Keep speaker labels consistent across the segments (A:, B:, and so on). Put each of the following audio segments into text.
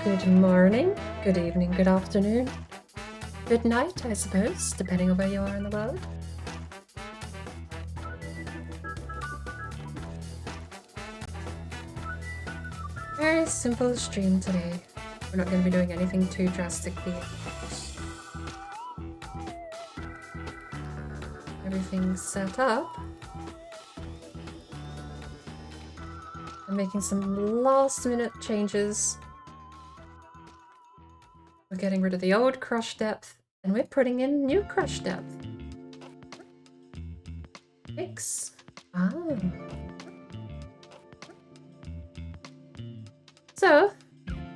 A: Good morning, good evening, good afternoon, good night, I suppose, depending on where you are in the world. Very simple stream today. We're not going to be doing anything too drastically everything set up. I'm making some last minute changes. We're getting rid of the old crush depth and we're putting in new crush depth. Fix. Ah. So,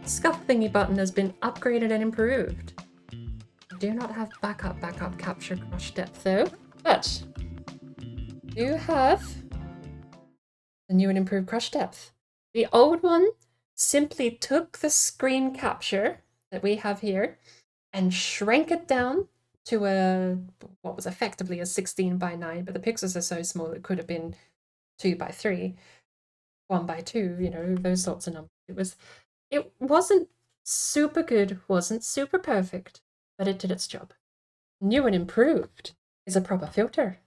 A: scuff thingy button has been upgraded and improved. I do not have backup capture crush depth though, but do have the new and improved crush depth. The old one simply took the screen capture that we have here and shrank it down to what was effectively a 16 by 9, but the pixels are so small it could have been 2 by 3, 1 by 2, you know, those sorts of numbers. It wasn't super good, wasn't super perfect, but it did its job. New and improved is a proper filter.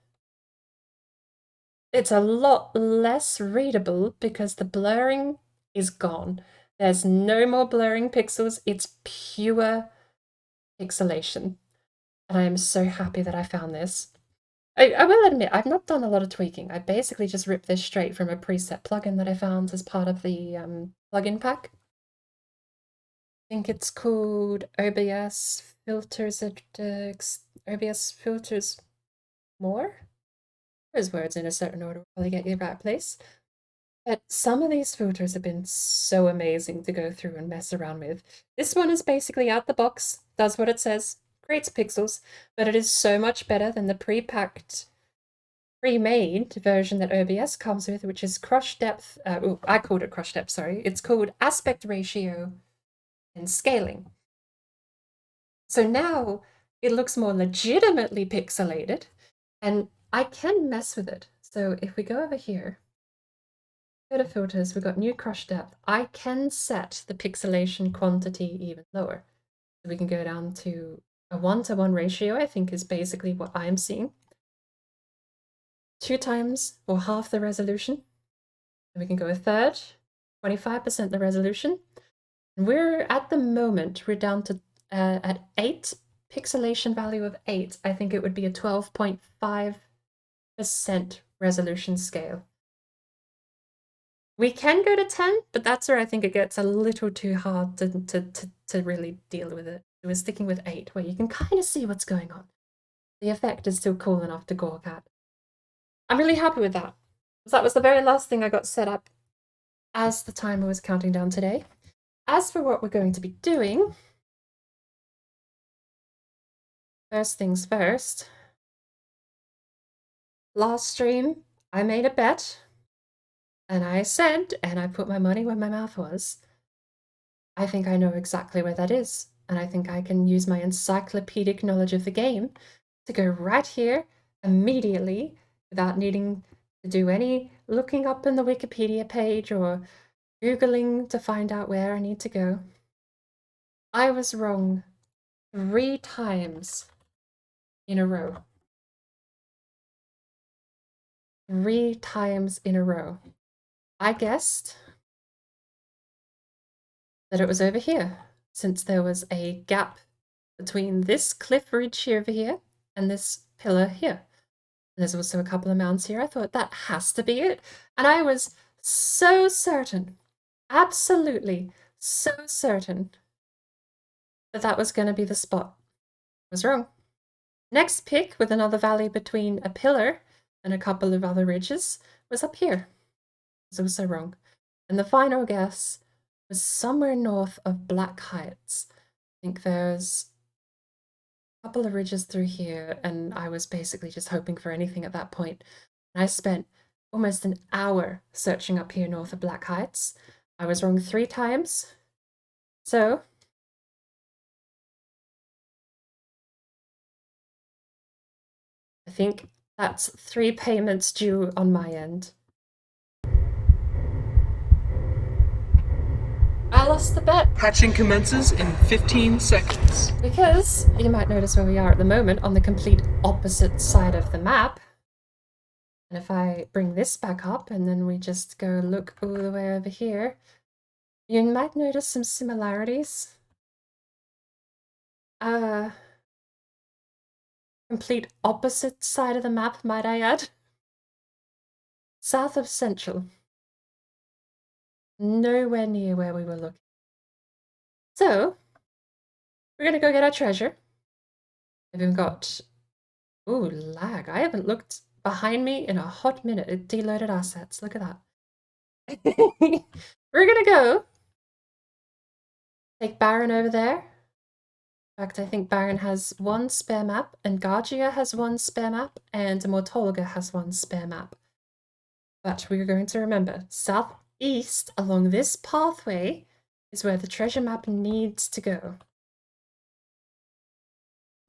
A: It's a lot less readable because the blurring is gone. There's no more blurring pixels. It's pure pixelation. And I am so happy that I found this. I will admit, I've not done a lot of tweaking. I basically just ripped this straight from a preset plugin that I found as part of the plugin pack. I think it's called OBS Filters, OBS Filters More? Those words in a certain order will probably get you the right place. But some of these filters have been so amazing to go through and mess around with. This one is basically out the box, does what it says, creates pixels, but it is so much better than the pre-packed, pre-made version that OBS comes with, which is crush depth. I called it crush depth, sorry. It's called aspect ratio and scaling. So now it looks more legitimately pixelated, and I can mess with it. So if we go over here, go to filters, we've got new crush depth. I can set the pixelation quantity even lower. So we can go down to a 1-to-1 ratio, I think is basically what I'm seeing. 2 times or half the resolution. And we can go a third, 25% the resolution. And we're at the moment, we're down to at 8, pixelation value of 8. I think it would be a 12.5% resolution scale. We can go to 10, but that's where I think it gets a little too hard to really deal with it. We're sticking with 8, where you can kind of see what's going on. The effect is still cool enough to gawk at. I'm really happy with that. That was the very last thing I got set up as the timer was counting down today. As for what we're going to be doing, first things first. Last stream, I made a bet, and I said, and I put my money where my mouth was, I think I know exactly where that is, and I think I can use my encyclopedic knowledge of the game to go right here immediately without needing to do any looking up in the Wikipedia page or Googling to find out where I need to go. I was wrong 3 times in a row. 3 times in a row. I guessed that it was over here, since there was a gap between this cliff ridge over here and this pillar here. And there's also a couple of mounds here. I thought that has to be it. And I was so certain, absolutely so certain, that that was going to be the spot. I was wrong. Next pick, with another valley between a pillar and a couple of other ridges, was up here. I was also wrong. And the final guess was somewhere north of Black Heights. I think there's a couple of ridges through here, and I was basically just hoping for anything at that point. And I spent almost an hour searching up here north of Black Heights. I was wrong 3 times. So I think that's 3 payments due on my end. I lost the bet.
B: Hatching commences in 15 seconds.
A: Because you might notice where we are at the moment on the complete opposite side of the map. And if I bring this back up and then we just go look all the way over here, you might notice some similarities. Complete opposite side of the map, might I add. South of Central. Nowhere near where we were looking. So, we're gonna go get our treasure. I've even got... Ooh, lag. I haven't looked behind me in a hot minute. It deloaded assets. Look at that. We're gonna go take Baron over there. In fact, I think Baron has one spare map, and Gargia has one spare map, and Mortolga has one spare map. But we're going to remember, southeast along this pathway is where the treasure map needs to go.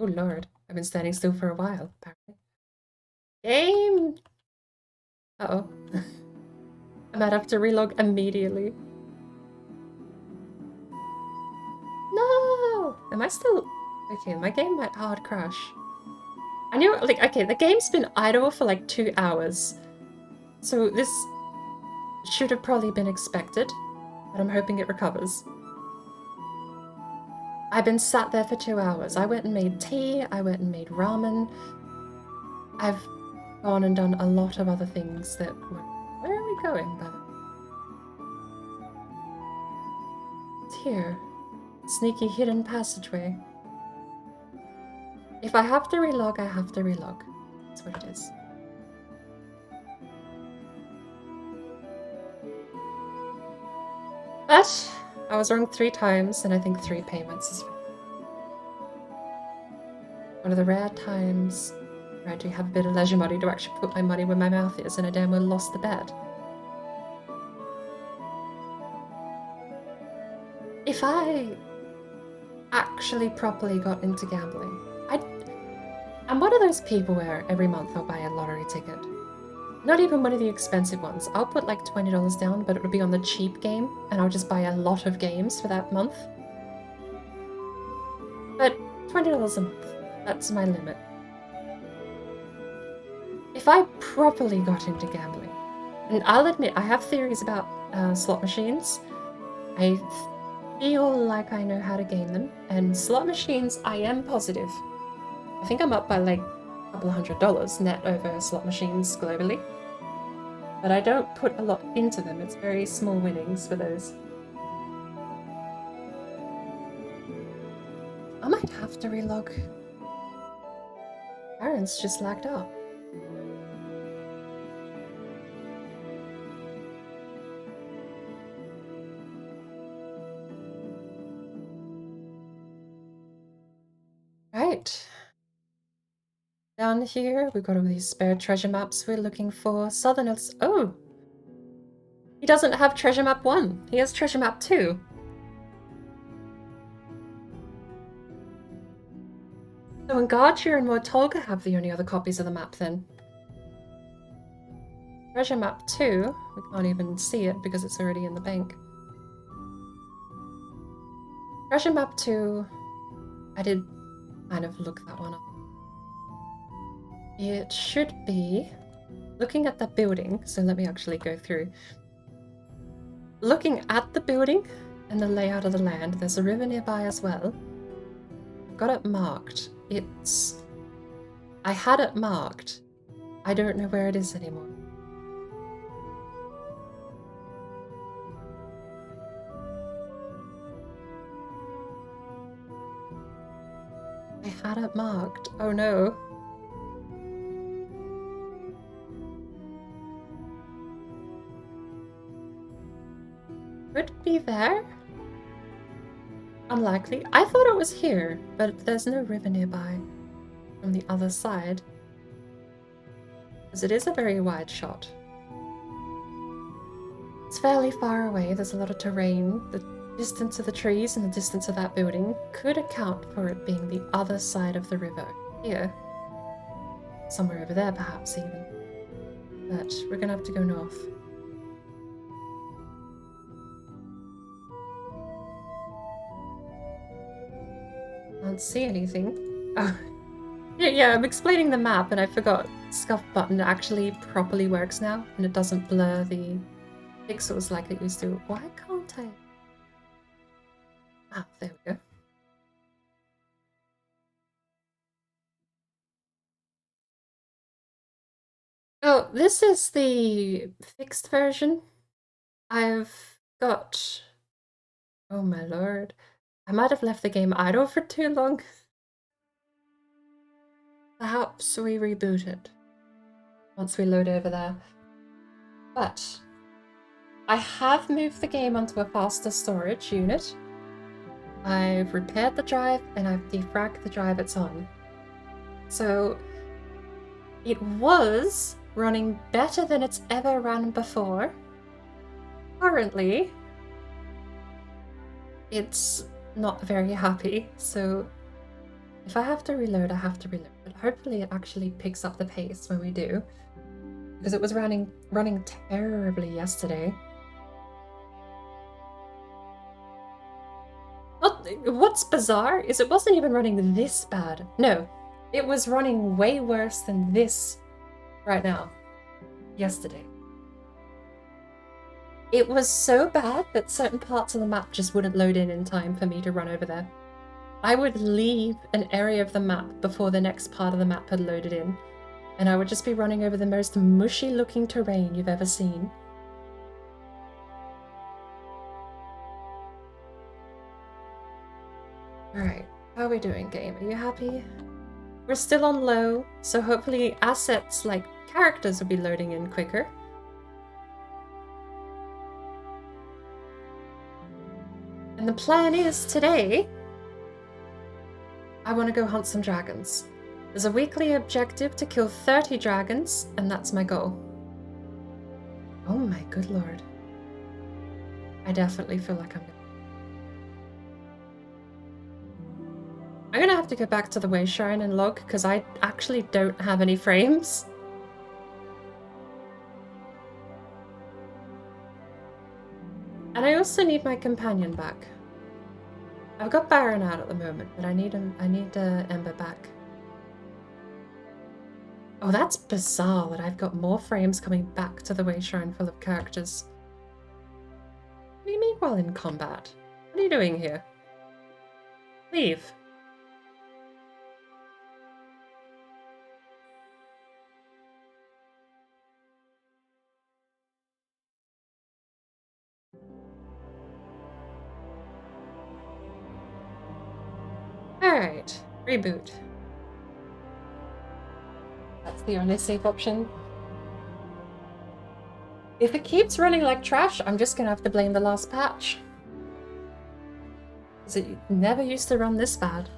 A: Oh lord, I've been standing still for a while, apparently. Game! Uh-oh. I might have to relog immediately. No! Am I still... Okay, my game might hard crash. I knew, like, okay, the game's been idle for like 2 hours. So this should have probably been expected, but I'm hoping it recovers. I've been sat there for 2 hours. I went and made tea, I went and made ramen. I've gone and done a lot of other things that were... Where are we going, by the way? It's here. Sneaky hidden passageway. If I have to relog, I have to relog. That's what it is. But I was wrong 3 times, and I think 3 payments is fine. One of the rare times where I do have a bit of leisure money to actually put my money where my mouth is, and I damn well lost the bet. If I actually properly got into gambling, I'm one of those people where every month I'll buy a lottery ticket. Not even one of the expensive ones. I'll put like $20 down, but it would be on the cheap game, and I'll just buy a lot of games for that month. But $20 a month, that's my limit. If I properly got into gambling, and I'll admit I have theories about slot machines. I feel like I know how to game them, and slot machines, I am positive. I think I'm up by like a couple $100 net over slot machines globally. But I don't put a lot into them, it's very small winnings for those. I might have to relog. Baron's just lagged up. Right. Down here, we've got all these spare treasure maps we're looking for. Southerners. Oh! He doesn't have treasure map 1. He has treasure map 2. So Engartia and Mortolga have the only other copies of the map then. Treasure map 2, we can't even see it because it's already in the bank. Treasure map 2, I did kind of look that one up. It should be looking at the building, so let me actually go through. Looking at the building and the layout of the land, there's a river nearby as well. I've got it marked. I had it marked. I don't know where it is anymore. I had it marked. Oh no. Could be there. Unlikely. I thought it was here, but there's no river nearby from the other side. Because it is a very wide shot. It's fairly far away, there's a lot of terrain. The distance of the trees and the distance of that building could account for it being the other side of the river. Here. Somewhere over there, perhaps, even. But we're gonna have to go north. Can't see anything. Oh. Yeah, I'm explaining the map and I forgot scuff button actually properly works now and it doesn't blur the pixels like it used to. Why can't I? Ah, there we go. Oh, this is the fixed version. I've got... Oh my lord. I might have left the game idle for too long. Perhaps we reboot it once we load over there. But I have moved the game onto a faster storage unit. I've repaired the drive and I've defragged the drive it's on. So it was running better than it's ever ran before. Currently, it's not very happy, so if I have to reload, I have to reload. But hopefully it actually picks up the pace when we do, because it was running terribly yesterday. What's bizarre is it wasn't even running this bad. No, it was running way worse than this right now. Yesterday. It was so bad that certain parts of the map just wouldn't load in time for me to run over there. I would leave an area of the map before the next part of the map had loaded in, and I would just be running over the most mushy looking terrain you've ever seen. Alright, how are we doing, game? Are you happy? We're still on low, so hopefully assets like characters will be loading in quicker. And the plan is today, I want to go hunt some dragons. There's a weekly objective to kill 30 dragons, and that's my goal. Oh my good lord. I definitely feel like I'm gonna have to go back to the Wayshrine and log, because I actually don't have any frames. And I also need my companion back. I've got Baron out at the moment, but I need Ember back. Oh, that's bizarre that I've got more frames coming back to the Wayshrine full of characters. What do you mean while in combat? What are you doing here? Leave. Alright, reboot. That's the only safe option. If it keeps running like trash, I'm just gonna have to blame the last patch. Because it never used to run this bad.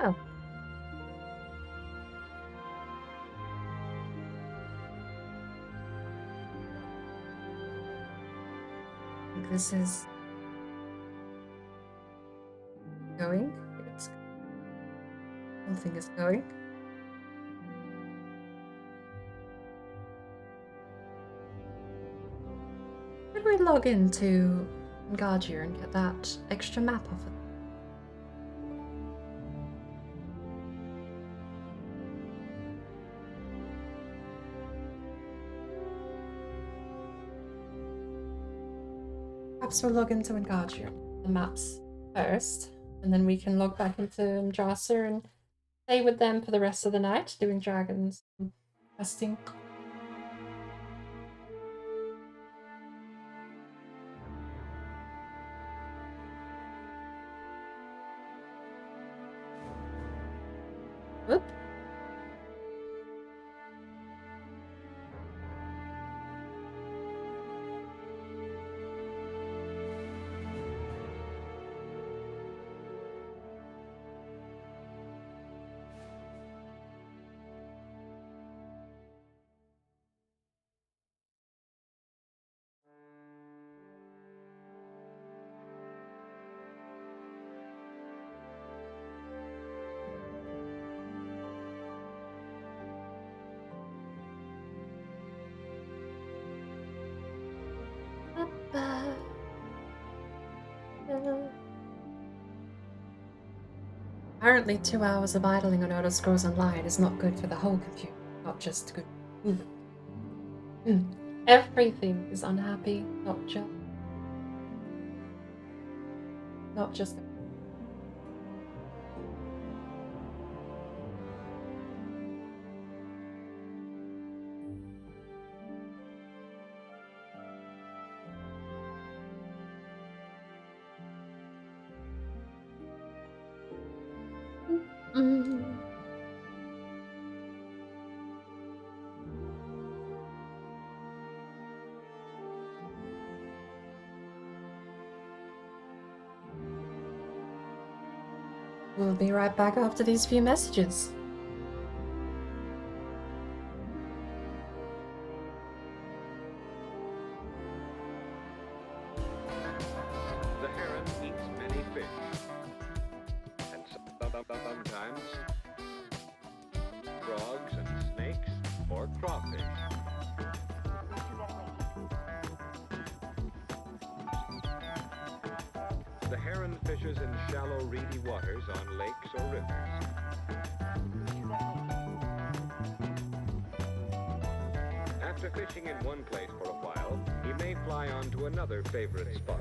A: Oh. I think this is going. Something is going. Could we log into KHAJIIT and get that extra map off it? Perhaps we'll log into KHAJIIT, the maps first, and then we can log back into Mjasa and stay with them for the rest of the night, doing dragons and testing. Whoop. Apparently 2 hours of idling on Elder Scrolls Online is not good for the whole computer, not just good. Everything is unhappy, not just We'll be right back after these few messages.
C: The heron eats many fish, and sometimes frogs and snakes or crawfish. The heron fishes in shallow, reedy waters on lakes or rivers. After fishing in one place for a while, he may fly on to another favorite spot.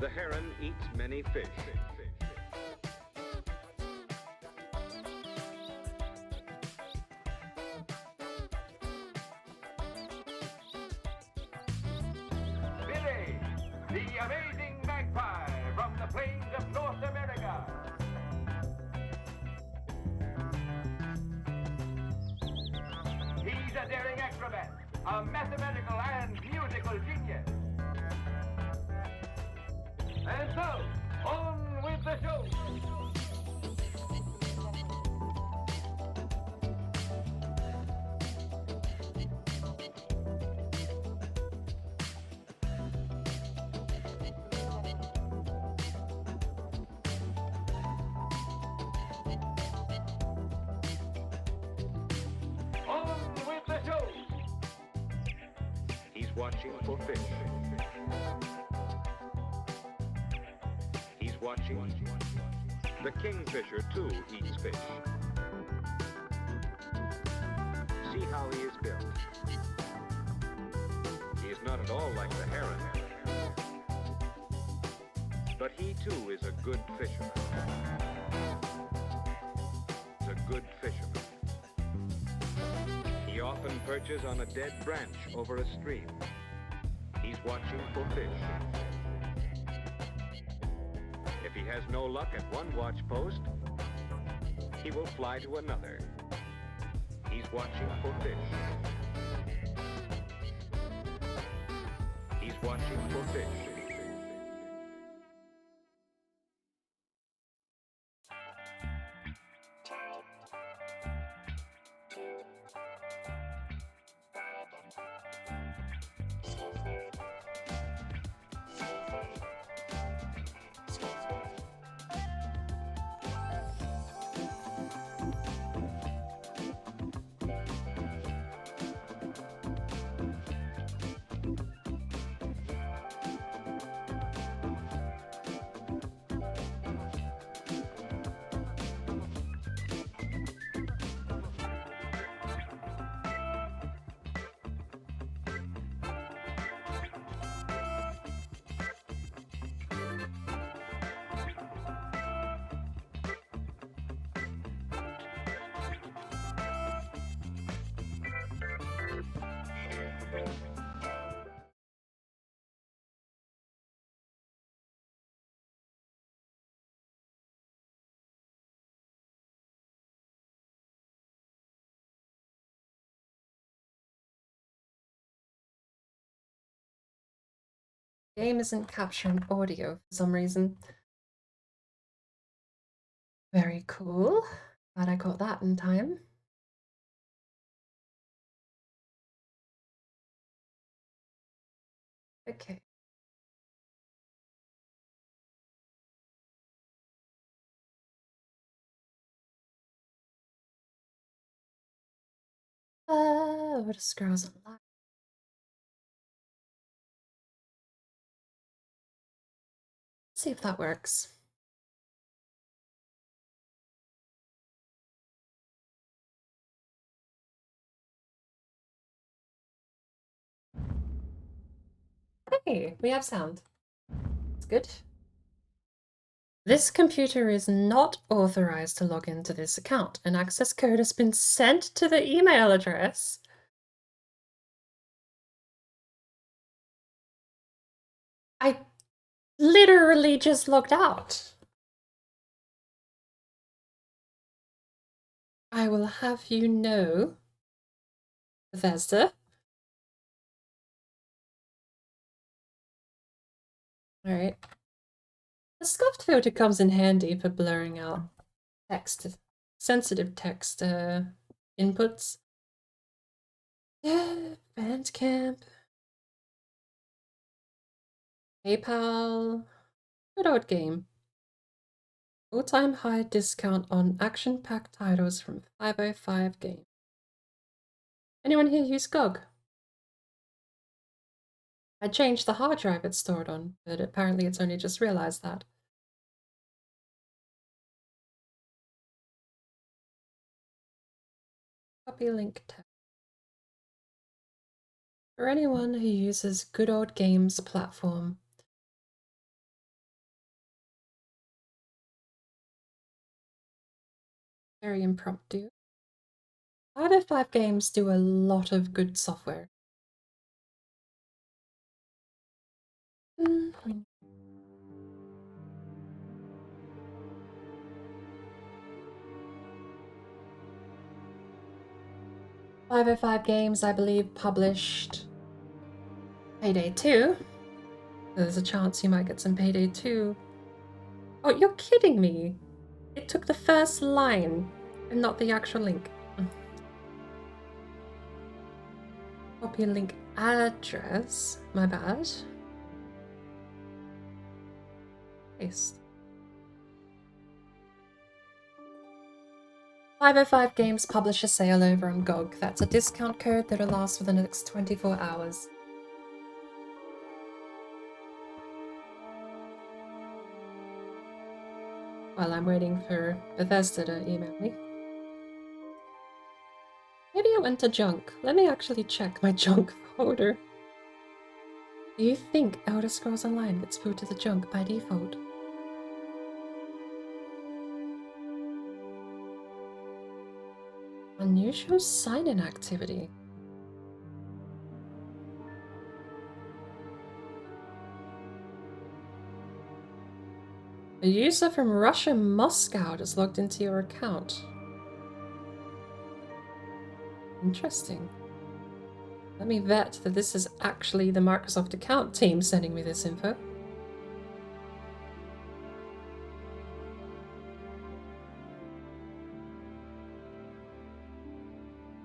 C: The heron eats many fish.
D: Billy, the amazing magpie from the plains of North America. He's a daring acrobat, a mathematical and musical genius. And so, on with the show. On with the show.
C: He's watching for fish. He's watching. The kingfisher, too, eats fish. See how he is built. He is not at all like the heron. But he, too, is a good fisherman. A good fisherman. He often perches on a dead branch over a stream. He's watching for fish. If he has no luck at one watch post, he will fly to another. He's watching for fish. He's watching for fish.
A: Game isn't capturing audio for some reason. Very cool. Glad I got that in time. Okay. What scrolls online? See if that works. Hey, we have sound. That's good. This computer is not authorized to log into this account. An access code has been sent to the email address. I literally just logged out. I will have you know, Bethesda. Alright. The scuffed filter comes in handy for blurring out text, sensitive text inputs. Yeah, Bandcamp. PayPal. Good old game. All-time high discount on action-packed titles from 505 Games. Anyone here use GOG? I changed the hard drive it's stored on, but apparently it's only just realized that. Copy link text. For anyone who uses Good Old Games platform, very impromptu. 505 Games do a lot of good software. 505 Games, I believe, published Payday 2. There's a chance you might get some Payday 2. Oh, you're kidding me! It took the first line and not the actual link. Copy link address. My bad. Paste. 505 Games publish a sale over on GOG. That's a discount code that'll last for the next 24 hours. While I'm waiting for Bethesda to email me. Maybe it went to junk. Let me actually check my junk folder. Do you think Elder Scrolls Online gets moved to the junk by default? Unusual sign-in activity. A user from Russia, Moscow, has logged into your account. Interesting. Let me vet that this is actually the Microsoft account team sending me this info.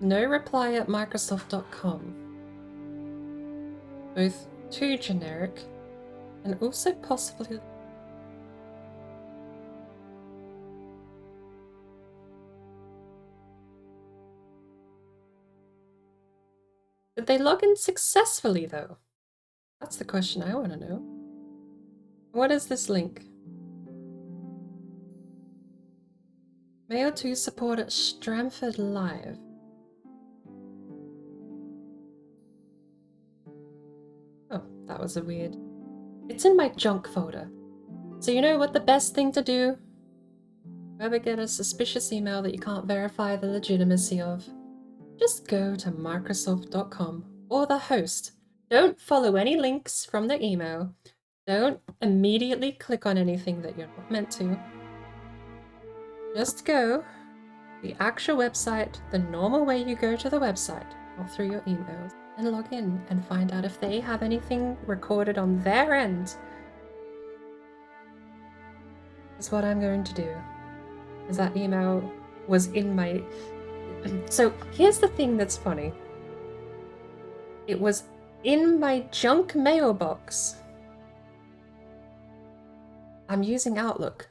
A: No reply at Microsoft.com. Both too generic and also possibly... Did they log in successfully, though? That's the question I want to know. What is this link? Mail to support at Stramford Live. Oh, that was a weird... It's in my junk folder. So you know what the best thing to do? If you ever get a suspicious email that you can't verify the legitimacy of, just go to Microsoft.com or the host. Don't follow any links from the email. Don't immediately click on anything that you're not meant to. Just go to the actual website, the normal way you go to the website, not through your emails, and log in and find out if they have anything recorded on their end. That's what I'm going to do. Because that email was in my... So here's the thing that's funny. It was in my junk mailbox. I'm using Outlook.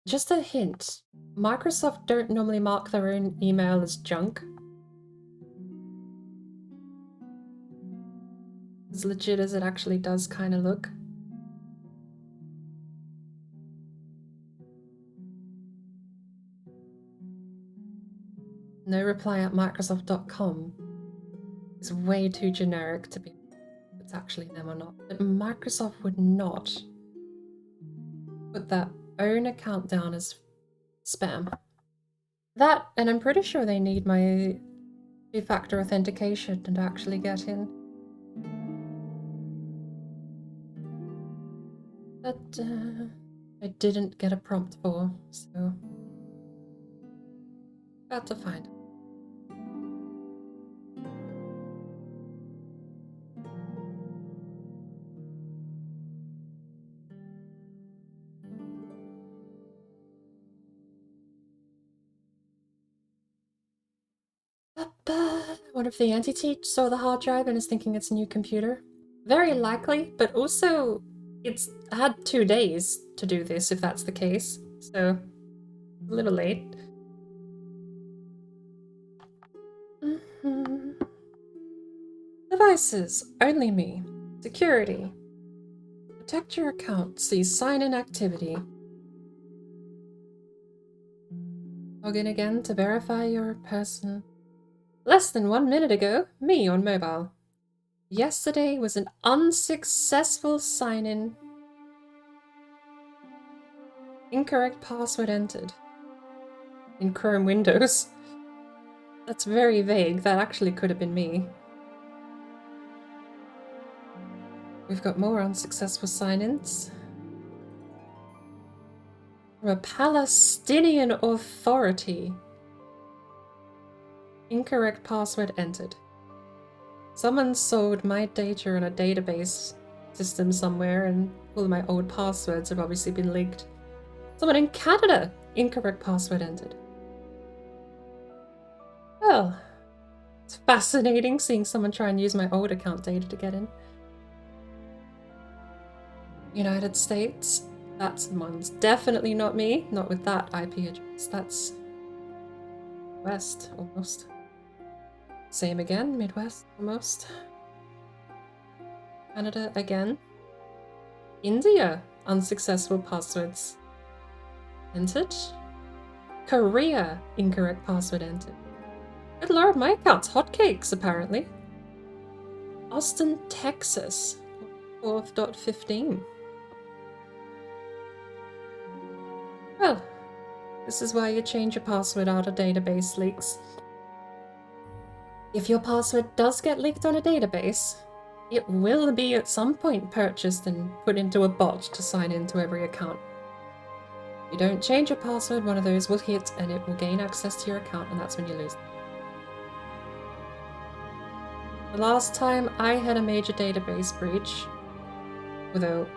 A: Just a hint. Microsoft don't normally mark their own email as junk. As legit as it actually does kind of look. No reply at Microsoft.com is way too generic to be if it's actually them or not. But Microsoft would not put their own account down as spam. That, and I'm pretty sure they need my two-factor authentication to actually get in. But I didn't get a prompt for, so got to find it. What if the anti-cheat saw the hard drive and is thinking it's a new computer? Very likely, but also it's had 2 days to do this if that's the case, so a little late. Devices, only me. Security. Protect your account, see sign-in activity. Log in again to verify your person. Less than 1 minute ago, me on mobile. Yesterday was an unsuccessful sign-in. Incorrect password entered. In Chrome Windows. That's very vague. That actually could have been me. We've got more unsuccessful sign-ins. From a Palestinian authority. Incorrect password entered. Someone sold my data in a database system somewhere and all of my old passwords have obviously been leaked. Someone in Canada! Incorrect password entered. Well, it's fascinating seeing someone try and use my old account data to get in. United States. That one's definitely not me. Not with that IP address. That's West, almost. Same again, Midwest, almost. Canada again. India. Unsuccessful passwords entered. Korea. Incorrect password entered. Good lord, my account's hotcakes, apparently. Austin, Texas. 4.15. Well, this is why you change your password out of database leaks. If your password does get leaked on a database, it will be at some point purchased and put into a bot to sign into every account. If you don't change your password, one of those will hit and it will gain access to your account, and that's when you lose them. The last time I had a major database breach, although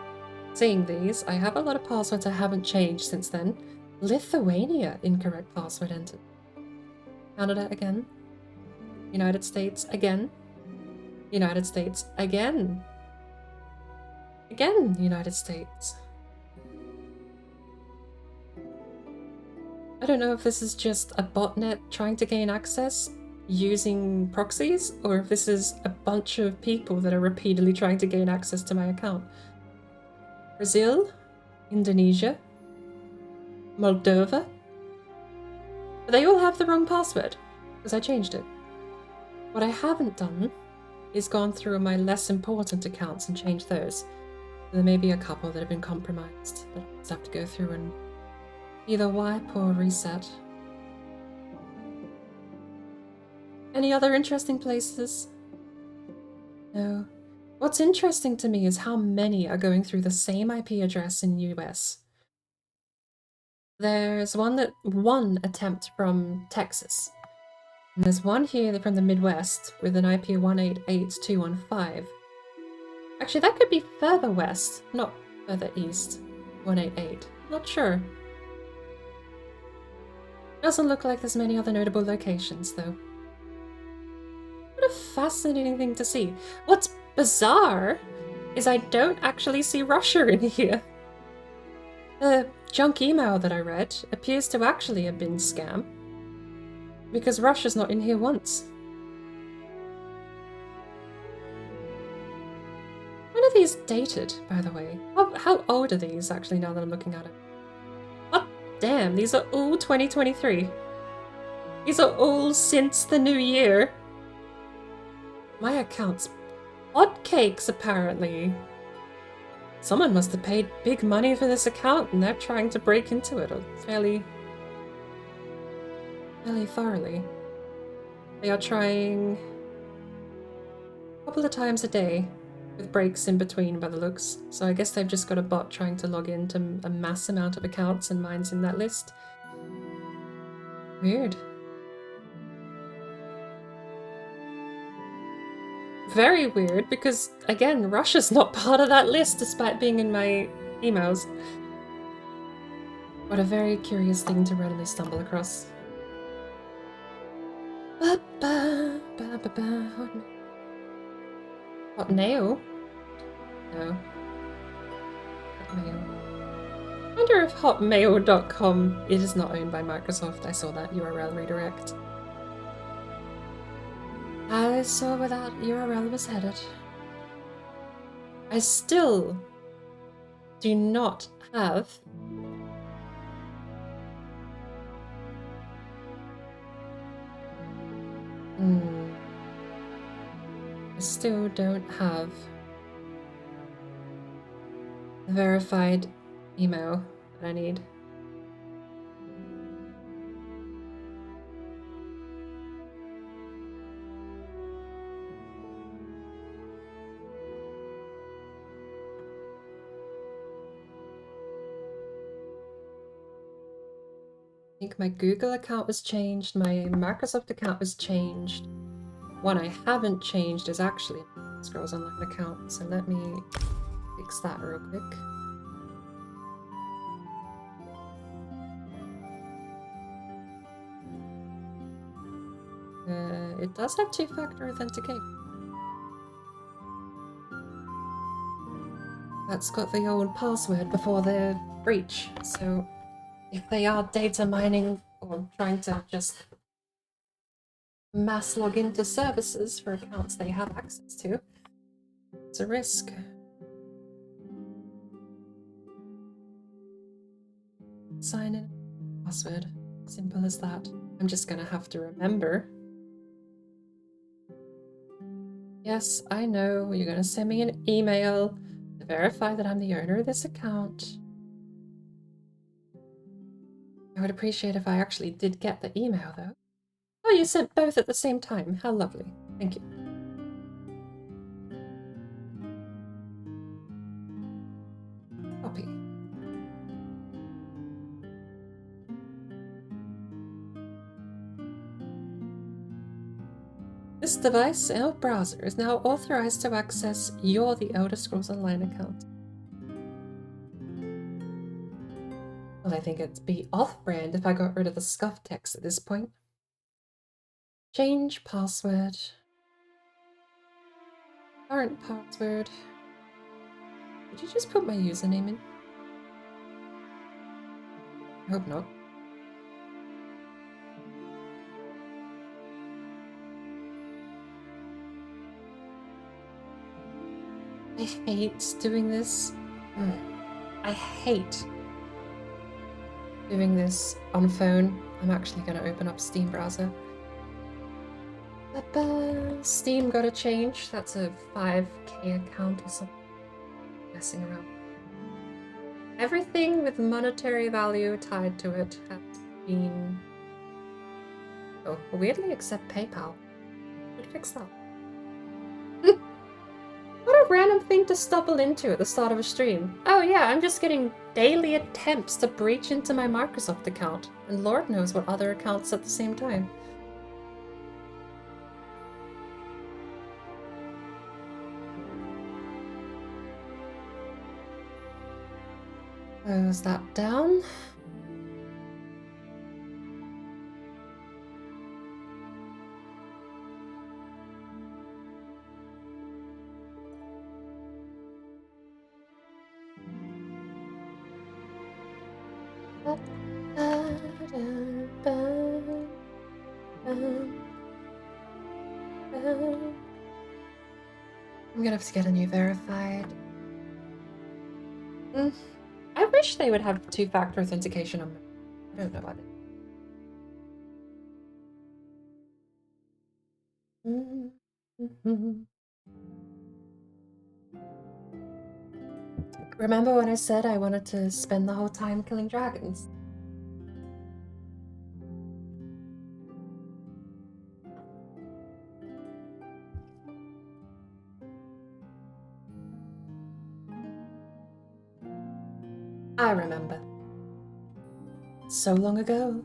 A: saying these, I have a lot of passwords I haven't changed since then. Lithuania, incorrect password entered. Canada again. United States again. United States again. Again, United States. I don't know if this is just a botnet trying to gain access using proxies, or if this is a bunch of people that are repeatedly trying to gain access to my account. Brazil, Indonesia, Moldova. But they all have the wrong password, because I changed it. What I haven't done is gone through my less important accounts and changed those. There may be a couple that have been compromised, but I just have to go through and either wipe or reset. Any other interesting places? No. What's interesting to me is how many are going through the same IP address in US. There's one attempt from Texas. And there's one here from the Midwest with an IP 188.215. Actually, that could be further west, not further east. 188. Not sure. Doesn't look like there's many other notable locations, though. What a fascinating thing to see. What's bizarre is I don't actually see Russia in here. The junk email that I read appears to actually have been scam, because Russia's not in here once. When are these dated, by the way? How old are these, actually, now that I'm looking at it? Oh, damn, these are all 2023. These are all since the new year. My account's hotcakes, apparently. Someone must have paid big money for this account, and they're trying to break into it fairly thoroughly. They are trying a couple of times a day, with breaks in between by the looks. So I guess they've just got a bot trying to log into a mass amount of accounts, and mine's in that list. Weird. Very weird, because, again, Russia's not part of that list despite being in my emails. What a very curious thing to randomly stumble across. Hotmail? No. Hotmail. I wonder if hotmail.com is not owned by Microsoft. I saw that URL redirect. I saw where that URL was headed. I still do not have I still don't have the verified email that I need. I think my Google account was changed, my Microsoft account was changed. One I haven't changed is actually a Scrolls Online account, so let me fix that real quick. It does have two-factor authentication. That's got the old password before the breach, so if they are data mining or trying to just mass log into services for accounts they have access to, it's a risk. Sign in, password, simple as that. I'm just gonna have to remember. Yes, I know, you're gonna send me an email to verify that I'm the owner of this account. I would appreciate if I actually did get the email, though. Oh, you sent both at the same time. How lovely. Thank you. Copy. This device or browser is now authorized to access your The Elder Scrolls Online account. Well, I think it'd be off-brand if I got rid of the scuff text at this point. Change password. Current password. Did you just put my username in? I hope not. I hate doing this. I hate doing this on phone. I'm actually going to open up Steam browser. Steam got a change. That's a 5K account or something. Messing around. Everything with monetary value tied to it has been... Oh, weirdly except PayPal. Should fix that. What a random thing to stumble into at the start of a stream. Oh yeah, I'm just getting daily attempts to breach into my Microsoft account, and Lord knows what other accounts at the same time. Close that down. I'm gonna have to get a new verified. I wish they would have two-factor authentication on. I don't know why they. Remember when I said I wanted to spend the whole time killing dragons? I remember. So long ago.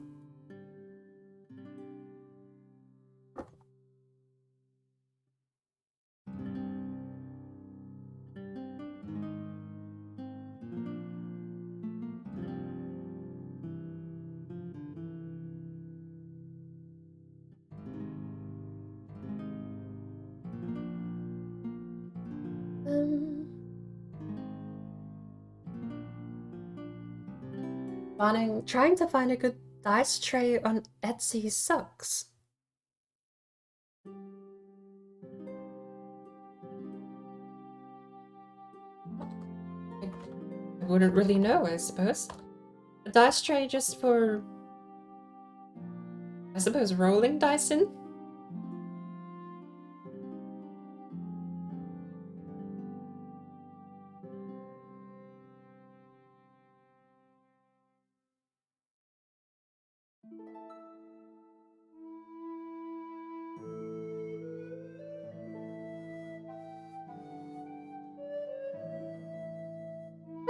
A: Trying to find a good dice tray on Etsy sucks. I wouldn't really know, I suppose. A dice tray just for, I suppose, rolling dice in?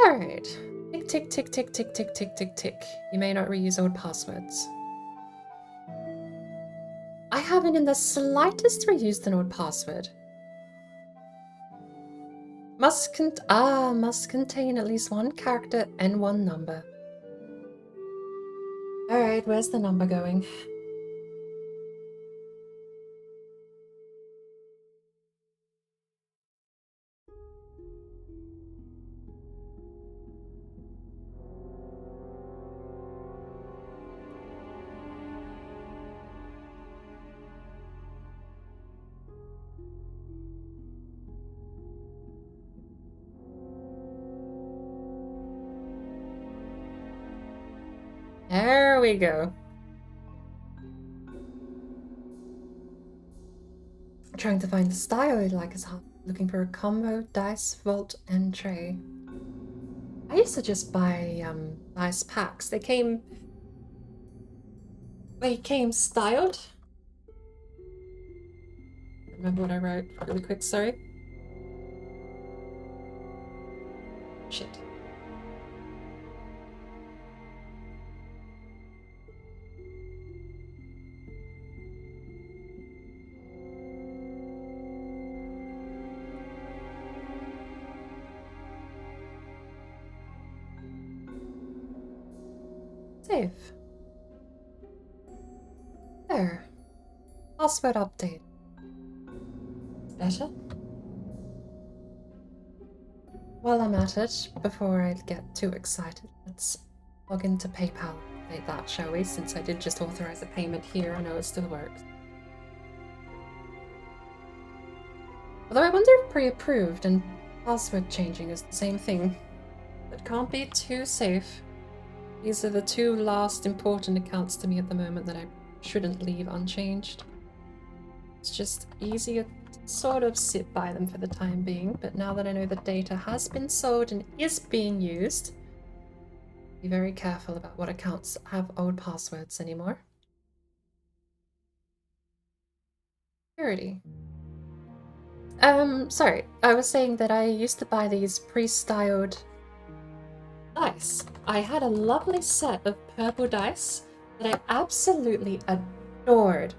A: Alright. Tick, tick, tick, tick, tick, tick, tick, tick, tick. You may not reuse old passwords. I haven't in the slightest reused an old password. Must contain at least one character and one number. Alright, where's the number going? There we go. Trying to find the style you'd like as hard. Looking for a combo, dice, vault, and tray. I used to just buy dice packs. They came styled. Remember what I wrote really quick, sorry. Shit. Save. There. Password update. Better? While I'm at it, before I get too excited, let's log into PayPal and update that, shall we? Since I did just authorize a payment here, I know it still works. Although I wonder if pre-approved and password changing is the same thing. It can't be too safe. These are the two last important accounts to me at the moment that I shouldn't leave unchanged. It's just easier to sort of sit by them for the time being, but now that I know the data has been sold and is being used, be very careful about what accounts have old passwords anymore. Security. Sorry, I was saying that I used to buy these pre-styled dice. I had a lovely set of purple dice that I absolutely adored.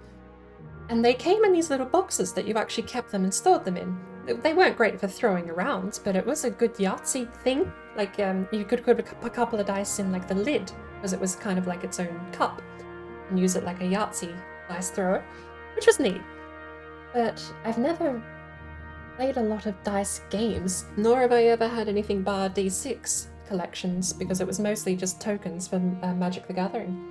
A: And they came in these little boxes that you actually kept them and stored them in. They weren't great for throwing around, but it was a good Yahtzee thing Like, you could put a couple of dice in, like, the lid, because it was kind of like its own cup, and use it like a Yahtzee dice thrower, which was neat. But I've never played a lot of dice games, nor have I ever had anything bar D6 collections, because it was mostly just tokens for Magic the Gathering.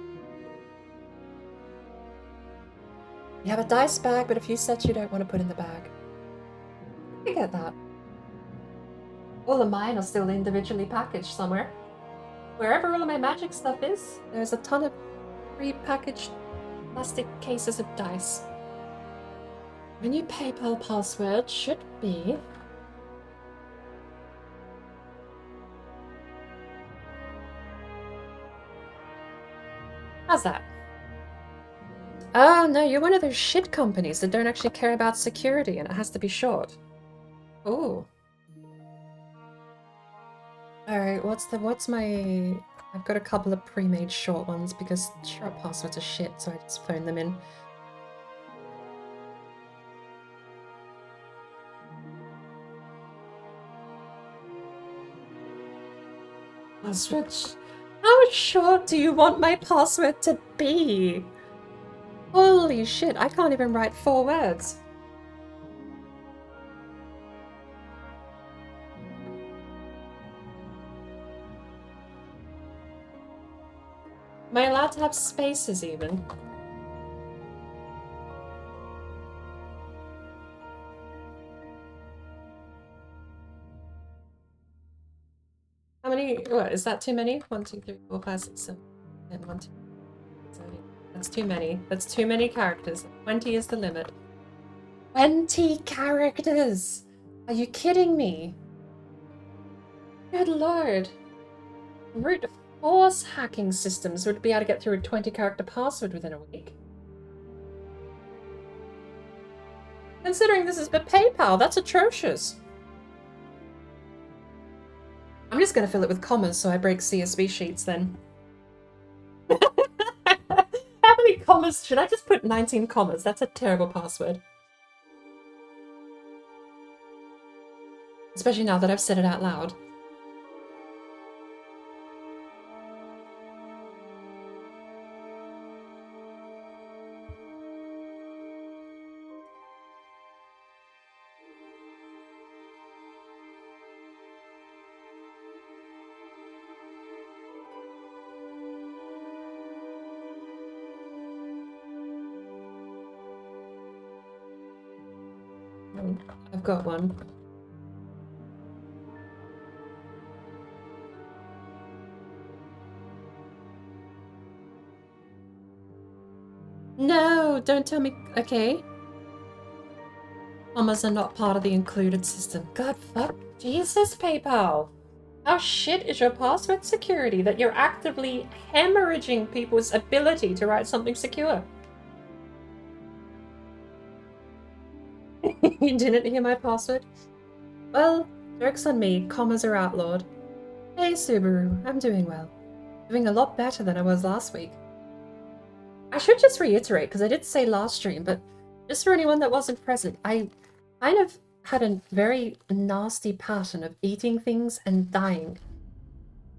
A: You have a dice bag, but a few sets you don't want to put in the bag. I get that. All of mine are still individually packaged somewhere. Wherever all of my Magic stuff is, there's a ton of pre-packaged plastic cases of dice. My new PayPal password should be... How's that? Oh, no, you're one of those shit companies that don't actually care about security and it has to be short. Oh. Alright, what's my... I've got a couple of pre-made short ones because short passwords are shit, so I just phone them in. Password? How short do you want my password to be? Holy shit, I can't even write 4 words. Am I allowed to have spaces even? How many? What, is that too many? 1, 2, 3, 4, 5, 6, 7, 10, 1, 2, 7, 8. That's too many. That's too many characters. 20 is the limit. 20 characters! Are you kidding me? Good lord. Brute force hacking systems would be able to get through a 20-character password within a week. Considering this is for PayPal, that's atrocious. I'm just going to fill it with commas so I break CSV sheets then. How many commas? Should I just put 19 commas? That's a terrible password. Especially now that I've said it out loud. I've got one. No, don't tell me. Okay. Commas are not part of the included system. God fuck. Jesus, PayPal. How shit is your password security that you're actively hemorrhaging people's ability to write something secure? You didn't hear my password? Well, joke's on me. Commas are outlawed. Hey, Subaru. I'm doing well. Doing a lot better than I was last week. I should just reiterate, because I did say last stream, but just for anyone that wasn't present, I kind of had a very nasty pattern of eating things and dying.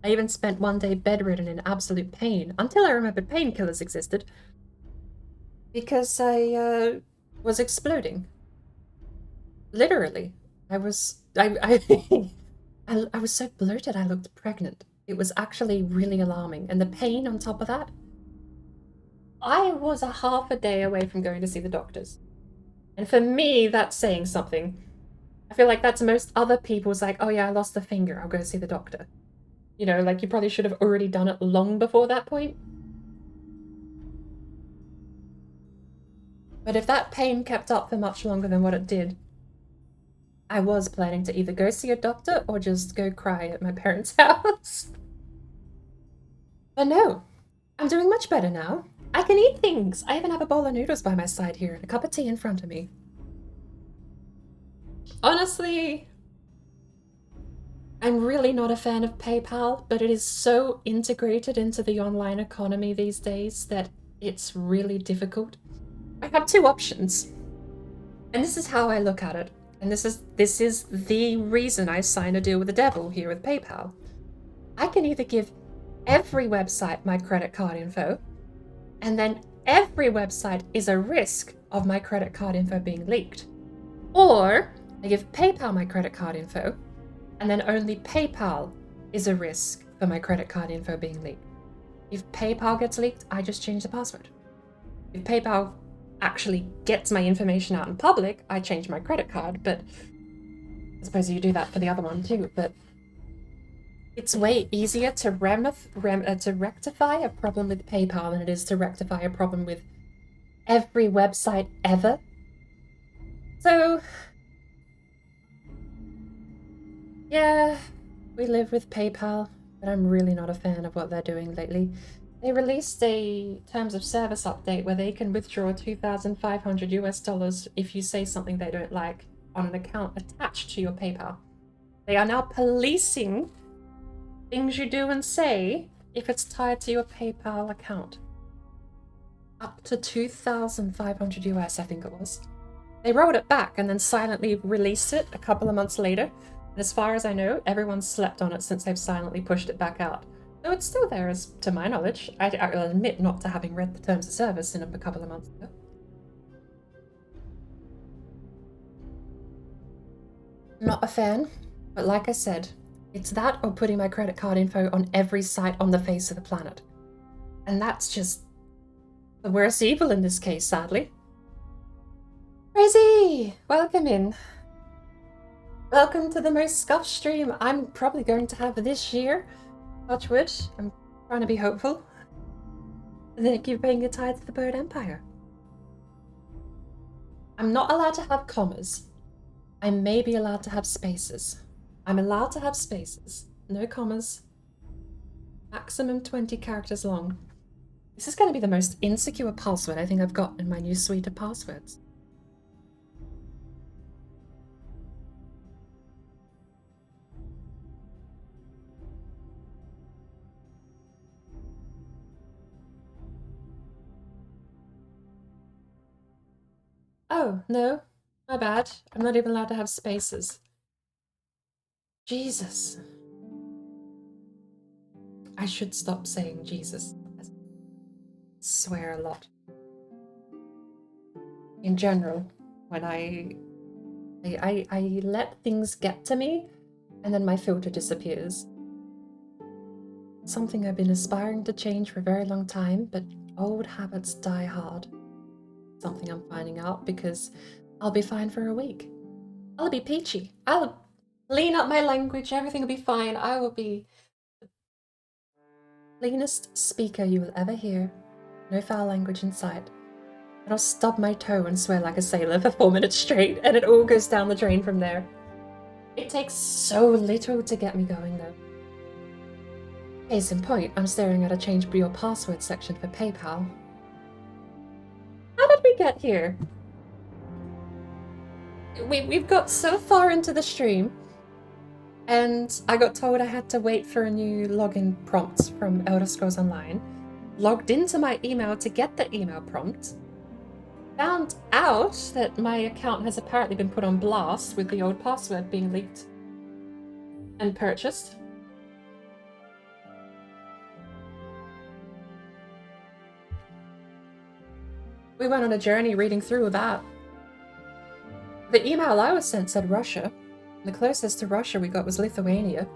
A: I even spent one day bedridden in absolute pain, until I remembered painkillers existed. Because I was exploding. Literally. I was so bloated I looked pregnant. It was actually really alarming. And the pain on top of that, I was a half a day away from going to see the doctors. And for me, that's saying something. I feel like that's most other people's like, oh yeah, I lost a finger, I'll go see the doctor. You know, like you probably should have already done it long before that point. But if that pain kept up for much longer than what it did, I was planning to either go see a doctor or just go cry at my parents' house. But no, I'm doing much better now. I can eat things. I even have a bowl of noodles by my side here and a cup of tea in front of me. Honestly, I'm really not a fan of PayPal, but it is so integrated into the online economy these days that it's really difficult. I have 2 options. And this is how I look at it. And this is the reason I signed a deal with the devil here with PayPal. I can either give every website my credit card info, and then every website is a risk of my credit card info being leaked. Or I give PayPal my credit card info, and then only PayPal is a risk for my credit card info being leaked. If PayPal gets leaked, I just change the password. If PayPal actually gets my information out in public, I change my credit card, but I suppose you do that for the other one too, but it's way easier to rectify a problem with PayPal than it is to rectify a problem with every website ever. So, yeah, we live with PayPal, but I'm really not a fan of what they're doing lately. They released a terms of service update where they can withdraw $2,500 if you say something they don't like on an account attached to your PayPal. They are now policing things you do and say if it's tied to your PayPal account. Up to $2,500, I think it was. They rolled it back and then silently released it a couple of months later. And as far as I know, everyone's slept on it since they've silently pushed it back out. So it's still there, as to my knowledge. I will admit not to having read the terms of service in a couple of months ago. Not a fan, but like I said, it's that or putting my credit card info on every site on the face of the planet. And that's just the worst evil in this case, sadly. Crazy! Welcome in. Welcome to the most scuffed stream I'm probably going to have this year. Touch wood. I'm trying to be hopeful. And then keep paying your tithe to the Bird Empire. I'm not allowed to have commas. I may be allowed to have spaces. I'm allowed to have spaces. No commas. Maximum 20 characters long. This is going to be the most insecure password I think I've got in my new suite of passwords. Oh, no. My bad. I'm not even allowed to have spaces. Jesus. I should stop saying Jesus. I swear a lot. In general, when I let things get to me, and then my filter disappears. Something I've been aspiring to change for a very long time, but old habits die hard. Something I'm finding out because I'll be fine for a week. I'll be peachy. I'll clean up my language, everything will be fine. I will be the cleanest speaker you will ever hear. No foul language in sight. And I'll stub my toe and swear like a sailor for 4 minutes straight, and it all goes down the drain from there. It takes so little to get me going though. Case in point, I'm staring at a change your password section for PayPal. How did we get here? We've got so far into the stream, and I got told I had to wait for a new login prompt from Elder Scrolls Online. Logged into my email to get the email prompt. Found out that my account has apparently been put on blast with the old password being leaked and purchased. We went on a journey reading through that. The email I was sent said Russia. The closest to Russia we got was Lithuania.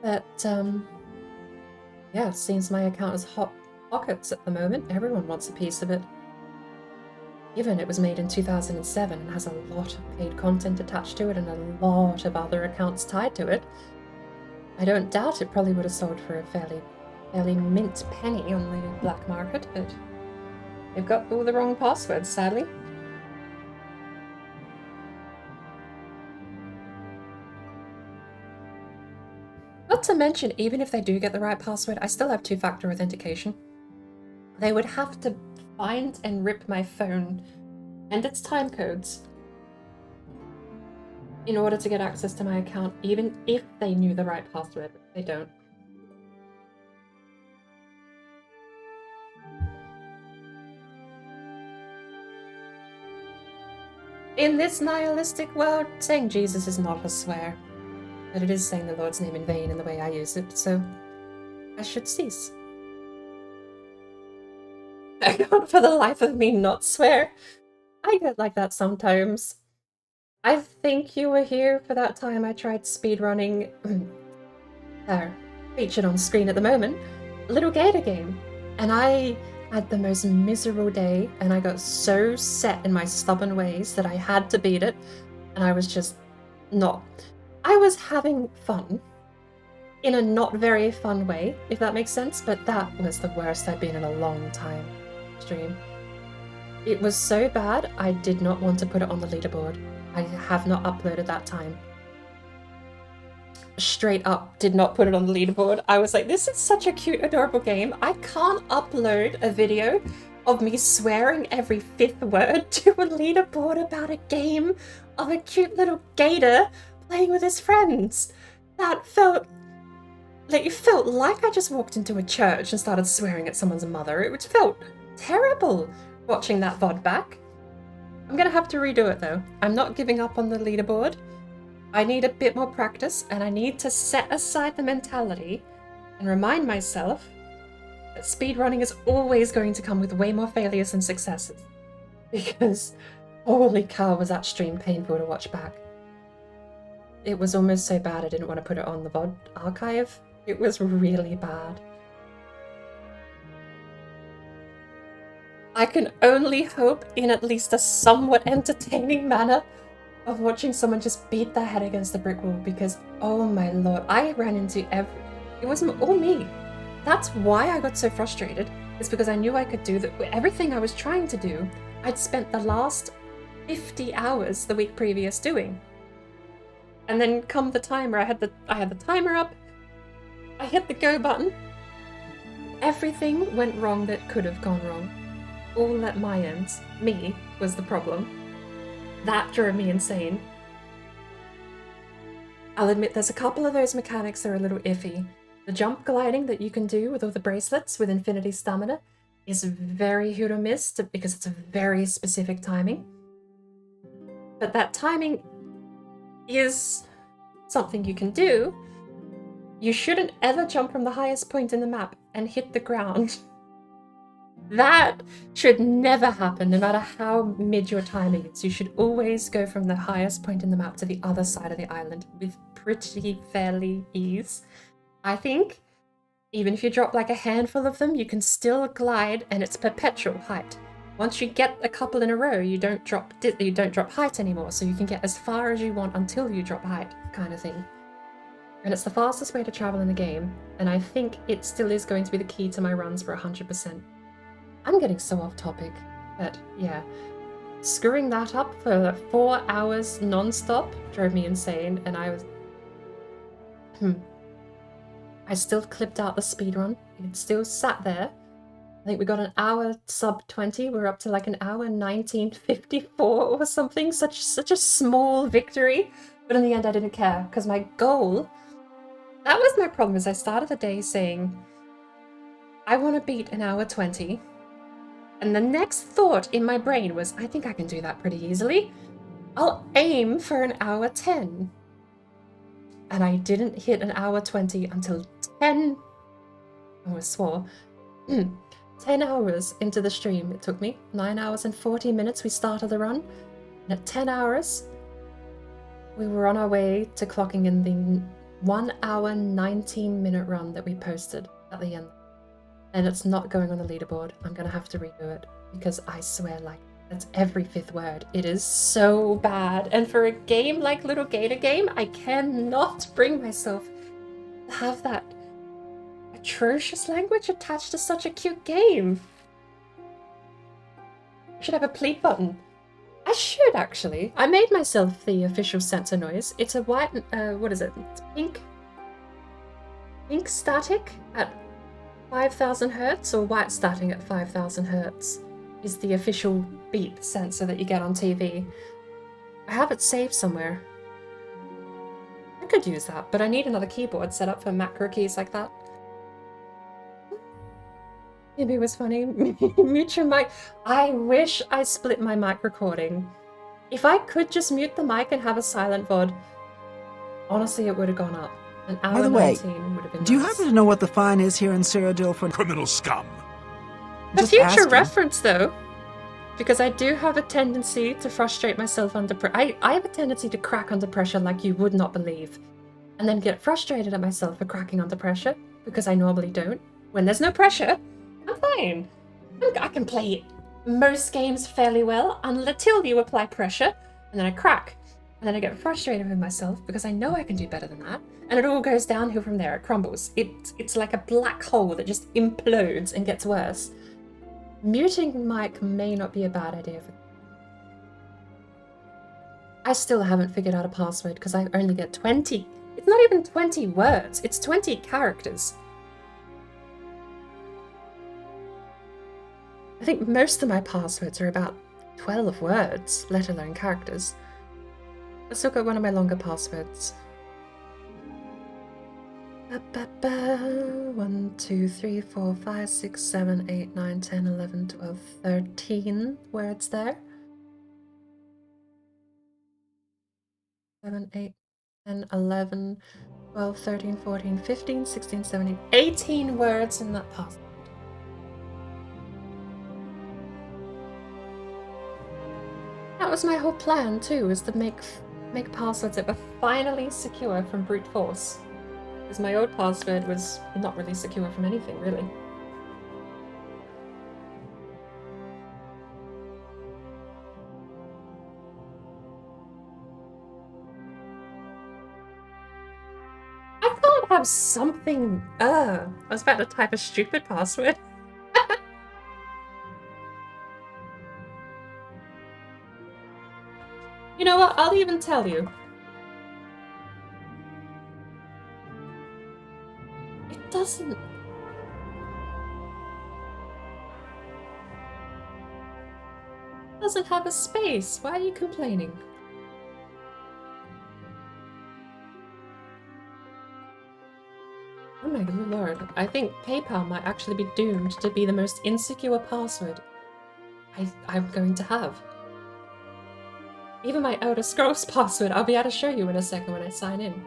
A: But, yeah, it seems my account is hot pockets at the moment. Everyone wants a piece of it. Given it was made in 2007 and has a lot of paid content attached to it and a lot of other accounts tied to it, I don't doubt it probably would have sold for a fairly mint penny on the black market, but they've got all the wrong passwords, sadly. Not to mention, even if they do get the right password, I still have two-factor authentication. They would have to find and rip my phone and its time codes in order to get access to my account, even if they knew the right password. They don't. In this nihilistic world, saying Jesus is not a swear. But it is saying the Lord's name in vain in the way I use it, so I should cease. I can't for the life of me not swear. I get like that sometimes. I think you were here for that time I tried speedrunning, featured on screen at the moment, Little Gator game. And I had the most miserable day, and I got so set in my stubborn ways that I had to beat it, and I was just not. I was having fun in a not very fun way, if that makes sense, but that was the worst I'd been in a long time stream. It was so bad, I did not want to put it on the leaderboard. I have not uploaded that time. Straight up, did not put it on the leaderboard. I was like, this is such a cute, adorable game. I can't upload a video of me swearing every 5th word to a leaderboard about a game of a cute little gator playing with his friends. That felt like, it felt like I just walked into a church and started swearing at someone's mother. It felt terrible watching that VOD back. I'm gonna have to redo it though. I'm not giving up on the leaderboard. I need a bit more practice, and I need to set aside the mentality and remind myself that speedrunning is always going to come with way more failures than successes. Because holy cow, was that stream painful to watch back. It was almost so bad I didn't want to put it on the VOD archive. It was really bad. I can only hope in at least a somewhat entertaining manner of watching someone just beat their head against the brick wall, because oh my lord, I ran into it was all me. That's why I got so frustrated, is because I knew I could do everything I was trying to do. I'd spent the last 50 hours the week previous doing. And then come the timer, I had the timer up, I hit the go button. Everything went wrong that could have gone wrong. All at my end. Me was the problem. That drove me insane. I'll admit there's a couple of those mechanics that are a little iffy. The jump gliding that you can do with all the bracelets with infinity stamina is very hit or miss because it's a very specific timing. But that timing is something you can do. You shouldn't ever jump from the highest point in the map and hit the ground. That should never happen, no matter how mid your timing is. You should always go from the highest point in the map to the other side of the island with pretty fairly ease. I think even if you drop like a handful of them, you can still glide, and it's perpetual height. Once you get a couple in a row, you don't drop height anymore, so you can get as far as you want until you drop height, kind of thing. And it's the fastest way to travel in the game, and I think it still is going to be the key to my runs for 100%. I'm getting so off topic, but yeah. Screwing that up for 4 hours non-stop drove me insane, and I was... I still clipped out the speedrun. It still sat there. I think we got an hour sub 20. We're up to like an hour 19:54 or something. Such a small victory. But in the end, I didn't care, because my goal... That was my problem, is I started the day saying, I want to beat an hour 20. And the next thought in my brain was, I think I can do that pretty easily. I'll aim for an hour 10. And I didn't hit an hour 20 until 10... I almost swore. 10 hours into the stream it took me. 9 hours and 40 minutes we started the run. And at 10 hours, we were on our way to clocking in the 1 hour 19 minute run that we posted at the end. And it's not going on the leaderboard. I'm gonna have to redo it, because I swear like that's every 5th word. It is so bad. And for a game like Little Gator Game, I cannot bring myself to have that atrocious language attached to such a cute game. I should have a plead button. I should, actually. I made myself the official sensor noise. It's a white, what is it? It's pink static at 5,000 hertz, or white static at 5,000 hertz is the official beep sensor that you get on TV. I have it saved somewhere. I could use that, but I need another keyboard set up for macro keys like that. Maybe it was funny. Mute your mic. I wish I split my mic recording. If I could just mute the mic and have a silent VOD, Honestly, it would have gone up. An
E: By
A: hour
E: the way,
A: 19 would have been
E: do you
A: nice.
E: happen to know what the fine is here in Cyrodiil for
F: Criminal scum.
A: For
E: just
A: future
E: asking?
A: reference, though, because I do have a tendency to frustrate myself under pressure. I have a tendency to crack under pressure like you would not believe, and then get frustrated at myself for cracking under pressure, because I normally don't. When there's no pressure, I'm fine. I can play most games fairly well until you apply pressure, and then I crack. And then I get frustrated with myself because I know I can do better than that. And it all goes downhill from there. It crumbles. It's like a black hole that just implodes and gets worse. Muting Mike may not be a bad idea. I still haven't figured out a password because I only get 20. It's not even 20 words. It's 20 characters. I think most of my passwords are about 12 words, let alone characters. Let's look at one of my longer passwords. 1, 2, 3, 4, 5, 6, 7, 8, 9, 10, 11, 12, 13 words there. 7, 8, 10, 11, 12, 13, 14, 15, 16, 17, 18 words in that password. That was my whole plan too, was to make passwords that were finally secure from brute force. Because my old password was not really secure from anything, really. I can't have something. I was about to type a stupid password. You know what? I'll even tell you. It doesn't have a space. Why are you complaining? Oh my good lord. I think PayPal might actually be doomed to be the most insecure password I'm going to have. Even my Elder Scrolls password, I'll be able to show you in a second when I sign in.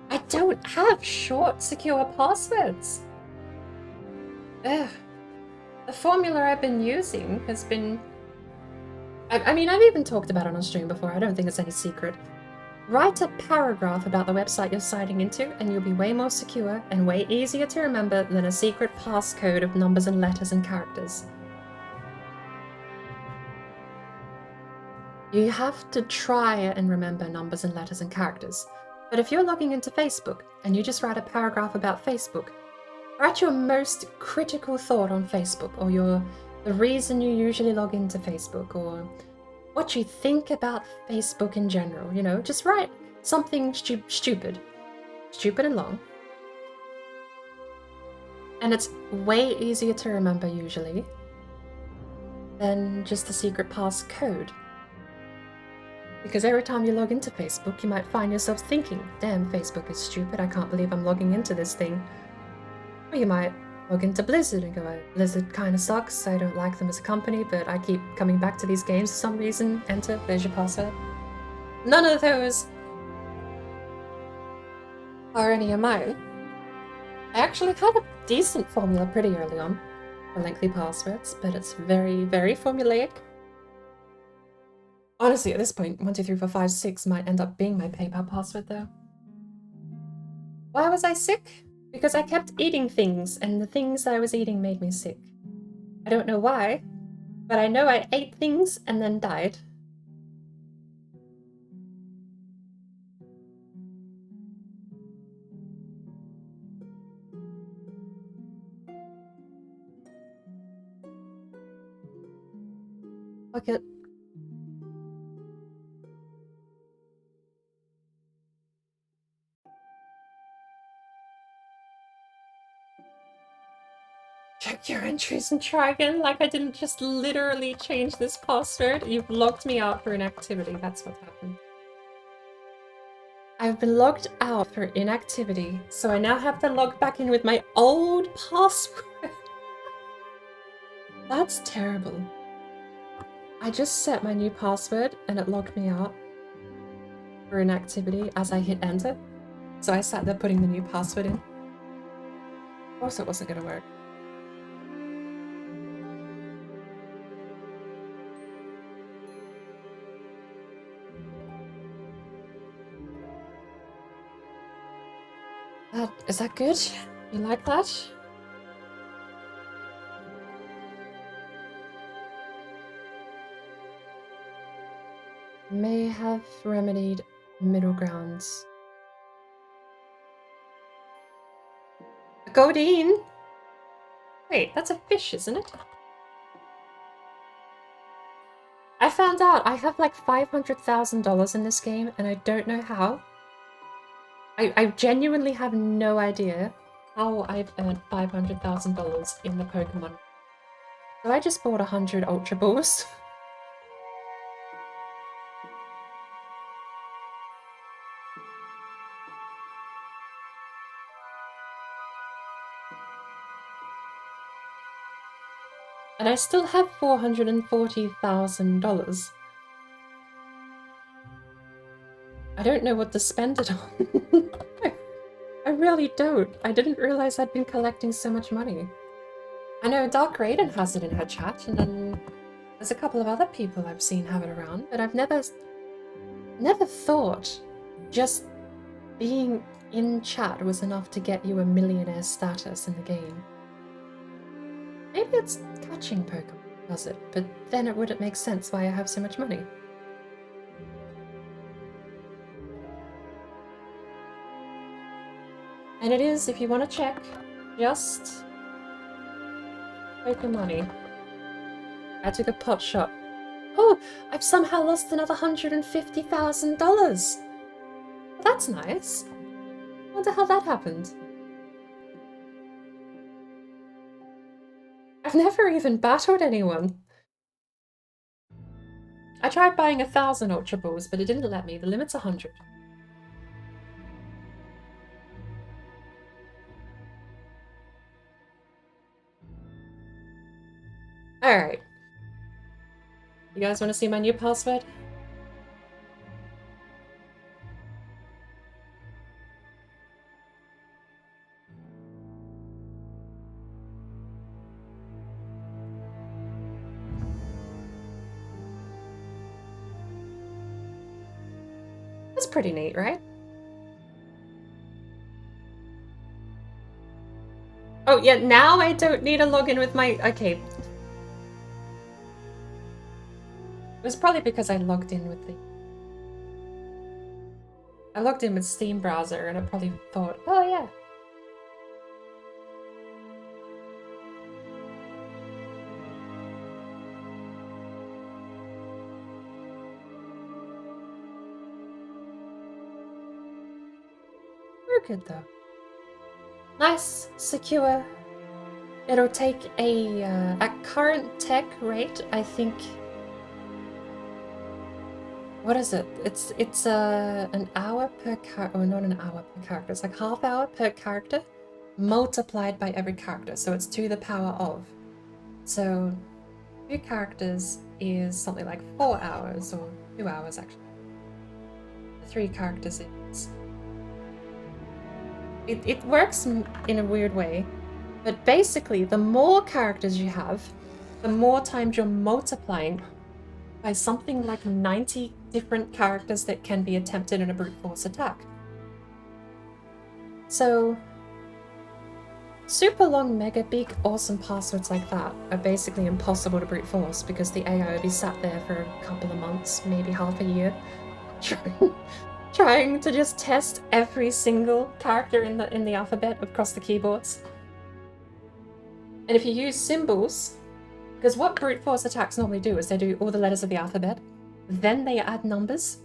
A: I don't have short, secure passwords. Ugh. The formula I've been using has been... I mean, I've even talked about it on stream before. I don't think it's any secret. Write a paragraph about the website you're signing into, and you'll be way more secure and way easier to remember than a secret passcode of numbers and letters and characters. You have to try and remember numbers and letters and characters. But if you're logging into Facebook and you just write a paragraph about Facebook, write your most critical thought on Facebook, or the reason you usually log into Facebook, or what you think about Facebook in general, you know, just write something stupid and long. And it's way easier to remember usually than just the secret passcode. Because every time you log into Facebook, you might find yourself thinking, damn, Facebook is stupid, I can't believe I'm logging into this thing. Or you might log into Blizzard and go, Blizzard kind of sucks, I don't like them as a company, but I keep coming back to these games for some reason. Enter, there's your password. None of those are any of mine. I actually had a decent formula pretty early on for lengthy passwords, but it's very, very formulaic. Honestly, at this point, 1, 2, 3, 4, 5, 6 might end up being my PayPal password, though. Why was I sick? Because I kept eating things, and the things that I was eating made me sick. I don't know why, but I know I ate things and then died. Fuck it. Check your entries and try again, like I didn't just literally change this password. You've logged me out for inactivity, that's what happened. I've been logged out for inactivity, so I now have to log back in with my old password. That's terrible. I just set my new password and it logged me out for an activity as I hit enter. So I sat there putting the new password in. Of course it wasn't gonna work. Is that good? You like that? May have remedied middle grounds. Godine? Wait, that's a fish, isn't it? I found out I have like $500,000 in this game and I don't know how. I genuinely have no idea how I've earned $500,000 in the Pokemon. So I just bought 100 Ultra Balls. And I still have $440,000. I don't know what to spend it on. I really don't. I didn't realize I'd been collecting so much money. I know Dark Raiden has it in her chat, and then there's a couple of other people I've seen have it around, but I've never thought just being in chat was enough to get you a millionaire status in the game. Maybe it's catching Pokemon does it, but then it wouldn't make sense why I have so much money. And it is, if you want to check, just Pokemon. I took a pot shot. Oh, I've somehow lost another $150,000. That's nice. Wonder how that happened. I've never even battled anyone. I tried buying 1,000 Ultra Balls, but it didn't let me. The limit's 100. Alright. You guys want to see my new password? That's pretty neat, right? Oh yeah, now I don't need a login with my... Okay. It was probably because I logged in with the... I logged in with Steam browser and I probably thought, oh yeah. We're good though. Nice, secure. It'll take a, at current tech rate, I think... What is it? It's an hour per character, or not an hour per character, it's like half hour per character, multiplied by every character, so it's to the power of. So, 2 characters is something like 4 hours, or 2 hours actually. 3 characters is... It works in a weird way, but basically the more characters you have, the more times you're multiplying by something like 90 different characters that can be attempted in a brute force attack. So, super long, mega big, awesome passwords like that are basically impossible to brute force because the AI will be sat there for a couple of months, maybe half a year, trying to just test every single character in the alphabet across the keyboards. And if you use symbols, because what brute force attacks normally do is they do all the letters of the alphabet, then they add numbers.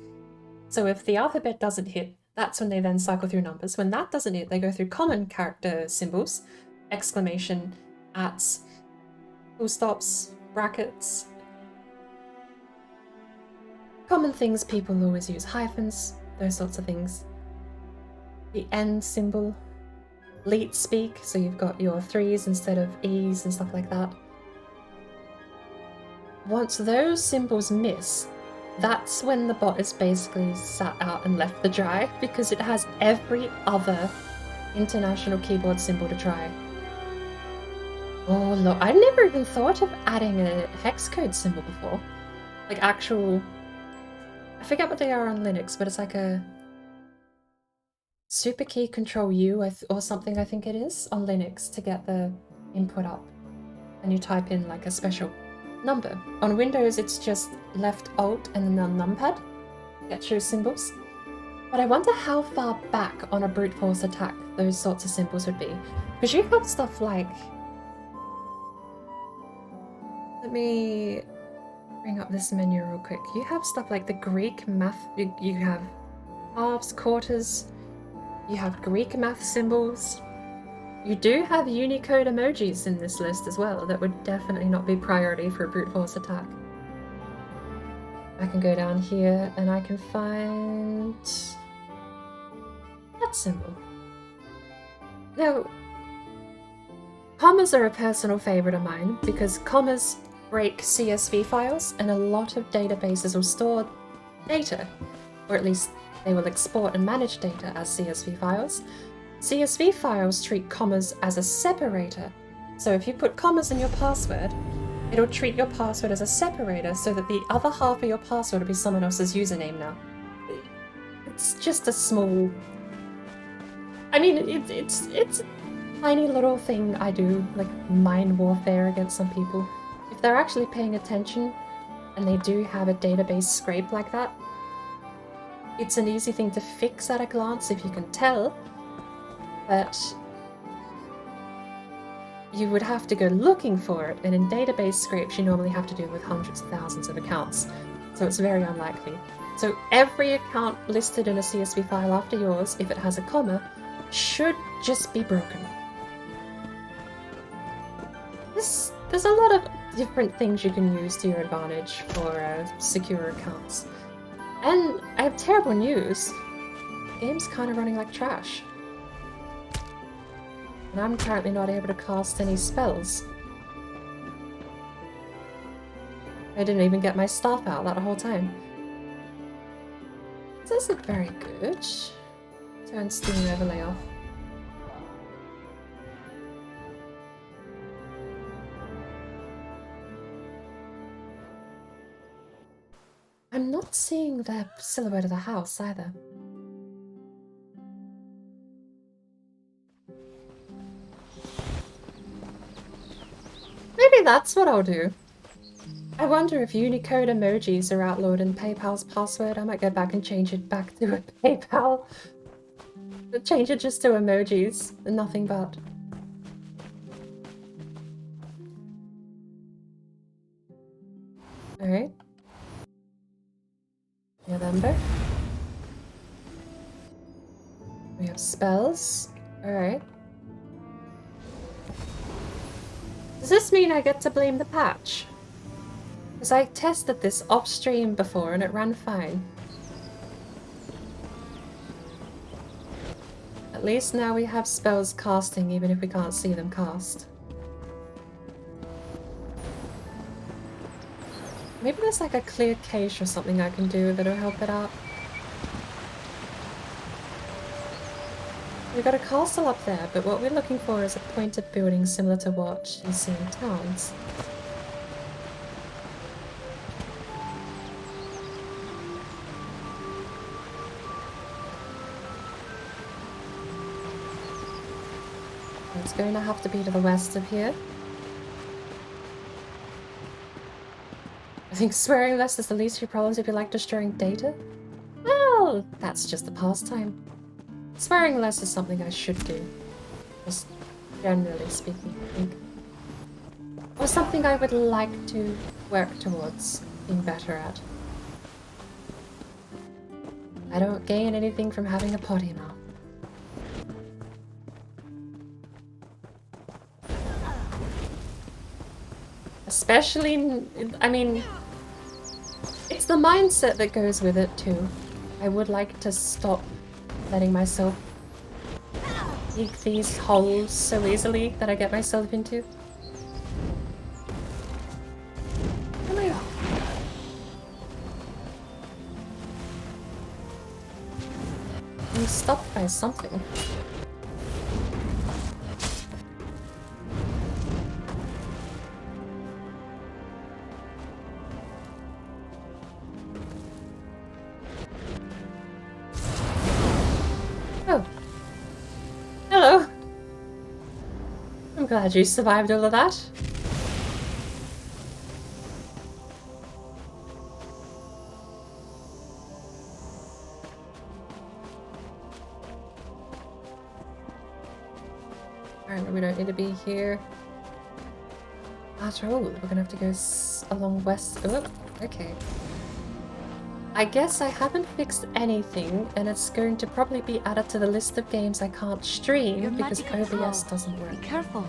A: So if the alphabet doesn't hit, that's when they then cycle through numbers. When that doesn't hit, they go through common character symbols, exclamation, ats, full stops, brackets. Common things people always use, hyphens, those sorts of things. The N symbol, leet speak, so you've got your 3s instead of E's and stuff like that. once those symbols miss, that's when the bot is basically sat out and left to dry, because it has every other international keyboard symbol to try. Oh look, I never even thought of adding a hex code symbol before. Like actual... I forget what they are on Linux, but it's like a super key control U or something, I think it is, on Linux to get the input up. And you type in like a special number. On Windows, it's just left Alt and then on numpad to get your symbols. But I wonder how far back on a brute force attack those sorts of symbols would be. Because you have stuff like... Let me bring up this menu real quick. You have stuff like the Greek math... You have halves, quarters. You have Greek math symbols. You do have Unicode emojis in this list as well. That would definitely not be priority for a brute force attack. I can go down here and I can find... that symbol. Now, commas are a personal favorite of mine because commas break CSV files and a lot of databases will store data, or at least they will export and manage data as CSV files. CSV files treat commas as a separator. So if you put commas in your password, it'll treat your password as a separator so that the other half of your password will be someone else's username now. It's just a small... I mean, it's a tiny little thing I do, like mind warfare against some people. If they're actually paying attention and they do have a database scrape like that, it's an easy thing to fix at a glance if you can tell, but you would have to go looking for it, and in database scrapes you normally have to do with hundreds of thousands of accounts, so it's very unlikely. So every account listed in a CSV file after yours, if it has a comma, should just be broken. There's a lot of different things you can use to your advantage for secure accounts. And I have terrible news. The game's kind of running like trash. And I'm currently not able to cast any spells. I didn't even get my staff out that whole time. This isn't very good. Turn Steam overlay off. I'm not seeing the silhouette of the house either. Maybe that's what I'll do. I wonder if Unicode emojis are outlawed in PayPal's password. I might go back and change it back to a PayPal. Change it just to emojis and nothing but. Alright. November. We have spells. Alright. Does this mean I get to blame the patch? Because I tested this off stream before and it ran fine. At least now we have spells casting even if we can't see them cast. Maybe there's like a clear cache or something I can do that'll help it out. We've got a castle up there, but what we're looking for is a pointed building similar to what you see in towns. It's going to have to be to the west of here. I think swearing less is the least of your problems if you like destroying data. Well, that's just a pastime. Swearing less is something I should do. Just generally speaking, I think. Or something I would like to work towards being better at. I don't gain anything from having a potty mouth. Especially, I mean, it's the mindset that goes with it too. I would like to stop letting myself dig these holes so easily that I get myself into. Am I being stopped by something. Oh. Hello. I'm glad you survived all of that. Apparently we don't need to be here. After all, we're gonna have to go along west. Oh, okay. I guess I haven't fixed anything, and it's going to probably be added to the list of games I can't stream
F: Your
A: because
F: magical
A: OBS
F: flow.
A: doesn't work.
F: Be careful.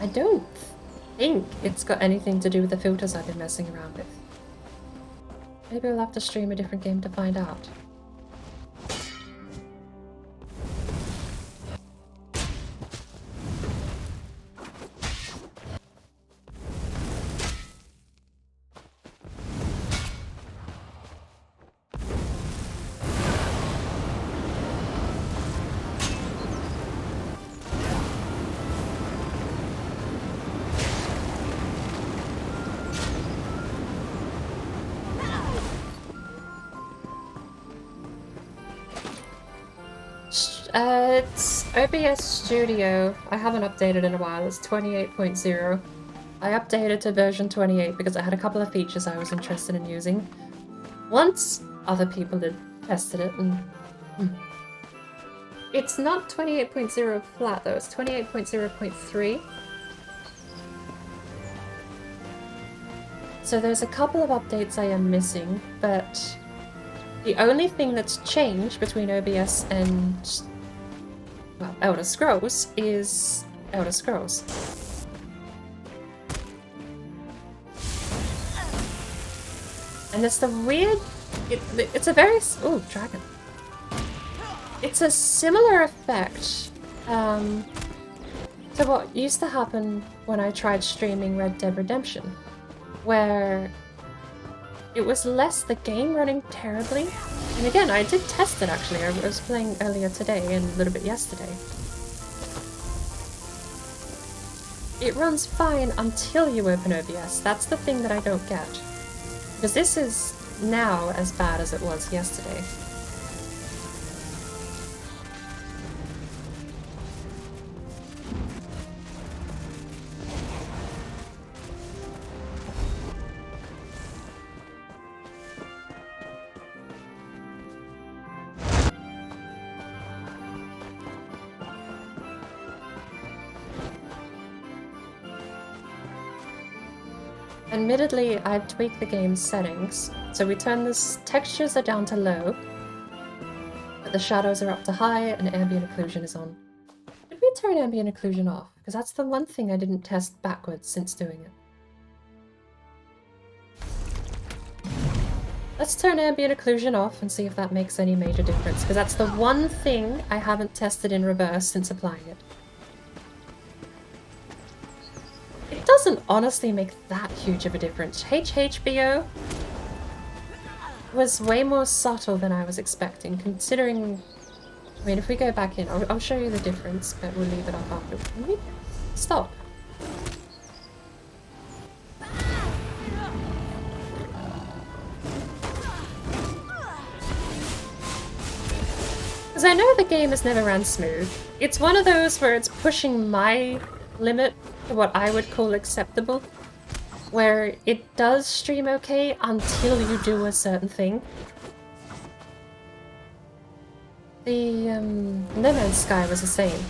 A: I don't think it's got anything to do with the filters I've been messing around with. Maybe we'll have to stream a different game to find out. It's OBS Studio. I haven't updated in a while. It's 28.0. I updated to version 28 because I had a couple of features I was interested in using. Once other people had tested it, and it's not 28.0 flat though. It's 28.0.3. So there's a couple of updates I am missing, but the only thing that's changed between OBS and, well, Elder Scrolls is Elder Scrolls. And it's the weird... It's a very... Ooh, dragon. It's a similar effect to what used to happen when I tried streaming Red Dead Redemption, where it was less the game running terribly. And again, I did test it actually. I was playing earlier today and a little bit yesterday. It runs fine until you open OBS. That's the thing that I don't get. Because this is now as bad as it was yesterday. Admittedly, I've tweaked the game's settings, so we turn the textures are down to low, but the shadows are up to high and ambient occlusion is on. Did we turn ambient occlusion off? Because that's the one thing I didn't test backwards since doing it. Let's turn ambient occlusion off and see if that makes any major difference, because that's the one thing I haven't tested in reverse since applying it. It doesn't honestly make that huge of a difference. HHBO was way more subtle than I was expecting, considering... I mean, if we go back in, I'll show you the difference, but we'll leave it up after. Can we stop? Because I know the game has never ran smooth. It's one of those where it's pushing my limit to what I would call acceptable, where it does stream okay until you do a certain thing. The No Man's Sky was the same.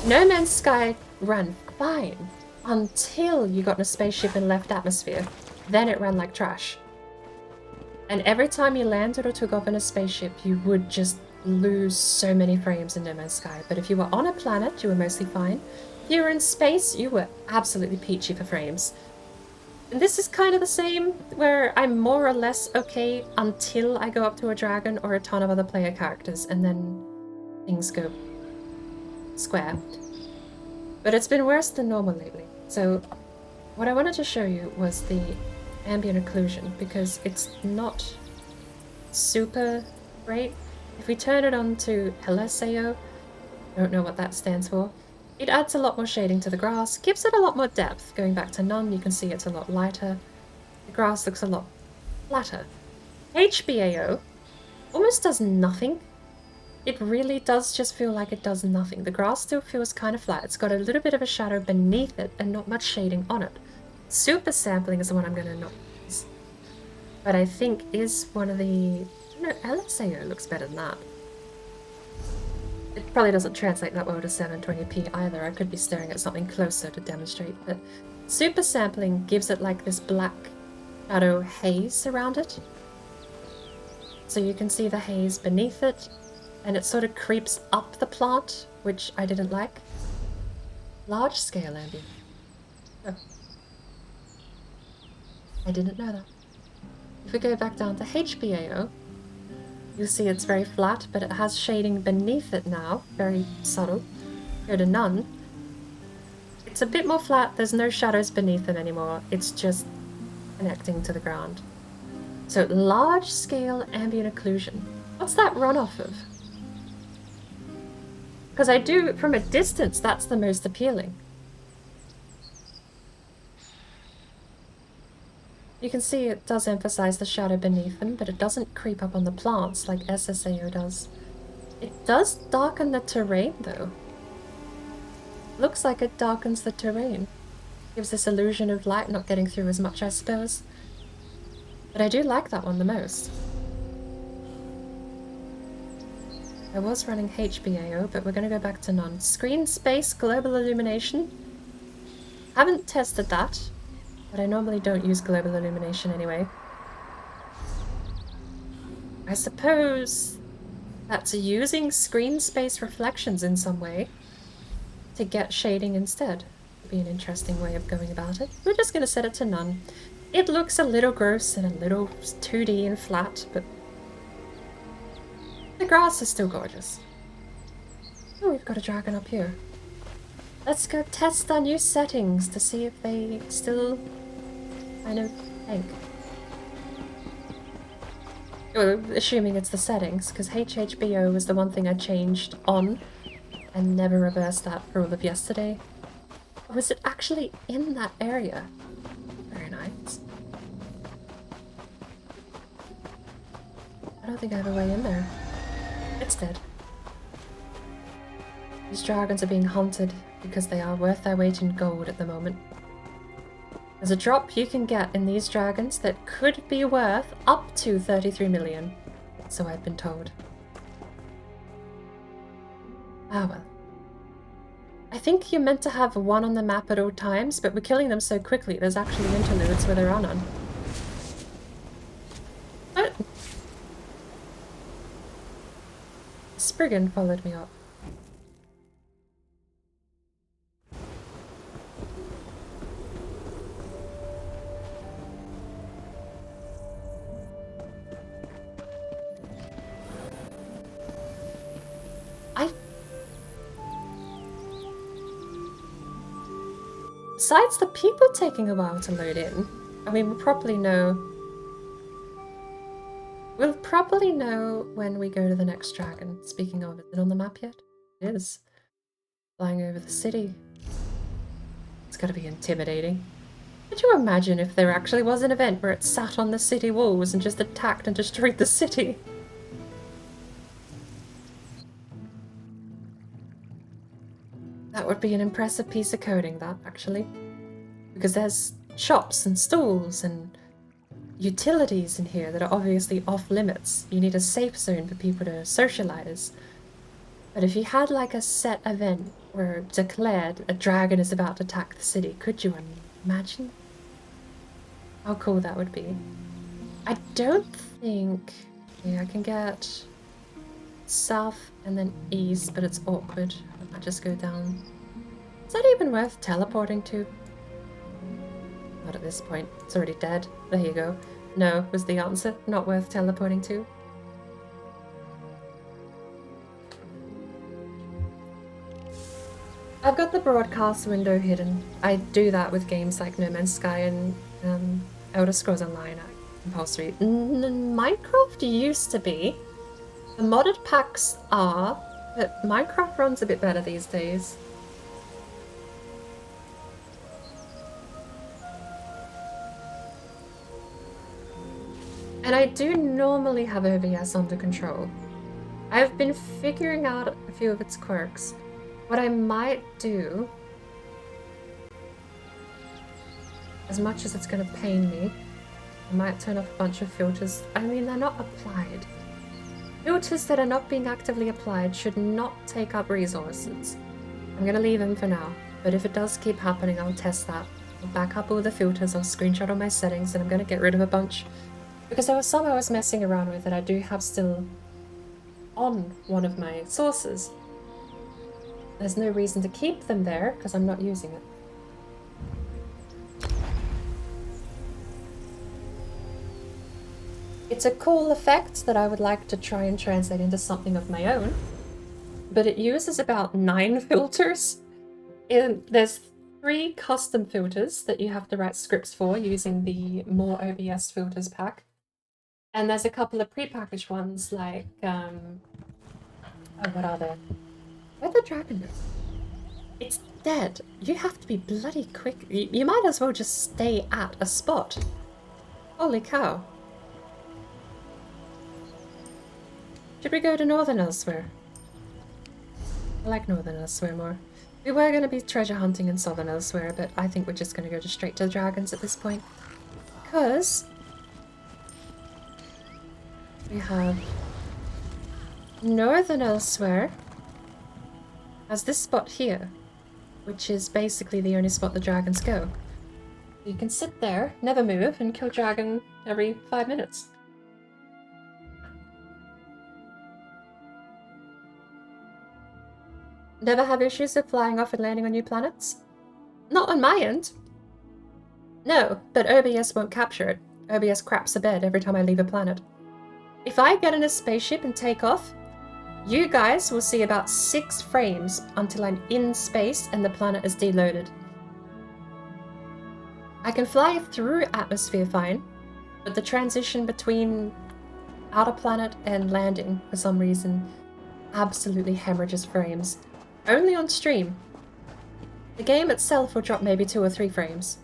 A: No Man's Sky ran fine until you got in a spaceship and left atmosphere. Then it ran like trash. And every time you landed or took off in a spaceship, you would just lose so many frames in No Man's Sky. But if you were on a planet, you were mostly fine. If you were in space, you were absolutely peachy for frames. And this is kind of the same, where I'm more or less okay until I go up to a dragon or a ton of other player characters, and then things go square. But it's been worse than normal lately. So what I wanted to show you was the ambient occlusion, because it's not super great. If we turn it on to LSAO, I don't know what that stands for, it adds a lot more shading to the grass, gives it a lot more depth. Going back to none, you can see it's a lot lighter. The grass looks a lot flatter. HBAO almost does nothing. It really does just feel like it does nothing. The grass still feels kind of flat. It's got a little bit of a shadow beneath it and not much shading on it. Super sampling is the one I'm going to not use. But I think is one of the... No, LSAO looks better than that. It probably doesn't translate that well to 720p either. I could be staring at something closer to demonstrate. But super sampling gives it like this black shadow haze around it. So you can see the haze beneath it. And it sort of creeps up the plant, which I didn't like. Large scale ambient. Oh. I didn't know that. If we go back down to HBAO, you'll see it's very flat, but it has shading beneath it now, very subtle. Go to none. It's a bit more flat, there's no shadows beneath it anymore, it's just connecting to the ground. So large scale ambient occlusion. What's that run off of? Because I do, from a distance, that's the most appealing. You can see it does emphasize the shadow beneath them, but it doesn't creep up on the plants like SSAO does. It does darken the terrain, though. Looks like it darkens the terrain. Gives this illusion of light not getting through as much, I suppose. But I do like that one the most. I was running HBAO, but we're going to go back to none. Screen space global illumination. Haven't tested that, but I normally don't use global illumination anyway. I suppose that's using screen space reflections in some way to get shading instead. Would be an interesting way of going about it. We're just going to set it to none. It looks a little gross and a little 2D and flat, but the grass is still gorgeous. Oh, we've got a dragon up here. Let's go test our new settings to see if they still kind of think. Well, assuming it's the settings, because HHBO was the one thing I changed on and never reversed that for all of yesterday. Or was it actually in that area? Very nice. I don't think I have a way in there. It's dead. These dragons are being hunted because they are worth their weight in gold at the moment. There's a drop you can get in these dragons that could be worth up to 33 million, so I've been told. Ah well. I think you're meant to have one on the map at all times, but we're killing them so quickly there's actually interludes where there are none. What? Spriggan followed me up. Besides the people taking a while to load in, I mean, we'll probably know when we go to the next dragon. Speaking of, is it on the map yet? It is. Flying over the city. It's gotta be intimidating. Could you imagine if there actually was an event where it sat on the city walls and just attacked and destroyed the city? That would be an impressive piece of coding, that, actually. Because there's shops and stalls and utilities in here that are obviously off limits. You need a safe zone for people to socialize. But if you had like a set event where it declared a dragon is about to attack the city, could you imagine how cool that would be? I don't think... Yeah, I can get south and then east, but it's awkward. I just go down. Is that even worth teleporting to? Not at this point. It's already dead. There you go. No, was the answer. Not worth teleporting to. I've got the broadcast window hidden. I do that with games like No Man's Sky and Elder Scrolls Online compulsory. Minecraft used to be. The modded packs are, but Minecraft runs a bit better these days. And I do normally have OBS under control. I've been figuring out a few of its quirks. What I might do, as much as it's going to pain me, I might turn off a bunch of filters. I mean, they're not applied. Filters that are not being actively applied should not take up resources. I'm going to leave them for now, but if it does keep happening, I'll test that. I'll back up all the filters, I'll screenshot all my settings, and I'm going to get rid of a bunch. Because there were some I was messing around with that I do have still on one of my sources. There's no reason to keep them there, because I'm not using it. It's a cool effect that I would like to try and translate into something of my own, but it uses about 9 filters. There's 3 custom filters that you have to write scripts for using the More OBS Filters pack. And there's a couple of prepackaged ones like, oh, what are they? Where'd the dragon go? It's dead. You have to be bloody quick. You might as well just stay at a spot. Holy cow. Should we go to Northern Elsewhere? I like Northern Elsewhere more. We were going to be treasure hunting in Southern Elsewhere, but I think we're just going to go straight to the dragons at this point. Because we have Northern Elsewhere has this spot here, which is basically the only spot the dragons go. You can sit there, never move, and kill dragon every 5 minutes. Never have issues with flying off and landing on new planets? Not on my end. No, but OBS won't capture it. OBS craps a bed every time I leave a planet. If I get in a spaceship and take off, you guys will see about 6 frames until I'm in space and the planet is deloaded. I can fly through atmosphere fine, but the transition between outer planet and landing, for some reason, absolutely hemorrhages frames. Only on stream. The game itself will drop maybe 2 or 3 frames.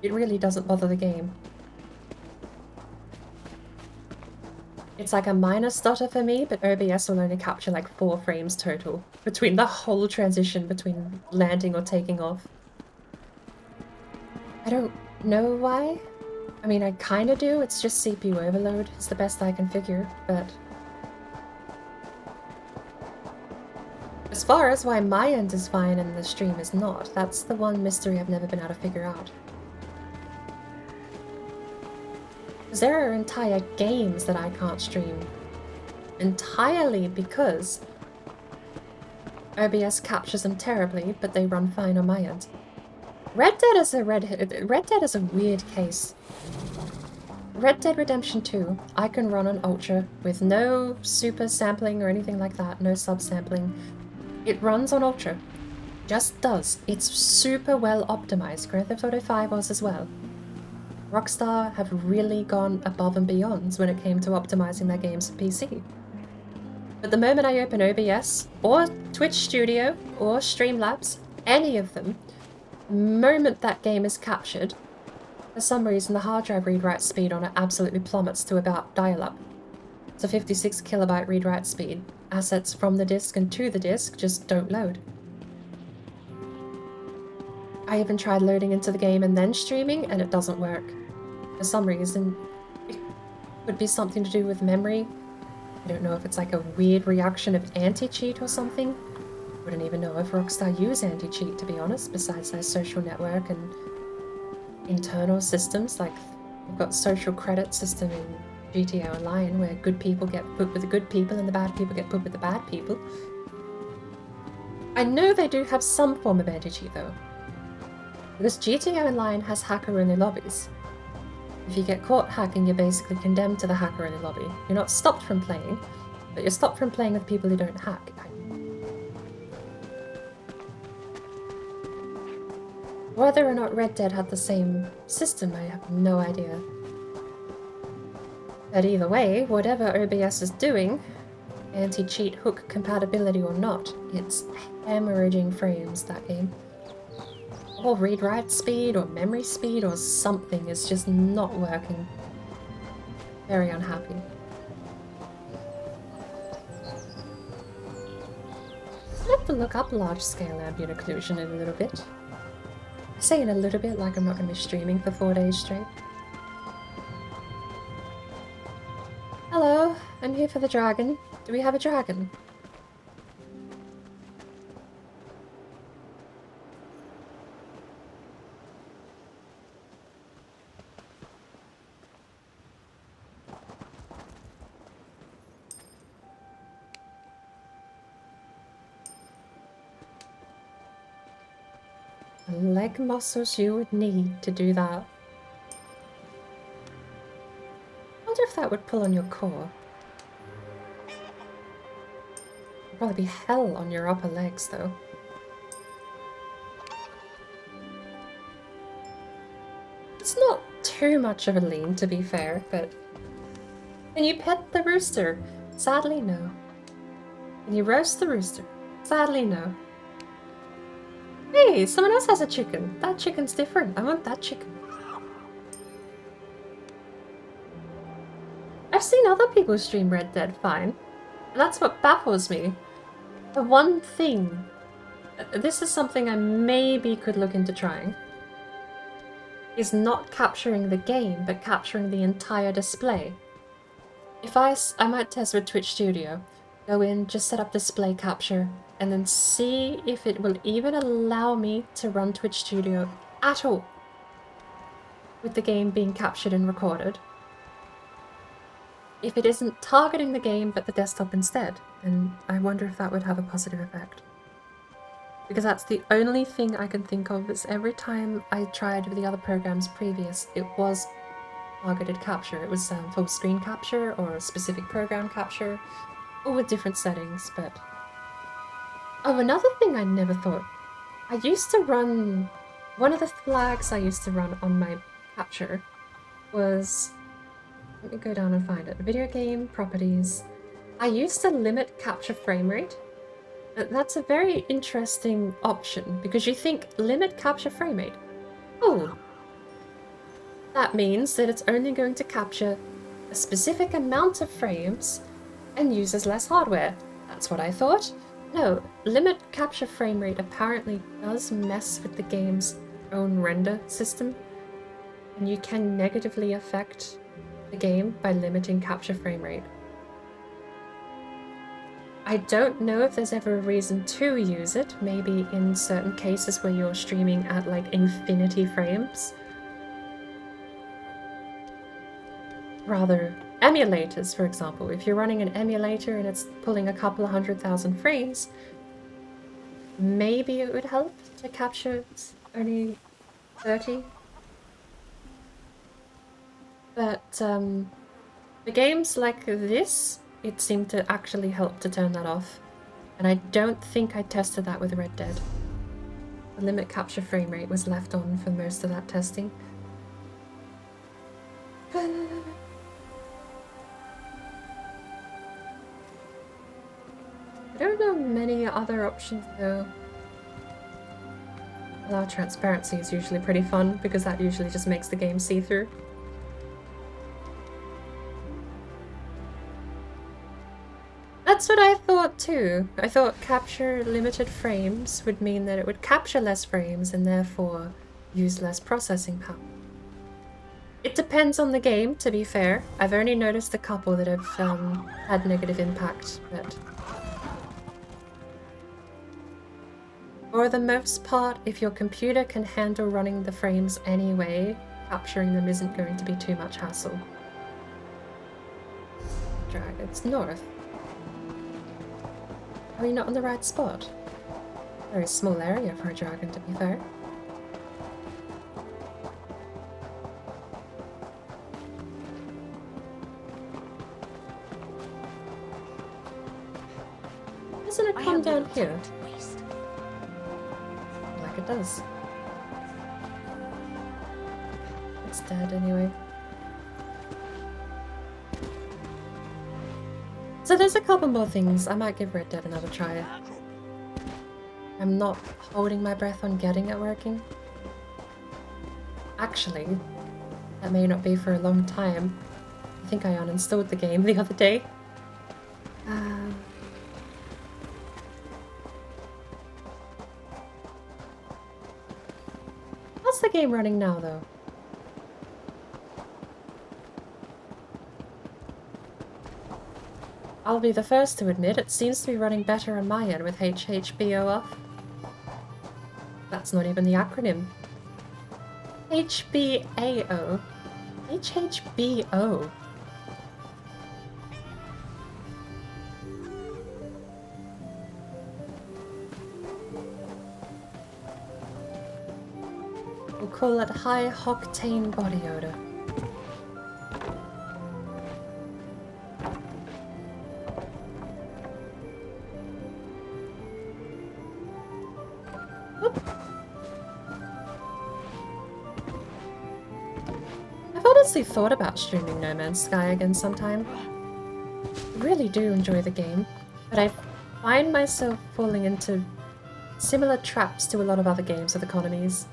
A: It really doesn't bother the game. It's like a minor stutter for me, but OBS will only capture like 4 frames total between the whole transition between landing or taking off. I don't know why. I mean, I kinda do, it's just CPU overload. It's the best I can figure, but as far as why my end is fine and the stream is not, that's the one mystery I've never been able to figure out. Because there are entire games that I can't stream. Entirely because OBS captures them terribly, but they run fine on my end. Red Dead is a weird case. Red Dead Redemption 2, I can run on Ultra with no super sampling or anything like that, no sub-sampling. It runs on Ultra. Just does. It's super well optimized. Grand Theft Auto 5 was as well. Rockstar have really gone above and beyond when it came to optimizing their games for PC. But the moment I open OBS, or Twitch Studio, or Streamlabs, any of them, the moment that game is captured, for some reason the hard drive read-write speed on it absolutely plummets to about dial-up. It's a 56 kilobyte read-write speed. Assets from the disk and to the disk just don't load. I even tried loading into the game and then streaming, and it doesn't work. For some reason, it could be something to do with memory. I don't know if it's like a weird reaction of anti-cheat or something. Wouldn't even know if Rockstar use anti-cheat, to be honest, besides their social network and internal systems. Like, we've got social credit system in GTA Online where good people get put with the good people and the bad people get put with the bad people. I know they do have some form of anti-cheat though, because GTA Online has hacker-only lobbies. If you get caught hacking, you're basically condemned to the hacker-only lobby. You're not stopped from playing, but you're stopped from playing with people who don't hack. Whether or not Red Dead had the same system, I have no idea. But either way, whatever OBS is doing, anti-cheat hook compatibility or not, it's hemorrhaging frames, that game. Or read-write speed, or memory speed, or something is just not working. Very unhappy. I'll have to look up large-scale ambient occlusion in a little bit. I say in a little bit like I'm not going to be streaming for 4 days straight. Hello, I'm here for the dragon. Do we have a dragon? The leg muscles you would need to do that. I wonder if that would pull on your core. It'd probably be hell on your upper legs, though. It's not too much of a lean, to be fair, but... Can you pet the rooster? Sadly, no. Can you roast the rooster? Sadly, no. Hey, someone else has a chicken. That chicken's different. I want that chicken. I've seen other people stream Red Dead fine. And that's what baffles me. The one thing... This is something I maybe could look into trying. Is not capturing the game, but capturing the entire display. If I might test with Twitch Studio. Go in, just set up display capture, and then see if it will even allow me to run Twitch Studio at all. With the game being captured and recorded. If it isn't targeting the game, but the desktop instead. And I wonder if that would have a positive effect. Because that's the only thing I can think of, is every time I tried with the other programs previous, it was targeted capture. It was full screen capture or specific program capture, all with different settings, but... Oh, another thing I never thought. I used to run... One of the flags I used to run on my capture was... Let me go down and find it. Video game properties. I used to limit capture frame rate. That's a very interesting option, because you think, limit capture frame rate? Oh. That means that it's only going to capture a specific amount of frames and uses less hardware. That's what I thought. No, limit capture frame rate apparently does mess with the game's own render system, and you can negatively affect the game by limiting capture frame rate. I don't know if there's ever a reason to use it, maybe in certain cases where you're streaming at like infinity frames. Rather, emulators, for example. If you're running an emulator and it's pulling a couple of 100,000 frames, maybe it would help to capture only 30. But the games like this, it seemed to actually help to turn that off. And I don't think I tested that with Red Dead. The limit capture frame rate was left on for most of that testing. I don't know many other options though. Allow transparency is usually pretty fun because that usually just makes the game see-through. That's what I thought too. I thought capture limited frames would mean that it would capture less frames and therefore use less processing power. It depends on the game, to be fair. I've only noticed a couple that have had negative impact, but... For the most part, if your computer can handle running the frames anyway, capturing them isn't going to be too much hassle. Dragons north. Are we not on the right spot? Very small area for a dragon, to be fair. Doesn't it come down here? Like it does. It's dead anyway. So there's a couple more things. I might give Red Dead another try. I'm not holding my breath on getting it working. Actually, that may not be for a long time. I think I uninstalled the game the other day. How's the game running now, though? I'll be the first to admit it seems to be running better on my end with HHBO off. That's not even the acronym. HBAO. HHBO. We'll call it high octane body odor. I've honestly thought about streaming No Man's Sky again sometime. I really do enjoy the game, but I find myself falling into similar traps to a lot of other games with economies.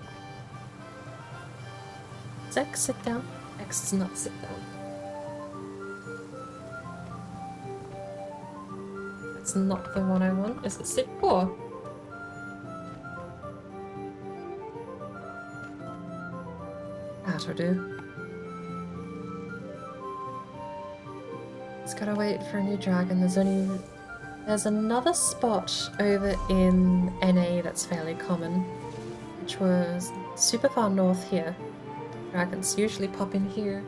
A: Does X sit down? X does not sit down. That's not the one I want. Is it sit 4? That'll do. Just gotta wait for a new dragon. There's another spot over in NA that's fairly common, which was super far north here. Dragons usually pop in here.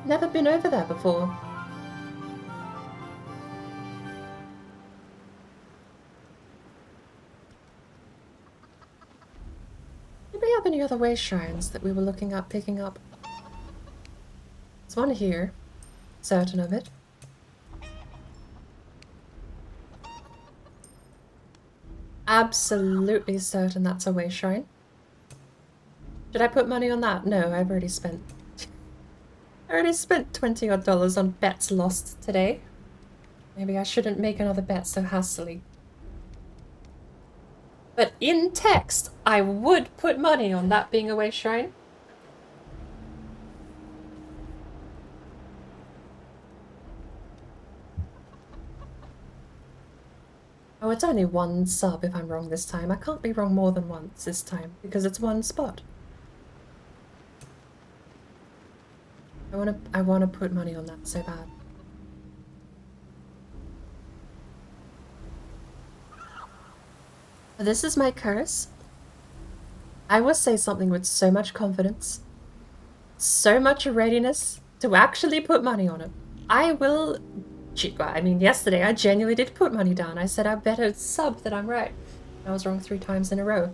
A: Never been over there before. Did we have any other way shrines that we were looking at picking up? There's one here, certain of it. Absolutely certain that's a way shrine. Should I put money on that? No, I've already spent. I already spent $20 odd on bets lost today. Maybe I shouldn't make another bet so hastily. But in text, I would put money on that being a way shrine. Oh, it's only one sub if I'm wrong this time. I can't be wrong more than once this time, because it's one spot. I wanna put money on that so bad. This is my curse. I will say something with so much confidence, so much readiness to actually put money on it. I will... I mean, yesterday I genuinely did put money down. I said I bet a sub that I'm right. I was wrong 3 times in a row.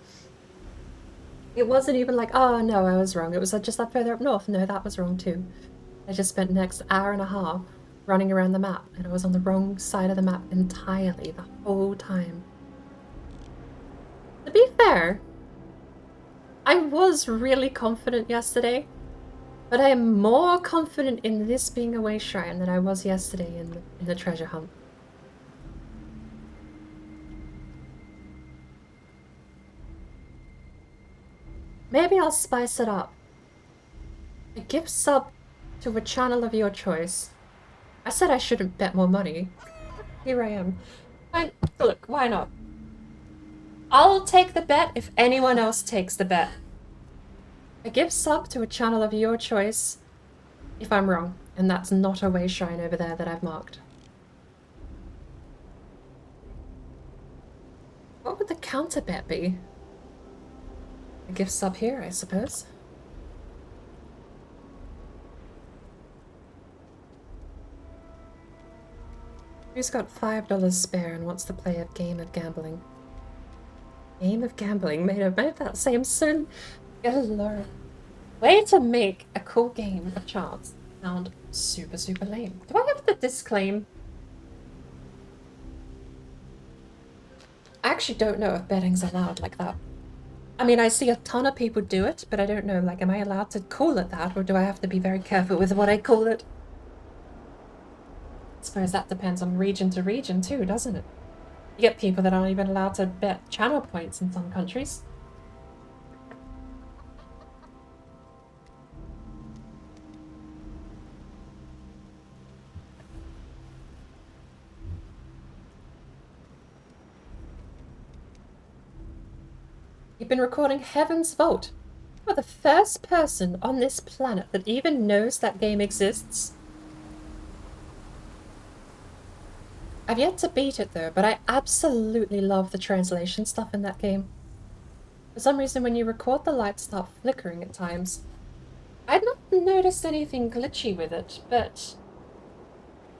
A: It wasn't even like, oh no, I was wrong. It was just that further up north. No, that was wrong too. I just spent the next hour and a half running around the map, and I was on the wrong side of the map entirely the whole time. To be fair, I was really confident yesterday, but I am more confident in this being a way shrine than I was yesterday in the treasure hunt. Maybe I'll spice it up. A gift sub to a channel of your choice. I said I shouldn't bet more money. Here I am. Look, why not? I'll take the bet if anyone else takes the bet. A gift sub to a channel of your choice if I'm wrong, and that's not a way shrine over there that I've marked. What would the counter bet be? A gift sub here, I suppose. Who's got $5 spare and wants to play a game of gambling? Game of gambling made that same soon. Good lord. Way to make a cool game of chance sound super, super lame. Do I have to disclaim? I actually don't know if betting's allowed like that. I mean, I see a ton of people do it, but I don't know, like, am I allowed to call it that, or do I have to be very careful with what I call it? I suppose that depends on region to region too, doesn't it? You get people that aren't even allowed to bet channel points in some countries. You've been recording Heaven's Vault. You're the first person on this planet that even knows that game exists. I've yet to beat it though, but I absolutely love the translation stuff in that game. For some reason, when you record, the lights start flickering at times. I'd not noticed anything glitchy with it, but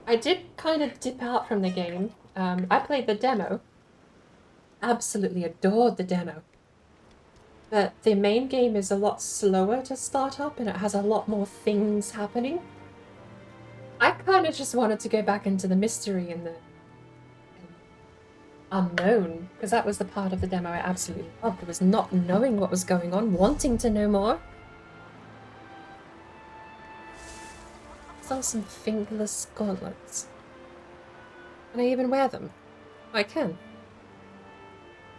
A: I did kind of dip out from the game. I played the demo. Absolutely adored the demo. But the main game is a lot slower to start up and it has a lot more things happening. I kind of just wanted to go back into the mystery and the unknown, because that was the part of the demo I absolutely loved. It was not knowing what was going on, wanting to know more. Saw some fingerless gauntlets. Can I even wear them? Oh, I can.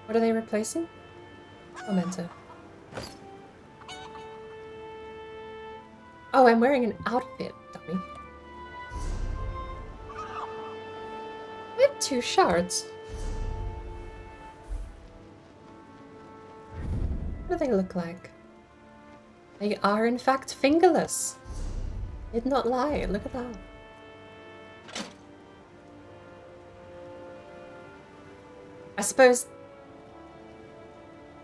A: What are they replacing? Memento. Oh, I'm wearing an outfit, dummy. I have 2 shards. What do they look like? They are in fact fingerless. Did not lie, look at that. I suppose...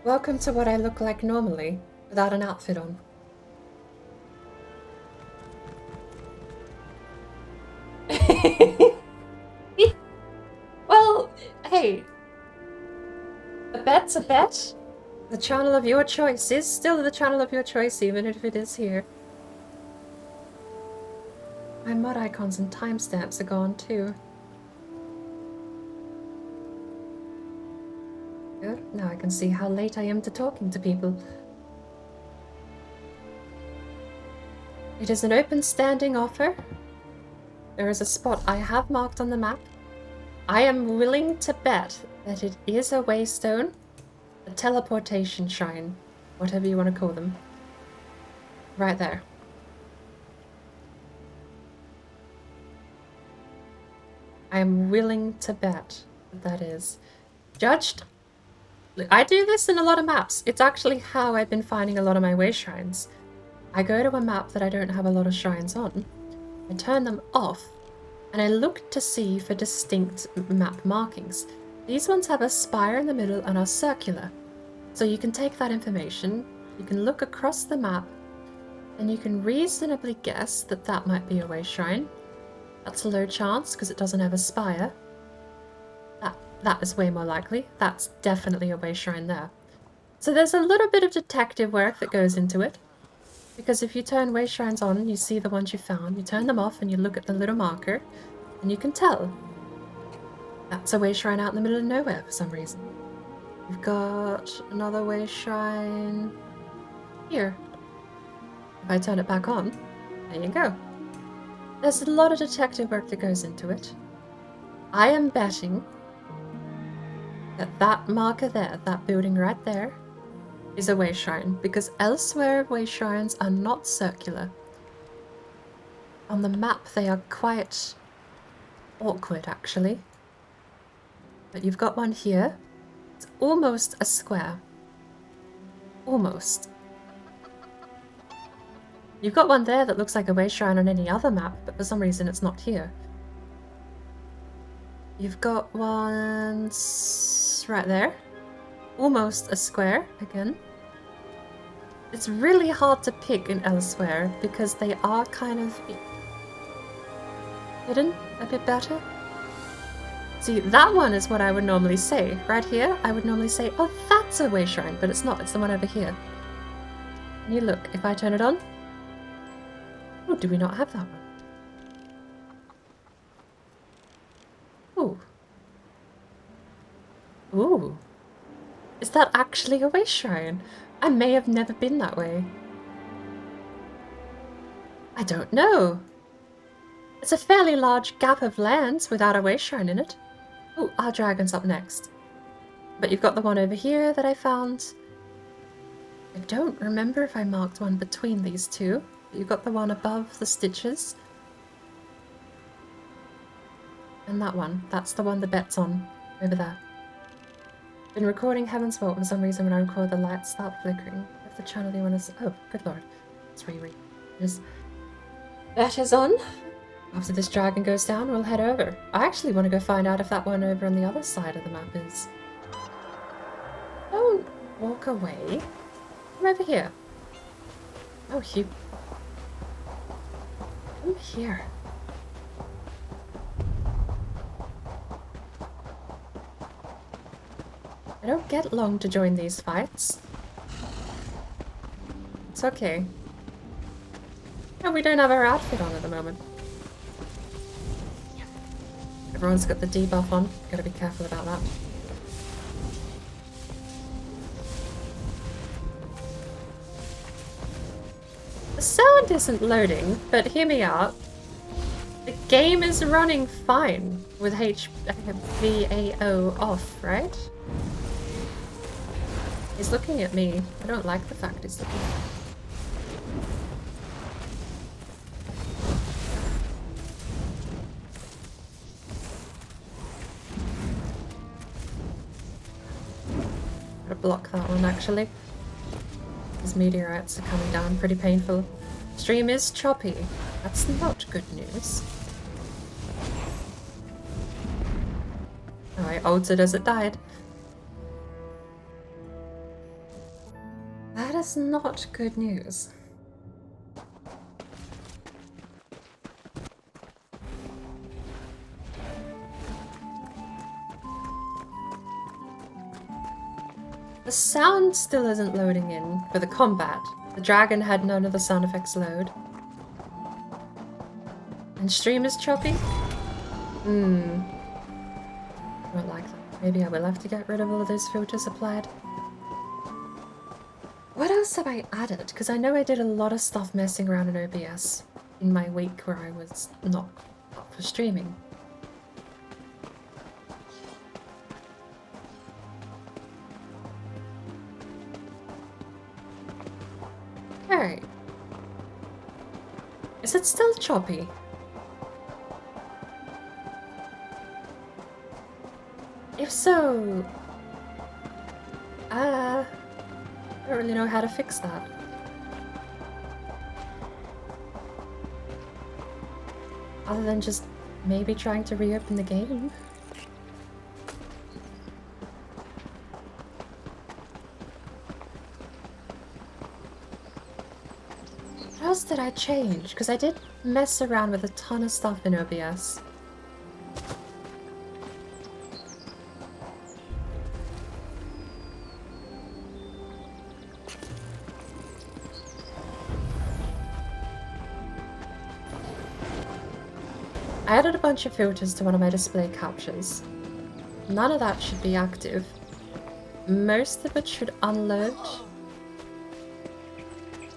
A: Welcome to what I look like normally, without an outfit on. Well, hey. A bet's a bet. The channel of your choice is still the channel of your choice, even if it is here. My mod icons and timestamps are gone too. Good. Now I can see how late I am to talking to people. It is an open standing offer. There is a spot I have marked on the map. I am willing to bet that it is a waystone, a teleportation shrine, whatever you want to call them. Right there. I am willing to bet that is. Judged? I do this in a lot of maps. It's actually how I've been finding a lot of my way shrines. I go to a map that I don't have a lot of shrines on, I turn them off, and I look to see for distinct map markings. These ones have a spire in the middle and are circular. So you can take that information, you can look across the map, and you can reasonably guess that that might be a way shrine. That's a low chance because it doesn't have a spire. That is way more likely. That's definitely a way shrine there. So there's a little bit of detective work that goes into it. Because if you turn way shrines on, you see the ones you found, you turn them off and you look at the little marker, and you can tell. That's a way shrine out in the middle of nowhere for some reason. You've got another way shrine here. If I turn it back on, there you go. There's a lot of detective work that goes into it. I am betting that that marker there, that building right there, is a way shrine, because elsewhere way shrines are not circular. On the map they are quite awkward actually. But you've got one here. It's almost a square. Almost. You've got one there that looks like a way shrine on any other map, but for some reason it's not here. You've got one right there. Almost a square again. It's really hard to pick in elsewhere because they are kind of hidden a bit better. See, that one is what I would normally say. Right here, I would normally say, oh, that's a way shrine, but it's not. It's the one over here. And you look, if I turn it on... Oh, do we not have that one? Ooh. Ooh. Is that actually a way shrine? I may have never been that way. I don't know. It's a fairly large gap of lands without a way shrine in it. Oh, our dragon's up next. But you've got the one over here that I found. I don't remember if I marked one between these two. But you've got the one above the stitches. And that one. That's the one the bet's on. Over there. Been recording Heaven's Vault. For some reason when I record the lights start flickering. If the channel you want to... Oh, good lord. Let's reread. That is on. After this dragon goes down, we'll head over. I actually want to go find out if that one over on the other side of the map is. Don't walk away. Come over here. Oh, you. Come here. I don't get long to join these fights. It's okay. No, we don't have our outfit on at the moment. Everyone's got the debuff on. Gotta be careful about that. The sound isn't loading, but hear me out. The game is running fine with HVAO off, right? He's looking at me. I don't like the fact he's looking at me. Block that one actually. These meteorites are coming down, pretty painful. Stream is choppy. That's not good news. Oh, I ulted as it died. That is not good news. The sound still isn't loading in for the combat. The dragon had none of the sound effects load. And stream is choppy? I don't like that. Maybe I will have to get rid of all of those filters applied. What else have I added? Because I know I did a lot of stuff messing around in OBS in my week where I was not up for streaming. Alright. Is it still choppy? If so... I don't really know how to fix that. Other than just maybe trying to reopen the game. What else did I change? Because I did mess around with a ton of stuff in OBS. I added a bunch of filters to one of my display captures. None of that should be active. Most of it should unload.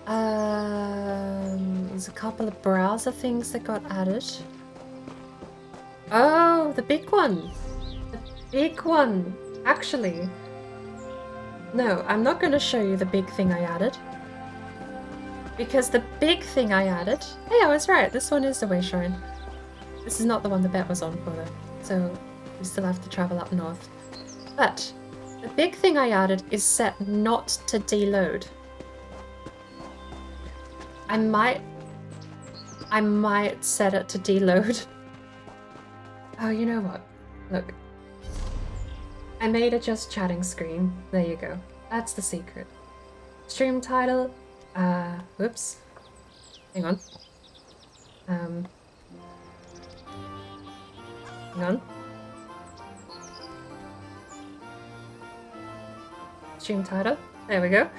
A: There's a couple of browser things that got added. Oh, the big one! The big one! Actually. No, I'm not going to show you the big thing I added. Because the big thing I added... Hey, I was right, this one is the way shrine. This is not the one the bet was on for though, so we still have to travel up north. But the big thing I added is set not to deload. I might set it to deload. Oh, you know what? Look. I made a just chatting screen. There you go. That's the secret. Stream title. Whoops. Hang on. Hang on. stream title. There we go.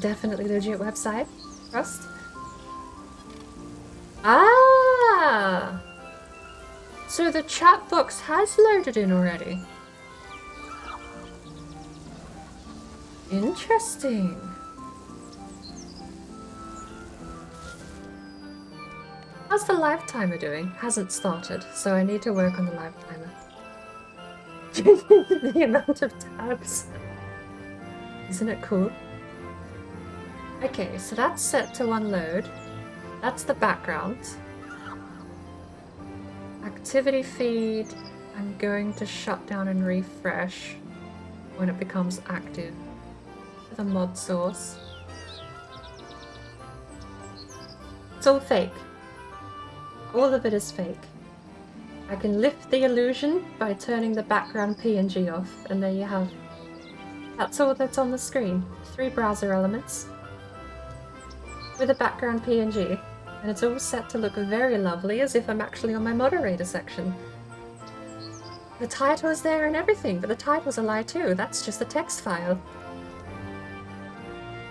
A: Definitely legit website. Trust. Ah! So the chat box has loaded in already. Interesting. How's the live timer doing? Hasn't started, so I need to work on the live timer. The amount of tabs. Isn't it cool? Okay, so that's set to unload. That's the background. Activity feed, I'm going to shut down and refresh when it becomes active. The mod source. It's all fake. All of it is fake. I can lift the illusion by turning the background PNG off, and there you have. That's all that's on the screen. 3 browser elements with a background PNG, and it's all set to look very lovely as if I'm actually on my moderator section. The title is there and everything, but the title's a lie too. That's just a text file.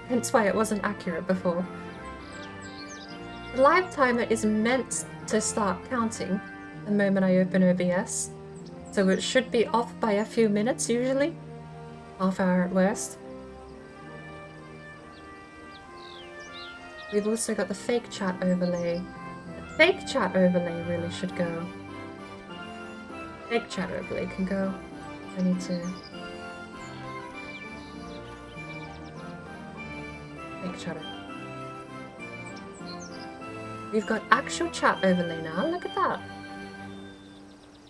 A: Hence why it wasn't accurate before. The live timer is meant to start counting the moment I open OBS, so it should be off by a few minutes usually. Half hour at worst. We've also got the fake chat overlay. The fake chat overlay really should go. Fake chat overlay can go. I need to... Fake chat. We've got actual chat overlay now, look at that.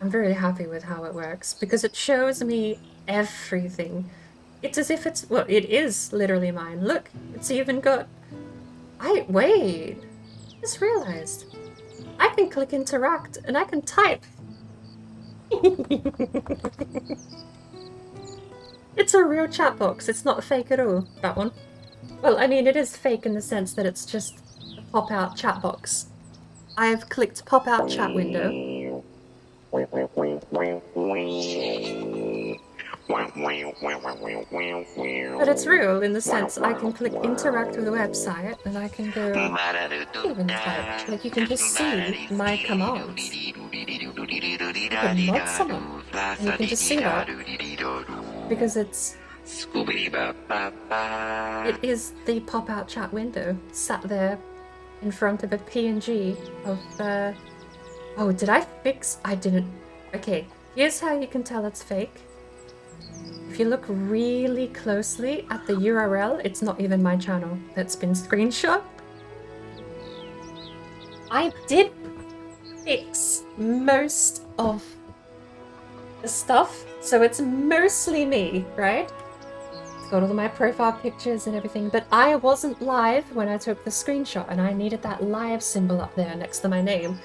A: I'm very happy with how it works, because it shows me everything. It's as if it's... well, it is literally mine. Look, it's even got... wait! I just realized. I can click interact and I can type. It's a real chat box. It's not fake at all, that one. Well, I mean, it is fake in the sense that it's just a pop-out chat box. I have clicked pop-out chat window. But it's real in the sense I can click interact with the website and I can go even type. Like you can just see my commands. You can mod someone and you can just see that because it is the pop-out chat window sat there in front of a PNG of oh, did I fix? I didn't. Okay, here's how you can tell it's fake. If you look really closely at the URL, it's not even my channel that's been screenshot. I did fix most of the stuff, so it's mostly me, right? It's got all of my profile pictures and everything, but I wasn't live when I took the screenshot, and I needed that live symbol up there next to my name.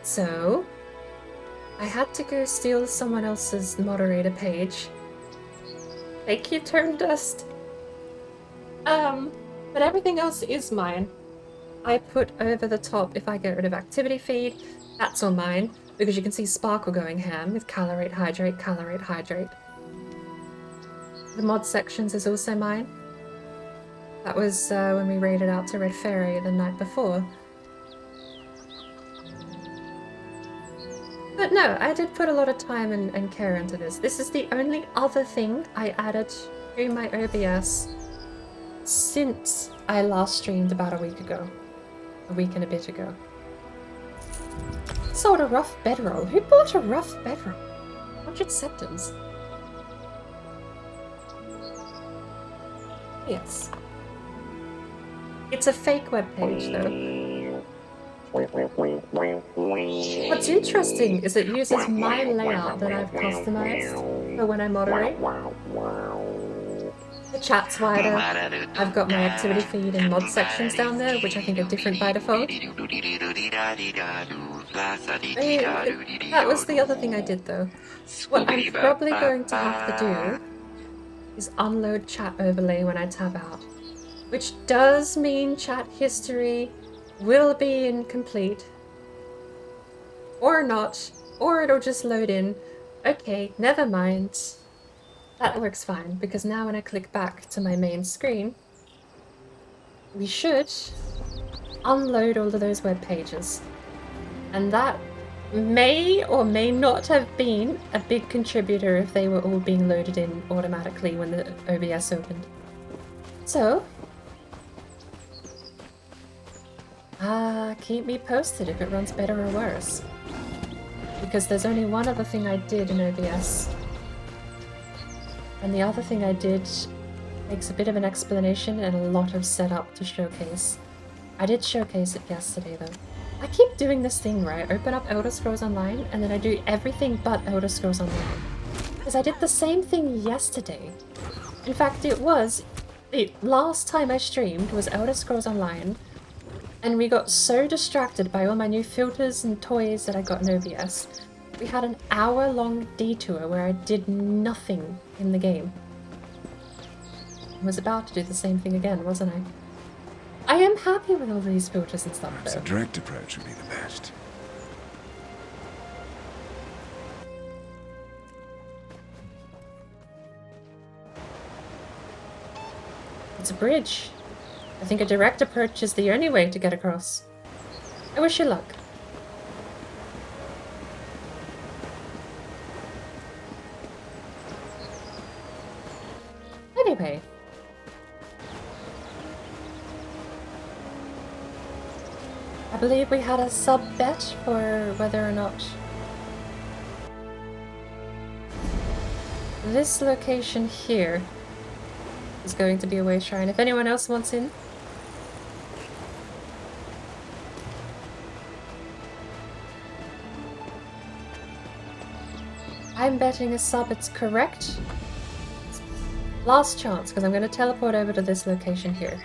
A: So I had to go steal someone else's moderator page. Thank you, Turn Dust. But everything else is mine. I put over the top, if I get rid of activity feed, that's all mine, because you can see Sparkle going ham with calorate, hydrate, calorate, hydrate. The mod sections is also mine. That was when we raided out to Red Fairy the night before. But no, I did put a lot of time and care into this. This is the only other thing I added to my OBS since I last streamed about a week ago. A week and a bit ago. Sold a rough bedroll. Who bought a rough bedroll? 100 septums. Yes. It's a fake webpage though. What's interesting is it uses my layout that I've customized for when I moderate. The chat's wider. I've got my activity feed and mod sections down there, which I think are different by default. That was the other thing I did though. What I'm probably going to have to do is unload chat overlay when I tab out, which does mean chat history will be incomplete, or not, or it'll just load in. Okay, never mind. That works fine, because now when I click back to my main screen, we should unload all of those web pages. And that may or may not have been a big contributor if they were all being loaded in automatically when the OBS opened. So, keep me posted if it runs better or worse. Because there's only one other thing I did in OBS. And the other thing I did takes a bit of an explanation and a lot of setup to showcase. I did showcase it yesterday though. I keep doing this thing where I open up Elder Scrolls Online and then I do everything but Elder Scrolls Online. Because I did the same thing yesterday. In fact, the last time I streamed was Elder Scrolls Online, and we got so distracted by all my new filters and toys that I got in OBS. We had an hour-long detour where I did nothing in the game. I was about to do the same thing again, wasn't I? I am happy with all these filters and stuff,
F: Perhaps
A: though.
F: a direct approach would be the best.
A: It's a bridge. I think a direct approach is the only way to get across. I wish you luck. Anyway. I believe we had a sub bet for whether or not this location here is going to be a way shrine. If anyone else wants in. I'm betting a sub it's correct. Last chance, because I'm going to teleport over to this location here.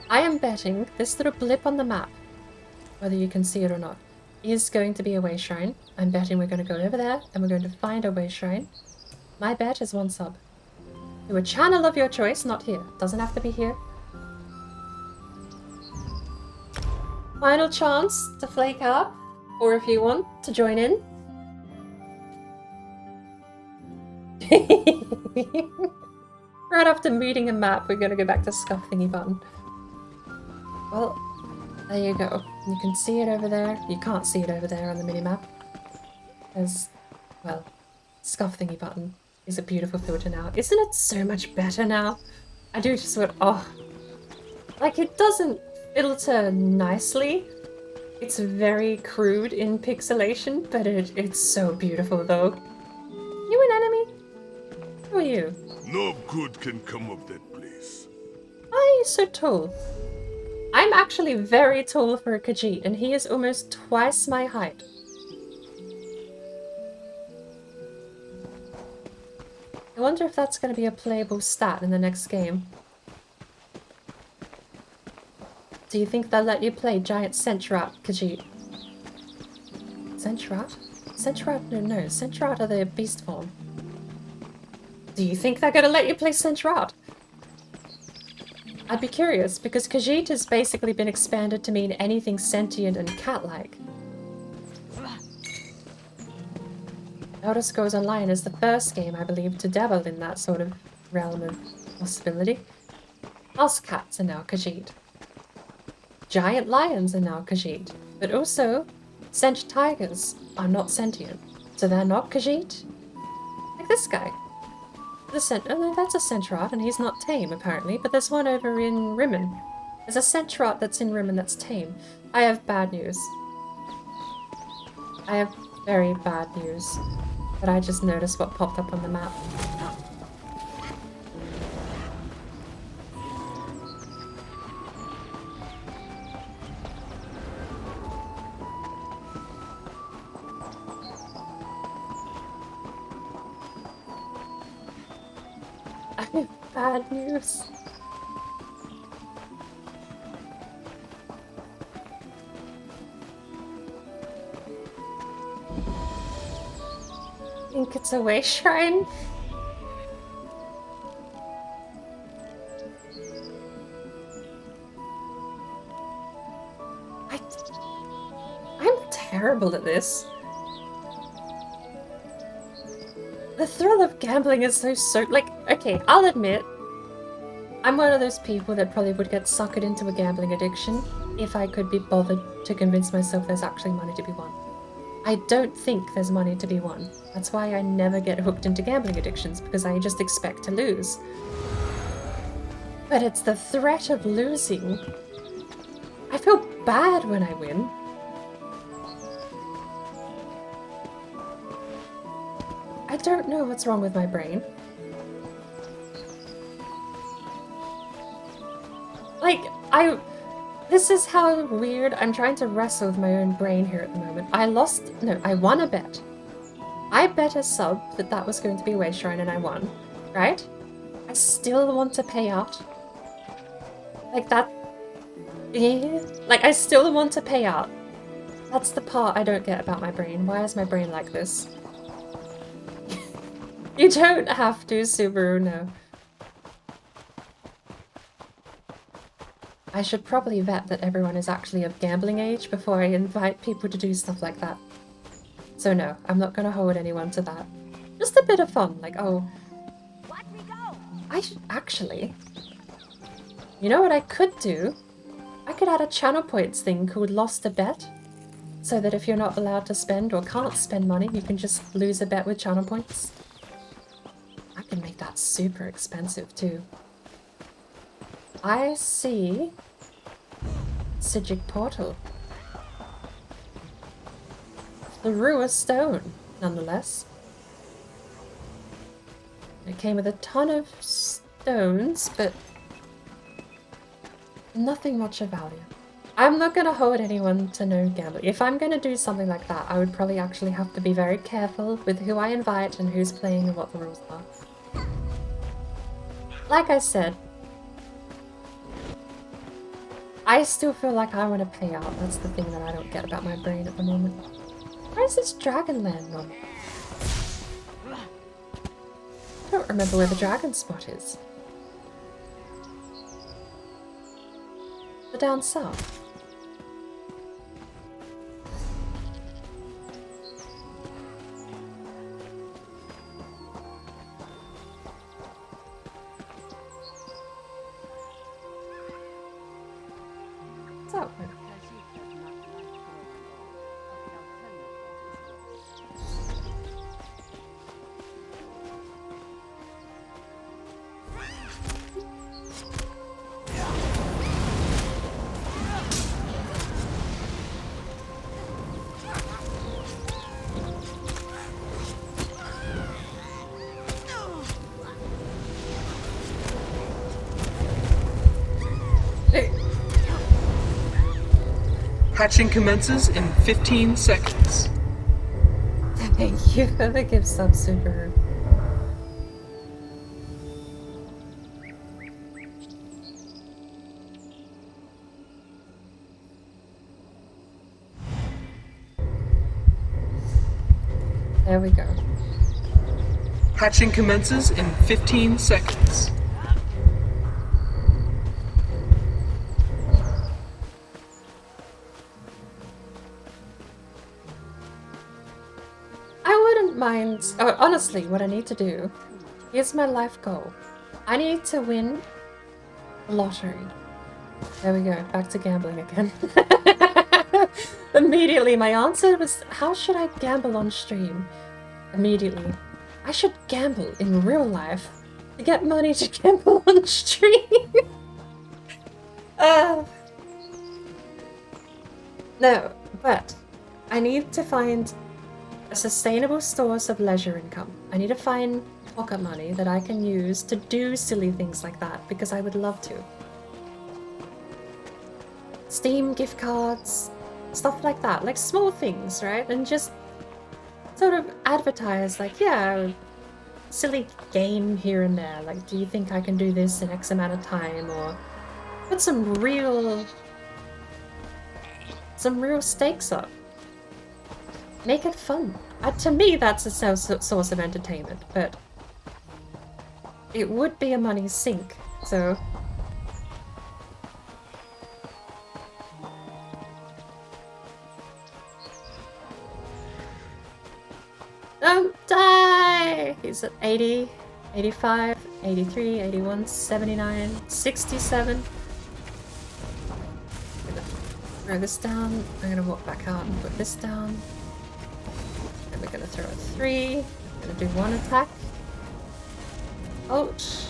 A: I am betting this little blip on the map, whether you can see it or not, is going to be a way shrine. I'm betting we're going to go over there and we're going to find a way shrine. My bet is 1 sub. To a channel of your choice, not here. Doesn't have to be here. Final chance to flake out, or if you want, to join in. Right after meeting a map, we're going to go back to Scuff Thingy Button. Well, there you go. You can see it over there. You can't see it over there on the minimap. As, well, Scuff Thingy Button is a beautiful filter now. Isn't it so much better now? I do just want, oh. Like, it doesn't filter nicely. It's very crude in pixelation, but it's so beautiful though. You an enemy? Who are you?
F: No good can come of that place.
A: Why are you so tall? I'm actually very tall for a KHAJIIT, and he is almost twice my height. I wonder if that's going to be a playable stat in the next game. Do you think they'll let you play Giant Centrat KHAJIIT? Centrat? Centrat? No. Centrat are the beast form. Do you think they're going to let you play Centrat? I'd be curious, because KHAJIIT has basically been expanded to mean anything sentient and cat-like. Elder Scrolls Online is the first game, I believe, to dabble in that sort of realm of possibility. House cats are now KHAJIIT. Giant lions are now KHAJIIT. But also, sentient tigers are not sentient. So they're not KHAJIIT? Like this guy. Oh no, that's a Centrat, and he's not tame, apparently, but there's one over in Rimmen. There's a Centrat that's in Rimmen that's tame. I have bad news. I have very bad news. But I just noticed what popped up on the map. I have bad news. I think it's a way shrine. I'm terrible at this. The thrill of gambling is so like, okay, I'll admit, I'm one of those people that probably would get suckered into a gambling addiction if I could be bothered to convince myself there's actually money to be won. I don't think there's money to be won. That's why I never get hooked into gambling addictions, because I just expect to lose. But it's the threat of losing. I feel bad when I win. I don't know what's wrong with my brain. Like, this is how weird. I'm trying to wrestle with my own brain here at the moment. I won a bet. I bet a sub that was going to be Way Shrine and I won, right? I still want to pay out. Like that, yeah, like I still want to pay out. That's the part I don't get about my brain. Why is my brain like this? You don't have to, Subaru, no. I should probably vet that everyone is actually of gambling age before I invite people to do stuff like that. So no, I'm not gonna hold anyone to that. Just a bit of fun, like, oh... I should actually... You know what I could do? I could add a channel points thing called Lost a Bet. So that if you're not allowed to spend or can't spend money, you can just lose a bet with channel points. I can make that super expensive too. I see KHAJIIT portal. Through a stone, nonetheless. It came with a ton of stones, but nothing much of value. I'm not gonna hold anyone to no gambling. If I'm gonna do something like that, I would probably actually have to be very careful with who I invite and who's playing and what the rules are. Like I said, I still feel like I want to pay out. That's the thing that I don't get about my brain at the moment. Where's this Dragonland one? I don't remember where the dragon spot is. The down south. What's that one?
B: Hatching commences in 15 seconds.
A: Thank you for the gift sub, Subaru. There we go.
B: Hatching commences in 15 seconds.
A: Mind. Oh, honestly, what I need to do, here's my life goal. I need to win the lottery. There we go, back to gambling again. Immediately, my answer was, how should I gamble on stream? Immediately, I should gamble in real life to get money to gamble on stream. No, but I need to find a sustainable source of leisure income. I need to find pocket money that I can use to do silly things like that, because I would love to. Steam gift cards, stuff like that, like small things, right? And just sort of advertise, like, yeah, silly game here and there. Like, do you think I can do this in X amount of time? Or put some real stakes up. Make it fun. To me, that's a source of entertainment, but it would be a money sink, so... Don't die! Okay, he's at 80, 85, 83, 81, 79, 67. I'm gonna throw this down. I'm gonna walk back out and put this down. And we're gonna throw a 3. I'm gonna do 1 attack. Ult.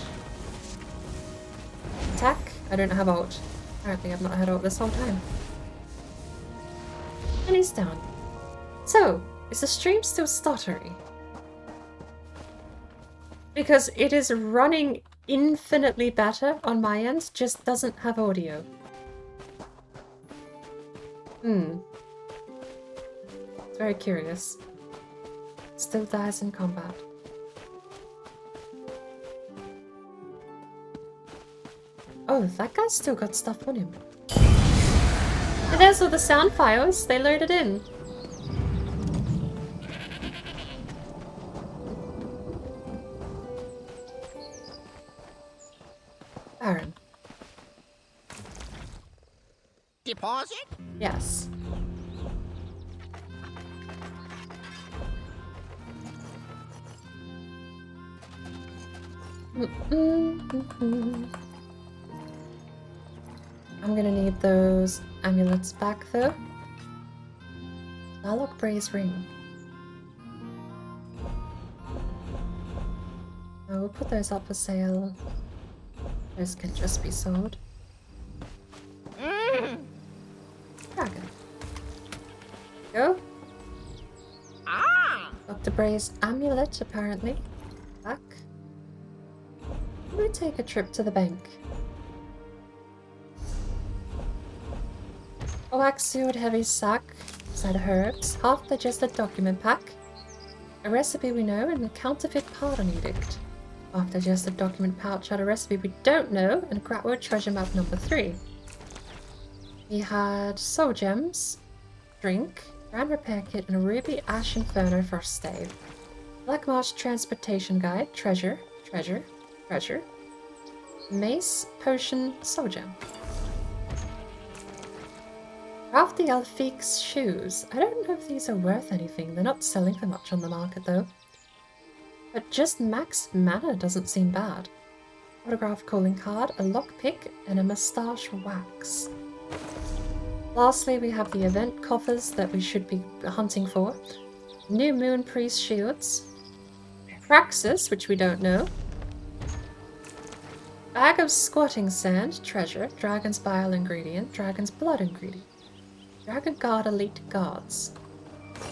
A: Attack. I don't have ult. Apparently I've not had ult this whole time. And he's down. So, is the stream still stuttery? Because it is running infinitely better on my end, just doesn't have audio. It's very curious. Still dies in combat. Oh, that guy's still got stuff on him. And there's all the sound files, they loaded in. Baron.
G: Deposit?
A: Yes. I'm gonna need those amulets back though. Dialogue Braze Ring. Oh, we'll put those up for sale. Those can just be sold. Dragon. Go. Dr. Bray's amulet, apparently. Back. Let me take a trip to the bank. Wax sealed heavy sack, set of herbs, half digested document pack, a recipe we know, and a counterfeit pardon edict. Half digested document pouch had a recipe we don't know, and Gratwood treasure map number 3. We had soul gems, drink, grand repair kit, and a ruby ash inferno first stave. Black Marsh transportation guide, treasure, mace, potion, soul gem. Crafty Elfique's shoes. I don't know if these are worth anything. They're not selling for much on the market though. But just max mana doesn't seem bad. Autograph calling card, a lockpick, and a mustache wax. Lastly, we have the event coffers that we should be hunting for. New Moon Priest shields. Praxis, which we don't know. Bag of squatting sand, treasure, dragon's bile ingredient, dragon's blood ingredient. Dragon Guard Elite Guards.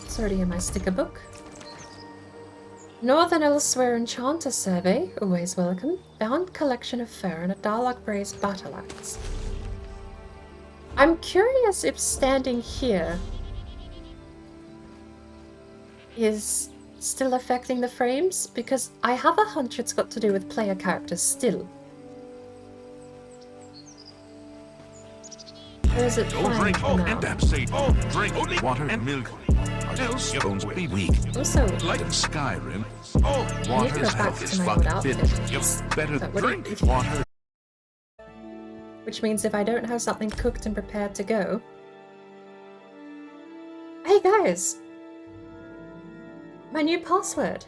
A: It's already in my sticker book. Northern Elsewhere Enchanter Survey, always welcome. Bound collection of fur and a Darlock Brace battle axe. I'm curious if standing here is still affecting the frames, because I have a hunch it's got to do with player characters still. Or is it
F: Don't
A: fine
F: drink.
A: for
F: Oh,
A: now?
F: and that's it. Oh, drink only water and milk. Else your bones will be weak.
A: Also,
F: Like in Skyrim. Oh,
A: I need to
F: water
A: go
F: is
A: back
F: health
A: to
F: is
A: my
F: fuck
A: old outfit.
F: fit. You better
A: That wouldn't
F: drink
A: be-
F: water.
A: Which means if I don't have something cooked and prepared to go... Hey guys! My new password!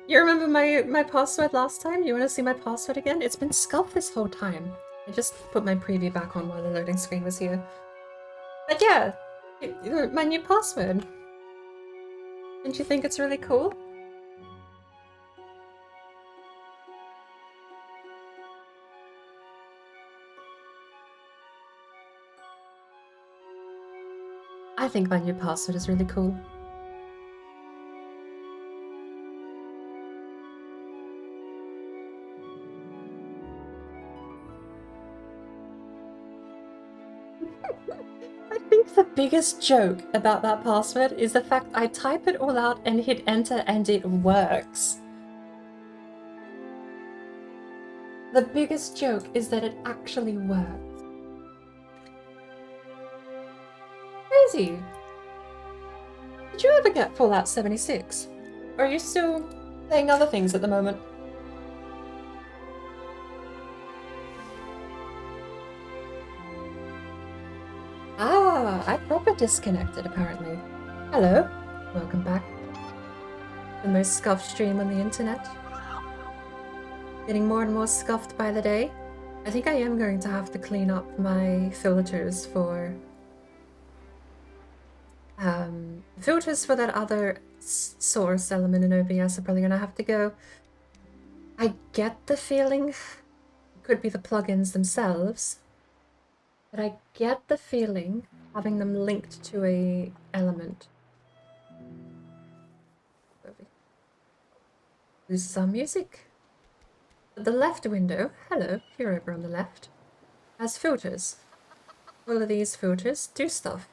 A: You remember my password last time? You want to see my password again? It's been scuffed this whole time. I just put my preview back on while the loading screen was here. But yeah, my new password. Don't you think it's really cool? I think my new password is really cool. I think the biggest joke about that password is the fact I type it all out and hit enter and it works. The biggest joke is that it actually works. Crazy. Did you ever get Fallout 76? Or are you still playing other things at the moment? Ah, I proper disconnected apparently. Hello, welcome back to The most scuffed stream on the internet. Getting more and more scuffed by the day. I think I am going to have to clean up my filters for that other source element in OBS are probably gonna have to go. I get the feeling it could be the plugins themselves, but I get the feeling having them linked to a element. Loses our music. The left window, hello, you're over on the left, has filters. All of these filters do stuff.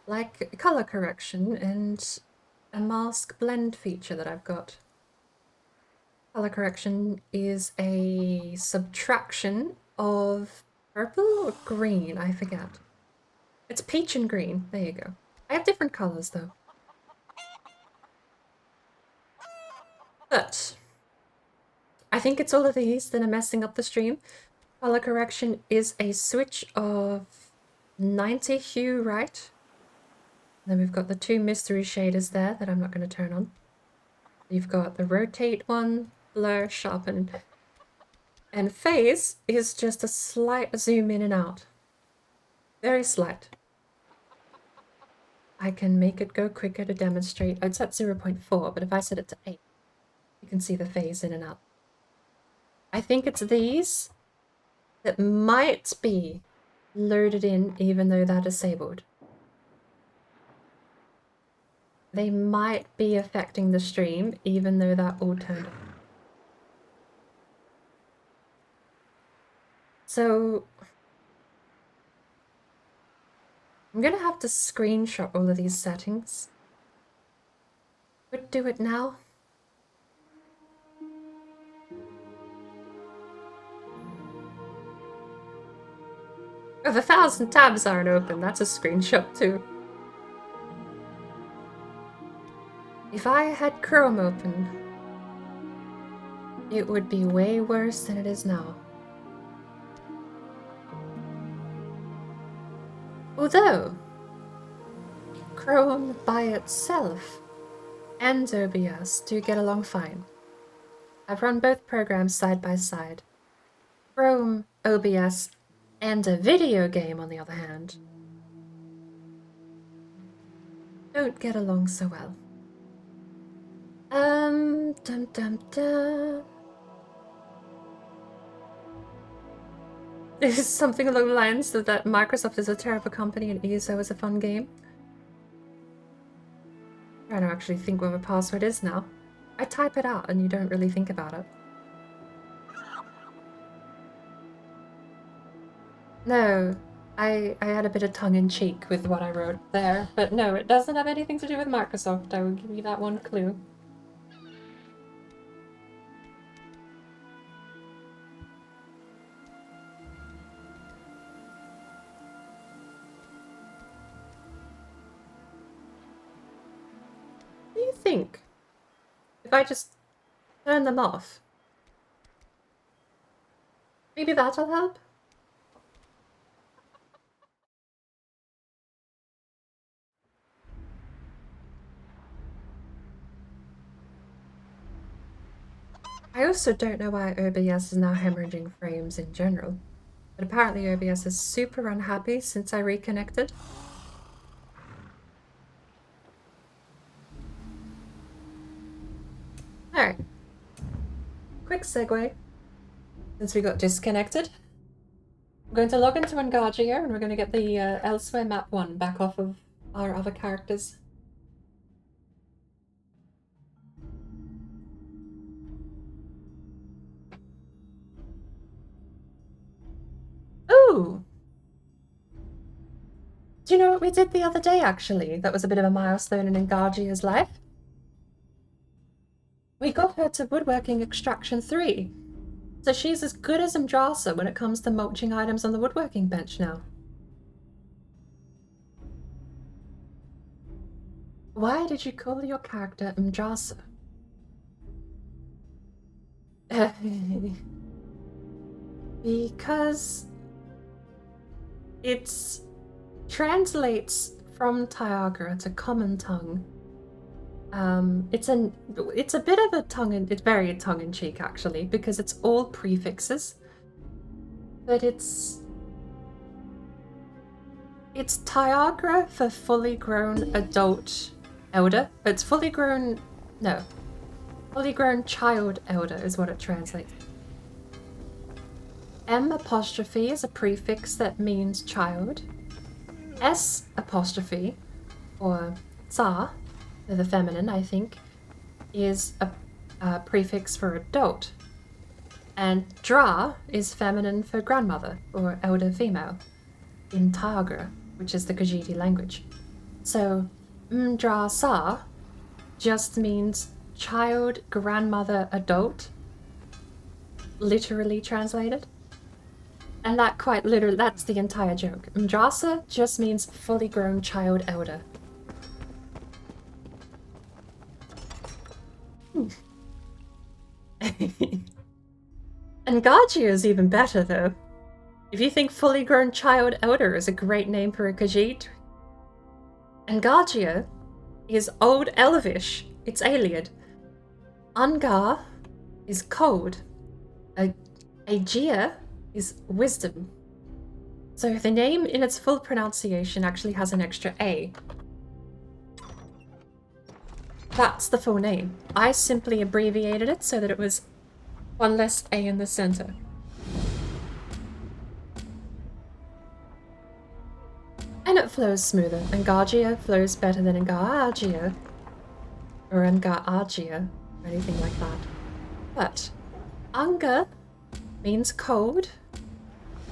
A: Like color correction and a mask blend feature that I've got. Color correction is a subtraction of purple or green, I forget. It's peach and green, there you go. I have different colors though. But I think it's all of these that are messing up the stream. Color correction is a switch of 90 hue right. Then we've got the two mystery shaders there that I'm not going to turn on. You've got the rotate one, blur, sharpen, and phase is just a slight zoom in and out. Very slight. I can make it go quicker to demonstrate. It's at 0.4, but if I set it to 8, you can see the phase in and out. I think it's these that might be loaded in even though they're disabled. They might be affecting the stream even though they're all turned on. So I'm gonna have to screenshot all of these settings. Would do it now. If 1,000 tabs aren't open, that's a screenshot too. If I had Chrome open, it would be way worse than it is now. Although, Chrome by itself and OBS do get along fine. I've run both programs side by side. Chrome, OBS, and a video game, on the other hand, don't get along so well. Dum dum dum. This is something along the lines of that Microsoft is a terrible company and ESO is a fun game. I'm trying to actually think what my password is now. I type it out and you don't really think about it. No, I had a bit of tongue-in-cheek with what I wrote there, but no, it doesn't have anything to do with Microsoft. I will give you that one clue. What do you think? If I just turn them off? Maybe that'll help? I also don't know why OBS is now hemorrhaging frames in general, but apparently OBS is super unhappy since I reconnected. Alright. Quick segue. Since we got disconnected, I'm going to log into Engadget and we're going to get the Elsewhere Map 1 back off of our other characters. Ooh! Do you know what we did the other day, actually? That was a bit of a milestone in Engadget's life. We got her to Woodworking Extraction 3. So she's as good as Mjasa when it comes to mulching items on the woodworking bench now. Why did you call your character Mjasa? Because it translates from Taiagra to Common Tongue It's a bit of a it's very tongue-in-cheek actually, because it's all prefixes. But it's Tiagra for fully grown adult elder. It's fully grown child elder is what it translates. M apostrophe is a prefix that means child. S apostrophe, or za, for the feminine, I think, is a prefix for adult. And dra is feminine for grandmother, or elder female, in Tiagra, which is the KHAJIIT language. So, mdra sa just means child, grandmother, adult, literally translated. And that quite literally, that's the entire joke. Mdrasa just means fully grown child elder. And Gajia is even better though. If you think fully grown child elder is a great name for a KHAJIIT, Gajia is Old Elvish, it's Aliad. Angar is cold. Aegea is wisdom. So the name in its full pronunciation actually has an extra A. That's the full name. I simply abbreviated it so that it was one less A in the center. And it flows smoother. Ngajia flows better than Ngajia or Ngajia or anything like that. But Anga means cold,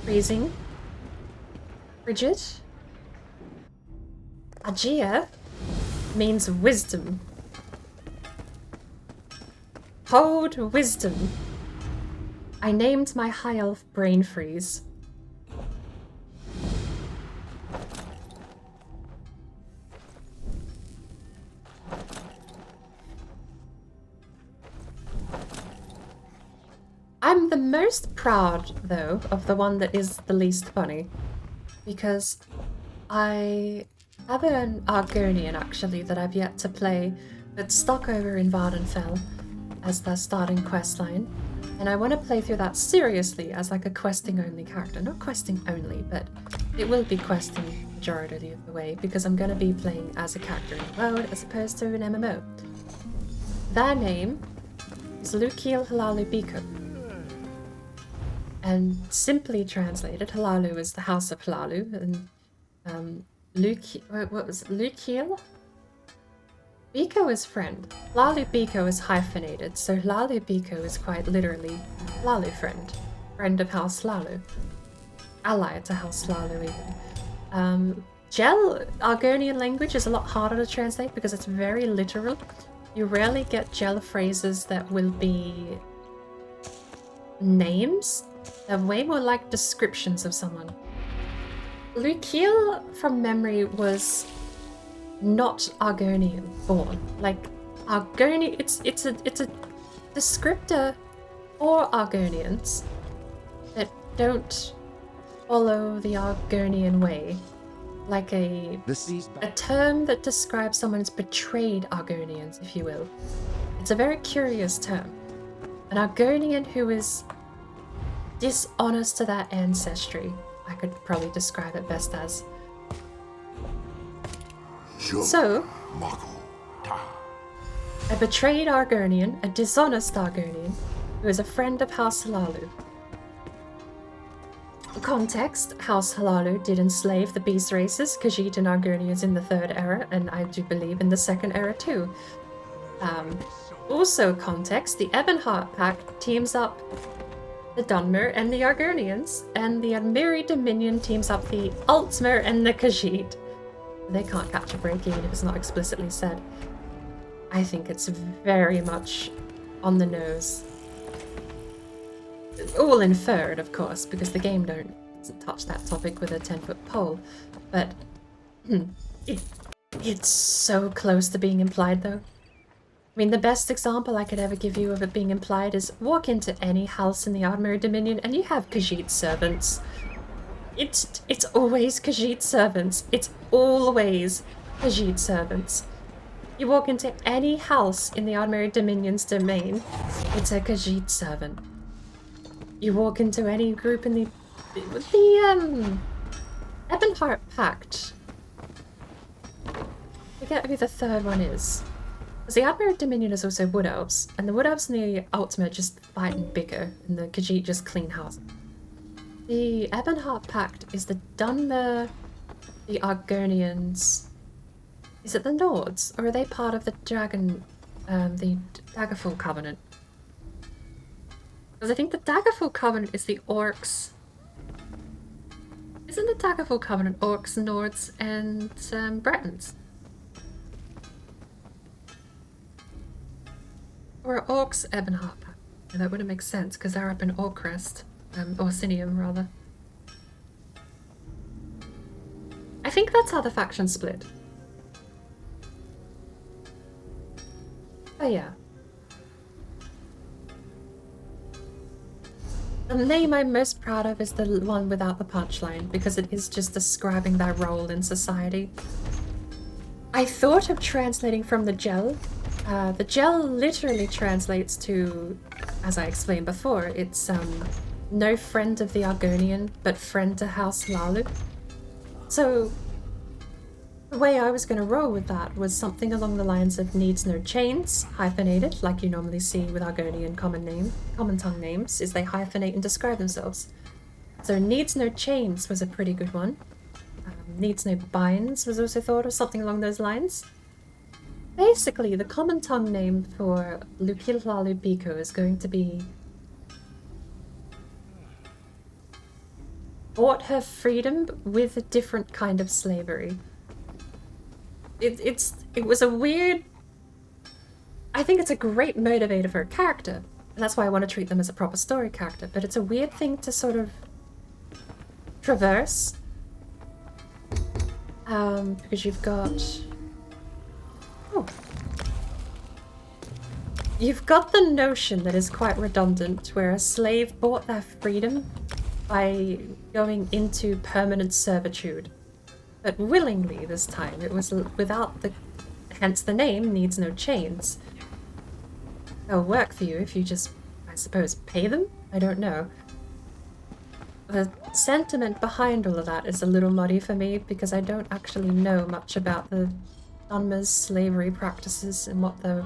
A: freezing, frigid. Aegea means wisdom. Cold wisdom. I named my high elf Brain Freeze. I'm the most proud, though, of the one that is the least funny, because I have an Argonian, actually, that I've yet to play, that's stuck over in Vardenfell as the starting questline, and I want to play through that seriously as like a questing-only character. Not questing only, but it will be questing majority of the way, because I'm going to be playing as a character in the world as opposed to an MMO. Their name is Lukiel Halalu Biko. And simply translated, Halalu is the house of Halalu, and Lukiel? Biko is friend. Halalu Biko is hyphenated, so Halalu Biko is quite literally Halalu friend. Friend of House Halalu. Ally to House Halalu even. Gel Argonian language is a lot harder to translate because it's very literal. You rarely get Gel phrases that will be names. They're way more like descriptions of someone. Lukiel, from memory, was not Argonian born. Like Argonian, it's a descriptor for Argonians that don't follow the Argonian way. Like a term that describes someone as betrayed Argonians, if you will. It's a very curious term. An Argonian who is dishonest to their ancestry, I could probably describe it best as. So, a betrayed Argonian, a dishonest Argonian, who is a friend of House Halalu. Context, House Halalu did enslave the beast races, KHAJIIT and Argonians in the Third Era, and I do believe in the Second Era too. Also context, the Ebonheart Pact teams up the Dunmer and the Argonians, and the Admiri Dominion teams up the Altmer and the KHAJIIT. They can't catch a break even if it's not explicitly said. I think it's very much on the nose. All inferred, of course, because the game doesn't touch that topic with a 10-foot pole. But it's so close to being implied, though. I mean, the best example I could ever give you of it being implied is walk into any house in the Admiri Dominion and you have KHAJIIT servants. It's always KHAJIIT servants. It's always KHAJIIT servants. You walk into any house in the Ardmere Dominion's domain, it's a KHAJIIT servant. You walk into any group in the Ebonheart Pact. I forget who the third one is. Because the Ardmere Dominion is also Wood Elves, and the Wood Elves and the Ultimate just fight and bicker, and the KHAJIIT just clean house. The Ebonheart Pact is the Dunmer, the Argonians. Is it the Nords, or are they part of the the Daggerfall Covenant? Because I think the Daggerfall Covenant is the Orcs. Isn't the Daggerfall Covenant Orcs, Nords, and Bretons? Or Orcs Ebonheart Pact? Yeah, that wouldn't make sense, because they're up in Orcrest. Orsinium, rather. I think that's how the factions split. Oh yeah. The name I'm most proud of is the one without the punchline, because it is just describing their role in society. I thought of translating from the gel. The gel literally translates to, as I explained before, it's no friend of the Argonian, but friend to House Lalu. So the way I was going to roll with that was something along the lines of needs no chains, hyphenated, like you normally see with Argonian common tongue names, is they hyphenate and describe themselves. So needs no chains was a pretty good one. Needs no binds was also thought of, something along those lines. Basically, the common tongue name for Lukilalu Biko is going to be bought her freedom with a different kind of slavery. It was a weird... I think it's a great motivator for a character, and that's why I want to treat them as a proper story character, but it's a weird thing to sort of traverse. Because you've got... Oh. You've got the notion that is quite redundant, where a slave bought their freedom by going into permanent servitude. But willingly this time. It was without the... Hence the name, needs no chains. They'll work for you if you just, I suppose, pay them? I don't know. The sentiment behind all of that is a little muddy for me, because I don't actually know much about the Dunmer's slavery practices and what the...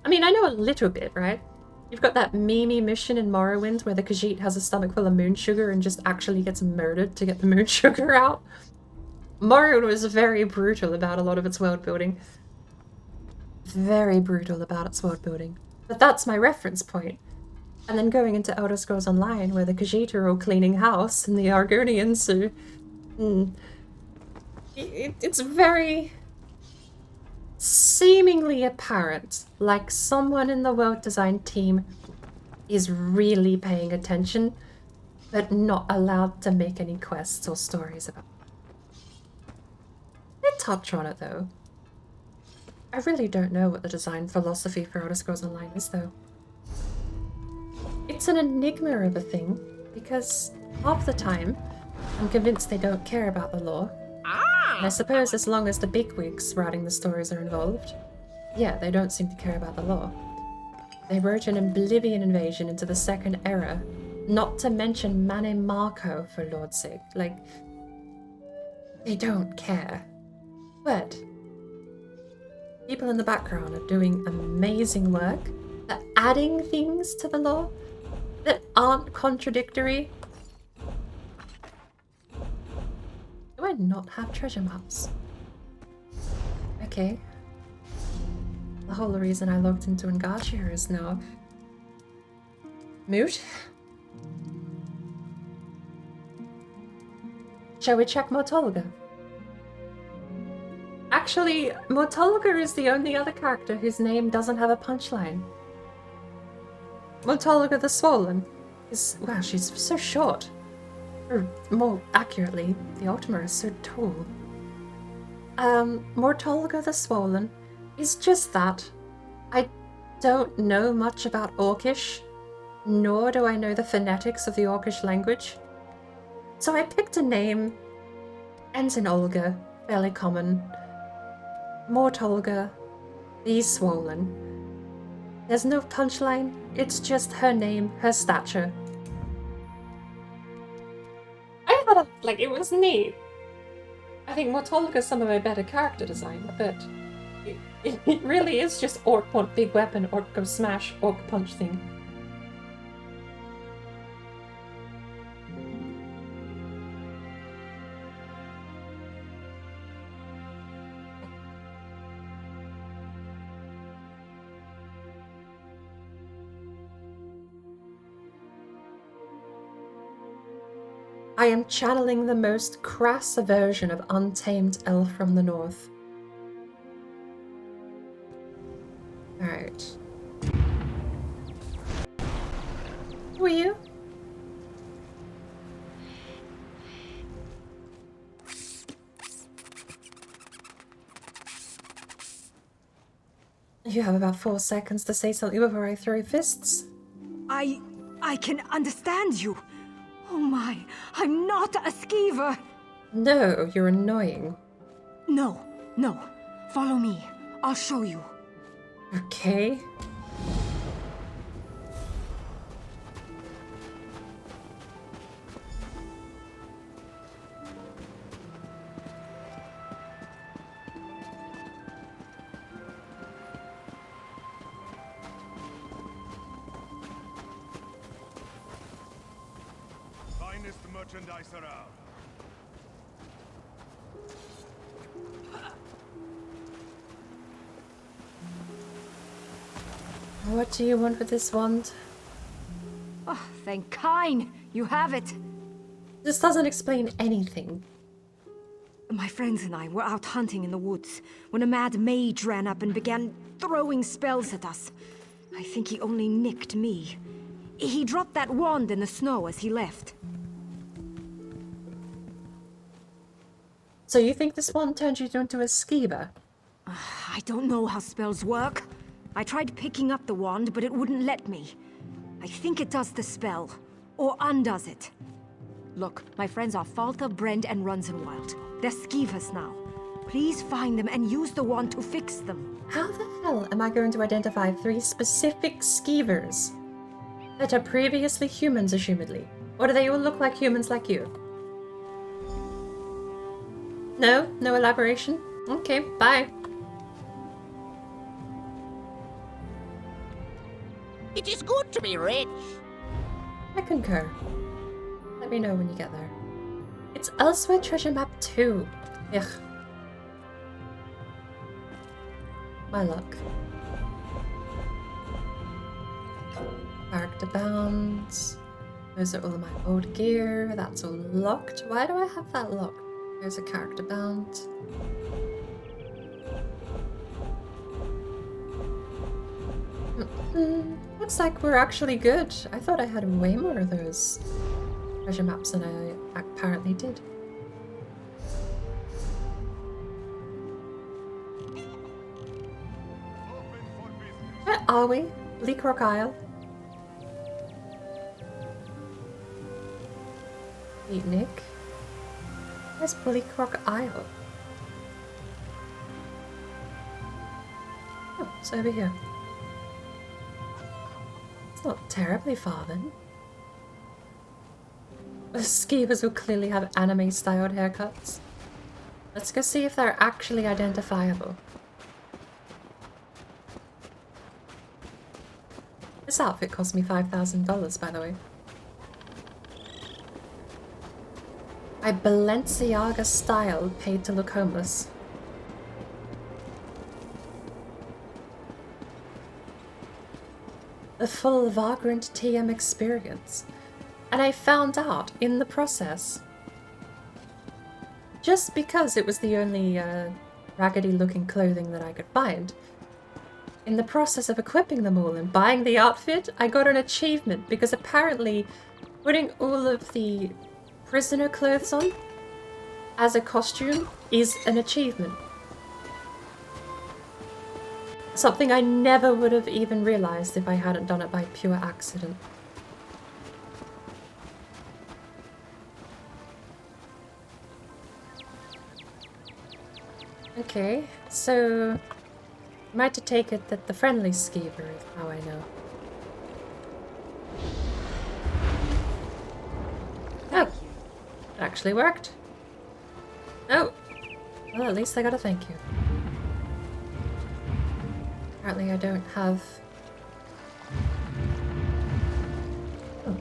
A: I mean, I know a little bit, right? You've got that Mimi mission in Morrowind where the KHAJIIT has a stomach full of moon sugar and just actually gets murdered to get the moon sugar out. Morrowind was very brutal about a lot of its world building. Very brutal about its world building. But that's my reference point. And then going into Elder Scrolls Online, where the KHAJIIT are all cleaning house and the Argonians are... It's very... seemingly apparent, like someone in the world design team is really paying attention, but not allowed to make any quests or stories about it. They touch on it though. I really don't know what the design philosophy for Elder Scrolls Online is though. It's an enigma of a thing, because half the time I'm convinced they don't care about the lore. And I suppose as long as the bigwigs writing the stories are involved, yeah, they don't seem to care about the lore. They wrote an Oblivion invasion into the Second Era, not to mention Mane Marco, for Lord's sake. Like, they don't care. But people in the background are doing amazing work. They're adding things to the lore that aren't contradictory. Do I not have treasure maps? Okay. The whole reason I logged into Engagia is now moot. Shall we check Mortolga? Actually, Mortolga is the only other character whose name doesn't have a punchline. Mortolga the Swollen is... wow, she's so short. Or more accurately, the Ultima is so tall. Mortolga the Swollen is just that. I don't know much about Orcish, nor do I know the phonetics of the Orcish language. So I picked a name, ends in Olga, fairly common. Mortolga, Be swollen. There's no punchline, it's just her name, her stature. I thought, like, it was neat. I think Mortolga is some of my better character design, but it really is just orc want big weapon, orc go smash, orc punch thing. I am channeling the most crass version of Untamed Elf from the North. Alright. Who are you? You have about 4 seconds to say something before I throw fists.
H: I can understand you. Oh my, I'm not a skeever.
A: No, you're annoying.
H: No. Follow me. I'll show you.
A: Okay.
F: Finest merchandise around.
A: What do you want with this wand?
H: Oh, thank Kine. You have it.
A: This doesn't explain anything.
H: My friends and I were out hunting in the woods when a mad mage ran up and began throwing spells at us. I think he only nicked me. He dropped that wand in the snow as he left.
A: So you think this wand turned you into a skeever?
H: I don't know how spells work. I tried picking up the wand, but it wouldn't let me. I think it does the spell, or undoes it. Look, my friends are Falta, Brend, and Runzenwild. They're skeevers now. Please find them and use the wand to fix them.
A: How the hell am I going to identify 3 specific skeevers that are previously humans, assumedly? Or do they all look like humans like you? No? No elaboration? Okay, bye.
G: It is good to be rich.
A: I concur. Let me know when you get there. It's Elsewhere Treasure Map 2. Ugh. My luck. Character bounds. Those are all of my old gear. That's all locked. Why do I have that locked? There's a character bound. Looks like we're actually good. I thought I had way more of those treasure maps than I apparently did. Where are we? Bleak Rock Isle. Meet Nick. Where's Bleak Rock Isle? Oh, it's over here. It's not terribly far then. The skeevers will clearly have anime-styled haircuts. Let's go see if they're actually identifiable. This outfit cost me $5,000, by the way. I Balenciaga style paid to look homeless. A full vagrant TM experience. And I found out in the process, just because it was the only raggedy looking clothing that I could find, in the process of equipping them all and buying the outfit, I got an achievement because apparently putting all of the prisoner clothes on as a costume is an achievement. Something I never would have even realized if I hadn't done it by pure accident. Okay, so Am I to take it that the friendly skeever is how I know? Oh, it actually worked. Oh, well, at least I got a thank you. Apparently I don't have... Oh.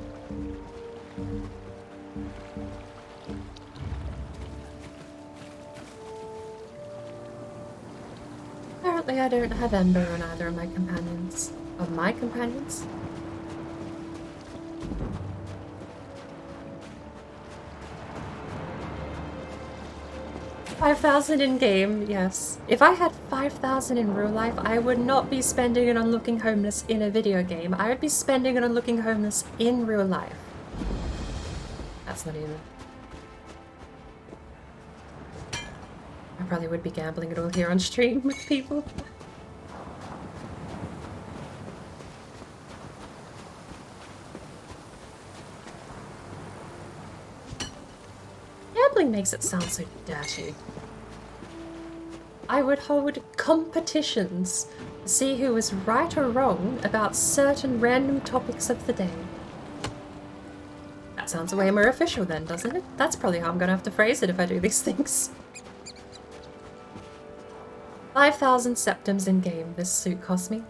A: Apparently I don't have Ember on either of my companions. Of my companions? 5,000 in game, yes. If I had 5,000 in real life, I would not be spending it on looking homeless in a video game. I would be spending it on looking homeless in real life. That's not even... I probably would be gambling it all here on stream with people. Gambling makes it sound so dirty. I would hold competitions to see who was right or wrong about certain random topics of the day. That sounds way more official then, doesn't it? That's probably how I'm gonna have to phrase it if I do these things. 5,000 septims in game this suit cost me.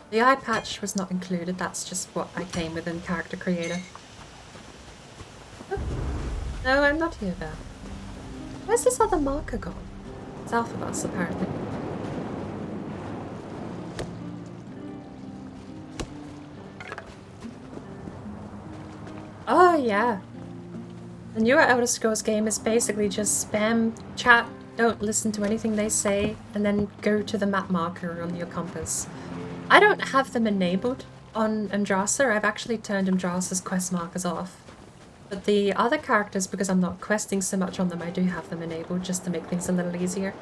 A: The eye patch was not included, that's just what I came with in Character Creator. Oh. No, I'm not here there. Where's this other marker gone? South of us, apparently. Oh, yeah. The newer Elder Scrolls game is basically just spam chat, don't listen to anything they say, and then go to the map marker on your compass. I don't have them enabled on Andrasa. I've actually turned Andrasa's quest markers off. But the other characters, because I'm not questing so much on them, I do have them enabled just to make things a little easier.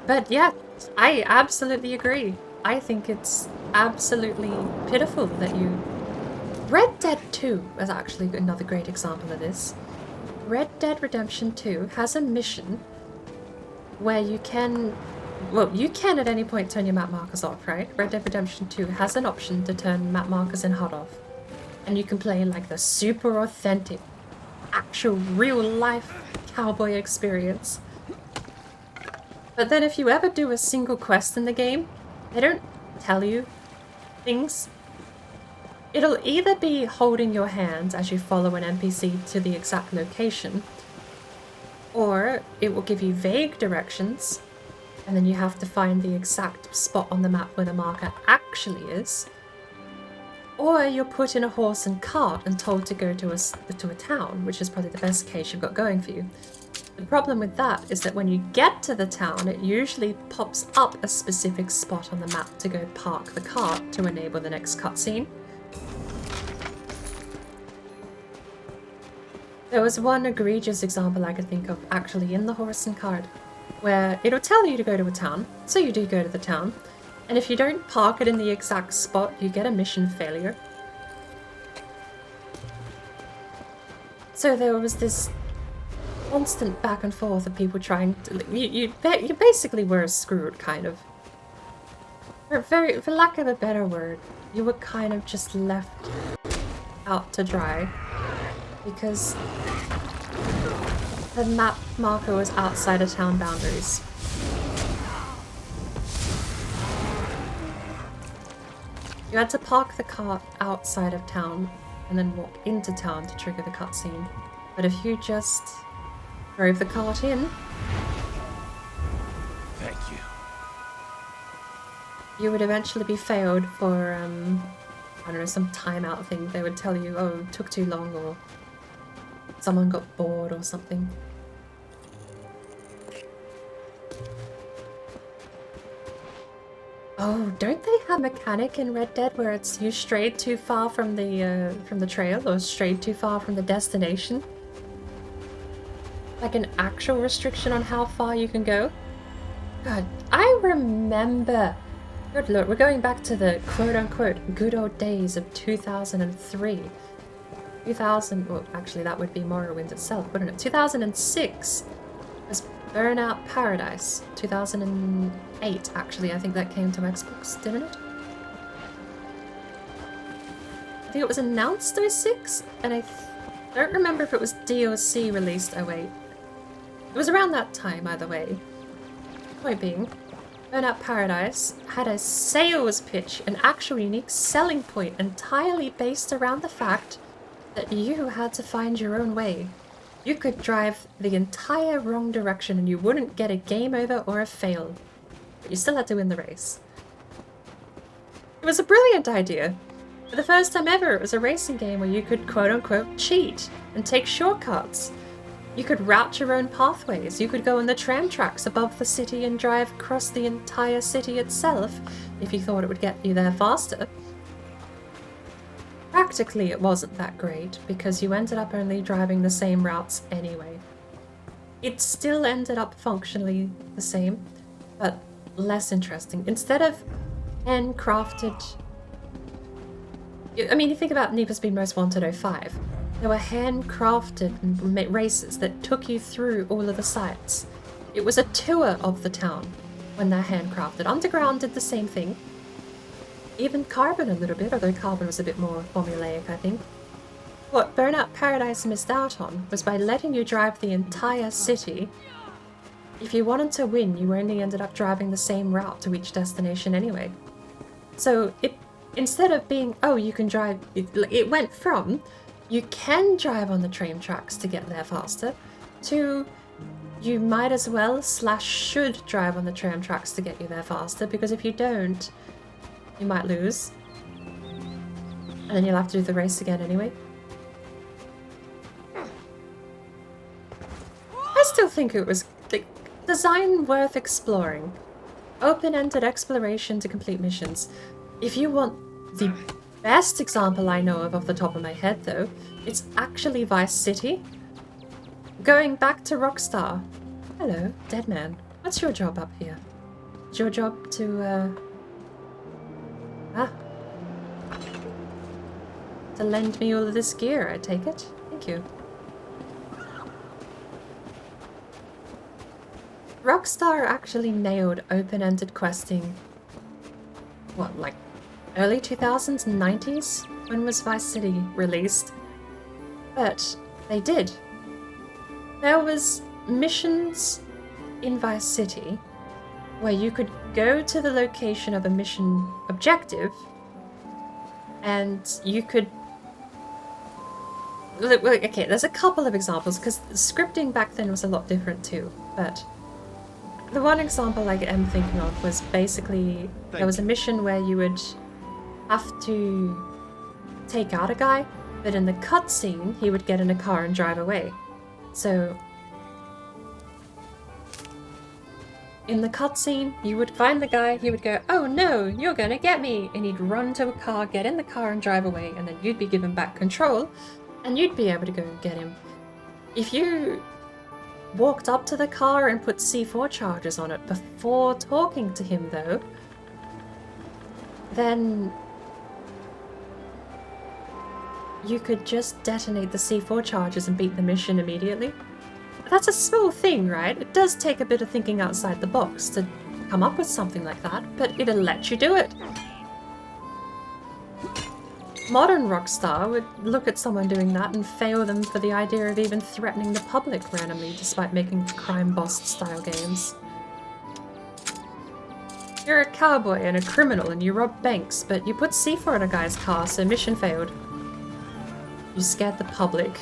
A: But yeah, I absolutely agree. I think it's absolutely pitiful that you... Red Dead 2 is actually another great example of this. Red Dead Redemption 2 has a mission where you can... Well, you can at any point turn your map markers off, right? Red Dead Redemption 2 has an option to turn map markers in HUD off. And you can play like the super authentic, actual real life cowboy experience. But then if you ever do a single quest in the game, they don't tell you things. It'll either be holding your hand as you follow an NPC to the exact location, or it will give you vague directions, and then you have to find the exact spot on the map where the marker actually is. Or you're put in a horse and cart and told to go to a town, which is probably the best case you've got going for you. The problem with that is that when you get to the town, it usually pops up a specific spot on the map to go park the cart to enable the next cutscene. There was one egregious example I could think of actually in the horse and cart, where it'll tell you to go to a town, so you do go to the town. And if you don't park it in the exact spot, you get a mission failure. So there was this constant back and forth of people trying to... You basically were screwed, kind of. For lack of a better word, you were kind of just left out to dry. Because the map marker was outside of town boundaries. You had to park the cart outside of town and then walk into town to trigger the cutscene. But if you just drove the cart in...
F: Thank you.
A: You would eventually be failed for, I don't know, some timeout thing. They would tell you, oh, it took too long, or someone got bored or something. Oh, don't they have a mechanic in Red Dead where it's you strayed too far from the trail or strayed too far from the destination? Like an actual restriction on how far you can go? God, I remember. Good lord, we're going back to the quote-unquote good old days of 2003. 2000, well, actually that would be Morrowind itself, wouldn't it? 2006 was Burnout Paradise, 2008 actually. I think that came to Xbox, didn't it? I think it was announced 06, and I don't remember if it was DLC released 08. It was around that time, either way. Point being, Burnout Paradise had a sales pitch, an actual unique selling point entirely based around the fact that you had to find your own way. You could drive the entire wrong direction and you wouldn't get a game over or a fail, but you still had to win the race. It was a brilliant idea. For the first time ever, it was a racing game where you could quote-unquote cheat and take shortcuts. You could route your own pathways. You could go on the tram tracks above the city and drive across the entire city itself if you thought it would get you there faster. Practically, it wasn't that great because you ended up only driving the same routes anyway. It still ended up functionally the same, but less interesting. Instead of handcrafted... I mean, you think about Need for Speed Most Wanted 05. There were handcrafted races that took you through all of the sites. It was a tour of the town when they're handcrafted. Underground did the same thing. Even Carbon a little bit, although Carbon was a bit more formulaic, I think. What Burnout Paradise missed out on was by letting you drive the entire city. If you wanted to win, you only ended up driving the same route to each destination anyway. So instead of being, oh, you can drive, it went from, you can drive on the train tracks to get there faster, to you might as well / should drive on the tram tracks to get you there faster, because if you don't, you might lose. And then you'll have to do the race again anyway. I still think it was design worth exploring. Open-ended exploration to complete missions. If you want the best example I know of off the top of my head, though, it's actually Vice City. Going back to Rockstar. Hello, dead man. What's your job up here? Is your job to, to lend me all of this gear, I take it? Thank you. Rockstar actually nailed open-ended questing. What, like early 2000s and 90s? When was Vice City released? But they did. There was missions in Vice City where you could go to the location of a mission objective and you could... Okay, there's a couple of examples because scripting back then was a lot different too, but the one example I am thinking of was basically there was a mission where you would have to take out a guy, but in the cutscene he would get in a car and drive away. So in the cutscene, you would find the guy, he would go, "Oh no, you're gonna get me!" And he'd run to a car, get in the car and drive away, and then you'd be given back control, and you'd be able to go and get him. If you walked up to the car and put C4 charges on it before talking to him, though, then you could just detonate the C4 charges and beat the mission immediately. That's a small thing, right? It does take a bit of thinking outside the box to come up with something like that, but it'll let you do it. Modern Rockstar would look at someone doing that and fail them for the idea of even threatening the public randomly, despite making crime boss style games. You're a cowboy and a criminal and you rob banks, but you put C4 in a guy's car, so mission failed. You scared the public.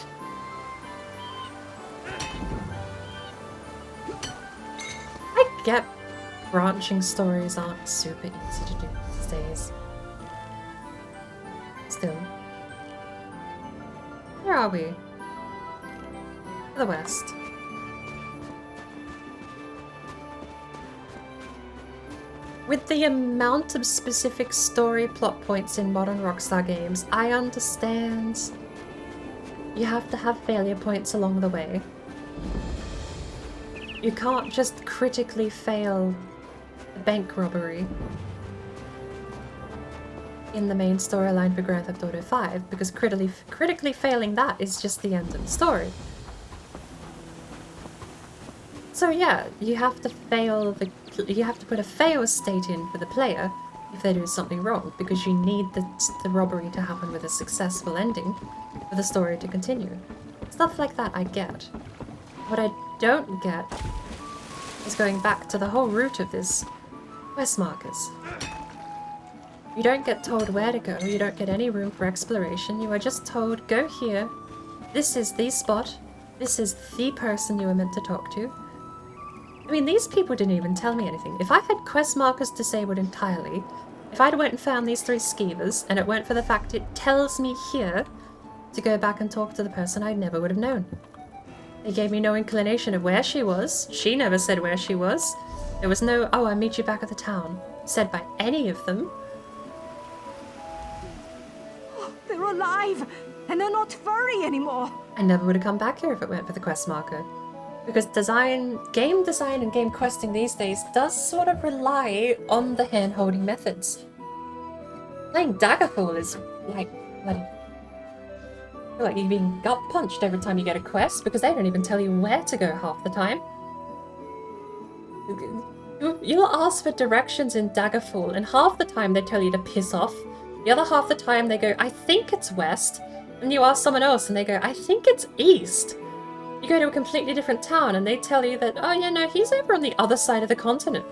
A: I get branching stories aren't super easy to do these days. Still. Where are we? To the west. With the amount of specific story plot points in modern Rockstar games, I understand you have to have failure points along the way. You can't just critically fail a bank robbery in the main storyline for Grand Theft Auto 5, because critically failing that is just the end of the story. So yeah, you have to put a fail state in for the player if they do something wrong, because you need the robbery to happen with a successful ending for the story to continue. Stuff like that I get. What I don't get is going back to the whole root of this. Quest markers. You don't get told where to go, you don't get any room for exploration, you are just told, go here, this is the spot, this is the person you were meant to talk to. I mean, these people didn't even tell me anything. If I had quest markers disabled entirely, if I'd went and found these 3 skeevers, and it weren't for the fact it tells me here to go back and talk to the person, I never would have known. They gave me no inclination of where she was. She never said where she was. There was no, oh, I'll meet you back at the town, said by any of them.
H: They're alive! And they're not furry anymore!
A: I never would have come back here if it weren't for the quest marker. Because game design and game questing these days does sort of rely on the hand-holding methods. Playing Daggerfall is like bloody... I feel like you're being gut-punched every time you get a quest, because they don't even tell you where to go half the time. You'll ask for directions in Daggerfall, and half the time they tell you to piss off. The other half the time they go, I think it's west. And you ask someone else and they go, I think it's east. You go to a completely different town and they tell you that, oh yeah, no, he's over on the other side of the continent.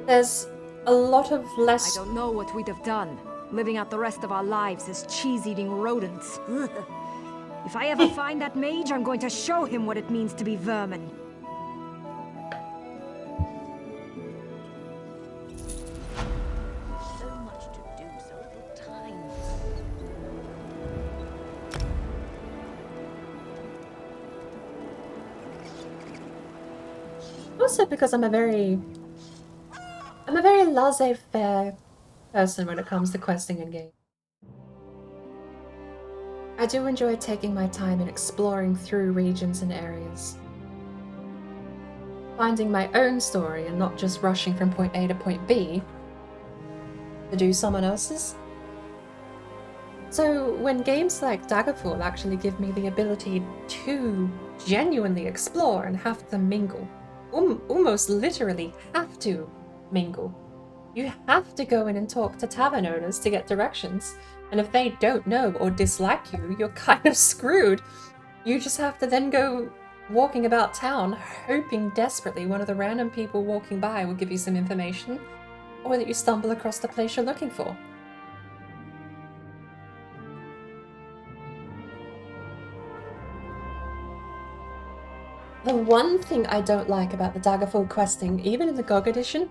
A: There's a lot of less...
H: I don't know what we'd have done, living out the rest of our lives as cheese-eating rodents. If I ever find that mage, I'm going to show him what it means to be vermin.
G: So much to do, so little time.
A: Also because I'm a very laissez-faire person when it comes to questing in game. I do enjoy taking my time and exploring through regions and areas. Finding my own story and not just rushing from point A to point B to do someone else's. So when games like Daggerfall actually give me the ability to genuinely explore and have to mingle, almost literally have to mingle. You have to go in and talk to tavern owners to get directions, and if they don't know or dislike you, you're kind of screwed. You just have to then go walking about town, hoping desperately one of the random people walking by will give you some information, or that you stumble across the place you're looking for. The one thing I don't like about the Daggerfall questing, even in the GOG edition,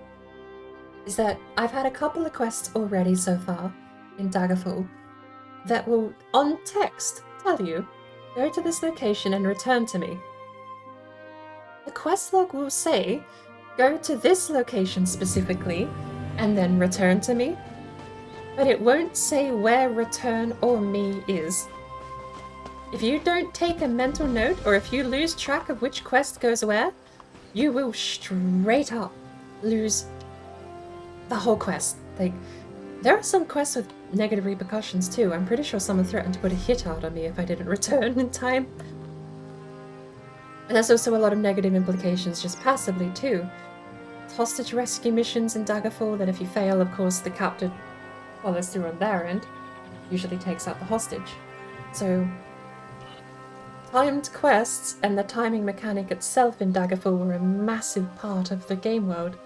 A: is that I've had a couple of quests already so far in Daggerfall that will, on text, tell you, go to this location and return to me. The quest log will say, go to this location specifically, and then return to me, but it won't say where return or me is. If you don't take a mental note, or if you lose track of which quest goes where, you will straight up lose the whole quest. Like, there are some quests with negative repercussions too. I'm pretty sure someone threatened to put a hit out on me if I didn't return in time. And there's also a lot of negative implications just passively too. Hostage rescue missions in Daggerfall, that if you fail, of course, the captor follows through on their end, usually takes out the hostage. So, timed quests and the timing mechanic itself in Daggerfall were a massive part of the game world.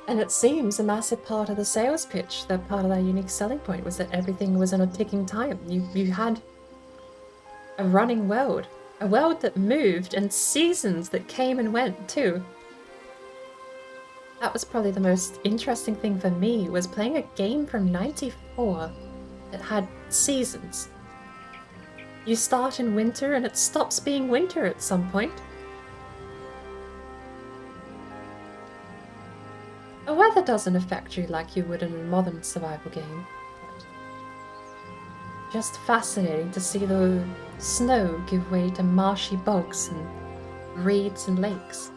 A: And it seems a massive part of the sales pitch, that part of their unique selling point, was that everything was on a ticking time. You had a running world. A world that moved, and seasons that came and went too. That was probably the most interesting thing for me, was playing a game from '94 that had seasons. You start in winter and it stops being winter at some point. The weather doesn't affect you like you would in a modern survival game. Just fascinating to see the snow give way to marshy bogs and reeds and lakes.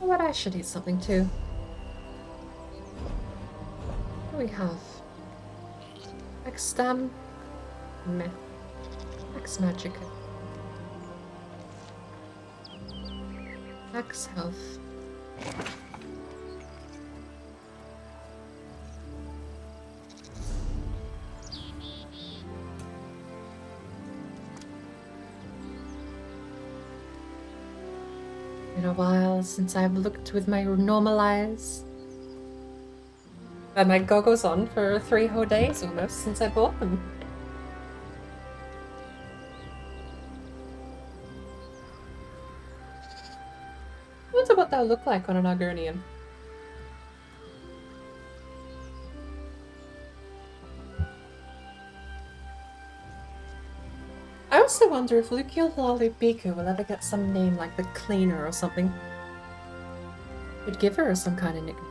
A: What I should eat something too. What do we have? X-Stam? Meh. X-Magica. X-Health. Been a while since I've looked with my normal eyes. I had my goggles on for 3 whole days almost since I bought them. I wonder what they'll look like on an Argonian. I also wonder if Lucio Lalibiku will ever get some name like the Cleaner or something. Could give her some kind of nickname.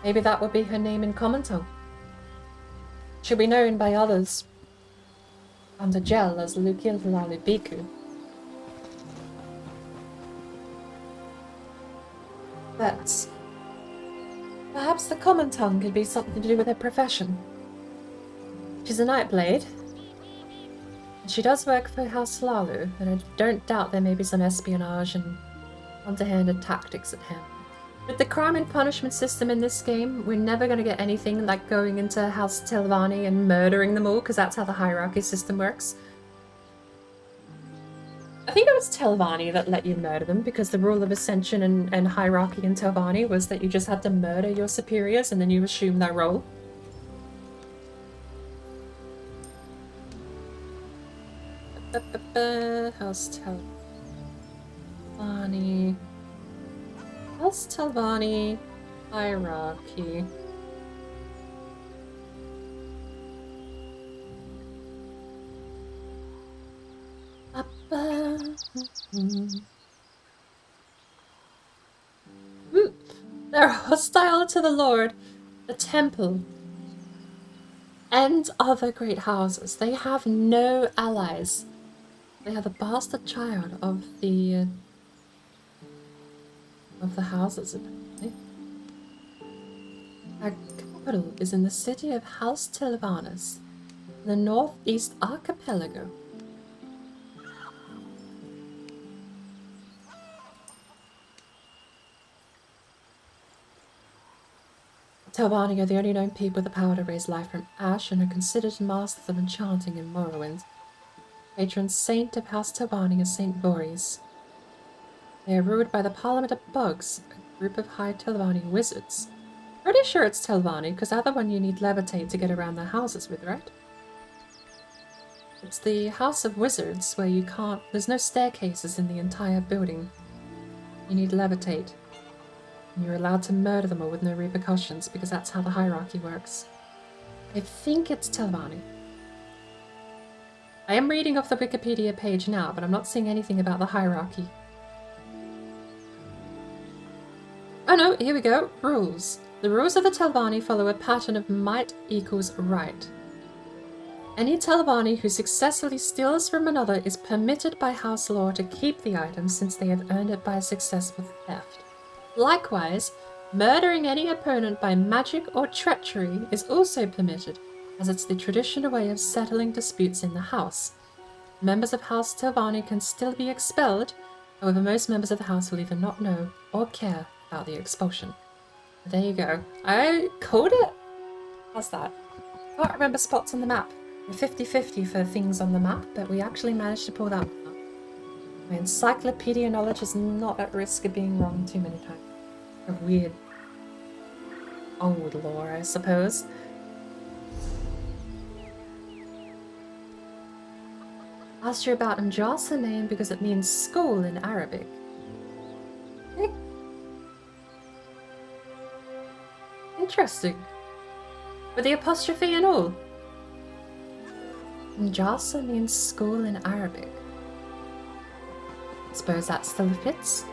A: Maybe that would be her name in Common Tongue. She'll be known by others under Gel as Lucio Lalibiku. But perhaps the Common Tongue could be something to do with her profession. She's a Nightblade. She does work for House Lalu, and I don't doubt there may be some espionage and underhanded tactics at hand. With the crime and punishment system in this game, we're never going to get anything like going into House Telvanni and murdering them all, because that's how the hierarchy system works. I think it was Telvanni that let you murder them, because the rule of ascension and hierarchy in Telvanni was that you just had to murder your superiors and then you assume their role. House Telvanni. House Telvanni hierarchy. They're hostile to the Lord, the Temple, and other great houses. They have no allies. They are the bastard child of the houses, apparently. Our capital is in the city of House Telvanus, in the northeast archipelago. Telvanni are the only known people with the power to raise life from ash and are considered masters of enchanting in Morrowind. Patron saint of House Telvanni is Saint Boris. They are ruled by the Parliament of Bugs, a group of high Telvanni wizards. Pretty sure it's Telvanni, because the other one you need levitate to get around their houses with, right? It's the House of Wizards, where you can't... There's no staircases in the entire building. You need levitate. And you're allowed to murder them all with no repercussions, because that's how the hierarchy works. I think it's Telvanni. I am reading off the Wikipedia page now, but I'm not seeing anything about the hierarchy. Oh no, here we go. Rules. The rules of the Telvanni follow a pattern of might equals right. Any Telvanni who successfully steals from another is permitted by house law to keep the item since they have earned it by successful theft. Likewise, murdering any opponent by magic or treachery is also permitted, as it's the traditional way of settling disputes in the house. Members of House Telvanni can still be expelled, however most members of the house will either not know or care about the expulsion. There you go. I called it? How's that? Can't remember spots on the map. We're 50-50 for things on the map, but we actually managed to pull that one up. My encyclopedia knowledge is not at risk of being wrong too many times. A weird old lore, I suppose. Asked you about Anjasa name because it means school in Arabic. Interesting. With the apostrophe and all. Anjasa means school in Arabic. Suppose that still fits.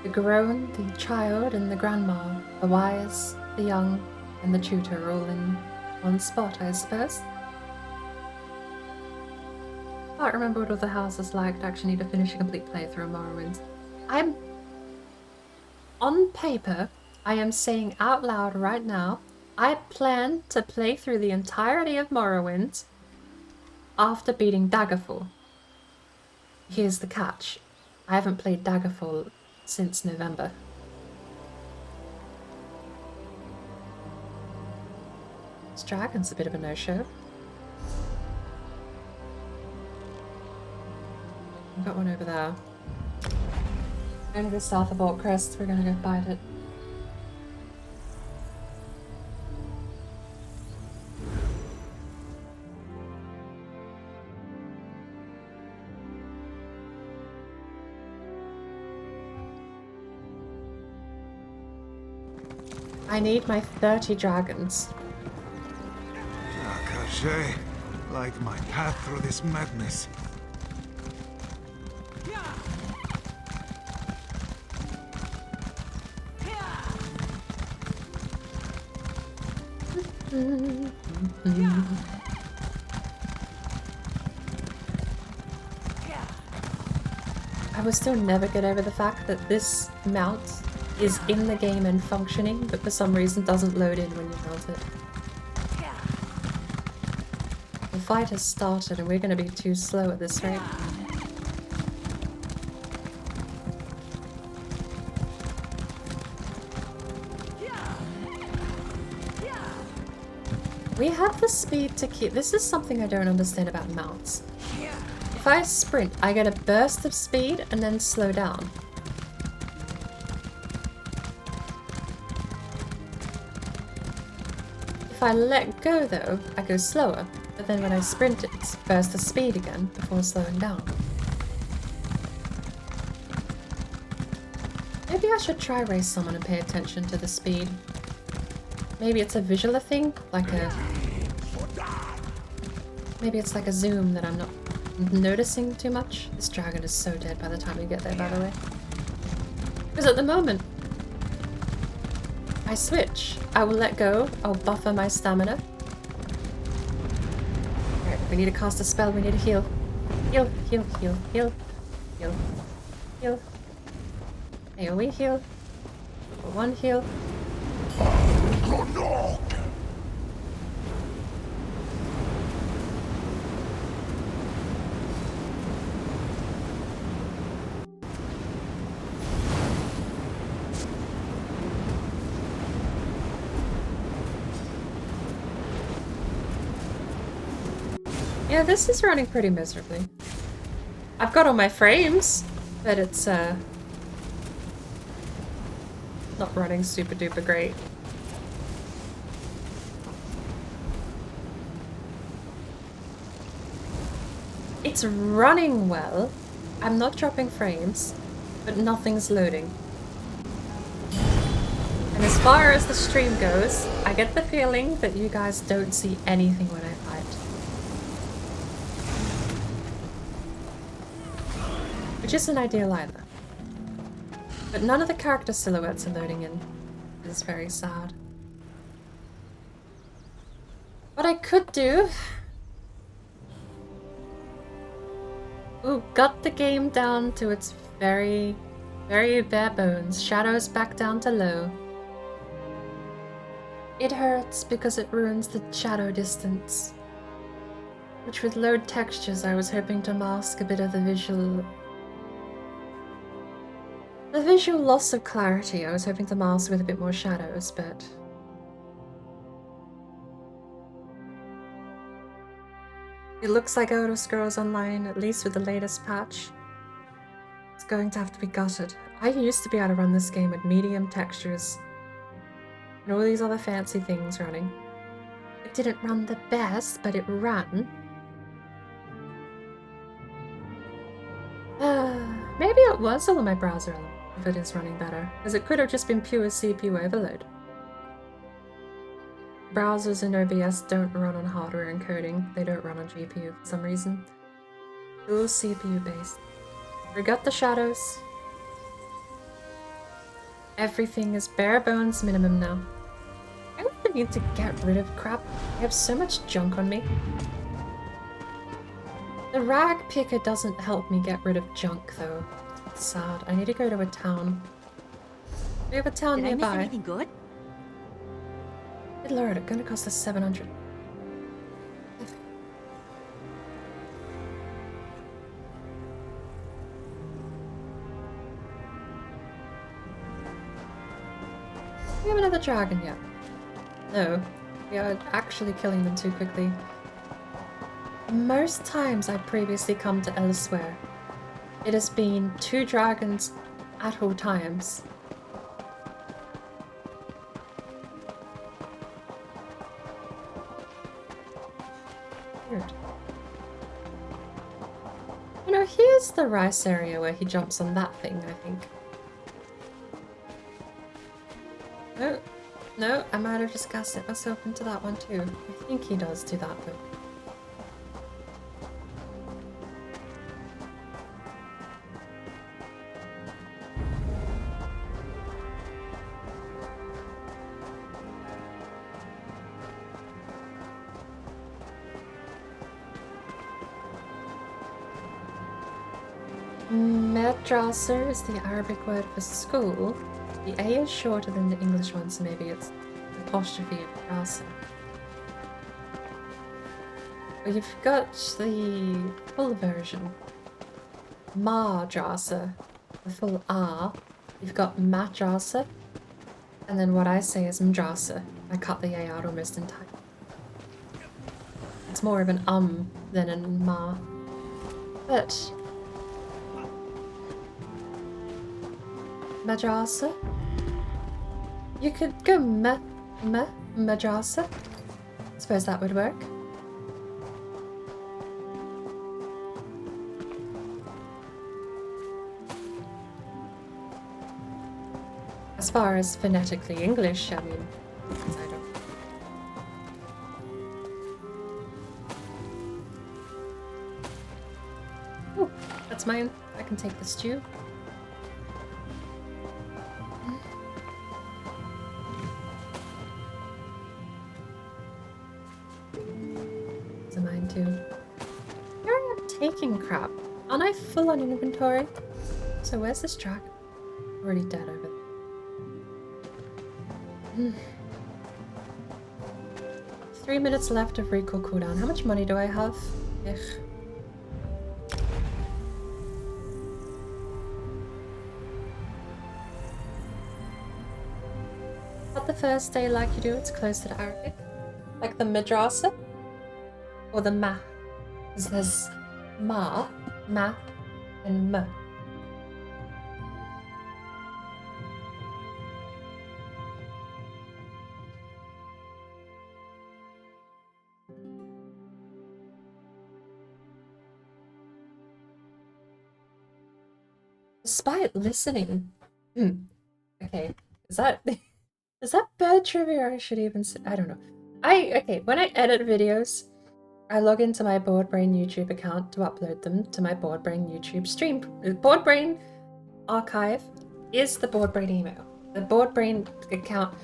A: The grown, the child, and the grandma, the wise, the young, and the tutor all in one spot, I suppose. can't remember what other house is like to actually need to finish a complete playthrough of Morrowind. I'm... On paper, I am saying out loud right now, I plan to play through the entirety of Morrowind after beating Daggerfall. Here's the catch. I haven't played Daggerfall since November. This dragon's a bit of a no-show. I've got one over there. Going to go south of Alt Crest, we're gonna go fight it. I need my 30 dragons.
F: KHAJIIT, light my path through this madness.
A: I will still never get over the fact that this mount is in the game and functioning, but for some reason doesn't load in when you mount it. The fight has started and we're going to be too slow at this rate. We have the speed to keep... This is something I don't understand about mounts. If I sprint, I get a burst of speed and then slow down. If I let go though, I go slower, but then when I sprint it's burst of speed again before slowing down. Maybe I should try race someone and pay attention to the speed. Maybe it's a visual thing, like a... Maybe it's like a zoom that I'm not noticing too much. This dragon is so dead by the time we get there, by the way. Because at the moment, I switch. I will let go. I'll buffer my stamina. Alright, we need to cast a spell. We need to heal. Heal, heal, heal, heal, heal, heal. AoE heal. One heal. Yeah, this is running pretty miserably. I've got all my frames, but it's not running super duper great. It's running well. I'm not dropping frames, but nothing's loading. And as far as the stream goes, I get the feeling that you guys don't see anything when I fight. Which isn't ideal either. But none of the character silhouettes are loading in. It's very sad. What I could do... Ooh, got the game down to its very, very bare bones. Shadows back down to low. It hurts because it ruins the shadow distance. Which with load textures I was hoping to mask a bit of the visual... The visual loss of clarity I was hoping to mask with a bit more shadows, but... It looks like Elder Scrolls Online, at least with the latest patch, it's going to have to be gutted. I used to be able to run this game with medium textures and all these other fancy things running. It didn't run the best, but it ran. Maybe it was all in my browser if it is running better, because it could have just been pure CPU overload. Browsers in OBS don't run on hardware encoding, they don't run on GPU for some reason. All CPU based. We got the shadows. Everything is bare bones minimum now. I really need to get rid of crap. I have so much junk on me. The rag picker doesn't help me get rid of junk, though. It's sad. I need to go to a town. Do we have a town
H: Did I miss
A: nearby?
H: anything good?
A: Good lord, it's gonna cost us 700. Do we have another dragon yet? No. We are actually killing them too quickly. Most times I've previously come to elsewhere, it has been 2 dragons at all times. Weird. You know, here's the rice area where he jumps on that thing, I think. No, no, I might have just gassed it myself into that one too. I think he does do that though. Madrasa is the Arabic word for school. The A is shorter than the English one, so maybe it's apostrophe of madrasa. But you've got the full version. Madrasa, the full R. You've got madrasa, and then what I say is madrasa. I cut the A out almost entirely. It's more of an than a ma. But madrasa. You could go madrasa. Suppose that would work. As far as phonetically English, I mean, I don't. Oh, that's mine. I can take this too. Mine too. Here I am taking crap. Aren't I full on inventory? So where's this dragon? Already dead over there. 3 minutes left of recall cooldown. How much money do I have? Ugh. Not the first day like you do, it's closer to Arabic. Like the madrasa? Or the ma. Because there's ma, and ma. Despite listening. Okay, is that bird trivia? I should even say, I don't know. Okay, when I edit videos, I log into my BordBrain YouTube account to upload them to my BordBrain YouTube stream. BordBrain archive is the BordBrain email. The BordBrain account,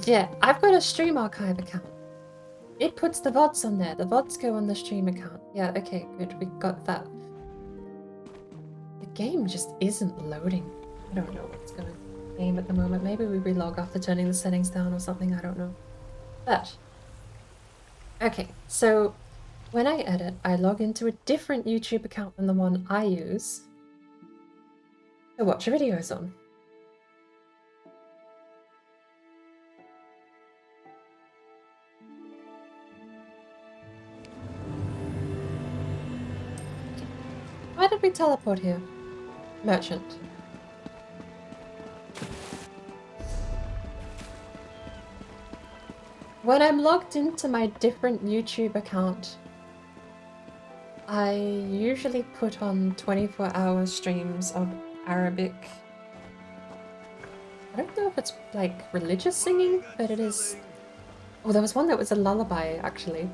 A: yeah, I've got a stream archive account. It puts the VODs on there. The VODs go on the stream account. Yeah, okay, good, we got that. The game just isn't loading. I don't know what's going on game at the moment. Maybe we relog after turning the settings down or something, I don't know. But, okay, so when I edit, I log into a different YouTube account than the one I use to watch your videos on. Why did we teleport here? Merchant. When I'm logged into my different YouTube account, I usually put on 24-hour streams of Arabic. I don't know if it's like religious singing, but it is. Oh, there was one that was a lullaby, actually.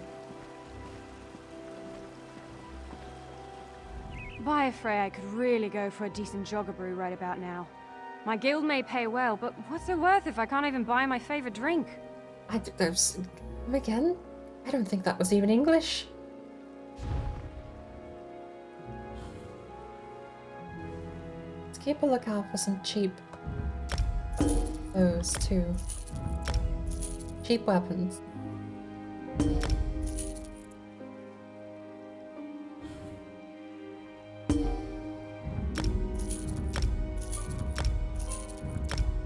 H: By Frey, I could really go for a decent joggerbrew right about now. My guild may pay well, but what's it worth if I can't even buy my favorite drink?
A: Again? I don't think that was even English. Let's keep a lookout for some cheap bows too. Cheap weapons.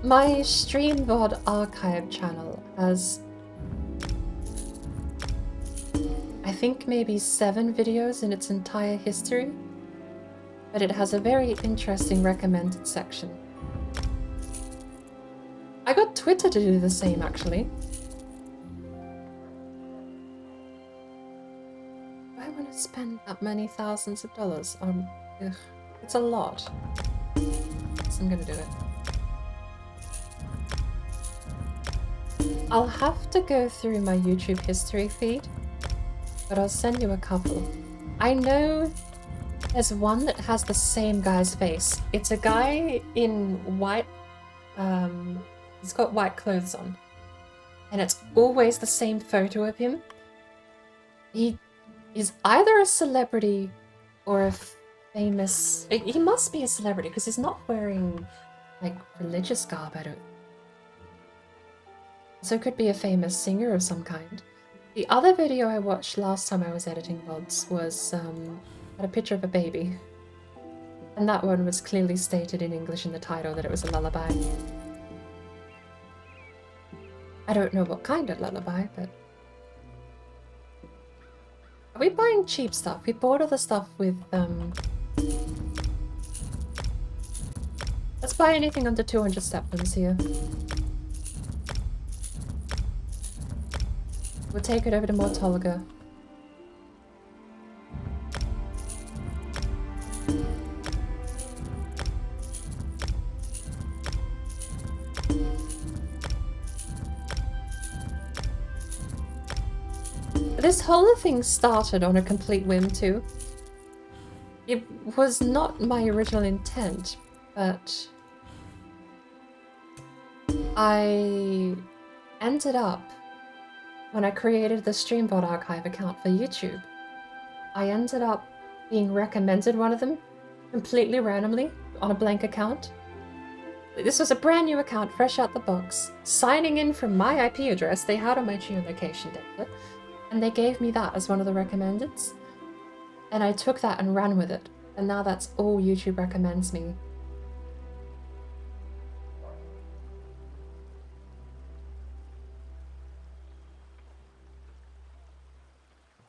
A: My StreamVod archive channel has, I think, maybe 7 videos in its entire history, but it has a very interesting recommended section. I got Twitter to do the same, actually. Why would I spend that many thousands of dollars on... Ugh, it's a lot. So I'm gonna do it. I'll have to go through my YouTube history feed, but I'll send you a couple. I know there's one that has the same guy's face. It's a guy in white, he's got white clothes on, and it's always the same photo of him. He is either a celebrity or a famous... He must be a celebrity because he's not wearing, like, religious garb, I don't... So it could be a famous singer of some kind. The other video I watched last time I was editing VODs was, had a picture of a baby. And that one was clearly stated in English in the title that it was a lullaby. I don't know what kind of lullaby, but... Are we buying cheap stuff? We bought all the stuff with, Let's buy anything under 200 steplins here. We'll take it over to Mortolga. This whole thing started on a complete whim too. It was not my original intent, but I ended up, when I created the StreamVod archive account for YouTube, I ended up being recommended one of them completely randomly on a blank account. This was a brand new account, fresh out the box, signing in from my IP address they had on my geolocation data, and they gave me that as one of the recommendeds. And I took that and ran with it, and now that's all YouTube recommends me.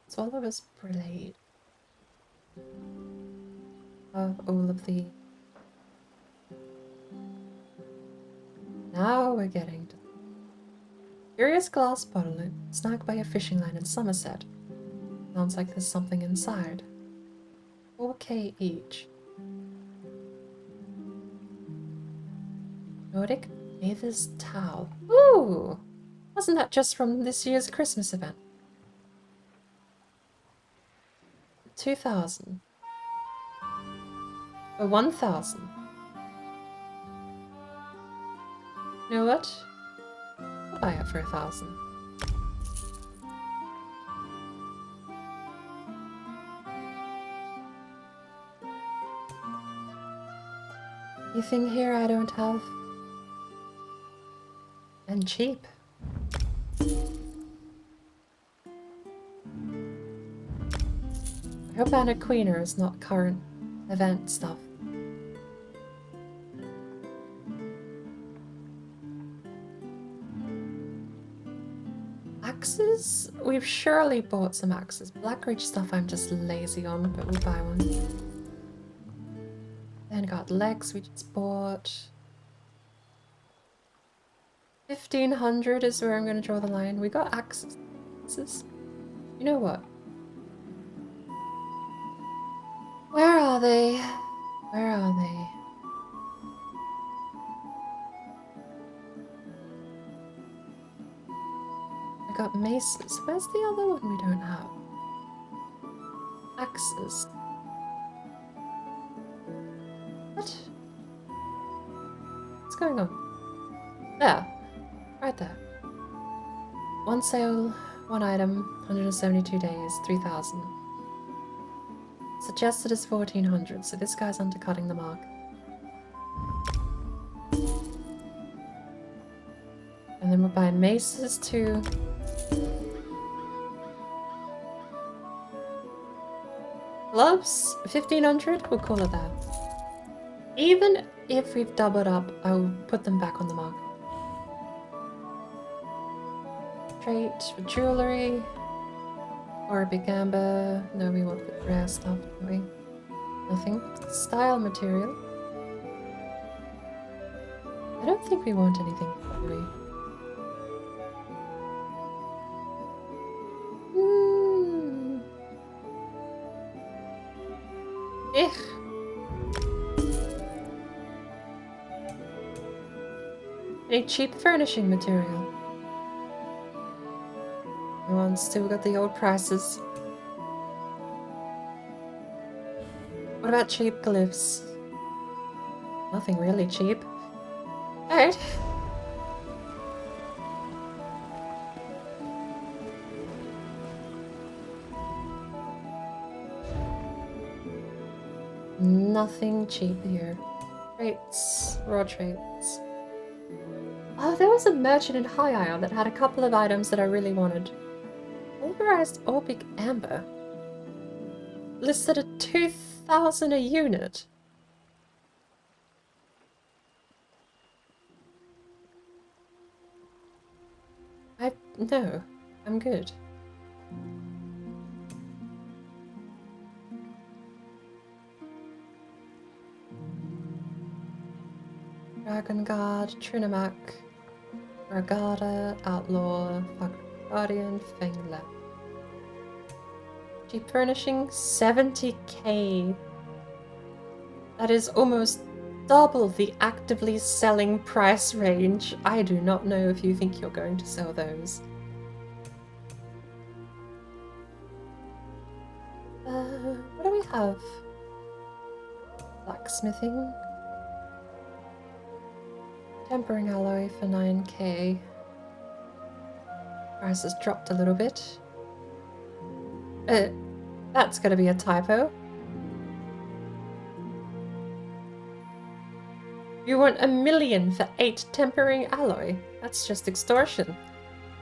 A: Swallower's Blade. Of all of the... Now we're getting to... Curious glass bottle snagged by a fishing line in Somerset. Sounds like there's something inside. 4K each. Nordic Bather's Towel. Ooh! Wasn't that just from this year's Christmas event? 2,000. Or 1,000. You know what? I'll buy it for 1,000. Anything here I don't have? And cheap. I hope Anna Queener is not current event stuff. Axes? We've surely bought some axes. Blackridge stuff I'm just lazy on, but we'll buy one. Then got legs we just bought. 1,500 is where I'm going to draw the line. We got axes. You know what? Where are they? Where are they? I got maces. Where's the other one we don't have? Axes. What? What's going on? There. Right there. One sale, one item, 172 days, 3,000. Suggested is 1,400, so this guy's undercutting the mark. then we'll buy maces too. Gloves, 1500, we'll call it that. Even if we've doubled up, I'll put them back on the market. Trait for jewellery. Or a big amber. No, we want the rare stuff, don't we? Nothing. Style material. I don't think we want anything, do we? Any cheap furnishing material? Everyone's still got the old prices. What about cheap glyphs? Nothing really cheap. Alright. Nothing cheap here. Traits. Raw traits. Oh, there was a merchant in High Isle that had a couple of items that I really wanted. Pulverized Orbic Amber. Listed at 2,000 a unit. No, I'm good. Dragon Guard, Trinimac, Ragada, Outlaw, Guardian, Fangla. Cheap furnishing, 70k. That is almost double the actively selling price range. I do not know if you think you're going to sell those. What do we have? Blacksmithing. Tempering alloy for 9k. Price has dropped a little bit. That's gonna be a typo. You want 1 million for 8 tempering alloy? That's just extortion.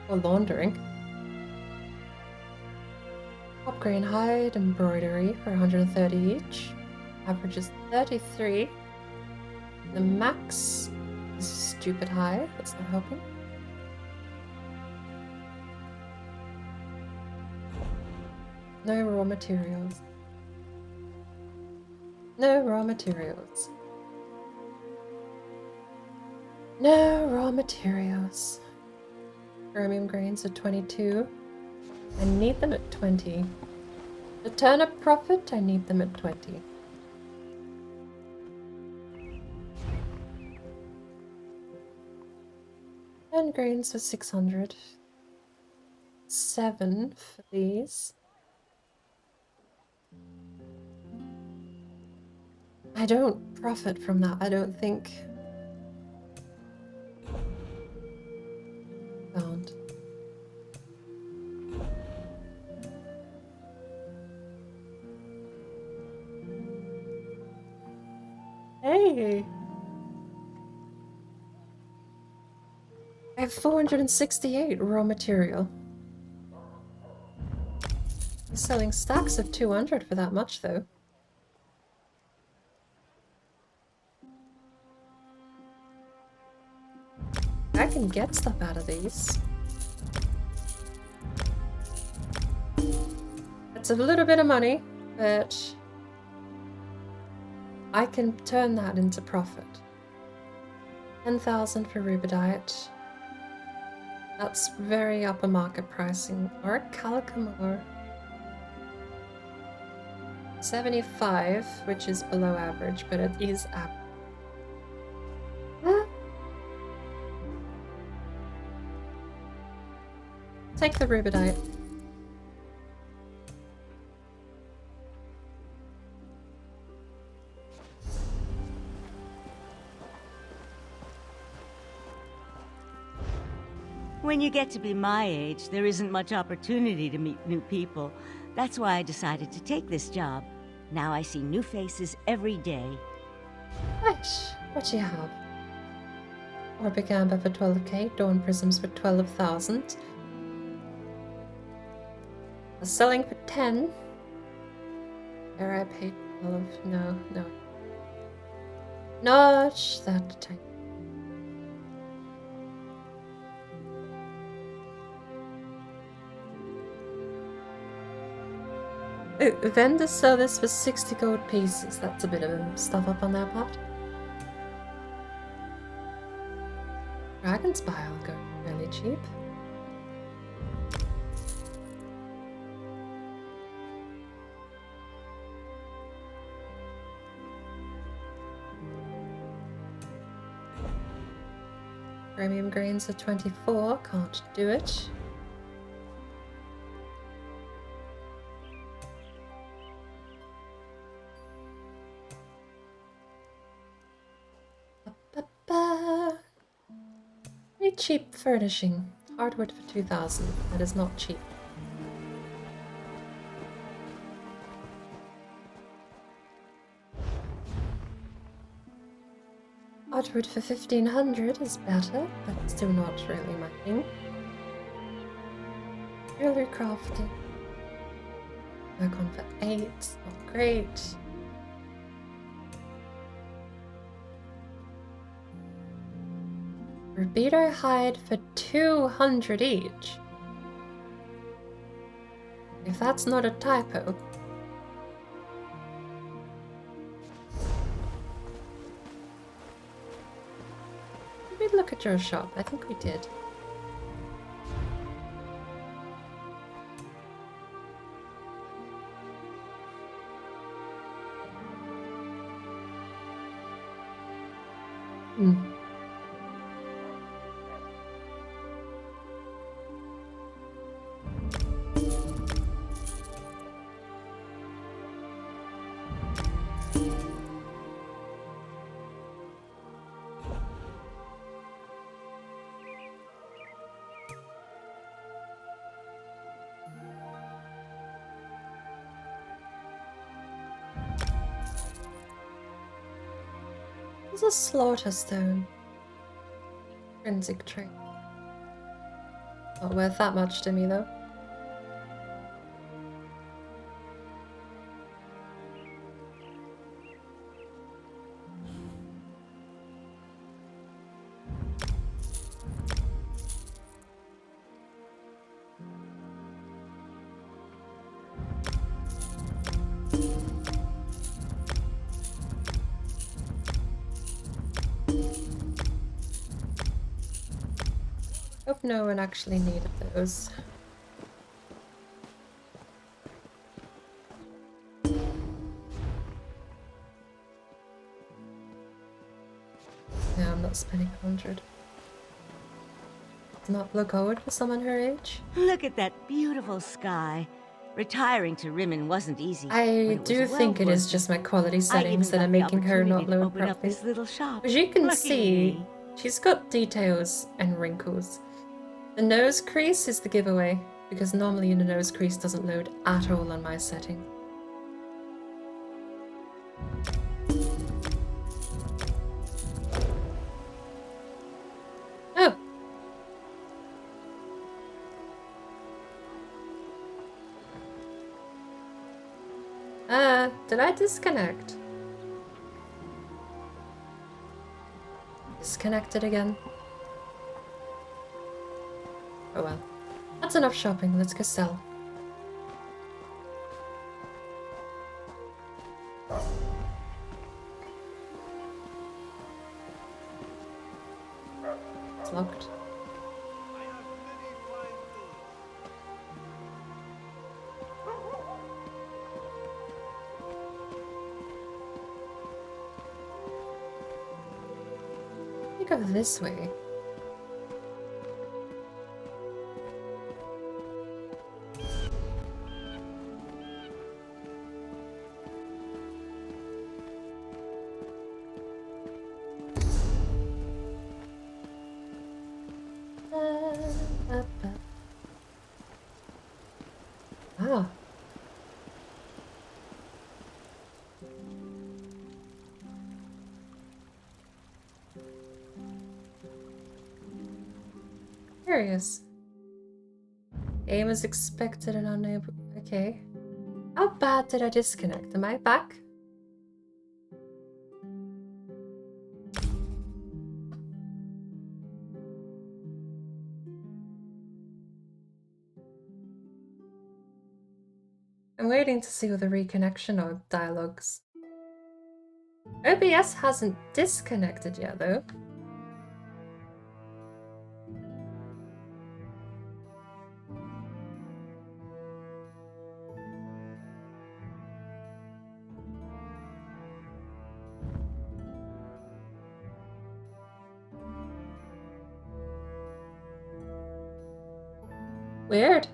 A: Or laundering. Upgrade hide embroidery for 130 each. Average is 33. The max is stupid high. That's not helping. No raw materials. No raw materials. No raw materials. Chromium grains are 22. I need them at 20. The turnip profit, I need them at 20. And grains for 600. 7 for these. I don't profit from that, I don't think. Found. Hey! I have 468 raw material. I'm selling stacks of 200 for that much, though. I can get stuff out of these. It's a little bit of money, but I can turn that into profit. 10,000 for rubidite. That's very upper market pricing. Or a calicum ore. 75, which is below average, but it is average. Take the rubidite.
I: When you get to be my age, there isn't much opportunity to meet new people. That's why I decided to take this job. Now I see new faces every day.
A: Right, what do you have? Orbic Amber for 12k, Dawn Prisms for 12,000. Selling for 10. There I paid 12. No. Not that time. Vendors sell this for 60 gold pieces. That's a bit of a stuff up on their part. Dragon's Bile go fairly cheap. Premium grains are 24, can't do it. Very cheap furnishing. Hardwood for 2,000. That is not cheap. Hardwood for 1,500 is better, but still not really my thing. Jewelry crafting. Work on for 8, not great. Rubido hide for 200 each. If that's not a typo. Did we look at your shop? I think we did. There's a slaughter stone. Intrinsic trait. Not worth that much to me though. Hope no one actually needed those. Yeah, I'm not spending 100. Does not look old for someone her age.
I: Look at that beautiful sky. Retiring to Rimmen wasn't easy.
A: I do think it is just my quality settings that are making her not load properly.
I: This little shop.
A: As you can
I: Lucky
A: see,
I: me.
A: she's got details and wrinkles. The nose crease is the giveaway, because normally the nose crease doesn't load at all on my setting. Oh! Did I disconnect? Disconnected again. Oh well. That's enough shopping, let's go sell. It's locked. We go this way. Ah. Curious. Aim is expected and unable. Okay. How bad did I disconnect? Am I back? I'm waiting to see the reconnection or dialogues. OBS hasn't disconnected yet, though. Weird.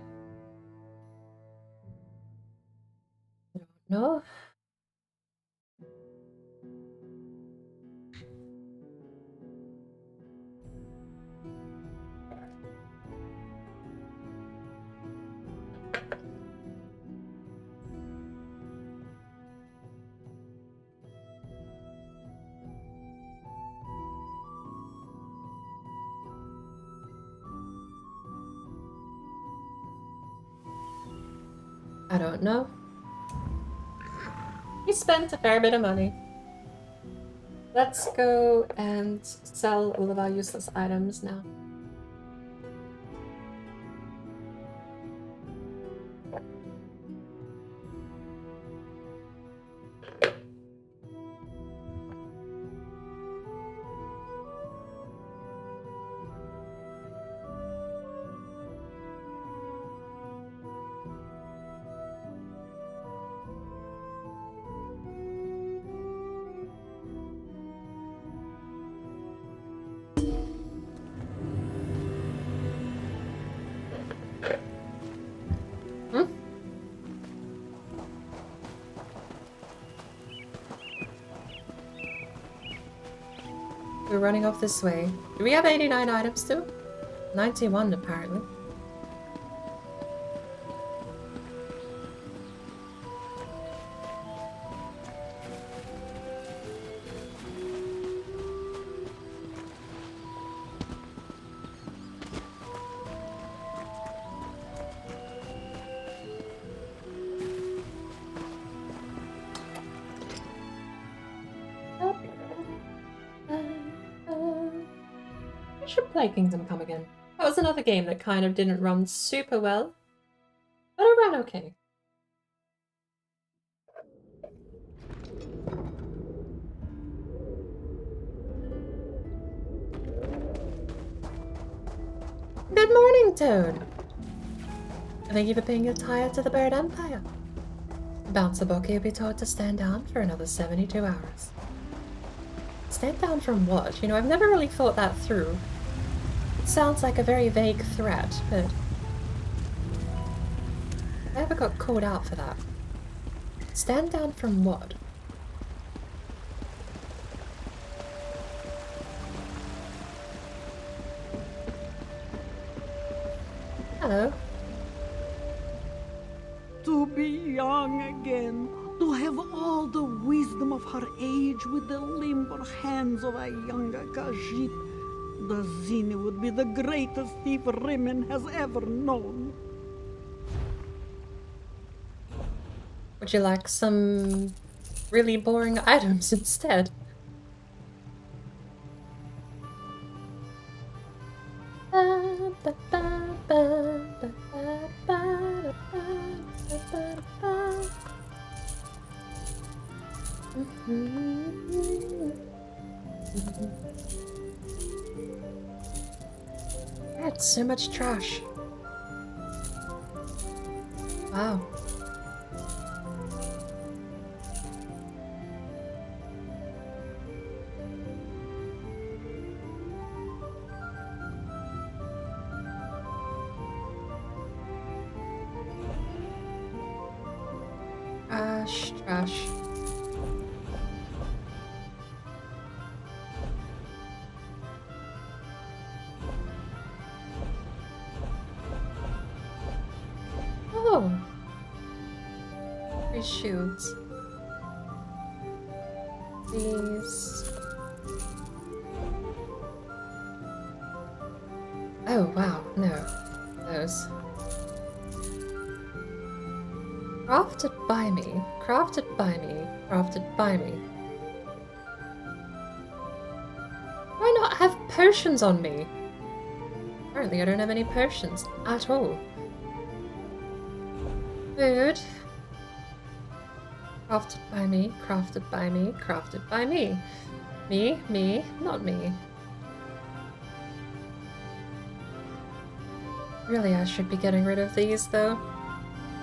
A: No. I don't know. We spent a fair bit of money. Let's go and sell all of our useless items now. We're running off this way. Do we have 89 items still? 91 apparently. I should play Kingdom Come again. That was another game that kind of didn't run super well, but it ran okay. Good morning, Toad. Thank you for paying your tire to the Bird Empire. Bouncer Bucky will be told to stand down for another 72 hours. Stand down from what? You know, I've never really thought that through. It sounds like a very vague threat, but I never got called out for that. Stand down from what? Hello.
J: To be young again, to have all the wisdom of her age with the limber hands of a younger KHAJIIT. The Zini would be the greatest thief Rimmon has ever known.
A: Would you like some really boring items instead? That's so much trash. Wow. Trash, trash. Oh. Free shields. These. Oh, wow, no. Those. Crafted by me, crafted by me, crafted by me. Why not have potions on me? Apparently I don't have any potions at all. Food. Crafted by me, crafted by me, crafted by me. Me, not me. Really, I should be getting rid of these though.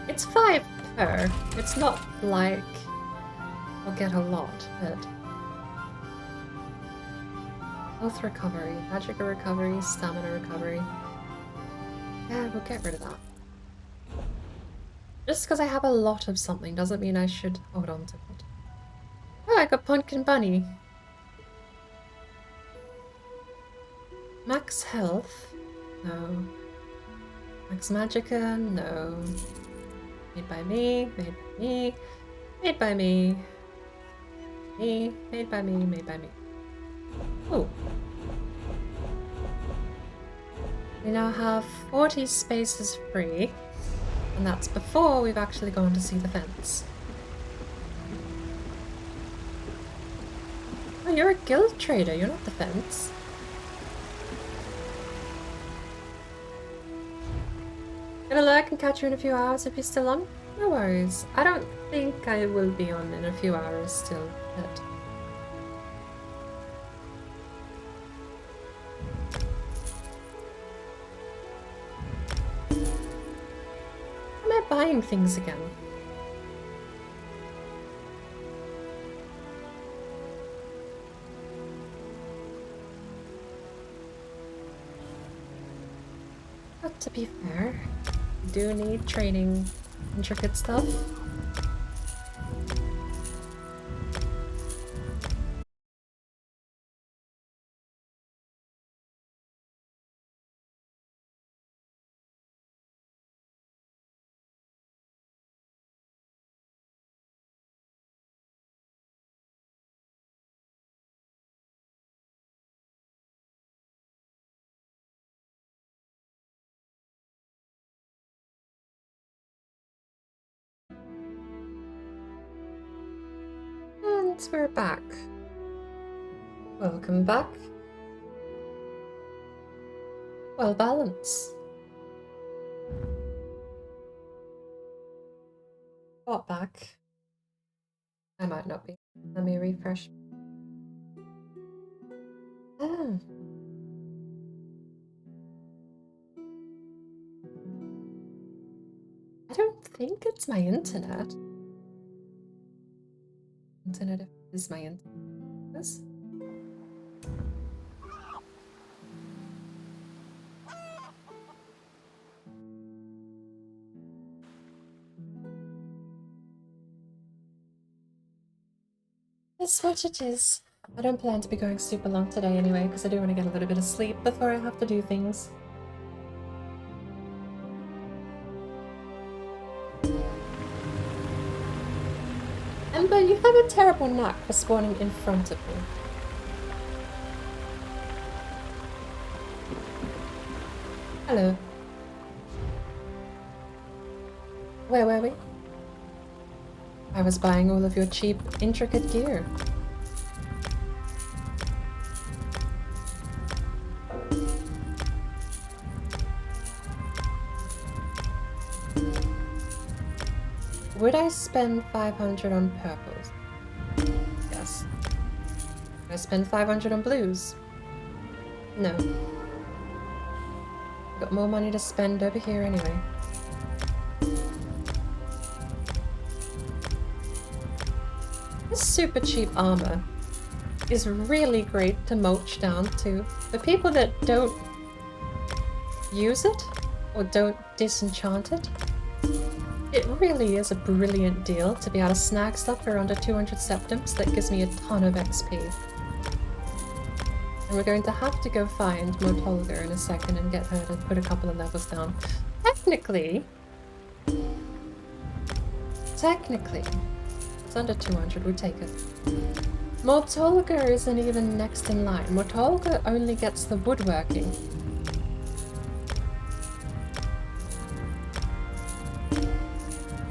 A: It's 5 per. It's not like I'll get a lot, but... Health recovery, magic recovery, stamina recovery. Yeah, we'll get rid of that. Just because I have a lot of something doesn't mean I should hold on to it. Oh, I got Pumpkin Bunny. Max health? No. Max Magicka? No. Made by me, made by me, made by me. Me, made by me, made by me. Oh. We now have 40 spaces free, and that's before we've actually gone to see the fence. Oh, you're a guild trader, you're not the fence. Gonna lurk and catch you in a few hours if you're still on? No worries. I don't think I will be on in a few hours still, but... Am I buying things again? But to be fair, I do need training intricate stuff. And we're back. Welcome back. Well balanced. Got back. I might not be. Let me refresh. Oh. I don't think it's my internet. Internet is my internet. This? That's what it is. I don't plan to be going super long today anyway, because I do want to get a little bit of sleep before I have to do things. Ember, you have a terrible knack for spawning in front of me. Hello. Where were we? I was buying all of your cheap, intricate gear. Would I spend 500 on purples? Yes. Would I spend 500 on blues? No. Got more money to spend over here anyway. This super cheap armor is really great to mulch down to. The people that don't use it or don't disenchant it, it really is a brilliant deal to be able to snag stuff for under 200 septims that gives me a ton of XP. And we're going to have to go find Mortolga in a second and get her to put a couple of levels down. Technically, it's under 200, we take it. Mortolga isn't even next in line. Mortolga only gets the woodworking.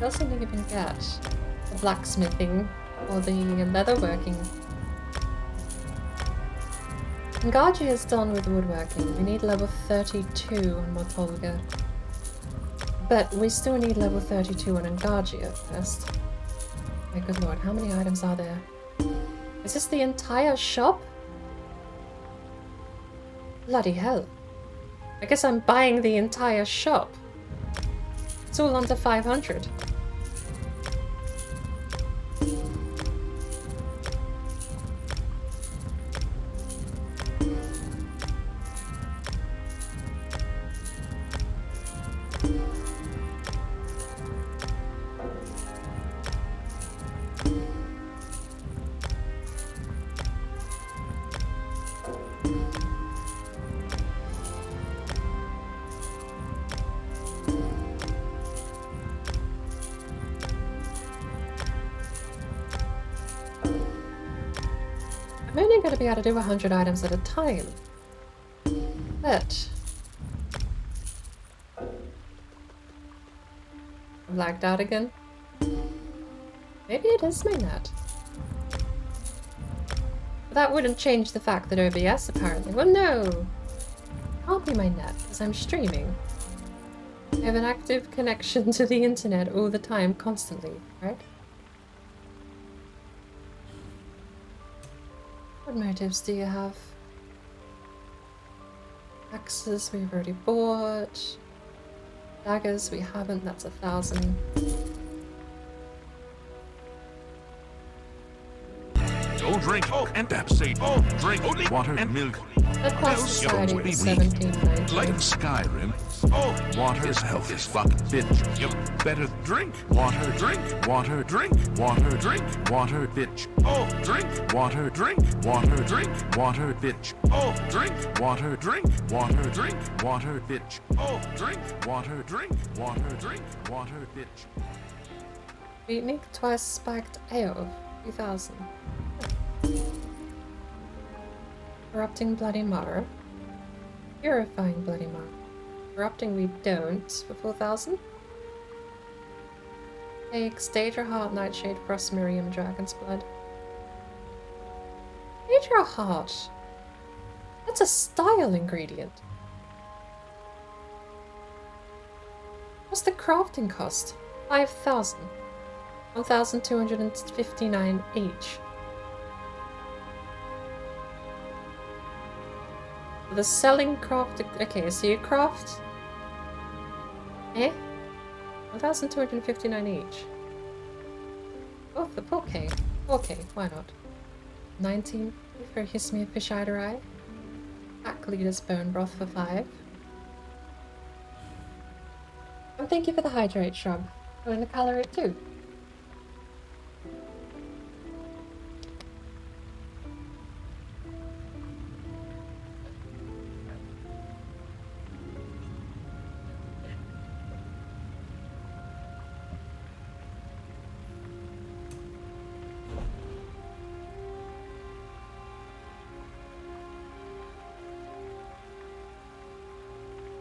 A: doesn't even get the blacksmithing or the leatherworking. Ngaji is done with woodworking. We need level 32 on Motolga. But we still need level 32 on Ngaji at first. My good lord, how many items are there? Is this the entire shop? Bloody hell. I guess I'm buying the entire shop. It's all under 500. I'm only going to be able to do 100 items at a time. But I'm lagged out again. Maybe it is my net. But that wouldn't change the fact that OBS apparently... Well, no! Can't be my net, because I'm streaming. I have an active connection to the internet all the time, constantly, right? What motives do you have? Axes we've already bought. Daggers we haven't, that's 1,000.
F: Don't drink and say drink only water and milk.
A: That cost society is 17.90.
F: Like Skyrim. Water is health is fucking bitch. You better drink water, drink water, drink water, drink water, bitch. Drink water, drink water, drink water, bitch. Drink water, drink water, drink water, bitch. Drink water, drink water, drink water, bitch.
A: Unique twice spiked ale, 2,000. Corrupting Bloody Mar. Purifying Bloody Mar. Corrupting we don't for 4,000. Take Daedra Heart, Nightshade, Frost, Miriam, Dragon's Blood. Daedra Heart. That's a style ingredient. What's the crafting cost? 5,000. 1,259 each. The selling craft... Okay, so you craft... 1,259 each. Oh, the 4K. 4K, why not? 19 for Hiss Me a Fish Eye to Eye. Pack Leader's Bone Broth for 5. And thank you for the Hydrate Shrub. Going to colour it too.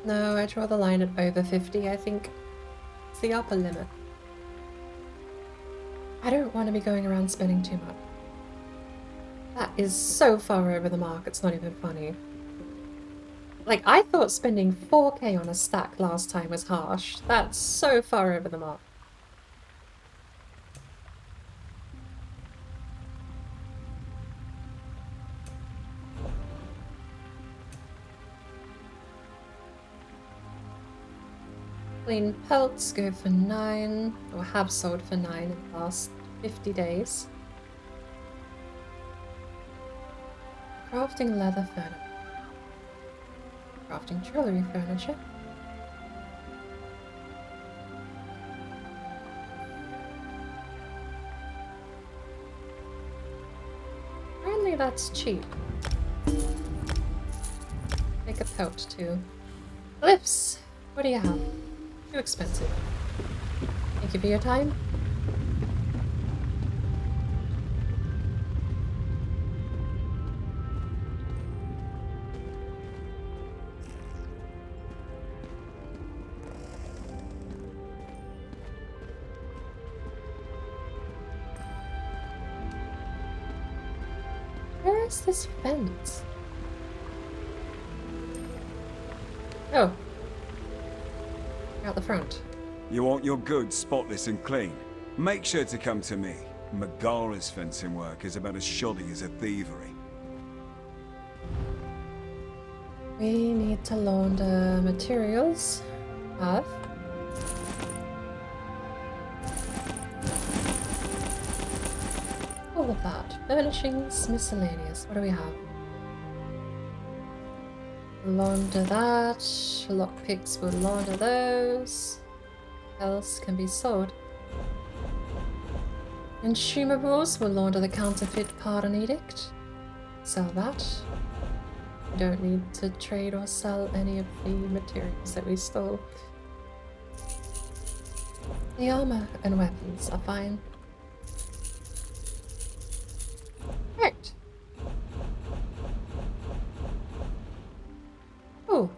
A: No, I draw the line at over 50, I think. It's the upper limit. I don't want to be going around spending too much. That is so far over the mark, it's not even funny. Like, I thought spending 4K on a stack last time was harsh. That's so far over the mark. Clean pelts go for 9, or have sold for 9 in the last 50 days. Crafting leather furniture. Crafting jewelry furniture. Apparently that's cheap. Make a pelt too. Glyphs! What do you have? Too expensive. Thank you for your time. Where is this fence? Oh. Out the front.
K: You want your goods spotless and clean? Make sure to come to me. Megara's fencing work is about as shoddy as a thievery.
A: We need to launder materials. Have. All of that. Furnishings, miscellaneous. What do we have? Launder that. Lockpicks will launder those. Else can be sold. Consumables will launder the counterfeit pardon edict. Sell that. We don't need to trade or sell any of the materials that we stole. The armor and weapons are fine. Right. Oh.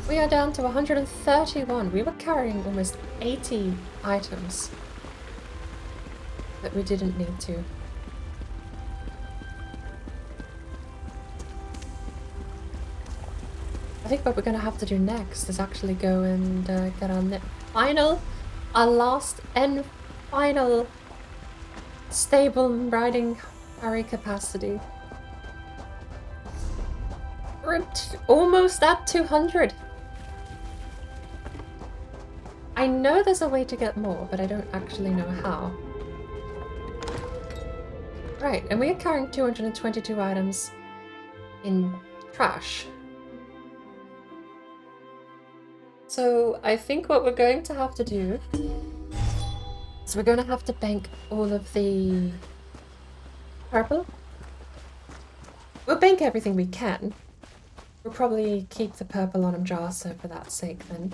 A: We are down to 131. We were carrying almost 80 items that we didn't need to. I think what we're going to have to do next is actually go and get our last and final stable riding carry capacity. We're almost at 200. I know there's a way to get more, but I don't actually know how. Right, and we are carrying 222 items in trash. So I think what we're going to have to do is we're going to have to bank all of the purple. We'll bank everything we can. We'll probably keep the purple on Amjasa for that sake then.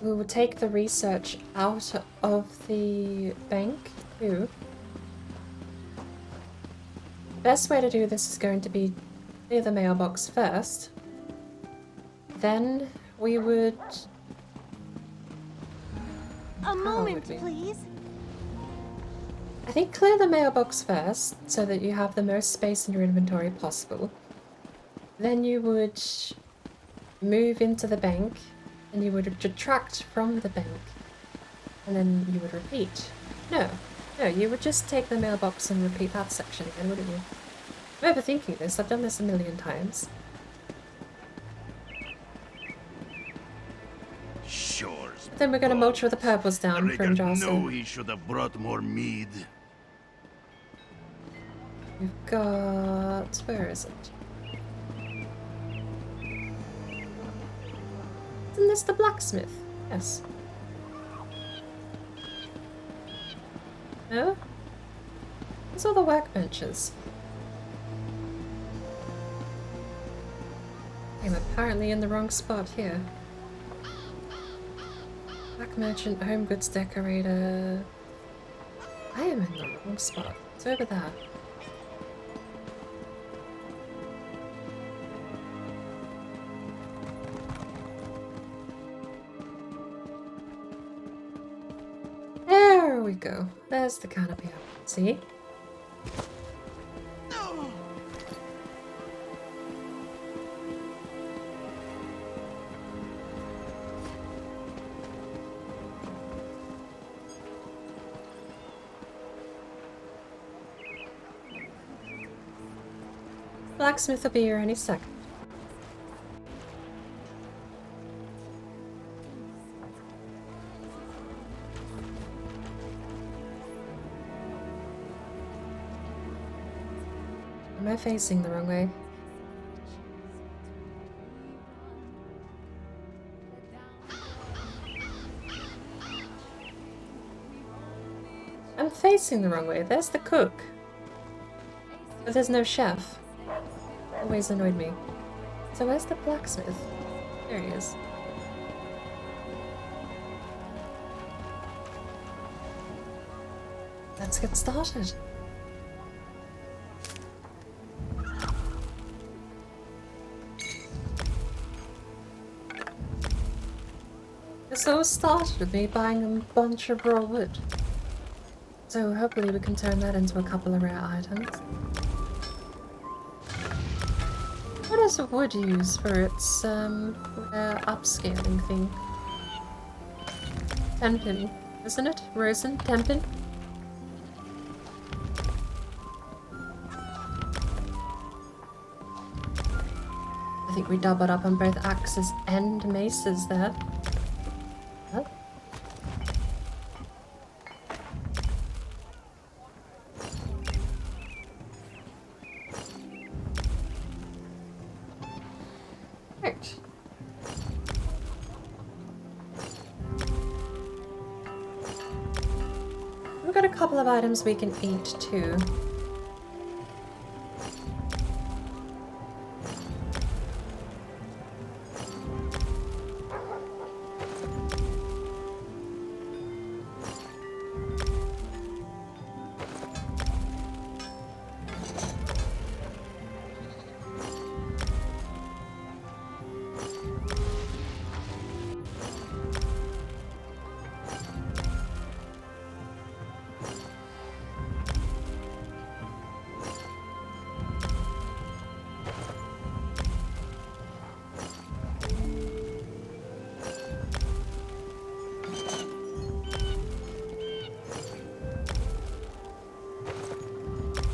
A: We will take the research out of the bank too. Best way to do this is going to be clear the mailbox first. Then we would...
I: A moment, please.
A: I think clear the mailbox first, so that you have the most space in your inventory possible. Then you would move into the bank, and you would detract from the bank. And then you would repeat. No, you would just take the mailbox and repeat that section again, wouldn't you? I'm overthinking this, I've done this a million times.
F: Sure.
A: Then we're gonna motor the purples down from Jocelyn.
F: No, he should have brought more mead.
A: We've got... where is it? Isn't this the blacksmith? Yes. No? Where's all the workbenches? I'm apparently in the wrong spot here. Black merchant, home goods decorator. I am in the wrong spot. It's over there. There we go. There's the canopy up. See? Blacksmith will be here any second. Am I facing the wrong way? I'm facing the wrong way. There's the cook. But there's no chef. Always annoyed me. So where's the blacksmith? There he is. Let's get started. This all started with me buying a bunch of raw wood. So hopefully we can turn that into a couple of rare items. What does wood use for its rare upscaling thing? Tenpin, isn't it? Rosen? Tenpin? I think we doubled up on both axes and maces there. Huh? Right. We've got a couple of items we can eat too.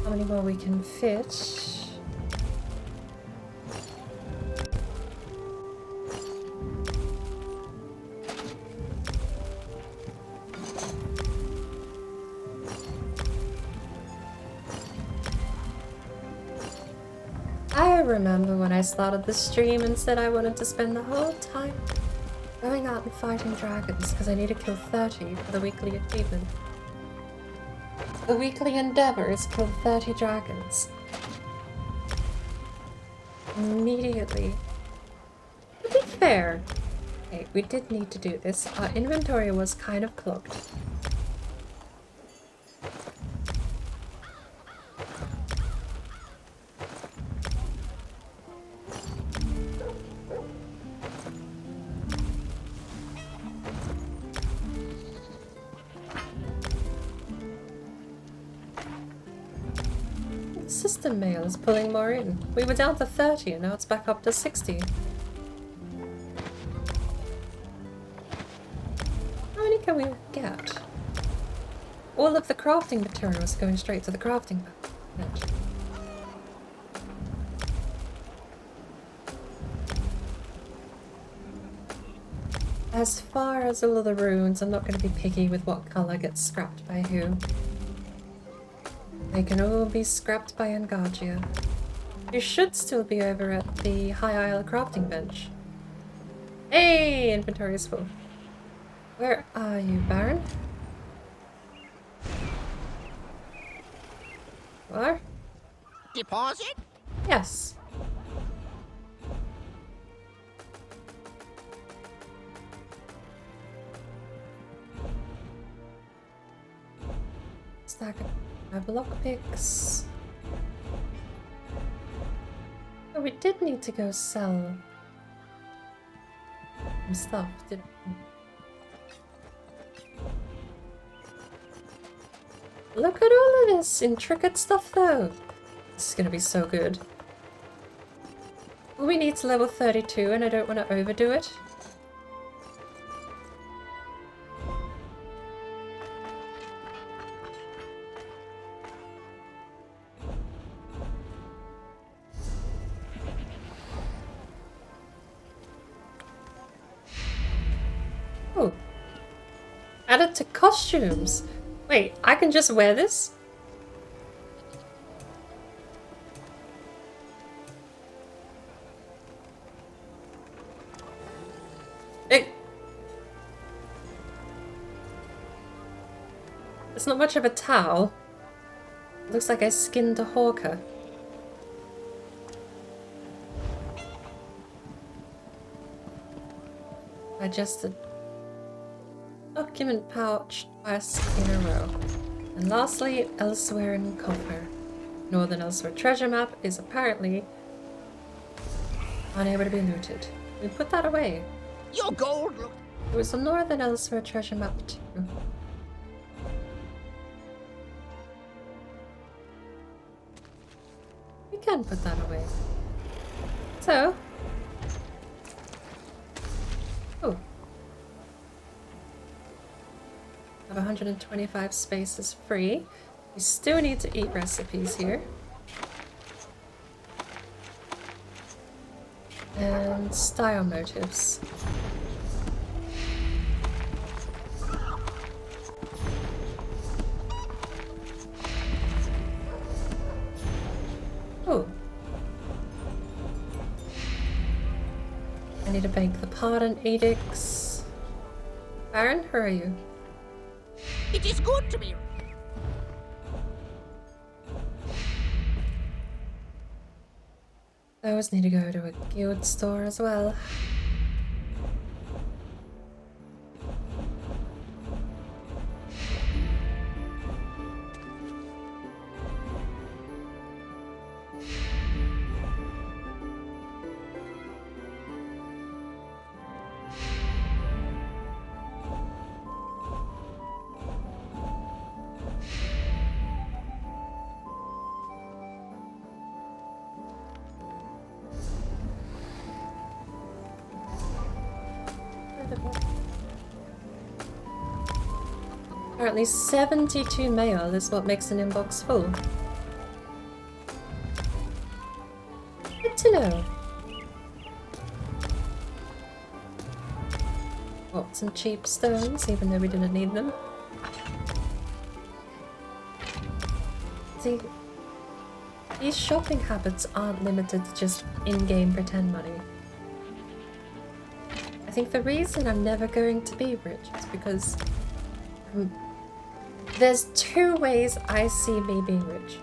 A: How many more we can fit? I remember when I started the stream and said I wanted to spend the whole time going out and fighting dragons because I need to kill 30 for the weekly achievement. The weekly endeavor is kill 30 dragons. Immediately. To be fair, okay, we did need to do this. Our inventory was kind of clogged. System mail is pulling more in. We were down to 30 and now it's back up to 60. How many can we get? All of the crafting materials going straight to the crafting bench. As far as all of the runes, I'm not going to be picky with what colour gets scrapped by who. They can all be scrapped by Engargia. You should still be over at the High Isle crafting bench. Hey, inventory is full. Where are you, Baron? What?
L: Deposit?
A: Yes. Stack of my lockpicks. Oh, we did need to go sell some stuff, didn't we? Look at all of this intricate stuff though. This is gonna be so good. Well, we need to level 32 and I don't want to overdo it. Oh. Added to costumes. Wait, I can just wear this? It's not much of a towel. It looks like I skinned a hawker. Digested. Document pouch twice in a row. And lastly, elsewhere in coffer. Northern Elsewhere treasure map is apparently unable to be looted. We put that away.
L: Your gold look.
A: There was a Northern Elsewhere treasure map too. can put that away. So... Oh. I have 125 spaces free. We still need to eat recipes here. And style motives. Oh. I need to bank the pardon edicts. Baron, where are you?
L: It is good to be.
A: Those need to go to a guild store as well. Apparently 72 mail is what makes an inbox full. Good to know. Bought some cheap stones, even though we didn't need them. See, these shopping habits aren't limited to just in-game pretend money. I think the reason I'm never going to be rich is because there's two ways I see me being rich.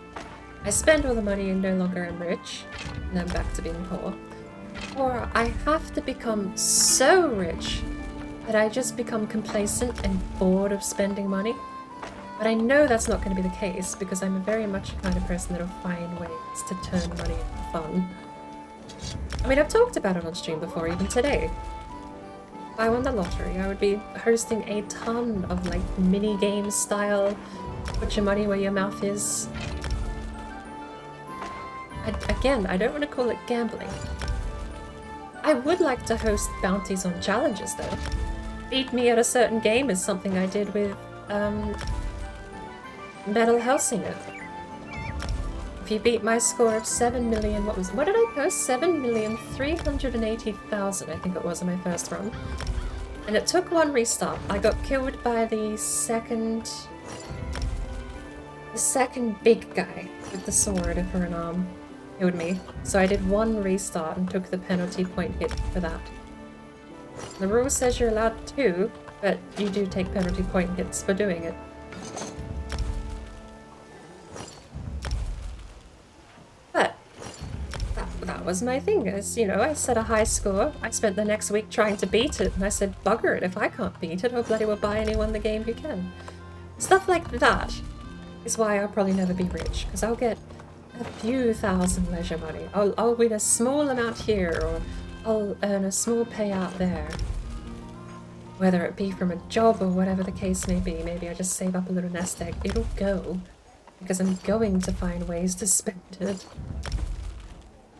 A: I spend all the money and no longer am rich, and then back to being poor. Or I have to become so rich that I just become complacent and bored of spending money. But I know that's not going to be the case because I'm very much the kind of person that'll find ways to turn money into fun. I mean, I've talked about it on stream before, even today. If I won the lottery, I would be hosting a ton of like mini game style, put your money where your mouth is. Again, I don't want to call it gambling. I would like to host bounties on challenges though. Beat me at a certain game is something I did with Metal Helsinger. If you beat my score of 7 million, what did I post? 7,380,000 I think it was in my first run. And it took one restart. I got killed by the second big guy with the sword for an arm. Killed me. So I did one restart and took the penalty point hit for that. The rule says you're allowed two, but you do take penalty point hits for doing it. But that was my thing, is, you know, I set a high score. I spent the next week trying to beat it, and I said, bugger it, if I can't beat it, I'll bloody well buy anyone the game who can. Stuff like that is why I'll probably never be rich, because I'll get a few thousand leisure money. I'll win a small amount here, or I'll earn a small payout there. Whether it be from a job or whatever the case may be, maybe I just save up a little nest egg. It'll go, because I'm going to find ways to spend it.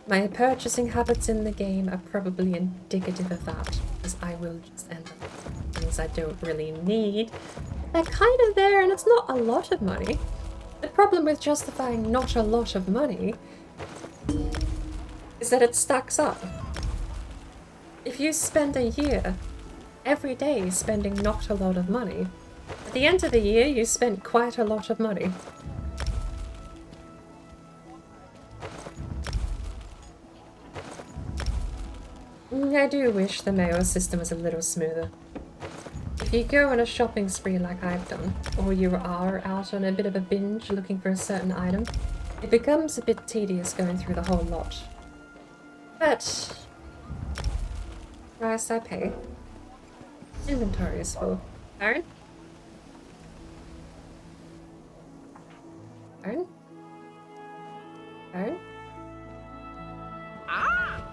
A: My purchasing habits in the game are probably indicative of that, because I will just end up with things I don't really need. They're kind of there, and it's not a lot of money. The problem with justifying not a lot of money is that it stacks up. If you spend a year every day spending not a lot of money, at the end of the year you spent quite a lot of money. I do wish the mail system was a little smoother. If you go on a shopping spree like I've done, or you are out on a bit of a binge looking for a certain item, it becomes a bit tedious going through the whole lot. But price I pay. Inventory is full. Aaron? Aaron? Aaron?
L: Ah!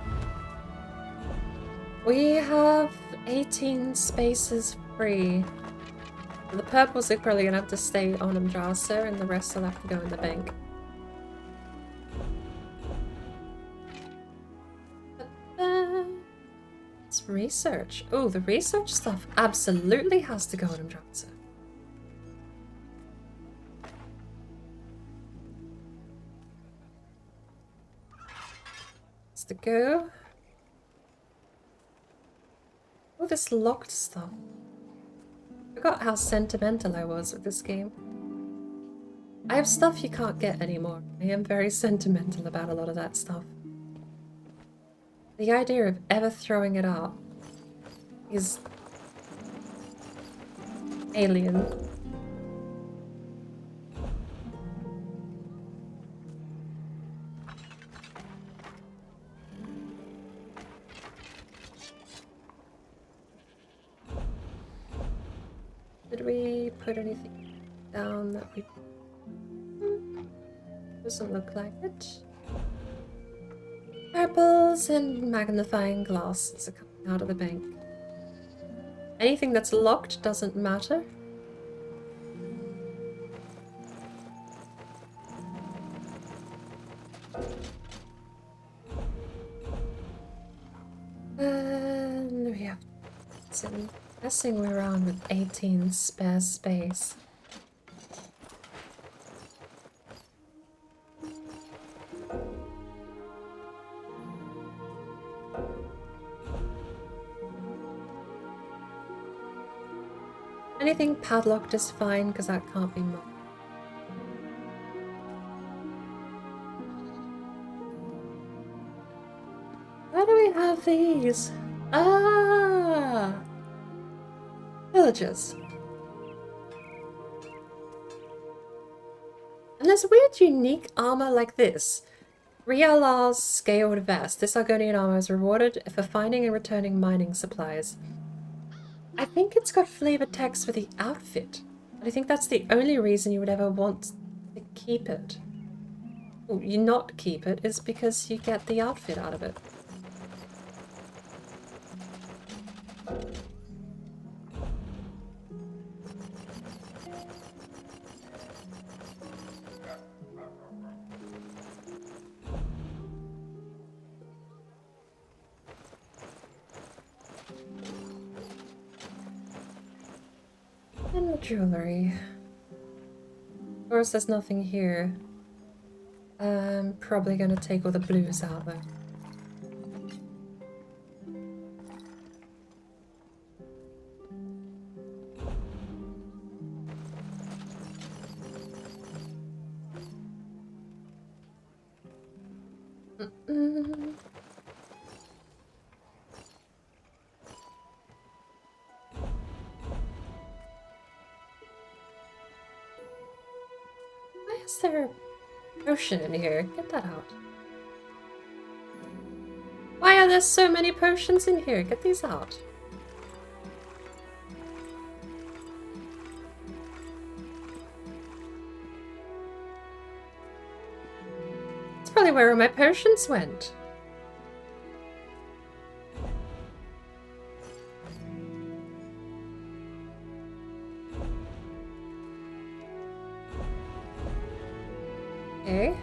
A: We have 18 spaces free. The purples are probably gonna have to stay on Umdrasa, and the rest will have to go in the bank. What's research? Oh, the research stuff absolutely has to go on a transit. Has to go. Oh, this locked stuff. Forgot how sentimental I was with this game. I have stuff you can't get anymore. I am very sentimental about a lot of that stuff. The idea of ever throwing it out is alien. Did we put anything down that we... Doesn't look like it. Purples and magnifying glasses are coming out of the bank. Anything that's locked doesn't matter. And we have some messing around with 18 spare space. Anything padlocked is fine because that can't be marked. Why do we have these? Ah! Villagers. And there's weird unique armor like this. Rialar's scaled vest. This Argonian armor is rewarded for finding and returning mining supplies. I think it's got flavored text for the outfit. But I think that's the only reason you would ever want to keep it. Well, you not keep it is because you get the outfit out of it. And the jewelry. Of course, there's nothing here. I'm probably gonna take all the blues out though. Why is there a potion in here? Get that out. Why are there so many potions in here? Get these out. That's probably where all my potions went. Okay.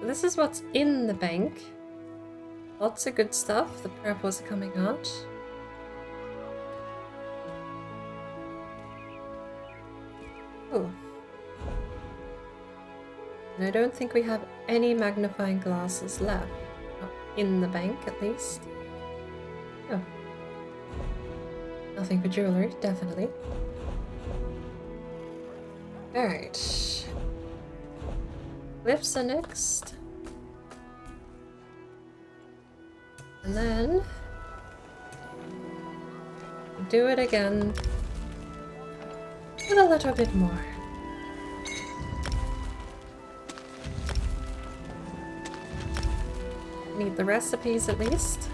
A: This is what's in the bank. Lots of good stuff. The purples are coming out. Oh. And I don't think we have any magnifying glasses left. Not in the bank, at least. Oh. Nothing for jewelry, definitely. Alright. Glyphs are next. And then do it again with a little bit more. Need the recipes at least.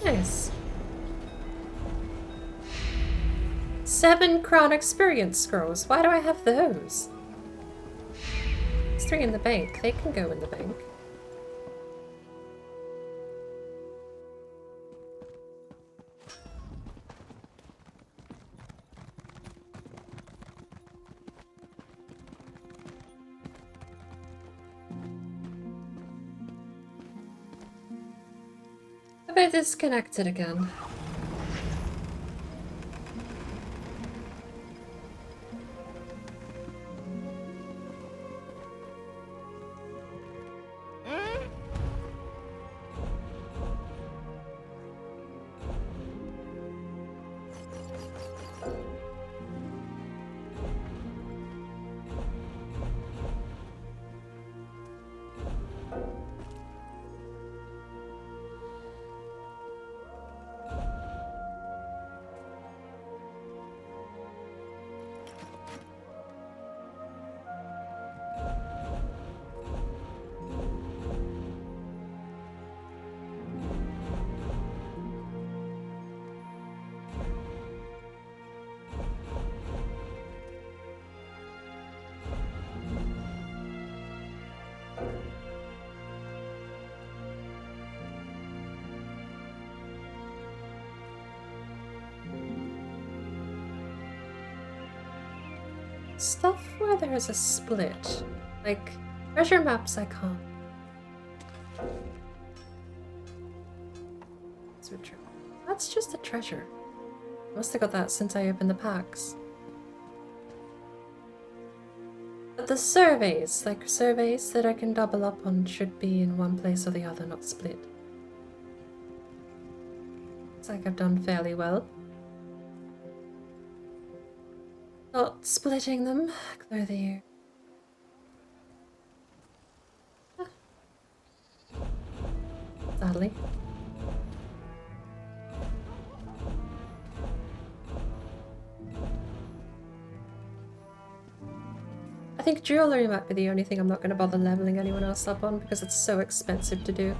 A: Nice. 7 crown experience scrolls. Why do I have those? It's 3 in the bank. They can go in the bank. Have I disconnected again? Stuff where there's a split. Like, treasure maps I can't. That's just a treasure. Must have got that since I opened the packs. But the surveys, like surveys that I can double up on, should be in one place or the other, not split. Looks like I've done fairly well. Not splitting them. Clear the air. Sadly. I think jewelry might be the only thing I'm not going to bother leveling anyone else up on because it's so expensive to do.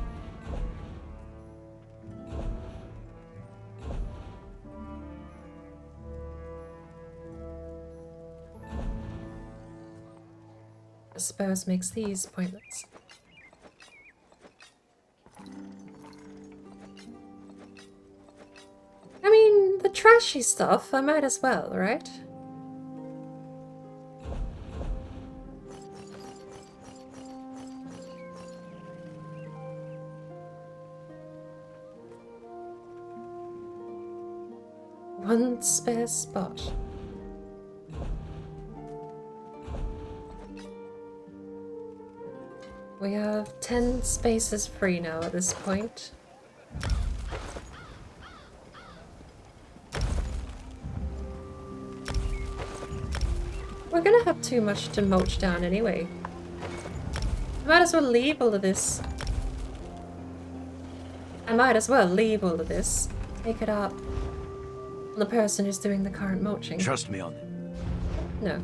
A: I suppose makes these pointless. I mean, the trashy stuff, I might as well, right? One spare spot. We have 10 spaces free now at this point. We're gonna have too much to mulch down anyway. Might as well leave all of this. I might as well leave all of this. Take it up on the person who's doing the current mulching.
F: Trust me on it.
A: No.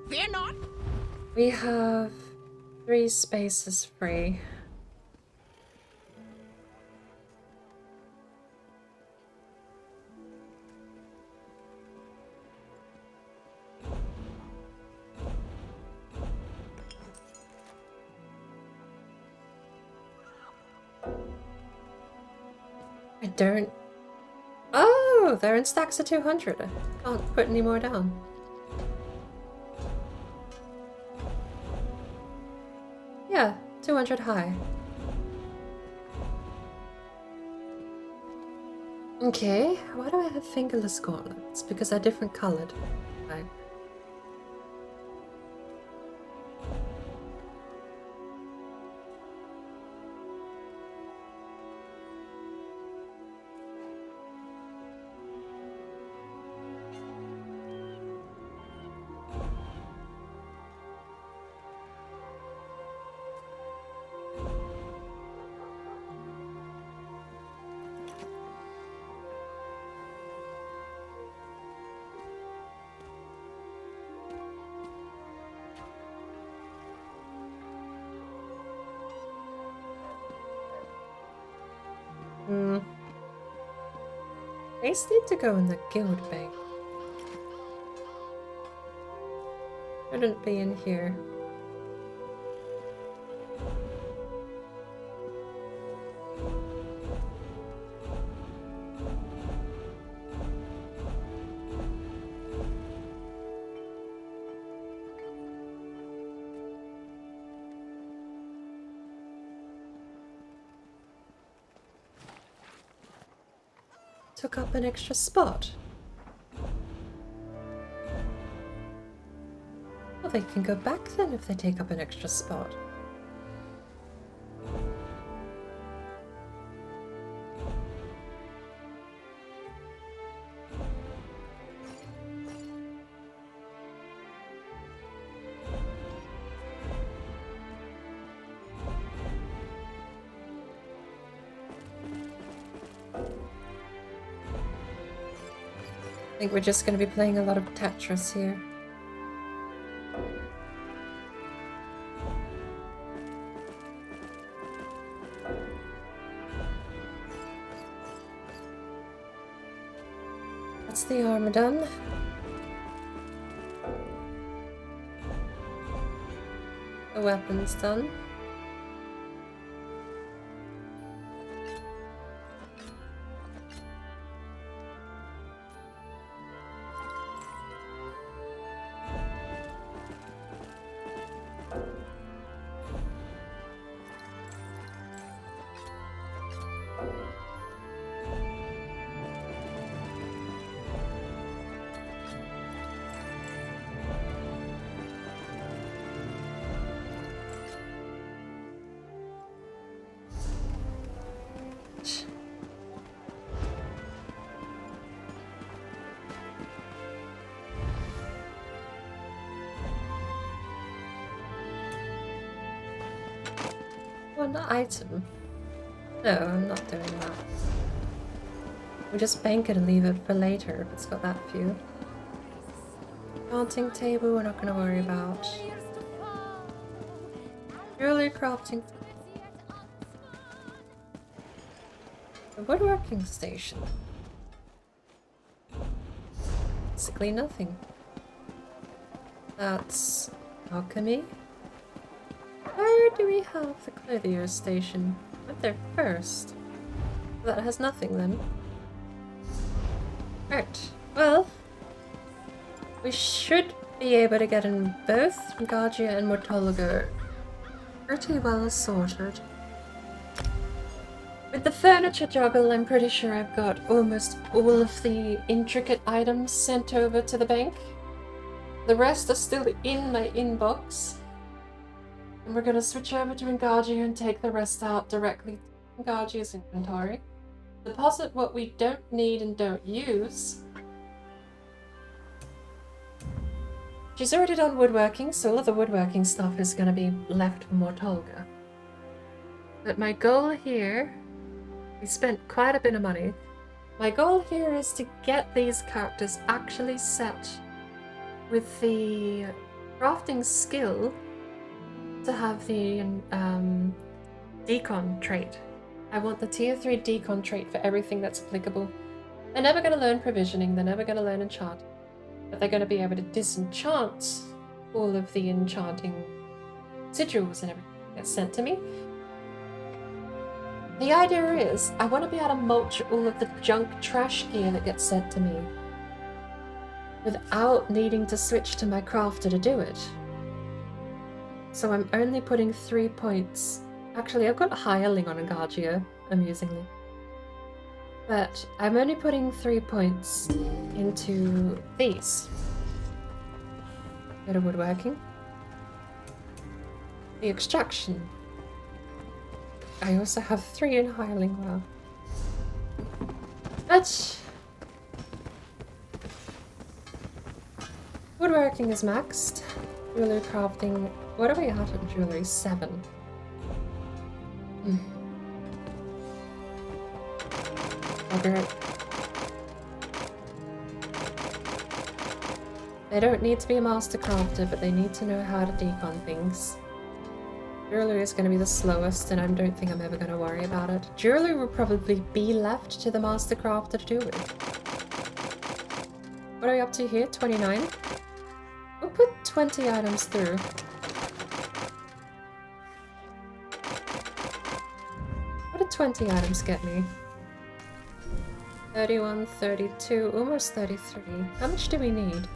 L: Fear not.
A: We have 3 spaces free. I don't... Oh, they're in stacks of 200. I can't put any more down. Yeah, 200 high. Okay, why do I have fingerless gauntlets? Because they're different colored. Right. These need to go in the guild bank. Shouldn't be in here. Took up an extra spot. Well, they can go back then if they take up an extra spot. I think we're just going to be playing a lot of Tetris here. That's the armor done. The weapon's done. One item? No, I'm not doing that. We'll just bank it and leave it for later if it's got that few. Counting table we're not going to worry about. Jewelry crafting. The woodworking station. Basically nothing. That's alchemy. Where do we have the clothier station? Went there first. That has nothing then. Right. Well, we should be able to get in both KHAJIIT and Mortolga pretty well sorted. With the furniture juggle, I'm pretty sure I've got almost all of the intricate items sent over to the bank. The rest are still in my inbox. And we're going to switch over to KHAJIIT and take the rest out directly to KHAJIIT's inventory. Deposit what we don't need and don't use. She's already done woodworking, so all of the woodworking stuff is going to be left for Mortolga. But my goal here, we spent quite a bit of money. My goal here is to get these characters actually set with the crafting skill to have the decon trait. I want the tier 3 decon trait for everything that's applicable. They're never going to learn provisioning, they're never going to learn enchant, but they're going to be able to disenchant all of the enchanting sigils and everything that's sent to me. The idea is, I want to be able to mulch all of the junk trash gear that gets sent to me without needing to switch to my crafter to do it. So I'm only putting 3 points. Actually, I've got a hireling on KHAJIIT, amusingly. But I'm only putting 3 points into these. Go to woodworking. The extraction. I also have 3 in hireling, wow. But woodworking is maxed. Jewelry crafting. What are we at in jewelry? 7. Okay. They don't need to be a master crafter, but they need to know how to decon things. Jewelry is going to be the slowest, and I don't think I'm ever going to worry about it. Jewelry will probably be left to the master crafter to do with. What are we up to here? 29? We'll put 20 items through. What did 20 items get me? 31, 32, almost 33. How much do we need?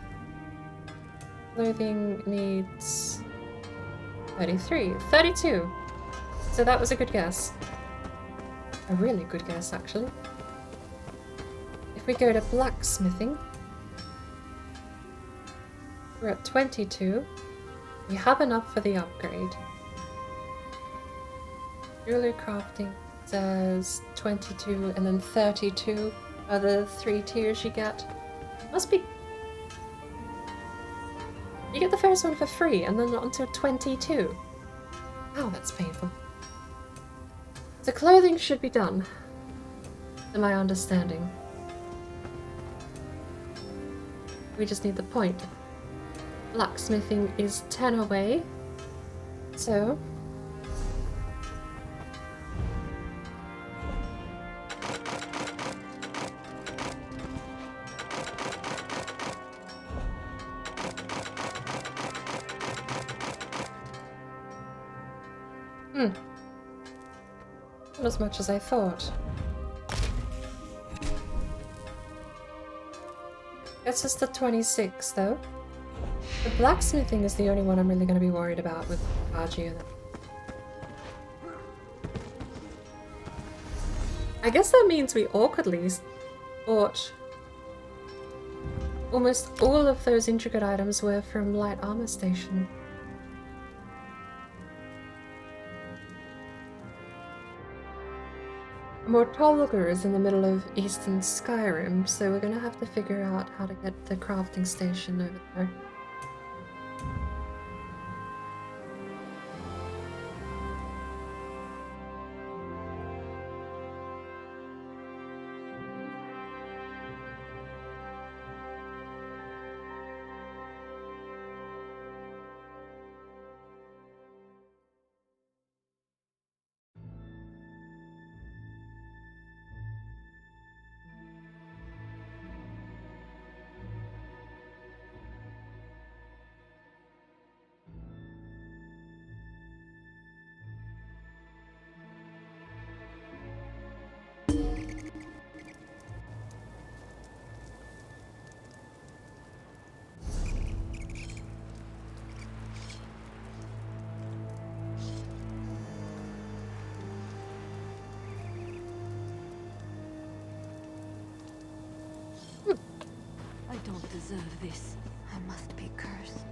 A: Clothing needs 33. 32! So that was a good guess. A really good guess, actually. If we go to blacksmithing, we're at 22. We have enough for the upgrade. Jewelry crafting says 22 and then 32 are the 3 tiers you get. Must be... You get the first one for free and then until 22. Oh, that's painful. The clothing should be done, to my understanding. We just need the point. Blacksmithing is 10 away, so... Not as much as I thought. Gets us to 26 though. The blacksmithing is the only one I'm really going to be worried about with KHAJIIT. I guess that means we awkwardly bought almost all of those intricate items were from Light Armor Station. Mortolgar is in the middle of Eastern Skyrim, so we're gonna have to figure out how to get the crafting station over there.
H: I don't deserve this. I must be cursed.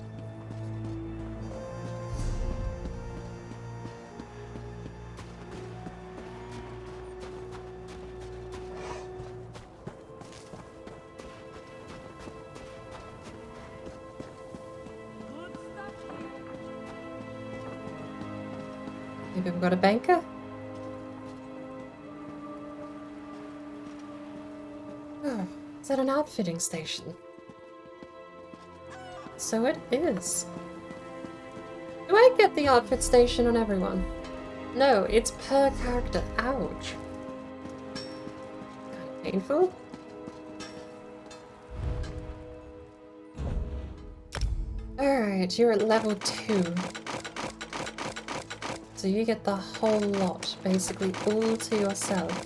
A: Maybe we've got a banker? Oh, is that an outfitting station? So it is. Do I get the outfit station on everyone? No, it's per character. Ouch. Kind of painful. Alright, you're at level 2. So you get the whole lot, basically all to yourself.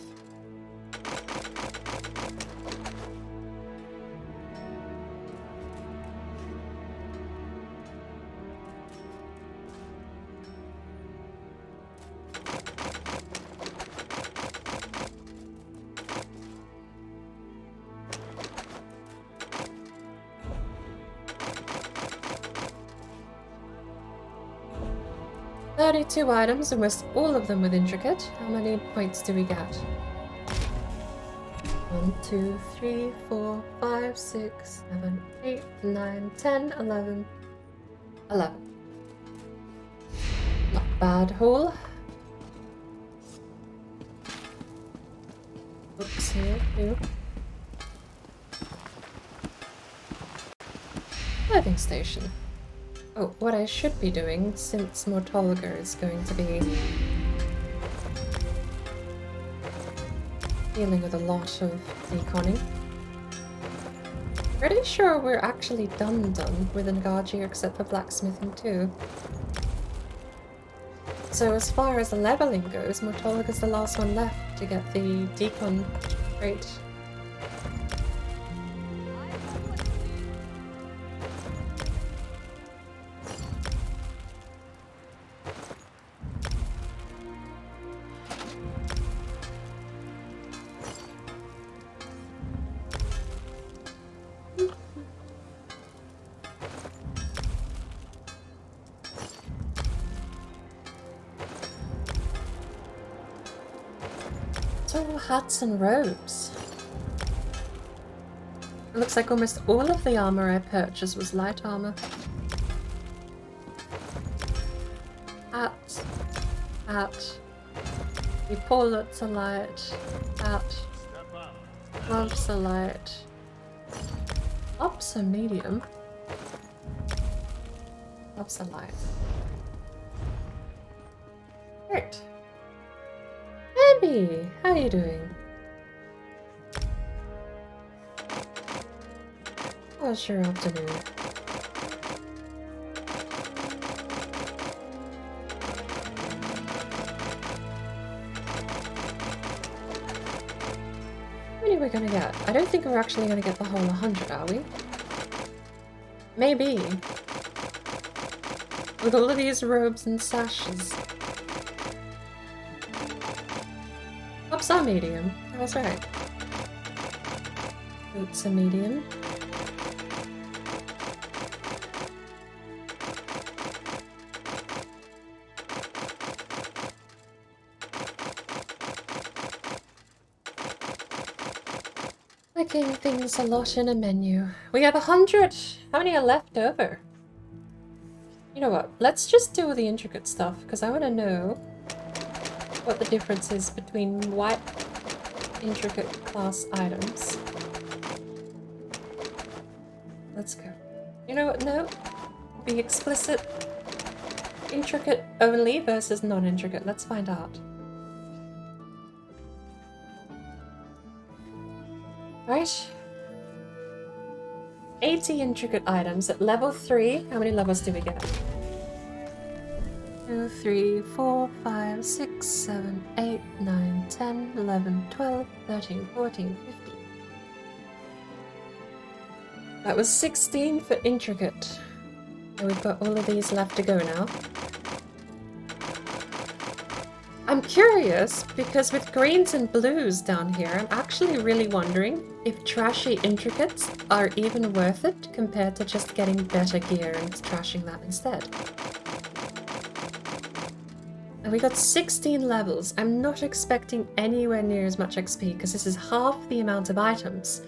A: Two items, almost all of them with intricate. How many points do we get? 1, 2, 3, 4, 5, 6, 7, 8, 9, 10, 11. 11. Not bad haul. Books here too. Clothing station. Oh, what I should be doing, since Mortolga is going to be dealing with a lot of deconning. Pretty sure we're actually done with Ngajir except for blacksmithing too. So as far as the leveling goes, Mortolga's the last one left to get the decon trait. Hats and robes. It looks like almost all of the armor I purchased was light armor. Hat. Hat. The paulets are light. Hat. Gloves are light. Gloves are medium. Gloves are light. Great. Abby, how are you doing? How's your afternoon? How many are we gonna get? I don't think we're actually gonna get the whole 100, are we? Maybe. With all of these robes and sashes. Tops are medium. I was right. Boots are medium. Clicking things a lot in a menu. We have 100. How many are left over? You know what? Let's just do the intricate stuff because I want to know what the difference is between white intricate class items. Let's go. You know what? No. Be explicit. Intricate only versus non-intricate. Let's find out. Right. 80 intricate items at level 3. How many levels do we get? 2, 3, 4, 5, 6, 7, 8, 9, 10, 11, 12, 13, 14, 15. That was 16 for intricate. And we've got all of these left to go now. I'm curious because with greens and blues down here, I'm actually really wondering if trashy intricates are even worth it compared to just getting better gear and trashing that instead. And we got 16 levels. I'm not expecting anywhere near as much XP because this is half the amount of items.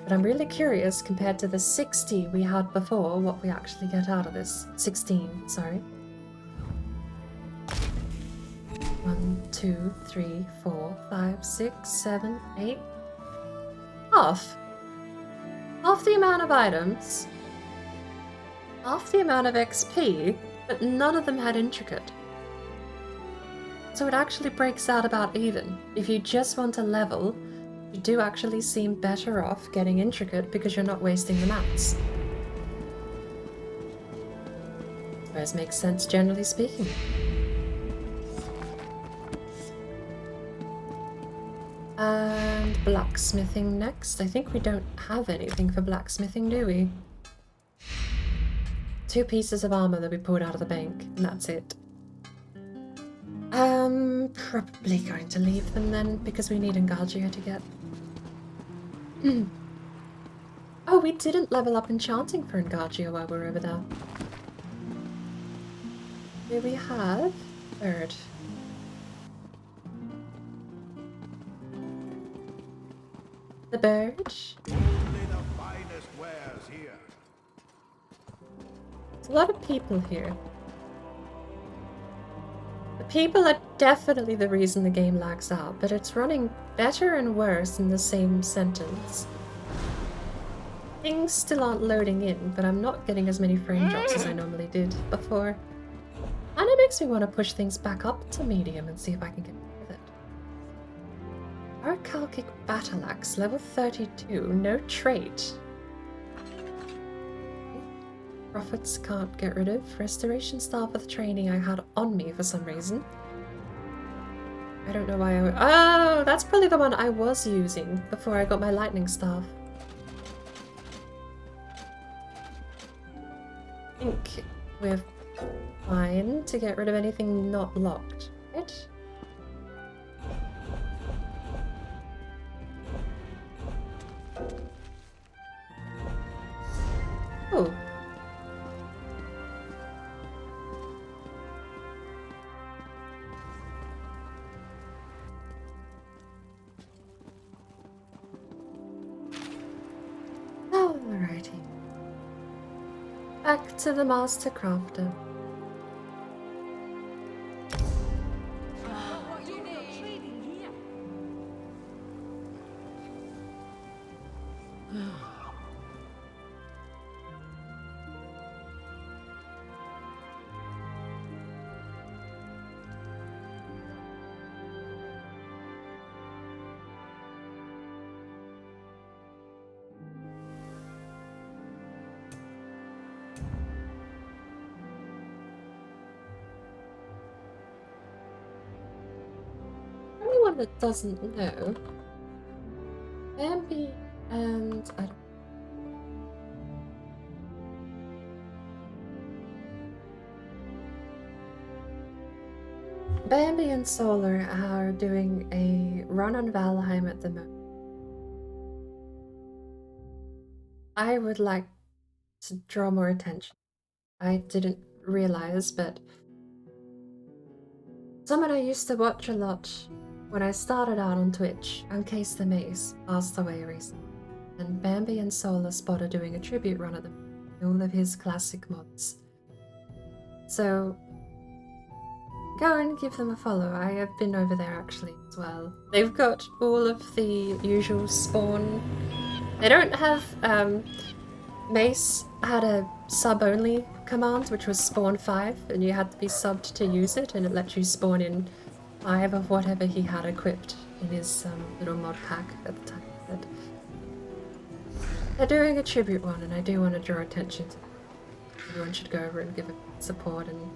A: But I'm really curious compared to the 60 we had before, what we actually get out of this. 16, sorry. 1, 2, 3, 4, 5, 6, 7, 8. Half. Half the amount of items. Half the amount of XP, but none of them had intricate. So it actually breaks out about even. If you just want a level, you do actually seem better off getting intricate because you're not wasting the mats. Suppose makes sense generally speaking. And blacksmithing next. I think we don't have anything for blacksmithing, do we? 2 pieces of armor that we pulled out of the bank, and that's it. Probably going to leave them then, because we need Ngajir to get. Oh, we didn't level up enchanting for Ngajir while we were over there. Here we have bird. The bird.
F: Only the finest wares here.
A: There's a lot of people here. The people are definitely the reason the game lags out, but it's running better and worse in the same sentence. Things still aren't loading in, but I'm not getting as many frame drops as I normally did before. And it makes me want to push things back up to medium and see if I can get with it. Orichalcic Battle Axe, level 32, no trait. Profits can't get rid of. Restoration Staff with training I had on me for some reason. I don't know why oh, that's probably the one I was using before I got my lightning staff. I think we're fine to get rid of anything not locked, right? Oh. Alrighty. Back to the Master Crafter. Anyone that doesn't know, Bambi and I don't Bambi and Solar are doing a run on Valheim at the moment. I would like to draw more attention. I didn't realize, but someone I used to watch a lot when I started out on Twitch, Uncase the Mace, passed away recently, and Bambi and Solar spotted doing a tribute run at all of his classic mods. So go and give them a follow. I have been over there actually as well. They've got all of the usual spawn. They don't have Mace had a sub-only command, which was spawn 5, and you had to be subbed to use it, and it let you spawn in 5 of whatever he had equipped in his little mod pack at the time. But they're doing a tribute one, and I do want to draw attention to it. Everyone should go over and give it support and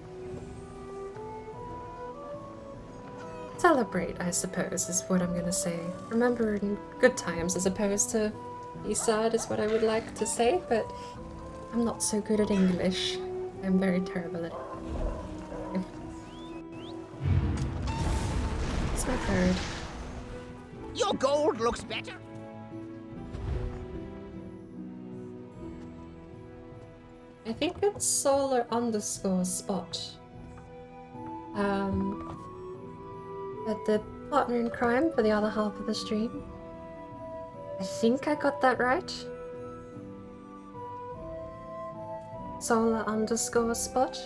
A: celebrate, I suppose, is what I'm gonna say. Remember in good times as opposed to be sad is what I would like to say, but I'm not so good at English. I'm very terrible at it. It's my bird.
L: Your gold looks better.
A: I think it's solar_spot. But the partner in crime for the other half of the stream. I think I got that right. Solar_spot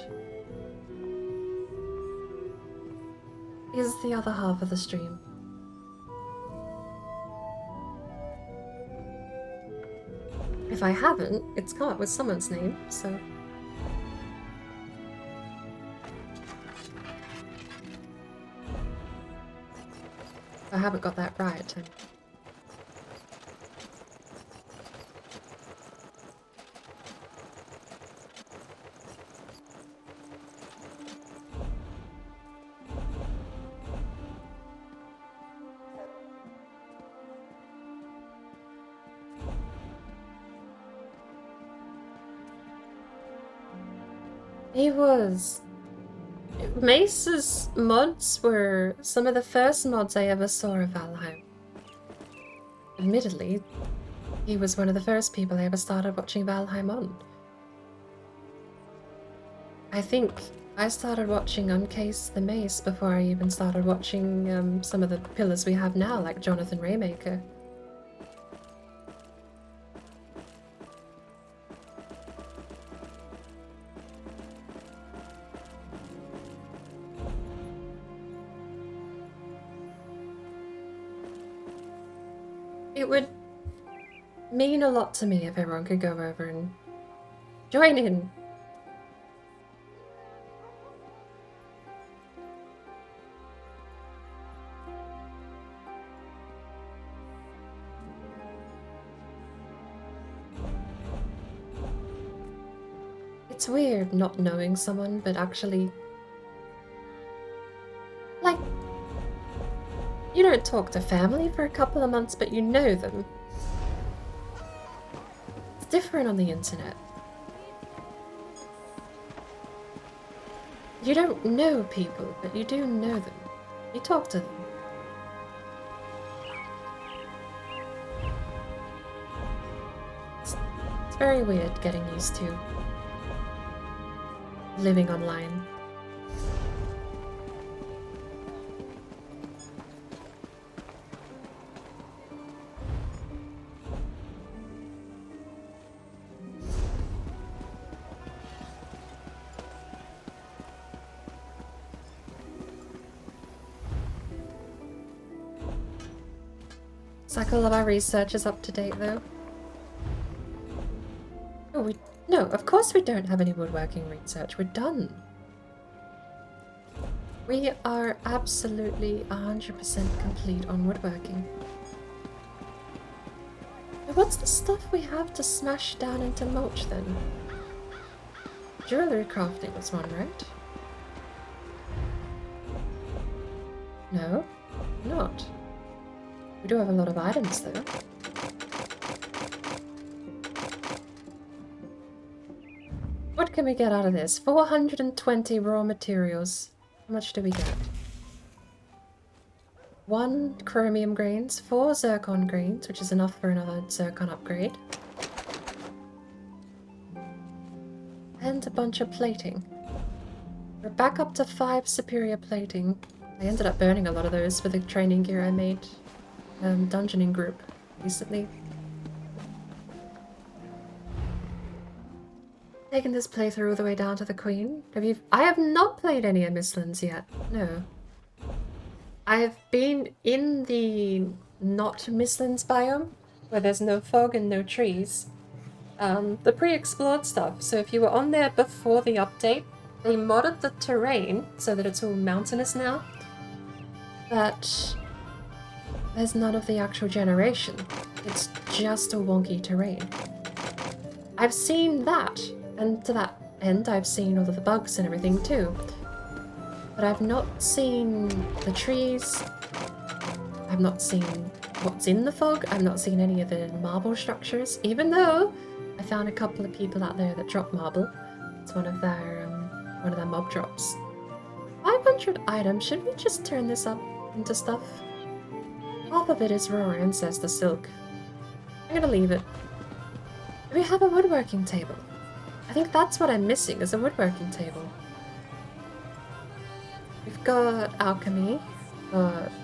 A: is the other half of the stream. If I haven't, it's come up with someone's name, so. I haven't got that right. He was. Mace's mods were some of the first mods I ever saw of Valheim. Admittedly, he was one of the first people I ever started watching Valheim on. I think I started watching Uncase the Mace before I even started watching some of the pillars we have now, like Jonathan Raymaker. mean a lot to me if everyone could go over and join in. It's weird not knowing someone, but actually... Like, you don't talk to family for a couple of months, but you know them. It's different on the internet. You don't know people, but you do know them. You talk to them. It's very weird getting used to living online. It's like all of our research is up to date though. Oh, no, of course we don't have any woodworking research. We're done. We are absolutely 100% complete on woodworking. Now, what's the stuff we have to smash down into mulch then? Jewelry crafting was one, right? No, not. We do have a lot of items though. What can we get out of this? 420 raw materials. How much do we get? 1 chromium grains, 4 zircon grains, which is enough for another zircon upgrade. And a bunch of plating. We're back up to 5 superior plating. I ended up burning a lot of those for the training gear I made dungeoning group recently. Taken this playthrough all the way down to the Queen. I have not played any of Mistlands yet. No. I have been in the not Mistlands biome, where there's no fog and no trees. The pre-explored stuff. So if you were on there before the update, they modded the terrain so that it's all mountainous now. But there's none of the actual generation. It's just a wonky terrain. I've seen that. And to that end, I've seen all of the bugs and everything too. But I've not seen the trees. I've not seen what's in the fog. I've not seen any of the marble structures, even though I found a couple of people out there that drop marble. It's one of their mob drops. 500 items. Should we just turn this up into stuff? Half of it is raw ancestor silk. I'm gonna leave it. Do we have a woodworking table? I think that's what I'm missing, is a woodworking table. We've got alchemy,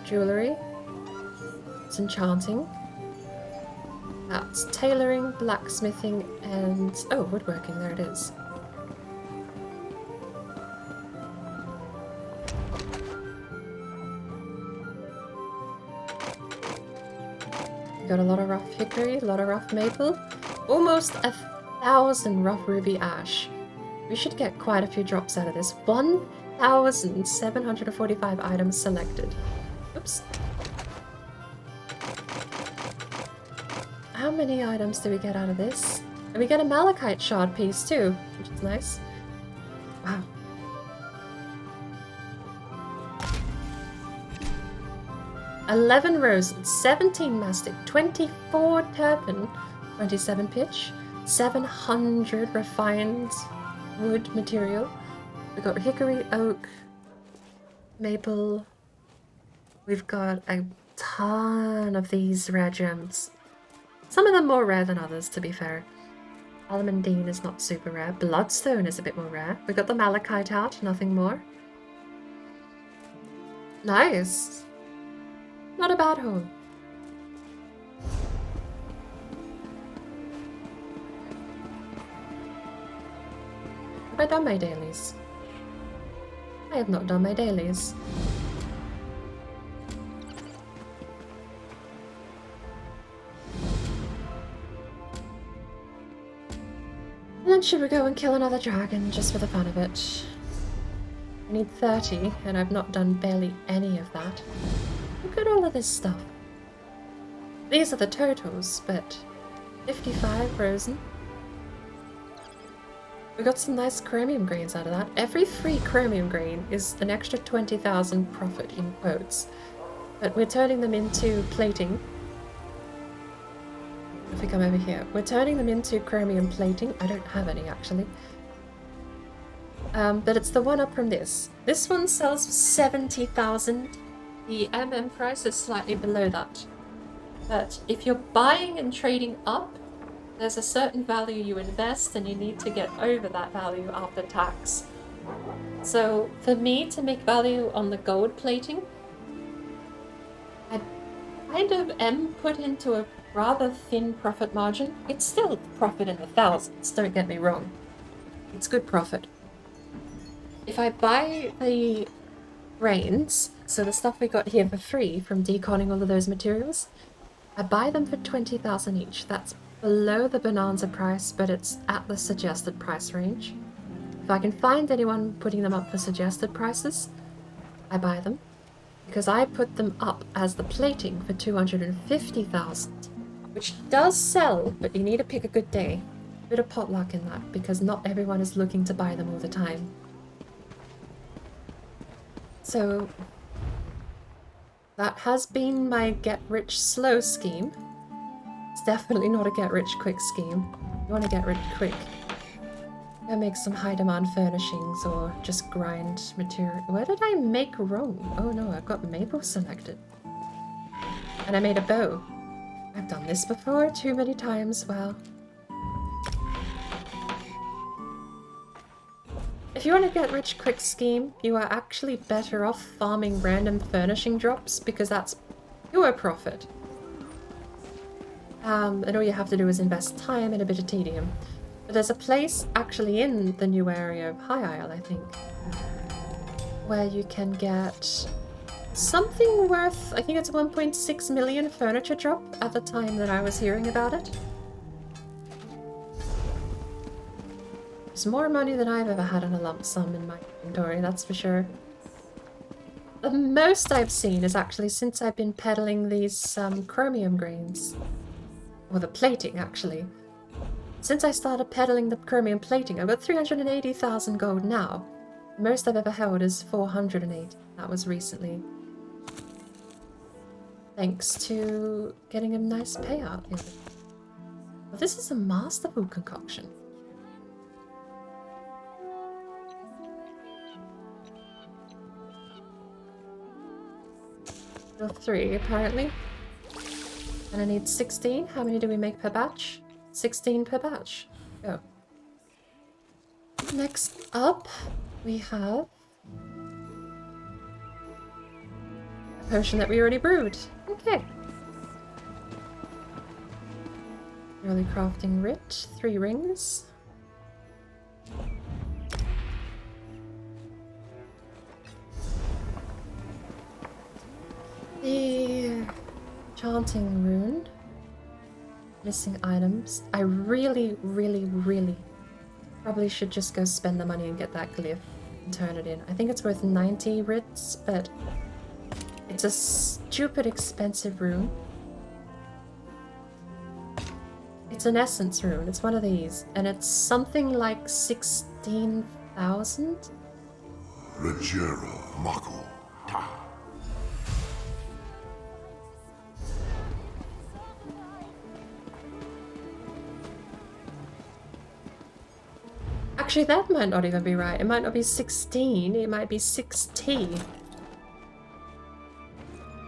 A: jewellery, it's enchanting, that's tailoring, blacksmithing, and... oh, woodworking, there it is. We've got a lot of rough hickory, a lot of rough maple, almost 1,000 rough ruby ash. We should get quite a few drops out of this. 1,745 items selected. Oops. How many items do we get out of this? And we get a malachite shard piece too, which is nice. Wow. $11 rosin, 17 mastic, 24 turpin, 27 pitch, 700 refined wood material. We've got hickory, oak, maple. We've got a ton of these rare gems. Some of them more rare than others, to be fair. Almandine is not super rare. Bloodstone is a bit more rare. We got the malachite out, nothing more. Nice. Not a bad haul. Have I done my dailies? I have not done my dailies. should we go and kill another dragon just for the fun of it? I need 30, and I've not done barely any of that. Look at all of this stuff. These are the totals, but 55 frozen. We got some nice chromium grains out of that. Every free chromium grain is an extra 20,000 profit in quotes. But we're turning them into plating. If we come over here, we're turning them into chromium plating. I don't have any actually. But it's the one up from this. This one sells for 70,000. The MM price is slightly below that. But if you're buying and trading up, there's a certain value you invest and you need to get over that value after tax. So for me to make value on the gold plating, I kind of am put into a rather thin profit margin. It's still profit in the thousands, don't get me wrong. It's good profit. If I buy the grains, so the stuff we got here for free from deconning all of those materials, I buy them for 20,000 each. That's below the bonanza price, but it's at the suggested price range. If I can find anyone putting them up for suggested prices, I buy them, because I put them up as the plating for 250,000, which does sell, but you need to pick a good day. A bit of potluck in that, because not everyone is looking to buy them all the time. So that has been my get-rich-slow scheme. It's definitely not a get-rich-quick scheme. You want to get rich quick, go make some high-demand furnishings or just grind material. What did I make wrong? Oh no, I've got maple selected. And I made a bow. I've done this before too many times, wow. If you want to get rich quick scheme, you are actually better off farming random furnishing drops because that's pure profit. And all you have to do is invest time and a bit of tedium. But there's a place actually in the new area of High Isle, I think, where you can get something worth, I think it's 1.6 million furniture drop at the time that I was hearing about it. It's more money than I've ever had in a lump sum in my inventory, that's for sure. The most I've seen is actually since I've been peddling these chromium grains. Or the plating, actually. Since I started peddling the chromium plating, I've got 380,000 gold now. The most I've ever held is 408. That was recently. Thanks to getting a nice payout. Well, this is a masterful concoction. Still 3, apparently. And I need 16. How many do we make per batch? 16 per batch. Go. Next up, we have a potion that we already brewed. Okay. Early crafting writ, 3 rings. The chanting rune. Missing items. I really probably should just go spend the money and get that glyph and turn it in. I think it's worth 90 writs, but it's a stupid expensive rune. It's an essence rune. It's one of these, and it's something like 16,000.
F: Rejera Mako Ta.
A: Actually, that might not even be right. It might not be 16, it might be 6T.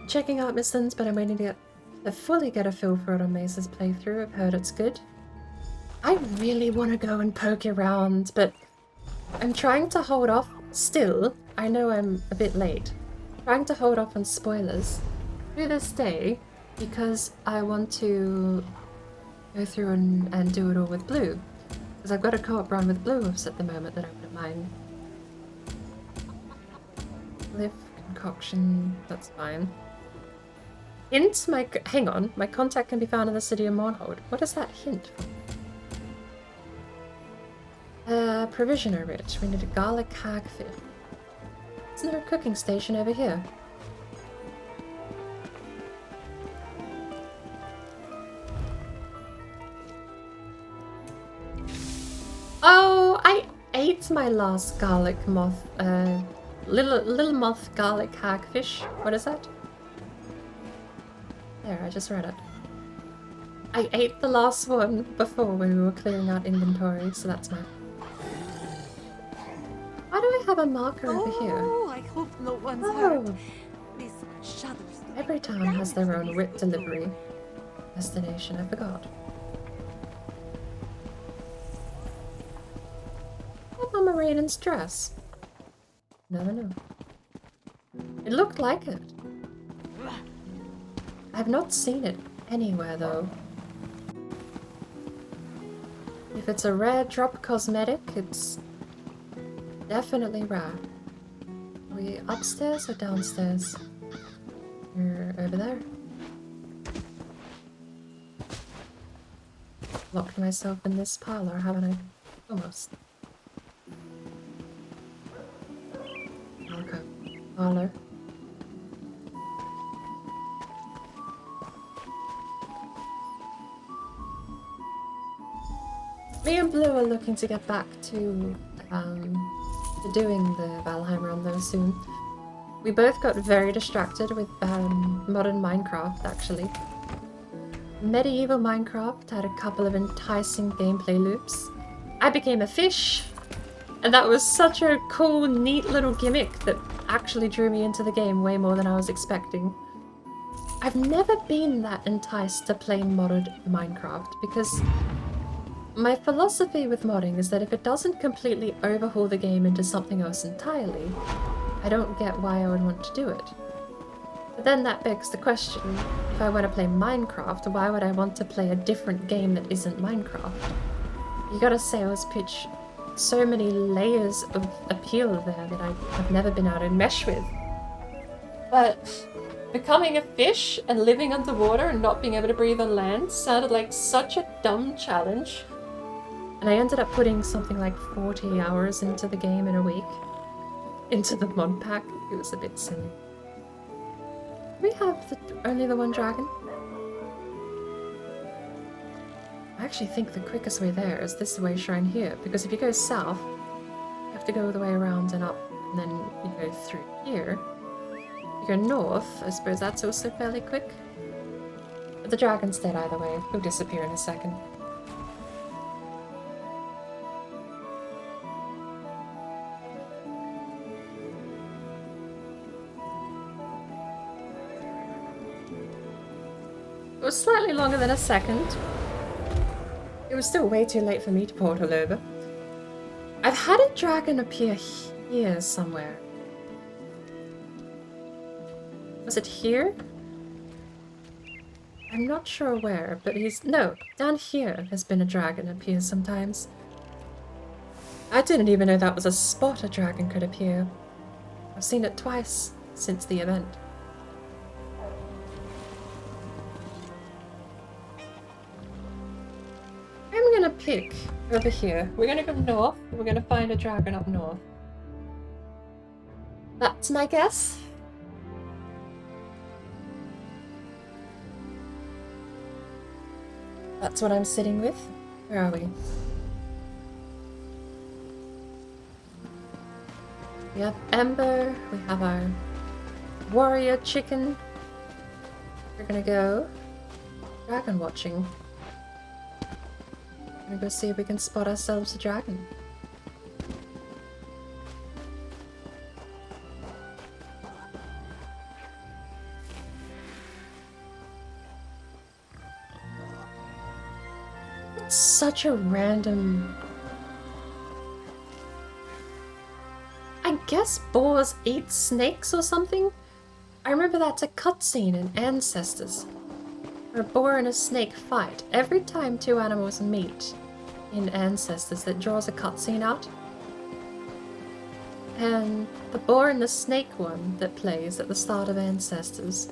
A: Checking out missions, but I'm waiting to fully get a feel for it on Mace's playthrough. I've heard it's good. I really want to go and poke around, but I'm trying to hold off still. I know I'm a bit late. Trying to hold off on spoilers through this day because I want to go through and do it all with Blue. Because I've got a co-op run with Blue Wolves at the moment that I wouldn't mind. Lift, concoction, that's fine. Hint, hang on, my contact can be found in the city of Mournhold. What does that hint for? Provision are rich. We need a garlic hagfish. Isn't there a cooking station over here? Oh, I ate my last garlic moth, little moth garlic hagfish. What is that? There, I just read it. I ate the last one before when we were clearing out inventory, so that's mine. Why do I have a marker over here?
J: Oh, I hope no one's
A: Oh.
J: hurt. This shudders.
A: Every town has their own writ delivery destination, I forgot. Oh, Mama Raiden's dress. Never know. It looked like it. I've not seen it anywhere though. If it's a rare drop cosmetic, it's definitely rare. Are we upstairs or downstairs? We're over there. Locked myself in this parlor, haven't I? Almost. Okay. Parlor. Me and Blue are looking to get back to doing the Valheim run though soon. We both got very distracted with modern Minecraft actually. Medieval Minecraft had a couple of enticing gameplay loops. I became a fish, and that was such a cool, neat little gimmick that actually drew me into the game way more than I was expecting. I've never been that enticed to play modded Minecraft because my philosophy with modding is that if it doesn't completely overhaul the game into something else entirely, I don't get why I would want to do it. But then that begs the question, if I want to play Minecraft, why would I want to play a different game that isn't Minecraft? You gotta sales pitch so many layers of appeal there that I have never been able to mesh with. But becoming a fish and living underwater and not being able to breathe on land sounded like such a dumb challenge. And I ended up putting something like 40 hours into the game in a week. Into the mod pack. It was a bit silly. Do we have only the one dragon? I actually think the quickest way there is this way shrine here, because if you go south, you have to go all the way around and up, and then you go through here. You go north, I suppose that's also fairly quick. But the dragon's dead either way, he'll disappear in a second. It was slightly longer than a second. It was still way too late for me to portal over. I've had a dragon appear here somewhere. Was it here? I'm not sure where, but no, down here has been a dragon appear sometimes. I didn't even know that was a spot a dragon could appear. I've seen it twice since the event. I'm gonna pick over here. We're gonna go north. We're gonna find a dragon up north. That's my guess. That's what I'm sitting with. Where are we? We have Ember. We have our warrior chicken. We're gonna go dragon watching. We're gonna go see if we can spot ourselves a dragon. It's such a random... I guess boars eat snakes or something? I remember that's a cutscene in Ancestors. Where a boar and a snake fight. Every time two animals meet in Ancestors, that draws a cutscene out. And the boar and the snake one that plays at the start of Ancestors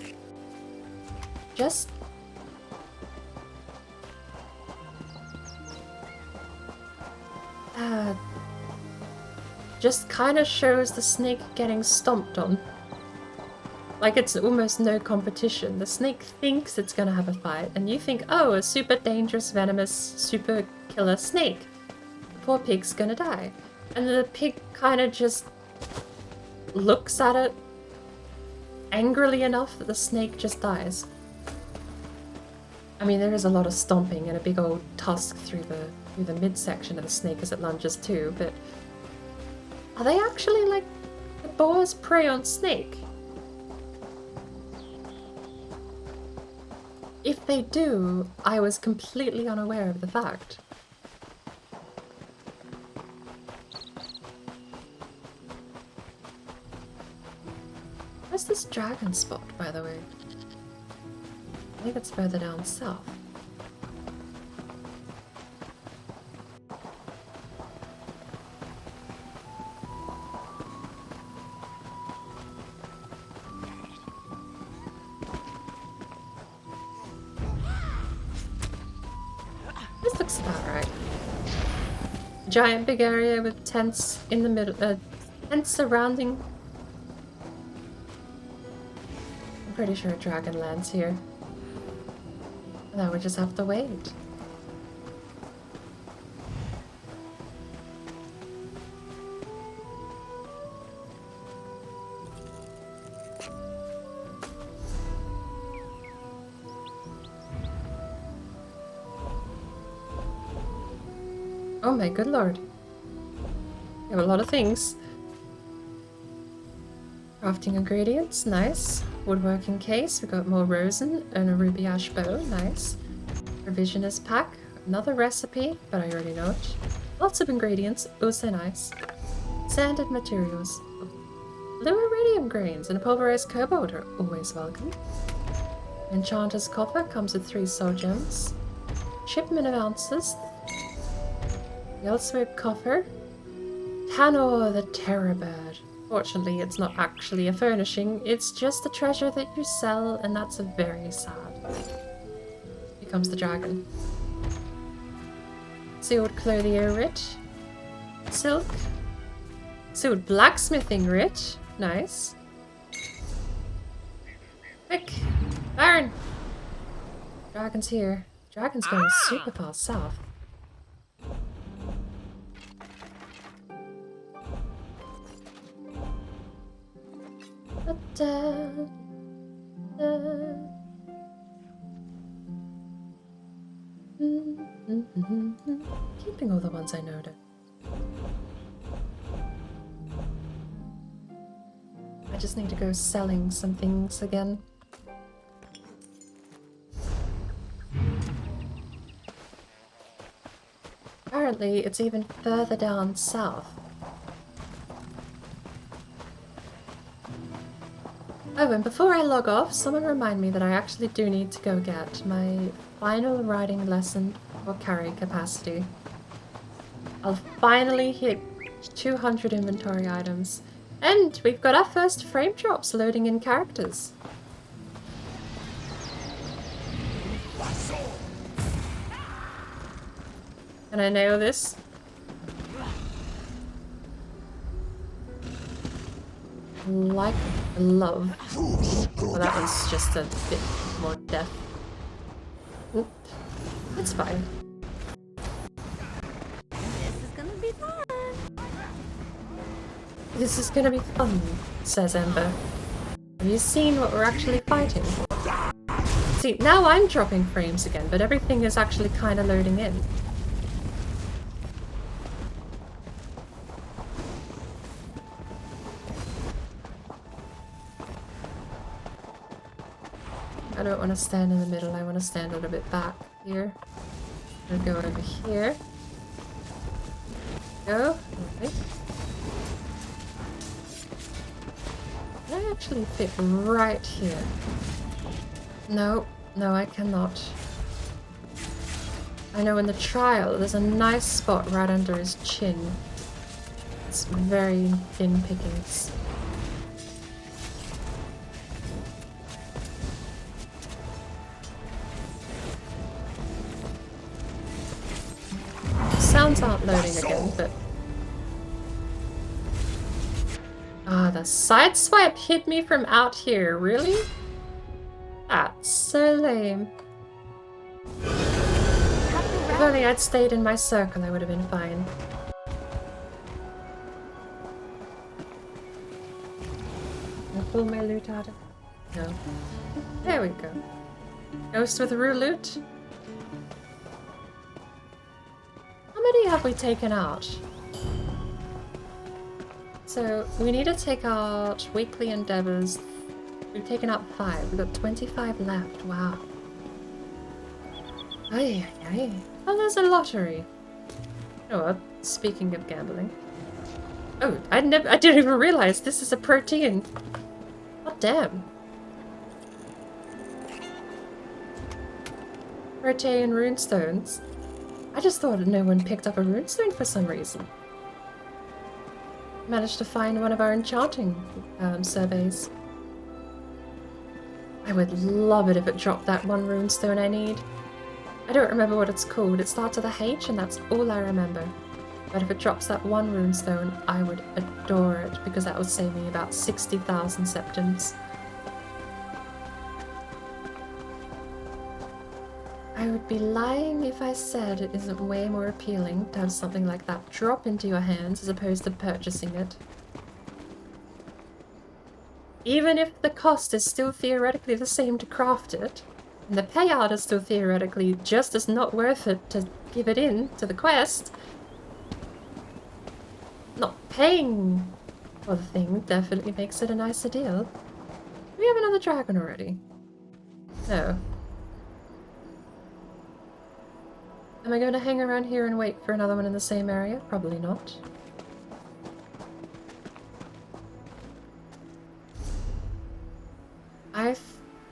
A: just... just kind of shows the snake getting stomped on. Like it's almost no competition. The snake thinks it's gonna have a fight, and you think, oh, a super dangerous, venomous, super killer snake. The poor pig's gonna die. And the pig kind of just looks at it angrily enough that the snake just dies. I mean, there is a lot of stomping and a big old tusk through the midsection of the snake as it lunges too, but are they actually like the boars prey on snake? If they do, I was completely unaware of the fact. Where's this dragon spot, by the way? I think it's further down south. This looks about right. Giant big area with tents in the middle, tents surrounding. I'm pretty sure a dragon lands here. Now we just have to wait. Oh my good lord. We have a lot of things. Crafting ingredients, nice. Woodworking case, we got more rosin and a ruby ash bow, nice. Provisionist pack, another recipe, but I already know it. Lots of ingredients, also nice. Sanded materials. Blue iridium grains and pulverized cobalt are always welcome. Enchanter's copper comes with 3 soul gems. Shipment of ounces. Yellowsword coffer. Tanor the terror bird. Fortunately, it's not actually a furnishing, it's just a treasure that you sell, and that's very sad. Here comes the dragon. Sealed clothier writ. Silk. Sealed blacksmithing writ. Nice. Quick! Baron! Dragon's here. Dragon's going super far south. Keeping all the ones I noted. I just need to go selling some things again. Apparently, it's even further down south. Oh, and before I log off, someone remind me that I actually do need to go get my final writing lesson for carry capacity. I'll finally hit 200 inventory items. And we've got our first frame drops loading in characters. Can I nail this? Like love. Well, that was just a bit more death. Oop. It's fine.
G: This is gonna be fun.
A: This is gonna be fun, says Ember. Have you seen what we're actually fighting? See, now I'm dropping frames again, but everything is actually kind of loading in. I don't want to stand in the middle, I want to stand a little bit back here. I'm gonna go over here. Go. Okay. Can I actually fit right here? No, no, I cannot. I know in the trial, there's a nice spot right under his chin. It's very thin pickings. Sounds aren't loading again, but Oh, the sideswipe hit me from out here, really? That's so lame. If only I'd stayed in my circle, I would have been fine. Can I pull my loot out of it? No. There we go. Ghost with real loot? How many have we taken out? So, we need to take out weekly endeavors. We've taken out 5. We've got 25 left. Wow. Ay, ay, ay. Oh, there's a lottery. You know what? Speaking of gambling. Oh, I didn't even realize this is a protein. God damn. Protein runestones. I just thought no one picked up a runestone for some reason. Managed to find one of our enchanting surveys. I would love it if it dropped that one runestone I need. I don't remember what it's called. It starts with a H and that's all I remember. But if it drops that one runestone, I would adore it because that would save me about 60,000 septims. I would be lying if I said it isn't way more appealing to have something like that drop into your hands as opposed to purchasing it. Even if the cost is still theoretically the same to craft it, and the payout is still theoretically just as not worth it to give it in to the quest, not paying for the thing definitely makes it a nicer deal. Do we have another dragon already? No. Am I going to hang around here and wait for another one in the same area? Probably not. I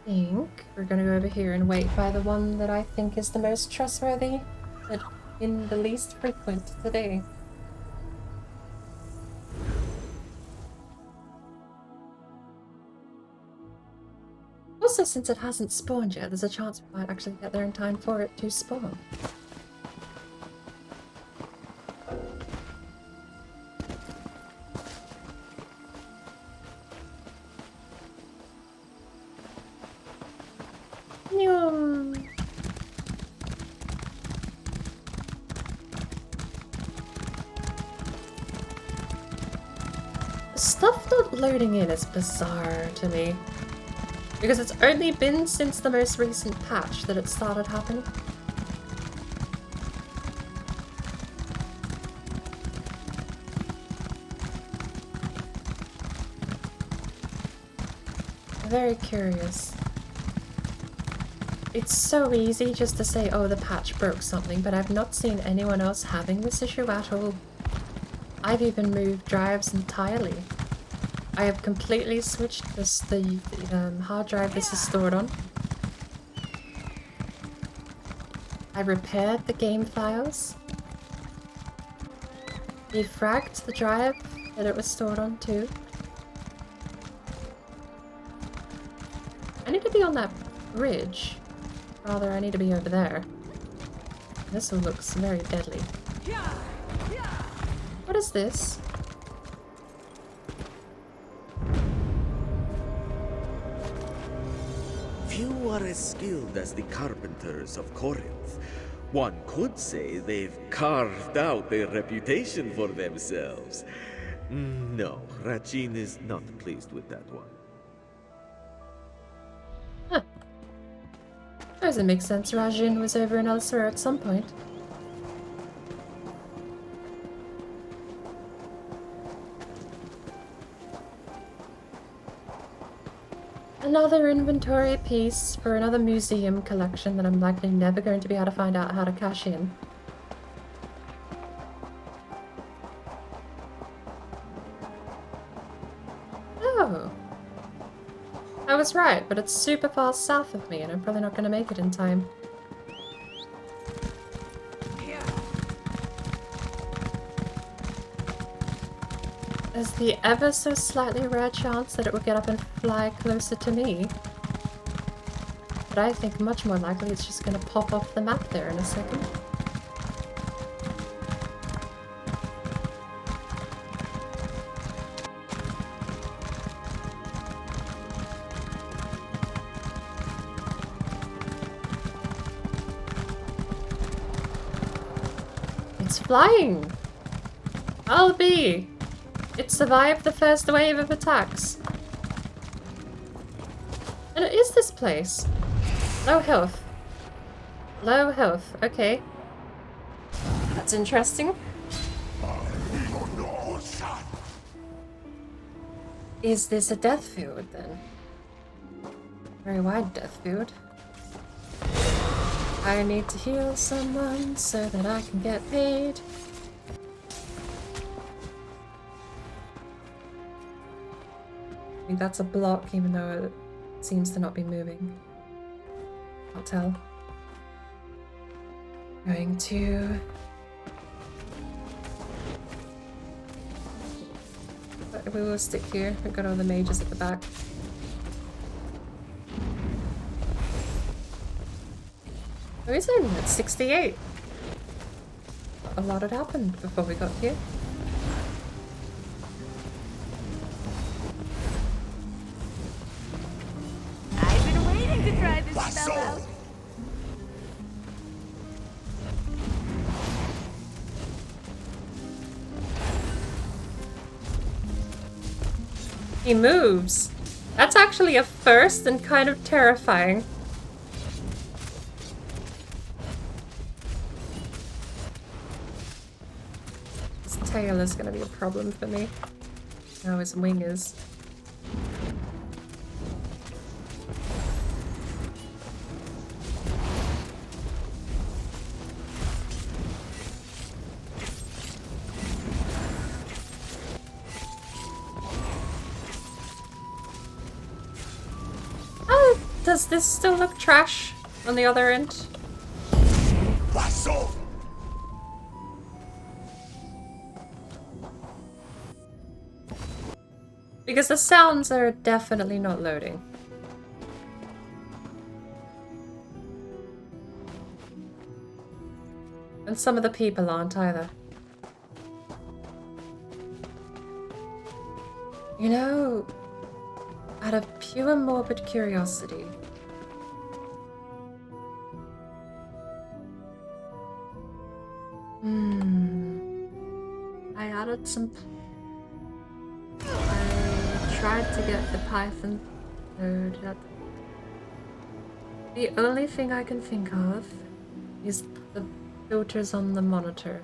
A: think we're going to go over here and wait by the one that I think is the most trustworthy, but in the least frequent today. Also, since it hasn't spawned yet, there's a chance we might actually get there in time for it to spawn. Stuff not loading in is bizarre to me. Because it's only been since the most recent patch that it started happening. I'm very curious. It's so easy just to say, oh, the patch broke something, but I've not seen anyone else having this issue at all. I've even moved drives entirely. I have completely switched the hard drive this is stored on. I repaired the game files. Defragged the drive that it was stored on too. I need to be on that bridge. Rather, I need to be over there. This one looks very deadly. What is this?
M: Few are as skilled as the carpenters of Corinth. One could say they've carved out a reputation for themselves. No, Rachin is not pleased with that one.
A: Huh. Doesn't make sense. Rajin was over in elsewhere at some point. Another inventory piece for another museum collection that I'm likely never going to be able to find out how to cash in. Oh. I was right, but it's super far south of me and I'm probably not going to make it in time. There's the ever so slightly rare chance that it will get up and fly closer to me. But I think much more likely it's just going to pop off the map there in a second. flying. I'll be. It survived the first wave of attacks. And it is this place. Low health. Low health. Okay. That's interesting. Is this a death field then? Very wide death field. I need to heal someone so that I can get paid. I think that's a block even though it seems to not be moving. Can't tell. Going to... We will stick here. We've got all the mages at the back. Oh, he's only at 68. A lot had happened before we got here.
G: I've been waiting to try this spell out.
A: He moves. That's actually a first and kind of terrifying. His tail is going to be a problem for me. Now his wing is. Does this still look trash on the other end? Because the sounds are definitely not loading. And some of the people aren't either. You know, out of pure morbid curiosity, I added some... I tried to get the Python loaded. The only thing I can think of is the filters on the monitor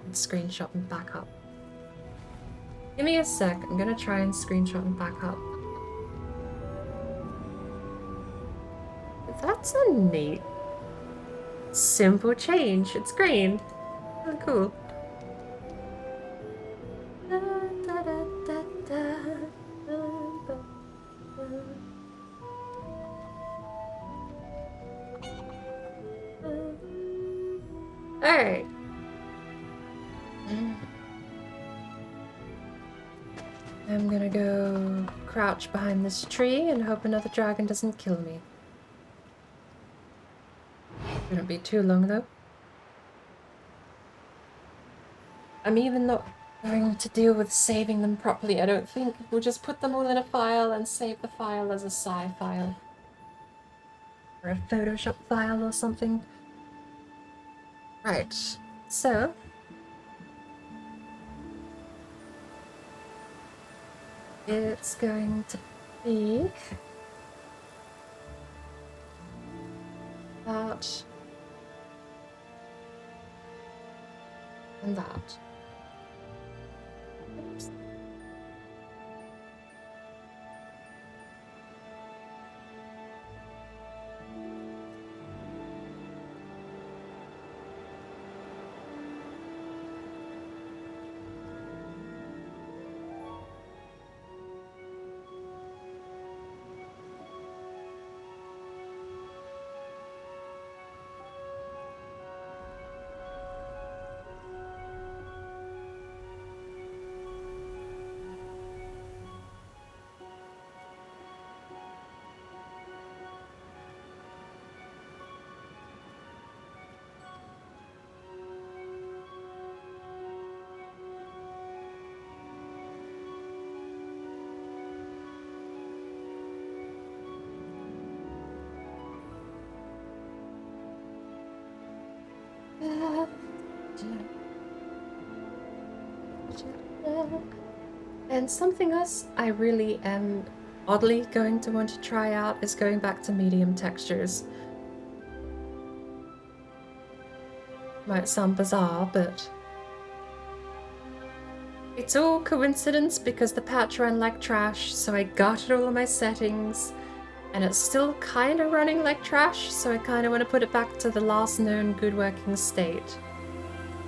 A: and screenshot and back up. Give me a sec, I'm gonna try and screenshot and back up. That's a neat, simple change. It's green. Really cool. Alright. I'm gonna go crouch behind this tree and hope another dragon doesn't kill me. Shouldn't be too long though. I'm even not going to deal with saving them properly, I don't think. We'll just put them all in a file and save the file as a sci file. Or a Photoshop file or something. Right, so... it's going to be... that... and that. Oops. And something else I really am oddly going to want to try out is going back to medium textures. Might sound bizarre, but it's all coincidence because the patch ran like trash, so I got it all in my settings, and it's still kind of running like trash, so I kind of want to put it back to the last known good working state.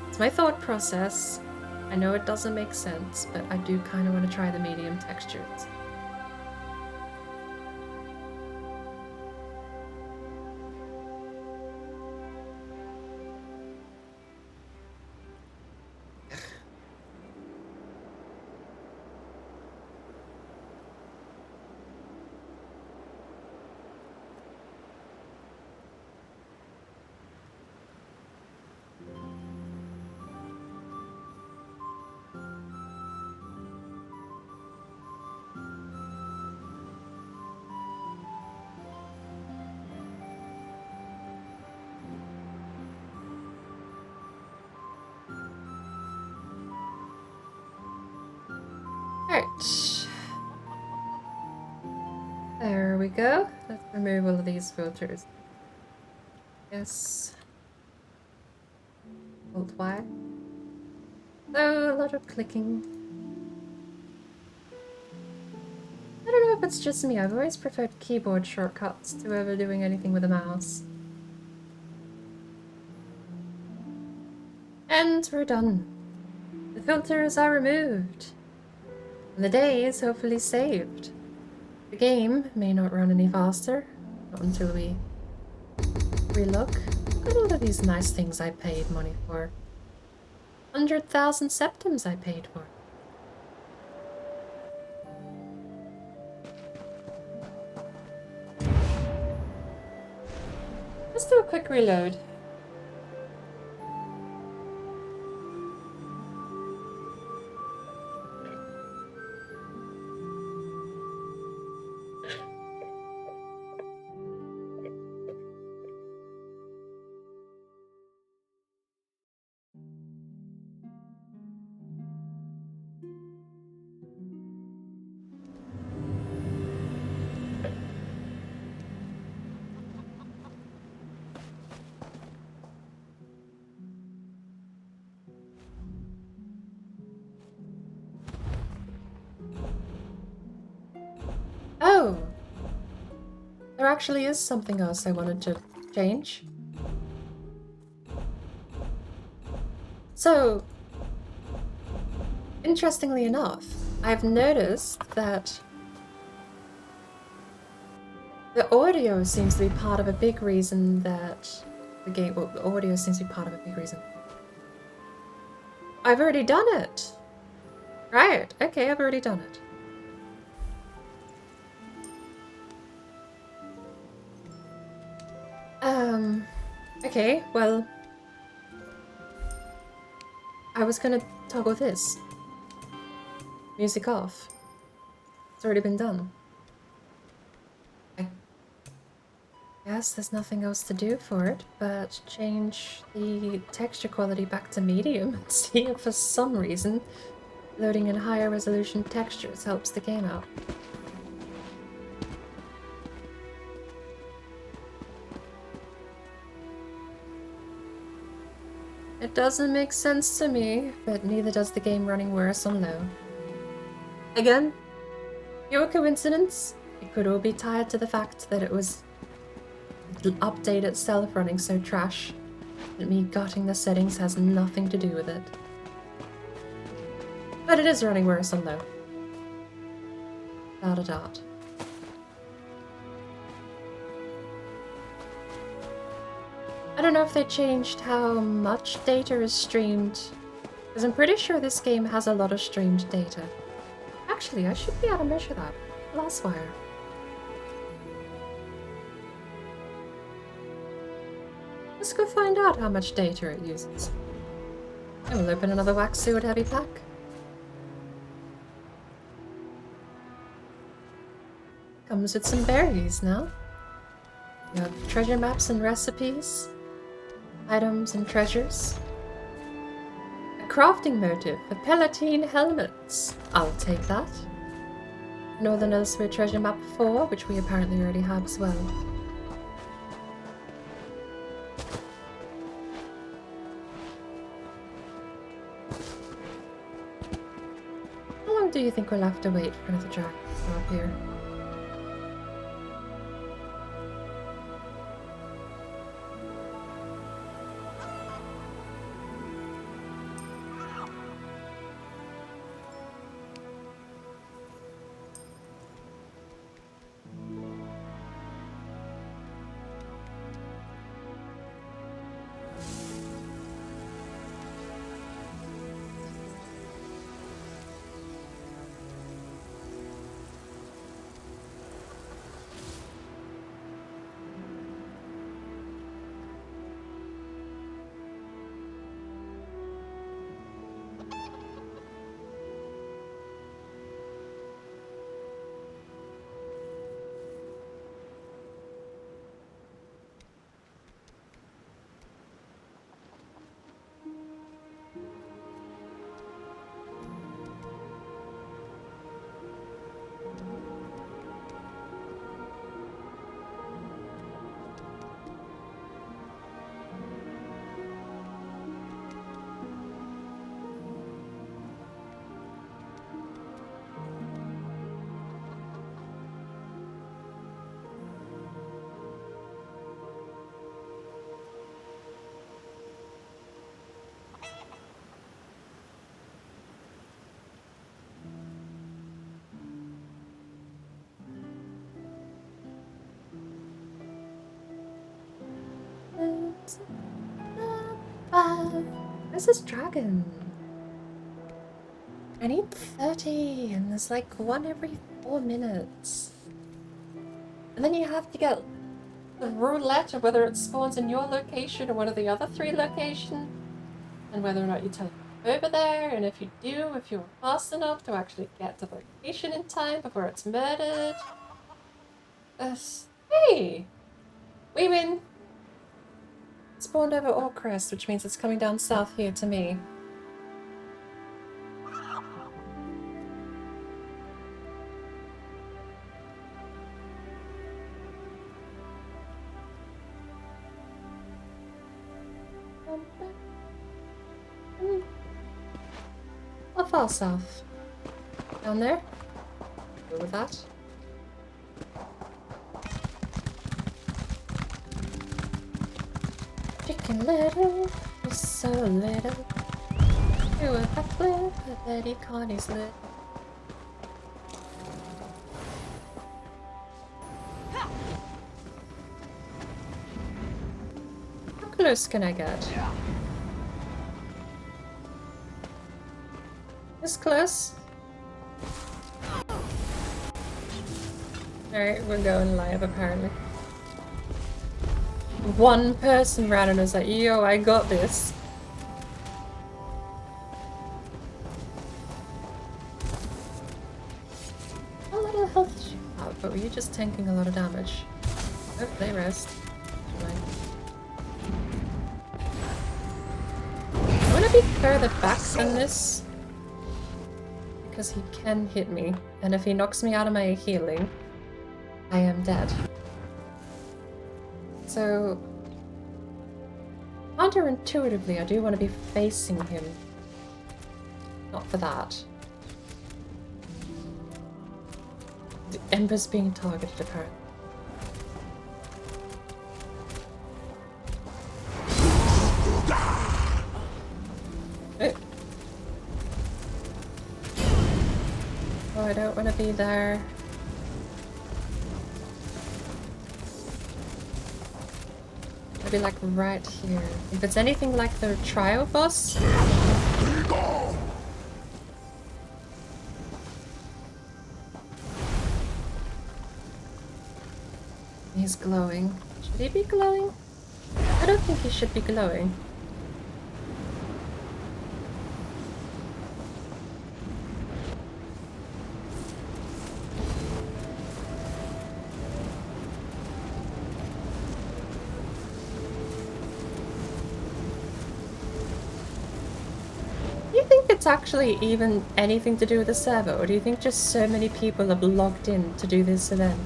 A: It's my thought process. I know it doesn't make sense, but I do kind of want to try the medium textures. Alright. There we go. Let's remove all of these filters. Yes. Alt Y. Oh, a lot of clicking. I don't know if it's just me. I've always preferred keyboard shortcuts to ever doing anything with a mouse. And we're done. The filters are removed. And the day is hopefully saved. The game may not run any faster, not until we relook. Look at all of these nice things I paid money for. 100,000 septims I paid for. Let's do a quick reload. Oh! There actually is something else I wanted to change. So, interestingly enough, I've noticed that the audio seems to be part of a big reason that the audio seems to be part of a big reason. I've already done it! Right, okay, I've already done it. Okay, well, I was gonna toggle this. Music off. It's already been done. I guess there's nothing else to do for it, but change the texture quality back to medium and see if for some reason loading in higher resolution textures helps the game out. It doesn't make sense to me, but neither does the game running worse on low. Again, pure coincidence. It could all be tied to the fact that it was the update itself running so trash that me gutting the settings has nothing to do with it. But it is running worse on low. Dot a dot. I don't know if they changed how much data is streamed, because I'm pretty sure this game has a lot of streamed data. Actually, I should be able to measure that. Glasswire. Let's go find out how much data it uses. And we'll open another wax suit heavy pack. Comes with some berries now. You have treasure maps and recipes. Items and treasures. A crafting motive for Palatine helmets. I'll take that. Northern Elsewhere treasure map 4, which we apparently already have as well. How long do you think we'll have to wait for the dragon to appear? Where's this dragon? I need 30, and there's like one every 4 minutes. And then you have to get the roulette of whether it spawns in your location or one of the other 3 locations, and whether or not you teleport over there, and if you do, if you're fast enough to actually get to the location in time before it's murdered. Hey! We win! Spawned over Orcrest, which means it's coming down south here to me. How far south? Down there? Go with that. Chicken little, you're so little. You were half little, but Betty Connie's little. How close can I get? This close? Alright, we're going live apparently. One person ran and was like, yo, I got this. How little health did you have? But were you just tanking a lot of damage? Oh, they rest. I want to be further back than this, because he can hit me, and if he knocks me out of my healing, I am dead. So, counterintuitively, I do want to be facing him. Not for that. The Ember's being targeted, apparently. Oh, I don't want to be there. Maybe like right here. If it's anything like the trial boss. He's glowing. Should he be glowing? I don't think he should be glowing. it's actually even anything to do with the server, or do you think just so many people have logged in to do this event?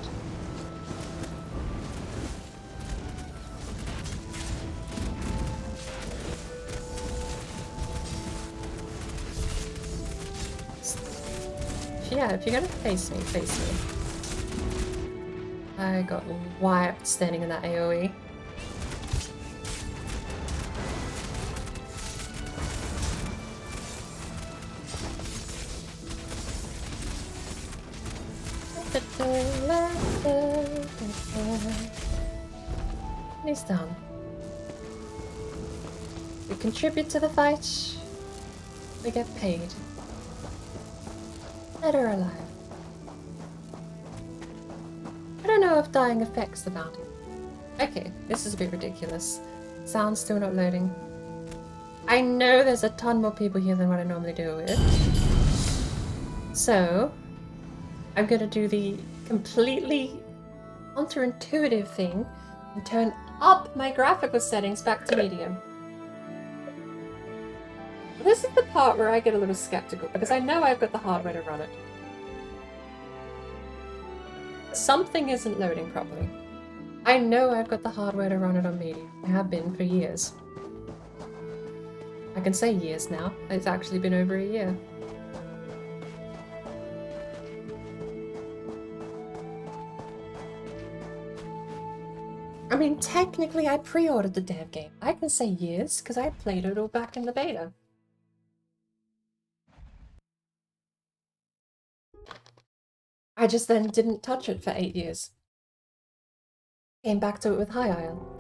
A: Yeah, if you're gonna face me, face me. I got wiped standing in that AoE. He's down. We contribute to the fight. We get paid. Dead or alive. I don't know if dying affects the bounty. Okay, this is a bit ridiculous. Sound's still not loading. I know there's a ton more people here than what I normally do with. So, I'm gonna do the completely counterintuitive thing and turn up my graphical settings back to medium. This is the part where I get a little skeptical because I know I've got the hardware to run it. Something isn't loading properly. I know I've got the hardware to run it on medium. I have been for years. I can say years now. It's actually been over a year. I mean, technically I pre-ordered the damn game. I can say years because I played it all back in the beta. I just then didn't touch it for 8 years. Came back to it with High Isle.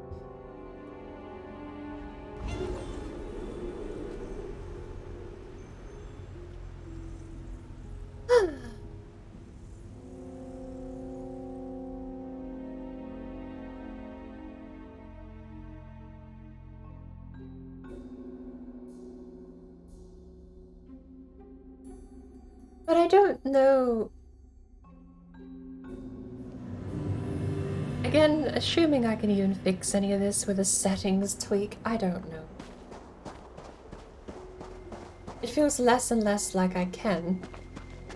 A: But I don't know. Again, assuming I can even fix any of this with a settings tweak, I don't know. It feels less and less like I can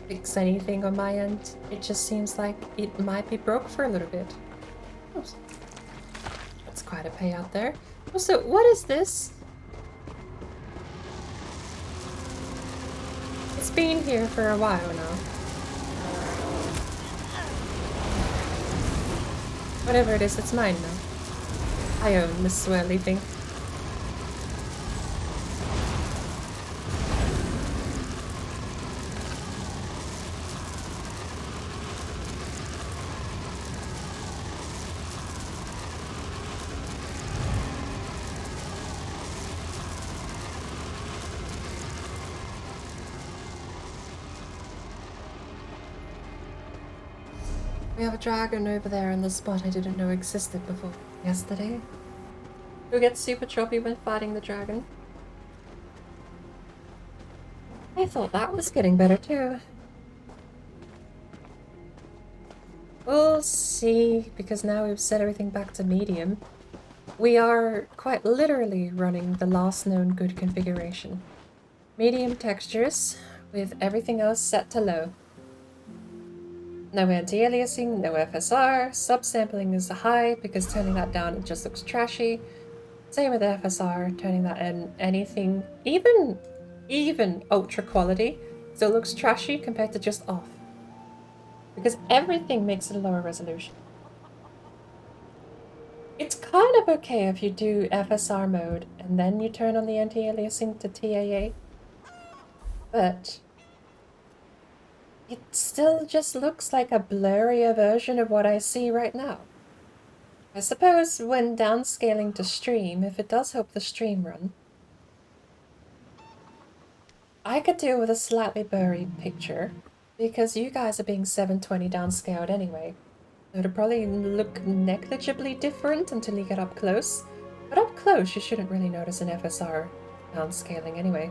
A: fix anything on my end. It just seems like it might be broke for a little bit. Oops. That's quite a payout there. Also, what is this? It's been here for a while now. Whatever it is, it's mine now. I own this swirly thing. We have a dragon over there in the spot I didn't know existed before yesterday. Who gets super choppy when fighting the dragon? I thought that was getting better too. We'll see, because now we've set everything back to medium. We are quite literally running the last known good configuration. Medium textures, with everything else set to low. No anti-aliasing, no FSR, subsampling is high because turning that down it just looks trashy. Same with FSR, turning that in anything, even ultra quality, still looks trashy compared to just off. Because everything makes it a lower resolution. It's kind of okay if you do FSR mode and then you turn on the anti-aliasing to TAA, but it still just looks like a blurrier version of what I see right now. I suppose when downscaling to stream, if it does help the stream run, I could deal with a slightly blurry picture, because you guys are being 720 downscaled anyway. So it'll probably look negligibly different until you get up close, but up close you shouldn't really notice an FSR downscaling anyway.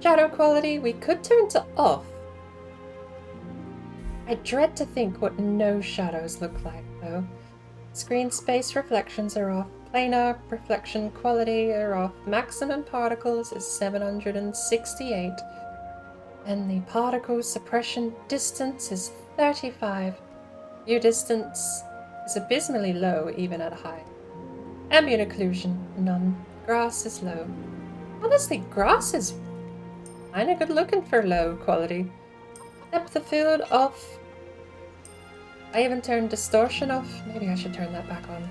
A: Shadow quality, we could turn to off. I dread to think what no shadows look like, though. Screen space reflections are off. Planar reflection quality are off. Maximum particles is 768. And the particle suppression distance is 35. View distance is abysmally low even at high. Ambient occlusion, none. Grass is low. Honestly, grass is kinda good looking for low quality. Depth of field off. I even turned distortion off. Maybe I should turn that back on.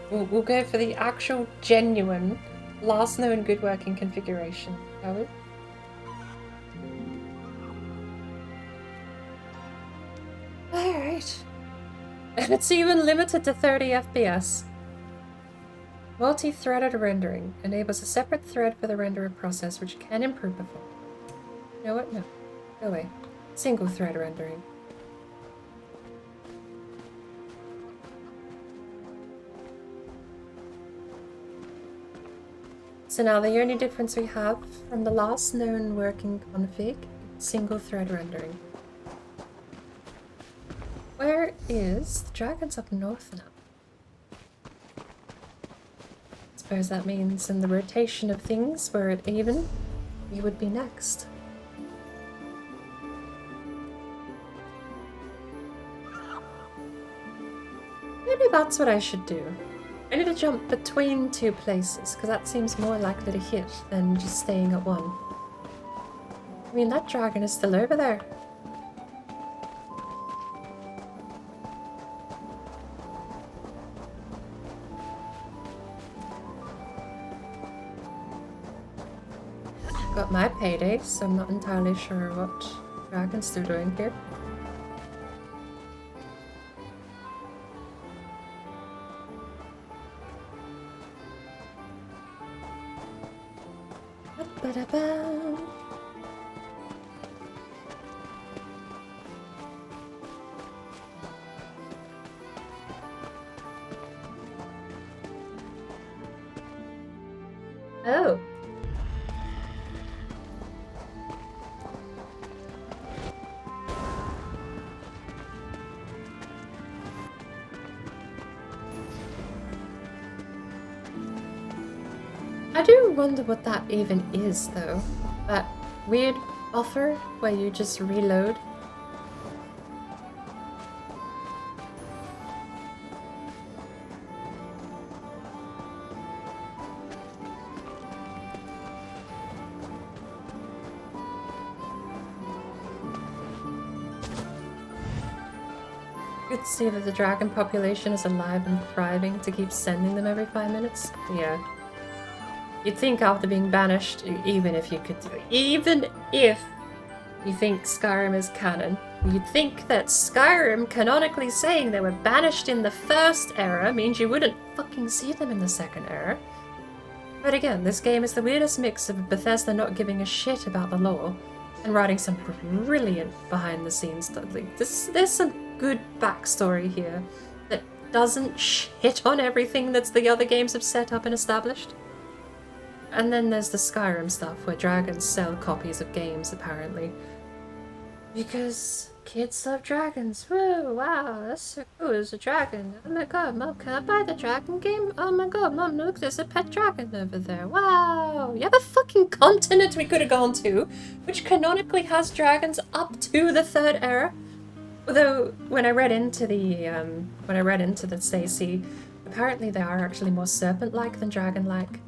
A: We'll go for the actual genuine last known good working configuration, shall we? Alright. And it's even limited to 30 FPS. Multi-threaded rendering enables a separate thread for the rendering process, which can improve performance. You know what? No. Go away. Single thread rendering. So now the only difference we have from the last known working config is single thread rendering. Where is the dragon's up north now? Suppose that means in the rotation of things, were it even, we would be next. Maybe that's what I should do. I need to jump between two places, because that seems more likely to hit than just staying at one. I mean, that dragon is still over there. Got my payday, so I'm not entirely sure what dragon's still doing here. Ba-da-ba. Oh. I do wonder what that even is, though. That weird buffer where you just reload. Good to see that the dragon population is alive and thriving to keep sending them every 5 minutes. Yeah. You'd think after being banished, even if you think Skyrim is canon, you'd think that Skyrim canonically saying they were banished in the first era means you wouldn't fucking see them in the second era. But again, this game is the weirdest mix of Bethesda not giving a shit about the lore and writing some brilliant behind the scenes stuff. Like, there's some good backstory here that doesn't shit on everything that the other games have set up and established. And then there's the Skyrim stuff, where dragons sell copies of games, apparently. Because kids love dragons. Whoa, wow, that's so cool, there's a dragon. Oh my god, Mom, can I buy the dragon game? Oh my god, Mom, look, there's a pet dragon over there. Wow, you have a fucking continent we could have gone to, which canonically has dragons up to the third era. Although, when I read into the Stacy, apparently they are actually more serpent-like than dragon-like.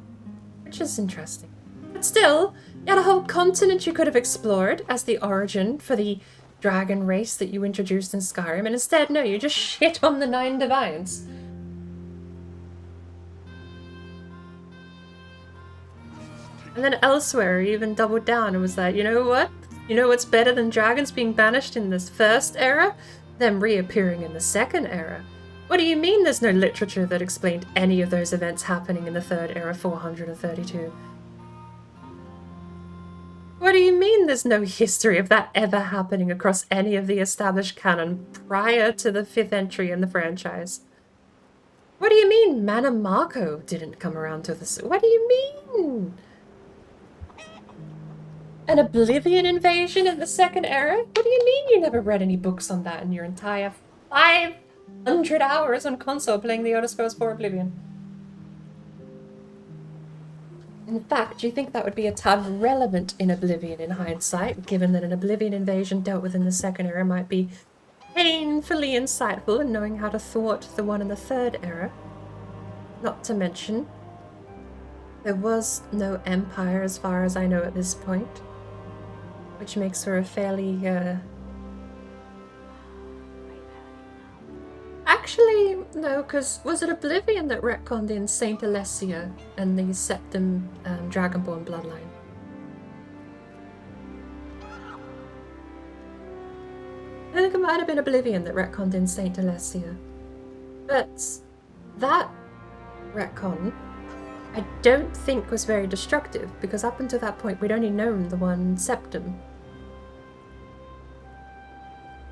A: Which is interesting. But still, you had a whole continent you could have explored as the origin for the dragon race that you introduced in Skyrim, and instead, no, you just shit on the 9 Divines. And then elsewhere, you even doubled down and was like, you know what? You know what's better than dragons being banished in this first era? Them reappearing in the second era. What do you mean there's no literature that explained any of those events happening in the third era 432? What do you mean there's no history of that ever happening across any of the established canon prior to the 5th entry in the franchise? What do you mean Mana Marco didn't come around to this? What do you mean? An Oblivion invasion in the second era? What do you mean you never read any books on that in your entire 100 hours on console playing the Elder Scrolls 4 Oblivion. In fact, do you think that would be a tad relevant in Oblivion in hindsight, given that an Oblivion invasion dealt with in the Second Era might be painfully insightful in knowing how to thwart the one in the Third Era? Not to mention, there was no Empire as far as I know at this point, which makes her a fairly, Actually, no, because was it Oblivion that retconned in Saint Alessia and the Septim Dragonborn bloodline? I think it might have been Oblivion that retconned in Saint Alessia. But that retcon, I don't think was very destructive, because up until that point we'd only known the one Septim.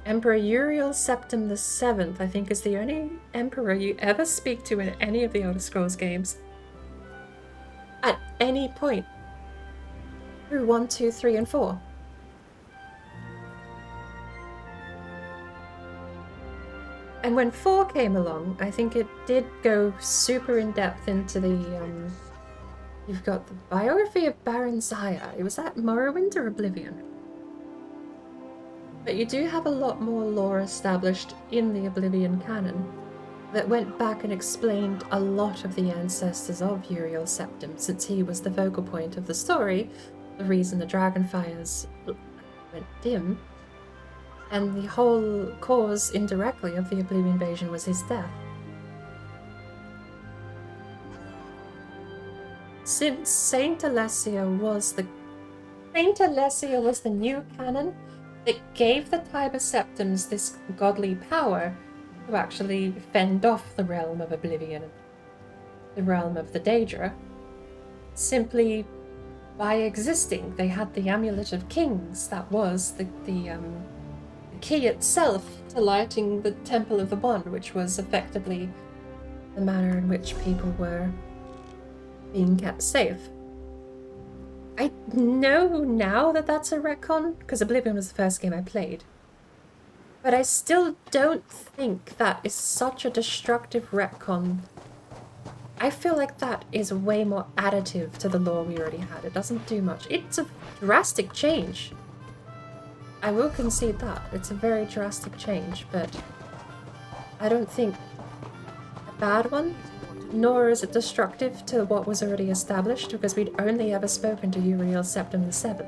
A: Emperor Uriel Septim VII, I think, is the only emperor you ever speak to in any of the Elder Scrolls games. At any point. Through 1, 2, 3, and 4. And when 4 came along, I think it did go super in-depth into the, you've got the biography of Baron Zaya. Was that Morrowind or Oblivion? But you do have a lot more lore established in the Oblivion canon that went back and explained a lot of the ancestors of Uriel Septim, since he was the focal point of the story, the reason the dragonfires went dim, and the whole cause indirectly of the Oblivion invasion was his death. Since Saint Alessia was the new canon, it gave the Tiber Septims this godly power to actually fend off the realm of Oblivion, the realm of the Daedra. Simply by existing, they had the Amulet of Kings, that was the key itself to lighting the Temple of the One, which was effectively the manner in which people were being kept safe. I know now that that's a retcon, because Oblivion was the first game I played. But I still don't think that is such a destructive retcon. I feel like that is way more additive to the lore we already had. It doesn't do much. It's a drastic change. I will concede that. It's a very drastic change, but I don't think a bad one. Nor is it destructive to what was already established, because we'd only ever spoken to Uriel Septim VII.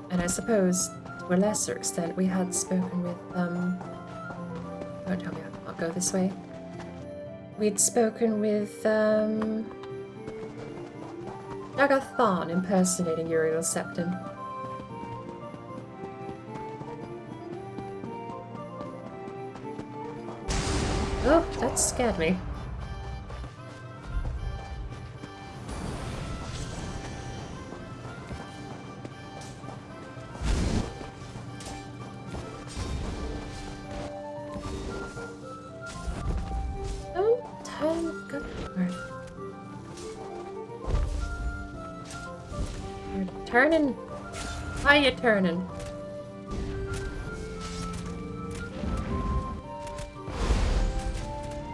A: And I suppose, to a lesser extent, we had spoken with, don't tell me I can't go this way. We'd spoken with, Jagath Tharn impersonating Uriel Septim. Oh, that scared me. Turning. Why you turning?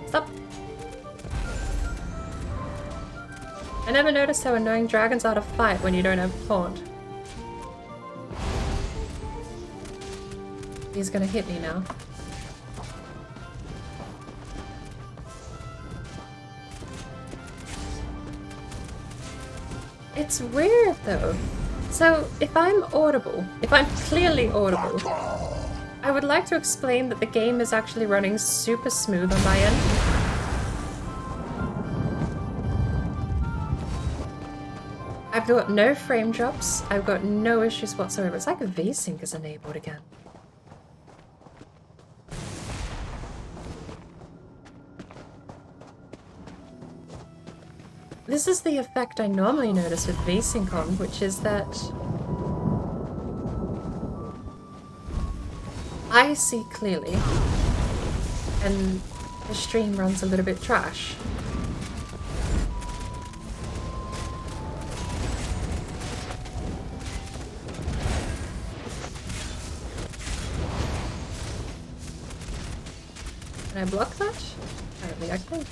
A: Stop. I never noticed how annoying dragons are to fight when you don't have taunt. He's gonna hit me now. It's weird though. So, if I'm audible, if I'm clearly audible, I would like to explain that the game is actually running super smooth on my end. I've got no frame drops, I've got no issues whatsoever. It's like a VSync is enabled again. This is the effect I normally notice with VSync on, which is that I see clearly and the stream runs a little bit trash. Can I block that? Apparently I can.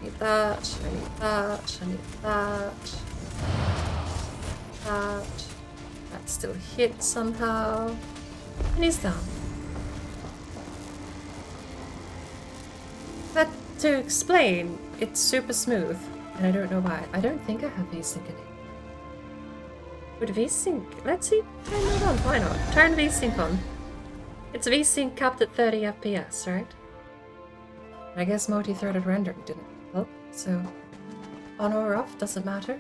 A: Need that, I need that, I need that. That still hits somehow. And he's down. But to explain, it's super smooth. And I don't know why. I don't think I have VSync in it. Would VSync... Let's see. Turn that on. Why not? Turn VSync on. It's VSync capped at 30 FPS, right? I guess multi-threaded rendering didn't help, so on or off doesn't matter.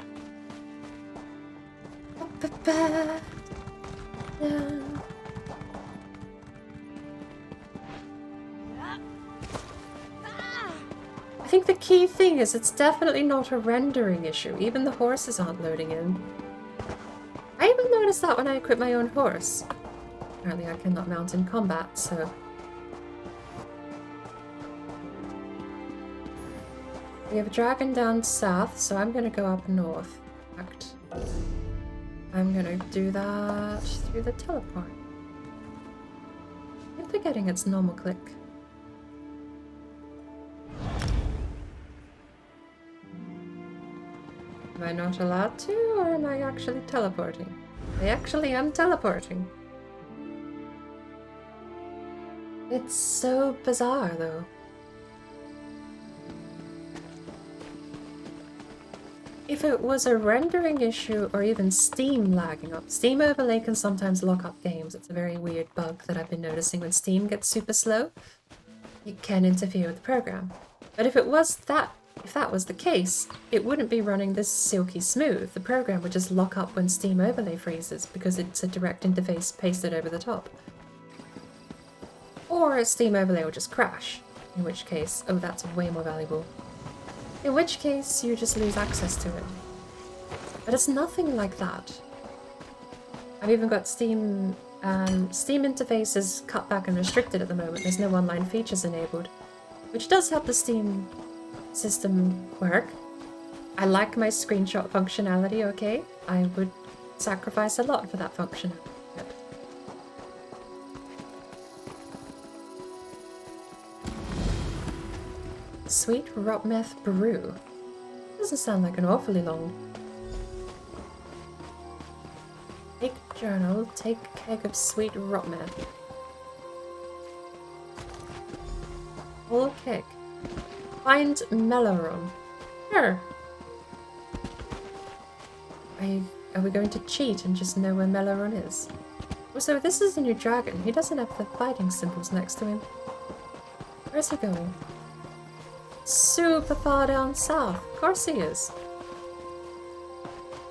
A: I think the key thing is it's definitely not a rendering issue. Even the horses aren't loading in. I even noticed that when I equip my own horse. Apparently I cannot mount in combat, so... We have a dragon down south, so I'm gonna go up north. In fact, I'm gonna do that through the teleport. I'm forgetting it's normal click. Am I not allowed to, or am I actually teleporting? I actually am teleporting. It's so bizarre, though. If it was a rendering issue or even Steam lagging up, Steam Overlay can sometimes lock up games. It's a very weird bug that I've been noticing when Steam gets super slow. It can interfere with the program. But if that was the case, it wouldn't be running this silky smooth. The program would just lock up when Steam Overlay freezes because it's a direct interface pasted over the top. Or Steam Overlay will just crash, in which case, oh, that's way more valuable. In which case, you just lose access to it. But it's nothing like that. I've even got Steam interface is cut back and restricted at the moment. There's no online features enabled, which does help the Steam system work. I like my screenshot functionality, okay? I would sacrifice a lot for that functionality. Sweet Rotmeth Brew. Doesn't sound like an awfully long. Take journal, take keg of sweet Rotmeth. Whole keg. Find Melaron. Sure. Are we going to cheat and just know where Melaron is? Also, this is a new dragon. He doesn't have the fighting symbols next to him. Where's he going? Super far down south. Of course he is.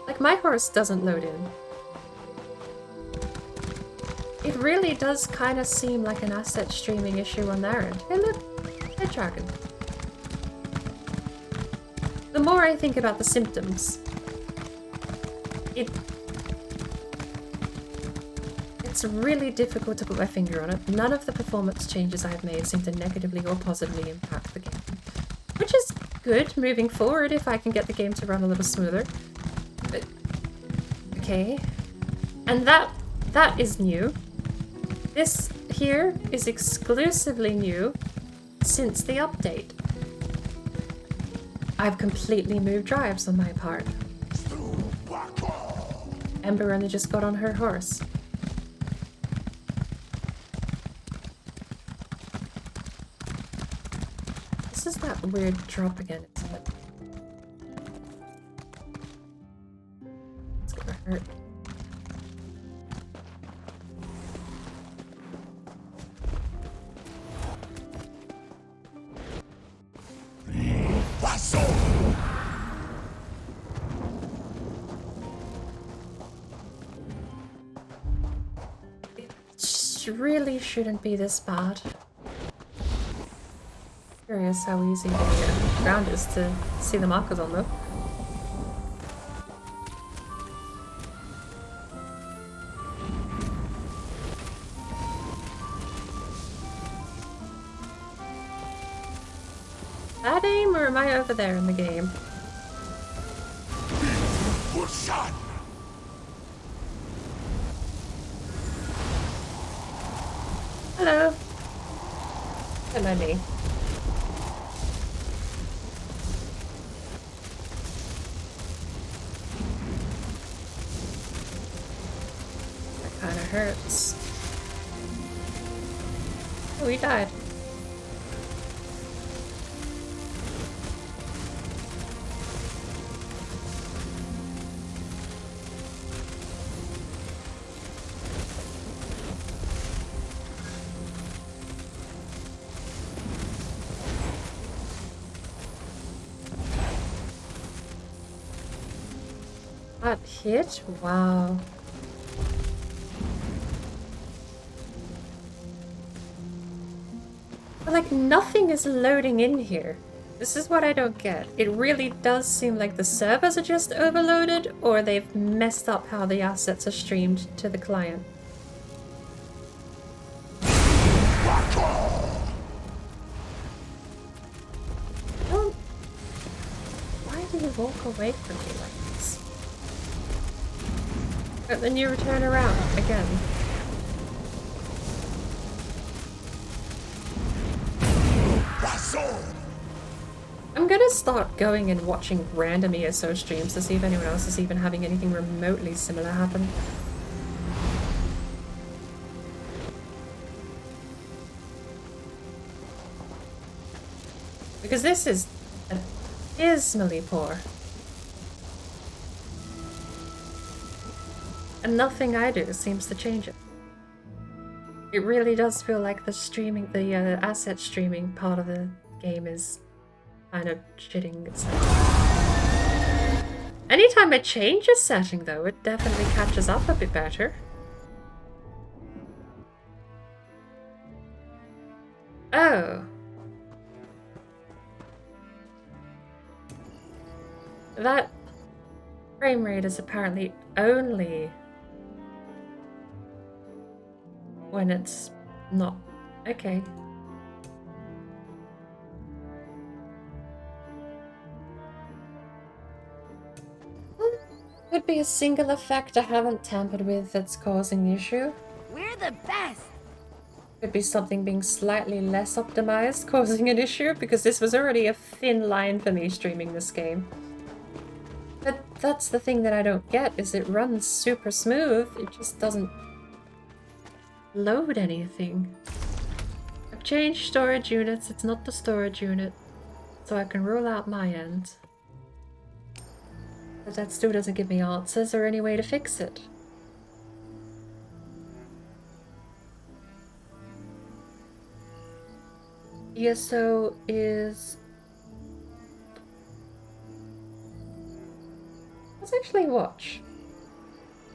A: Like, my horse doesn't load in. It really does kind of seem like an asset streaming issue on their end. Hey look! Hey dragon. The more I think about the symptoms, it's really difficult to put my finger on it. None of the performance changes I've made seem to negatively or positively impact the game. Which is good moving forward if I can get the game to run a little smoother. But, okay. And that is new. This here is exclusively new since the update. I've completely moved drives on my part. Ember only just got on her horse. This is that weird drop again, isn't it? It's gonna hurt. It really shouldn't be this bad. Curious how easy the ground is to see the markers on though. That aim, or am I over there in the game? looking at me? That kind of hurts. Oh, he died. That hit? Wow. But like nothing is loading in here. This is what I don't get. It really does seem like the servers are just overloaded, or they've messed up how the assets are streamed to the client. Don't... Why do you walk away from me like this? But then you return around again. I'm gonna start going and watching random ESO streams to see if anyone else is even having anything remotely similar happen. Because this is abysmally poor. And nothing I do seems to change it. It really does feel like the streaming, the asset streaming part of the game is kind of shitting itself. Anytime I change a setting though, it definitely catches up a bit better. Oh. That frame rate is apparently only when it's not. Okay. Could be a single effect I haven't tampered with that's causing the issue.
G: We're the best!
A: Could be something being slightly less optimized causing an issue, because this was already a thin line for me streaming this game. But that's the thing that I don't get, is it runs super smooth, it just doesn't load anything. I've changed storage units, it's not the storage unit, so I can rule out my end. But that still doesn't give me answers or any way to fix it. ESO is... Let's actually watch.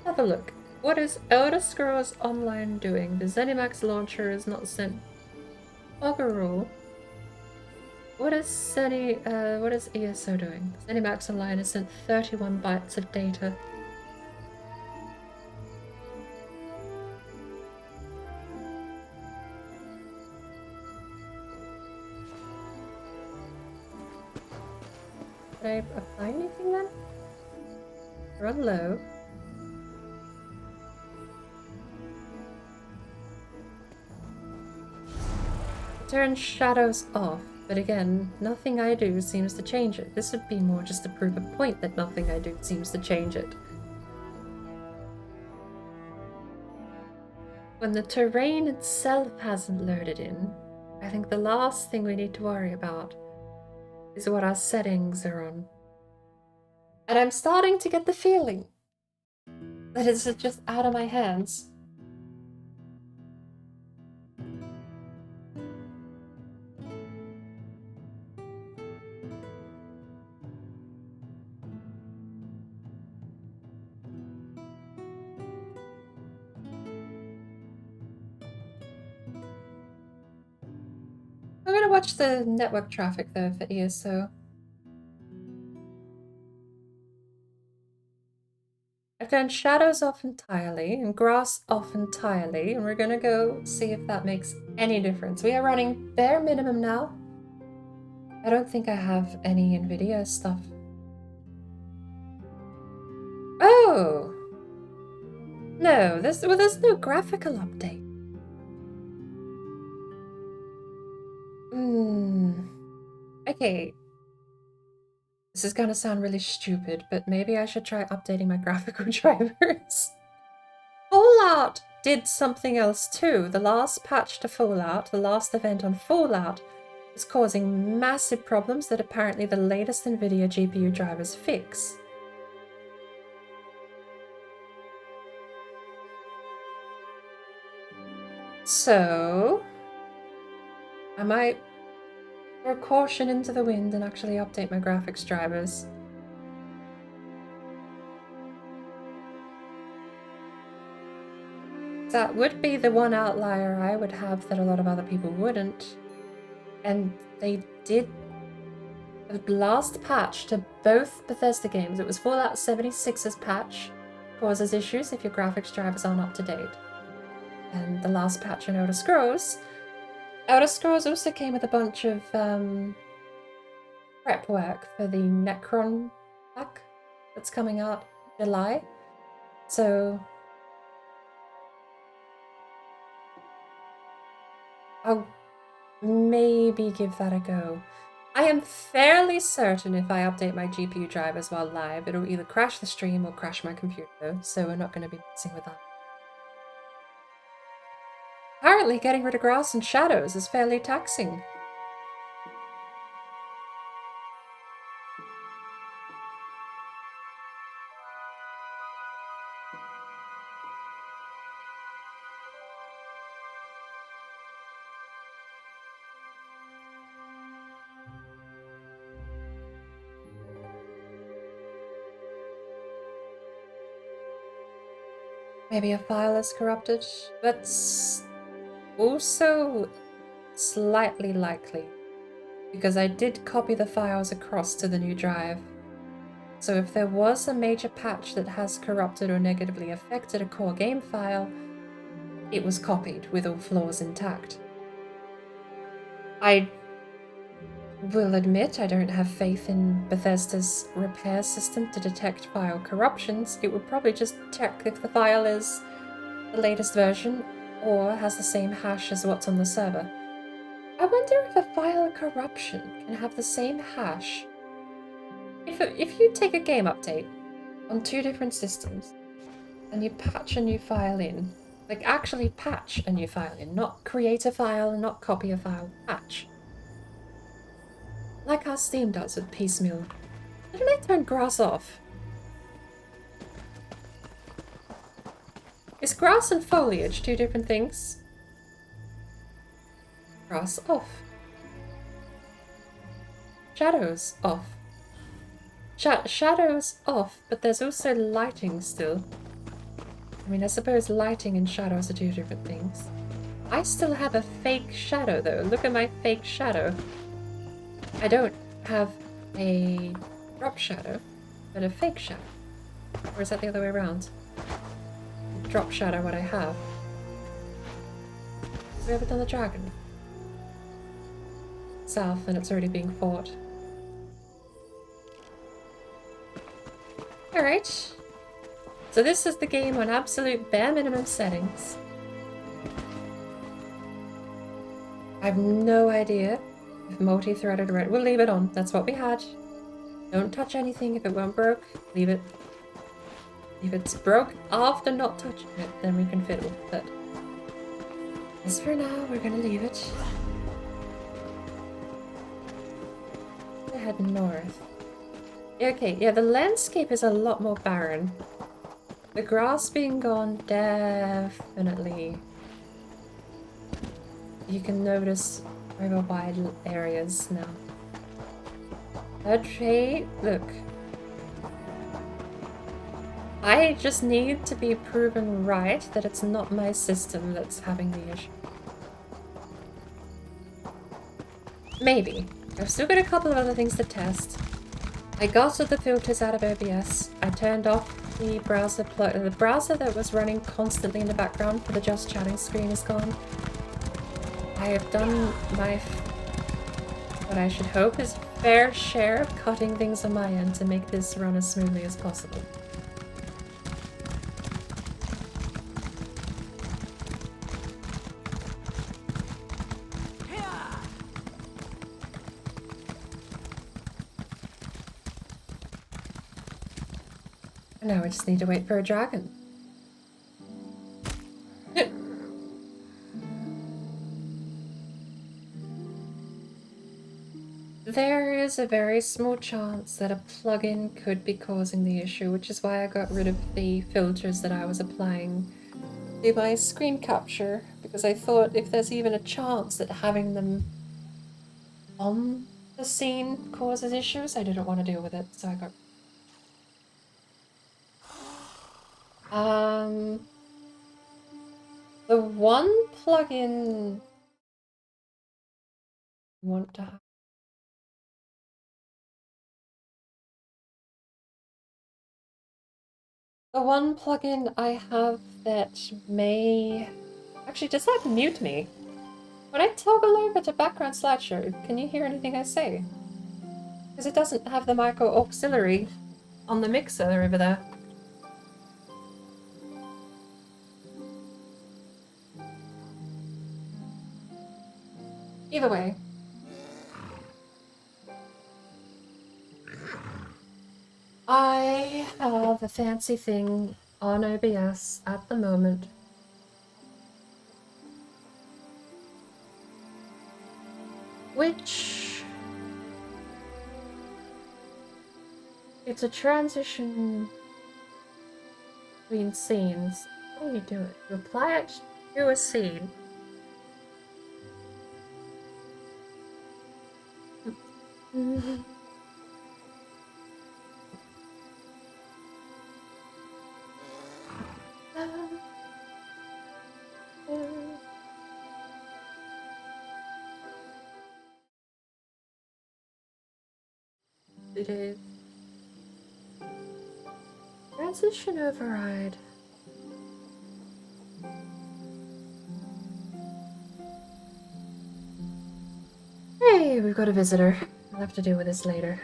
A: Have a look. What is Elder Scrolls Online doing? The ZeniMax launcher is not sent. Overall. What is ESO doing? ZeniMax Online has sent 31 bytes of data. Did I apply anything then? Run low. Turn shadows off. But again, nothing I do seems to change it. This would be more just to prove a point that nothing I do seems to change it. When the terrain itself hasn't loaded in, I think the last thing we need to worry about is what our settings are on. And I'm starting to get the feeling that it's just out of my hands. I'm gonna watch the network traffic though for ESO. I've turned shadows off entirely and grass off entirely, and we're gonna go see if that makes any difference. We are running bare minimum now. I don't think I have any NVIDIA stuff. Oh! No, there's no graphical update. Okay. This is gonna sound really stupid, but maybe I should try updating my graphical drivers. Fallout did something else too. The last patch to Fallout, the last event on Fallout, was causing massive problems that apparently the latest NVIDIA GPU drivers fix. So, I might throw caution into the wind and actually update my graphics drivers. That would be the one outlier I would have that a lot of other people wouldn't. And they did the last patch to both Bethesda games. It was Fallout 76's patch, causes issues if your graphics drivers aren't up to date. And the last patch in Elder Scrolls also came with a bunch of prep work for the Necron pack that's coming out in July. So I'll maybe give that a go. I am fairly certain if I update my GPU drivers while live, it'll either crash the stream or crash my computer, so we're not going to be messing with that. Apparently getting rid of grass and shadows is fairly taxing. Maybe a file is corrupted, but also slightly likely, because I did copy the files across to the new drive. So if there was a major patch that has corrupted or negatively affected a core game file, it was copied with all flaws intact. I will admit I don't have faith in Bethesda's repair system to detect file corruptions. It would probably just check if the file is the latest version or has the same hash as what's on the server. I wonder if a file corruption can have the same hash. If you take a game update on two different systems and you patch a new file in, like actually patch a new file in, not create a file and not copy a file, patch. Like how Steam does with piecemeal. Why did I turn grass off? Is grass and foliage two different things? Grass off. Shadows off. Shadows off, but there's also lighting still. I mean, I suppose lighting and shadows are two different things. I still have a fake shadow though. Look at my fake shadow. I don't have a drop shadow, but a fake shadow. Or is that the other way around? Drop shadow what I have. Have we ever done the dragon? South, and it's already being fought. Alright. So this is the game on absolute bare minimum settings. I have no idea if multi-threaded red. We'll leave it on. That's what we had. Don't touch anything. If it won't broke, leave it. If it's broke after not touching it, then we can fiddle. But as for now, we're gonna leave it. Head north. Okay, yeah, the landscape is a lot more barren. The grass being gone, definitely. You can notice over wide areas now. Okay, look. I just need to be proven right that it's not my system that's having the issue. Maybe. I've still got a couple of other things to test. I got all the filters out of OBS. I turned off the browser the browser that was running constantly in the background for the just chatting screen is gone. I have done my what I should hope is fair share of cutting things on my end to make this run as smoothly as possible. Now we just need to wait for a dragon. There is a very small chance that a plugin could be causing the issue, which is why I got rid of the filters that I was applying to my screen capture, because I thought if there's even a chance that having them on the scene causes issues, I didn't want to deal with it, so I got... The one plugin I want to have... The one plugin I have that may... Actually, does that mute me? When I toggle over to background slideshow, can you hear anything I say? Because it doesn't have the micro auxiliary on the mixer over there. Either way. I have a fancy thing on OBS at the moment. Which... It's a transition between scenes. How do you do it? You apply it to a scene. It is transition override. Hey, we've got a visitor. I'll have to deal with this later.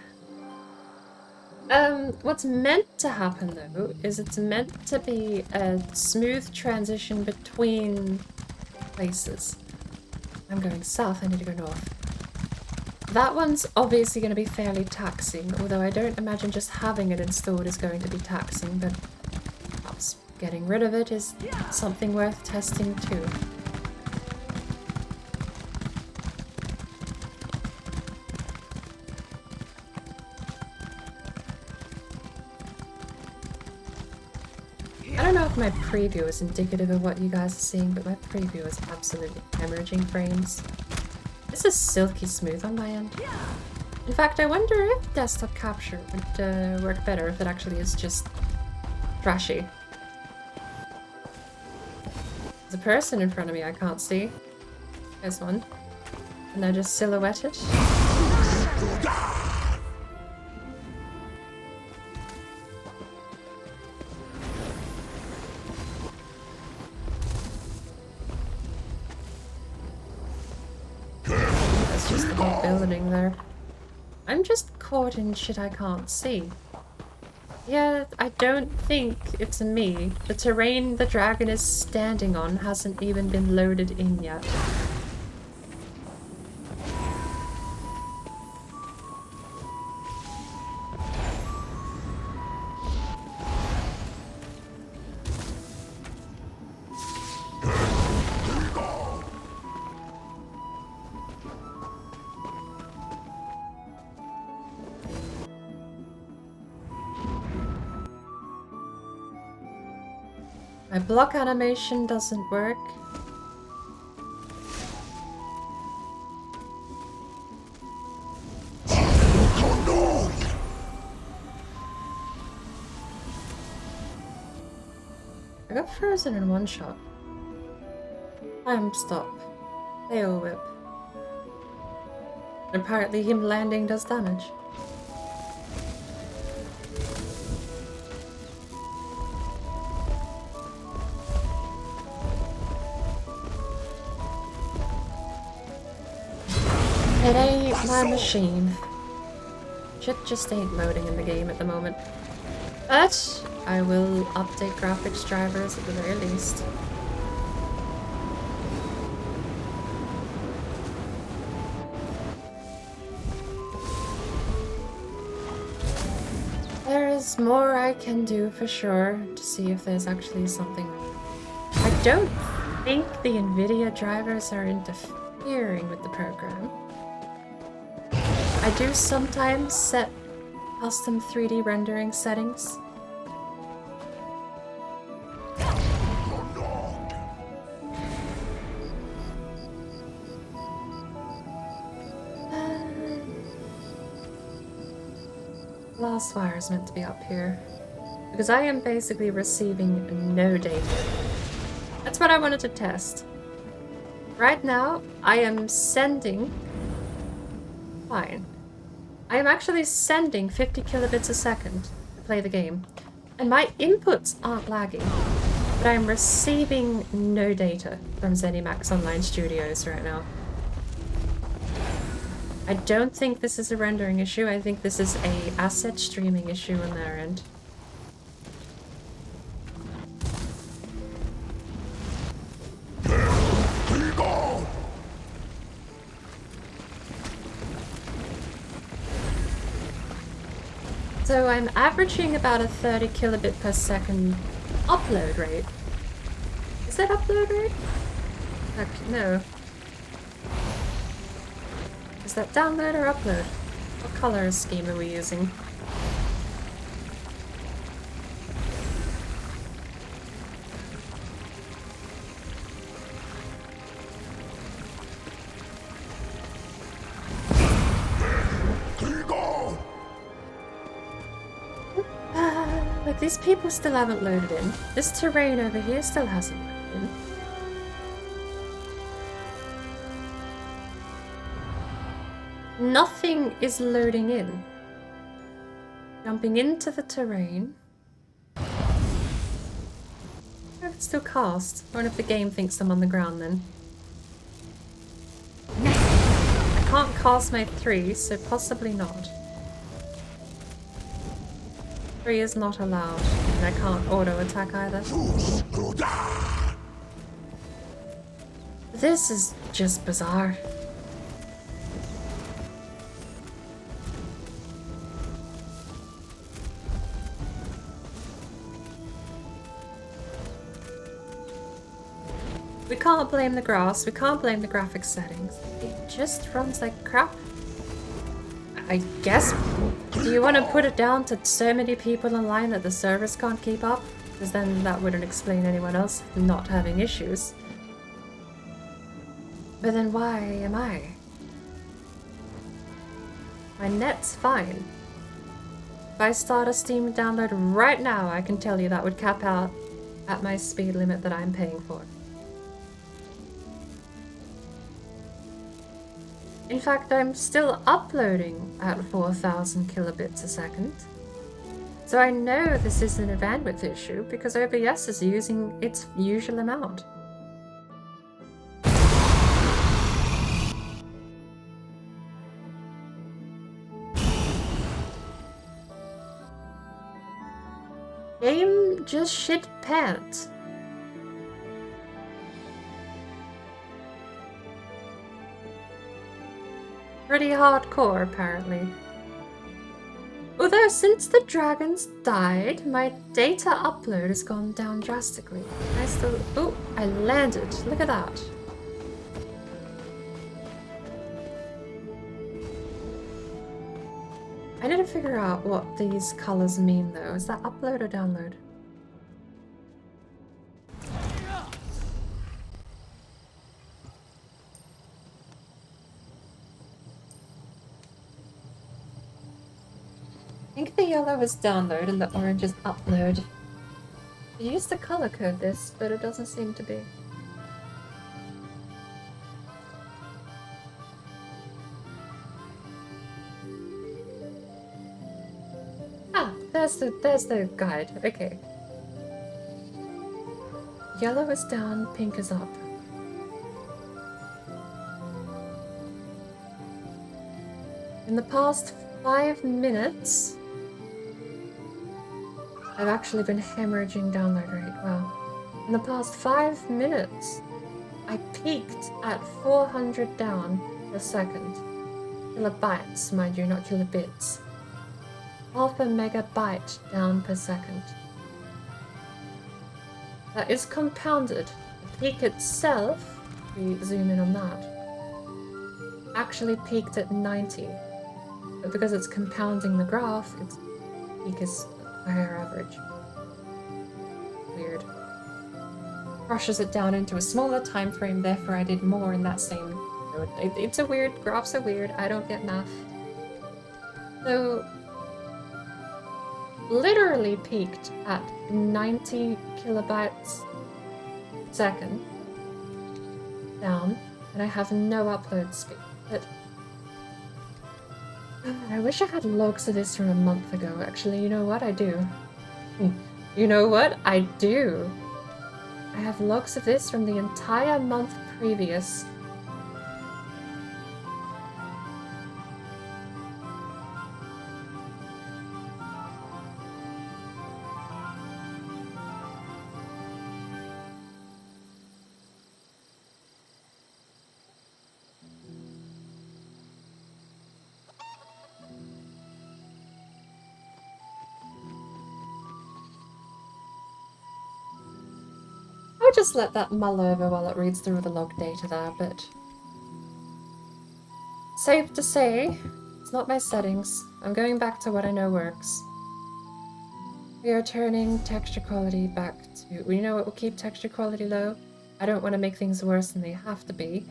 A: What's meant to happen though is it's meant to be a smooth transition between places. I'm going south, I need to go north. That one's obviously going to be fairly taxing, although I don't imagine just having it installed is going to be taxing, but perhaps getting rid of it is something worth testing too. I don't know if my preview is indicative of what you guys are seeing, but my preview is absolutely hemorrhaging frames. This is silky smooth on my end. In fact, I wonder if desktop capture would work better if it actually is just trashy. There's a person in front of me I can't see. There's one. And they're just silhouetted. Just the whole building there. I'm just caught in shit I can't see. Yeah, I don't think it's me. The terrain the dragon is standing on hasn't even been loaded in yet. My block animation doesn't work. I got frozen in one shot. Time stop. AO whip. Apparently him landing does damage. It ain't my machine. Shit just ain't loading in the game at the moment. But I will update graphics drivers at the very least. There There's more I can do for sure to see if there's actually something wrong. I don't think the NVIDIA drivers are interfering with the program. I do sometimes set custom 3D rendering settings. Last wire is meant to be up here. Because I am basically receiving no data. That's what I wanted to test. Right now, I am sending... Fine. I am actually sending 50 kilobits a second to play the game. And my inputs aren't lagging. But I'm receiving no data from ZeniMax Online Studios right now. I don't think this is a rendering issue. I think this is a asset streaming issue on their end. So I'm averaging about a 30 kilobit per second upload rate. Is that upload rate? No. Is that download or upload? What color scheme are we using? Like these people still haven't loaded in. This terrain over here still hasn't loaded in. Nothing is loading in. Jumping into the terrain. I wonder if it's still cast. I wonder if the game thinks I'm on the ground then. I can't cast my 3, so possibly not. 3 is not allowed, and I can't auto attack either. This is just bizarre. We can't blame the grass, we can't blame the graphics settings. It just runs like crap. I guess, do you want to put it down to so many people online that the servers can't keep up? Because then that wouldn't explain anyone else not having issues. But then why am I? My net's fine. If I start a Steam download right now, I can tell you that would cap out at my speed limit that I'm paying for. In fact, I'm still uploading at 4,000 kilobits a second. So I know this isn't a bandwidth issue because OBS is using its usual amount. Game just shit pants. Pretty hardcore, apparently. Although since the dragons died, my data upload has gone down drastically. I still... Oh, I landed. Look at that. I need to figure out what these colors mean, though. Is that upload or download? I think the yellow is download and the orange is upload. I used to color code this, but it doesn't seem to be. Ah, there's the guide. Okay. Yellow is down, pink is up. In the past 5 minutes, I've actually been hemorrhaging download rate. Wow. In the past 5 minutes, I peaked at 400 down per second. Kilobytes, mind you, not kilobits. half a megabyte down per second. That is compounded. The peak itself, if we zoom in on that, actually peaked at 90. But because it's compounding the graph, its peak is a higher average. Weird. Crushes it down into a smaller time frame, therefore I did more in that same node. It's a weird, graphs are weird, I don't get math. So, literally peaked at 90 kilobytes a second down, and I have no upload speed. But I wish I had logs of this from a month ago. Actually, you know what? I do. You know what? I do. I have logs of this from the entire month previous. I'll just let that mull over while it reads through the log data there, but safe to say, it's not my settings. I'm going back to what I know works. We are turning texture quality back to... You know what, we'll keep texture quality low. I don't want to make things worse than they have to be.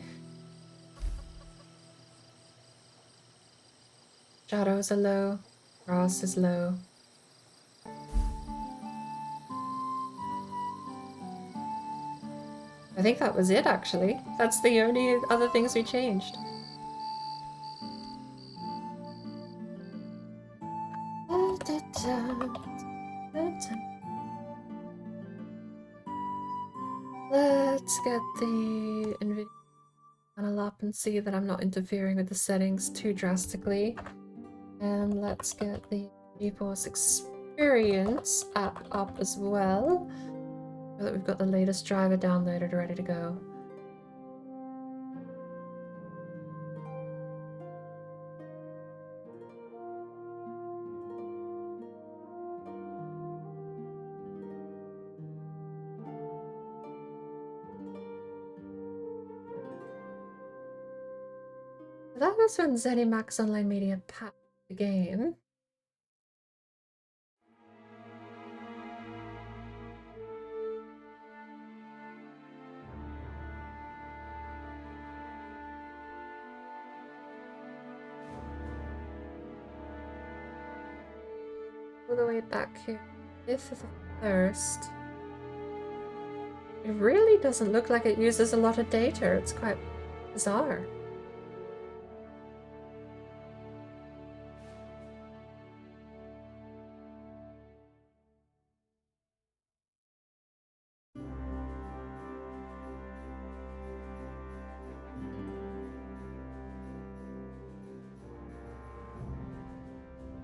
A: Shadows are low. Grass is low. I think that was it, actually. That's the only other things we changed. Let's get the NVIDIA panel up and see that I'm not interfering with the settings too drastically. And let's get the GeForce Experience app up as well, so that we've got the latest driver downloaded, ready to go. That was when ZeniMax Online Media packed the game. All the way back here. 5th of the 1st. It really doesn't look like it uses a lot of data. It's quite bizarre.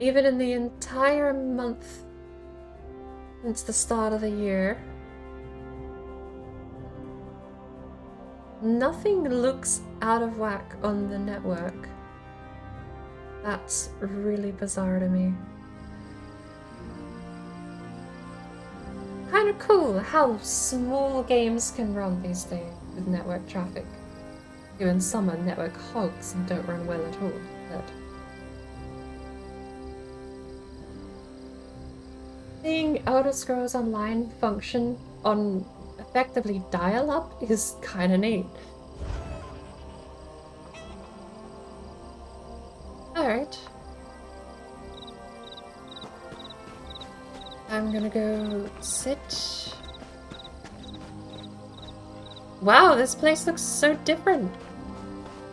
A: Even in the entire month since the start of the year, nothing looks out of whack on the network. That's really bizarre to me. Kind of cool how small games can run these days with network traffic. Even some are network hogs and don't run well at all. But seeing Elder Scrolls Online function on effectively dial-up is kind of neat. Alright. I'm gonna go sit. Wow, this place looks so different.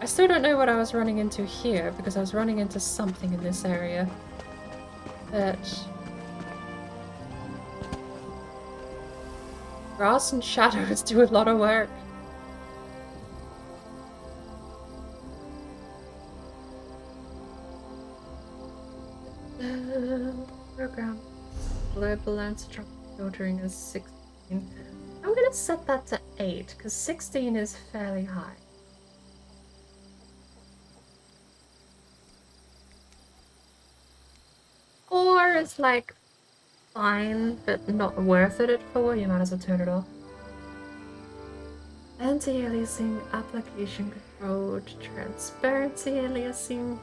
A: I still don't know what I was running into here, because I was running into something in this area. But grass and shadows do a lot of work. Program. Global anisotropic filtering is 16. I'm gonna set that to 8, because 16 is fairly high. Or is like fine, but not worth it at 4, you might as well turn it off. Anti-aliasing, application controlled, transparency aliasing.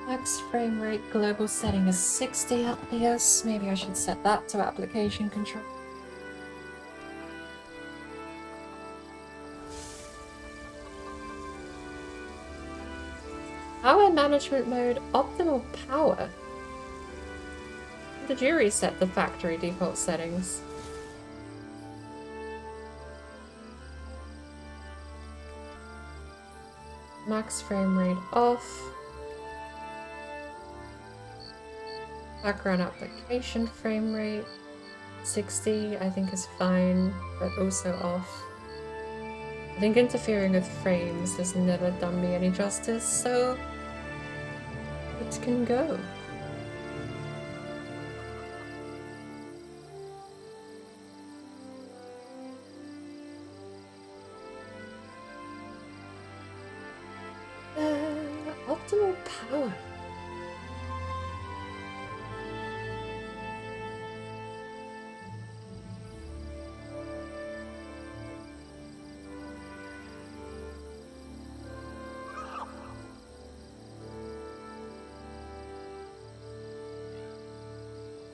A: Max frame rate global setting is 60 FPS. Maybe I should set that to application control. Power management mode, optimal power. Did you reset the factory default settings? Max frame rate off. Background application frame rate 60 I think is fine, but also off. I think interfering with frames has never done me any justice, so it can go. Optimal power.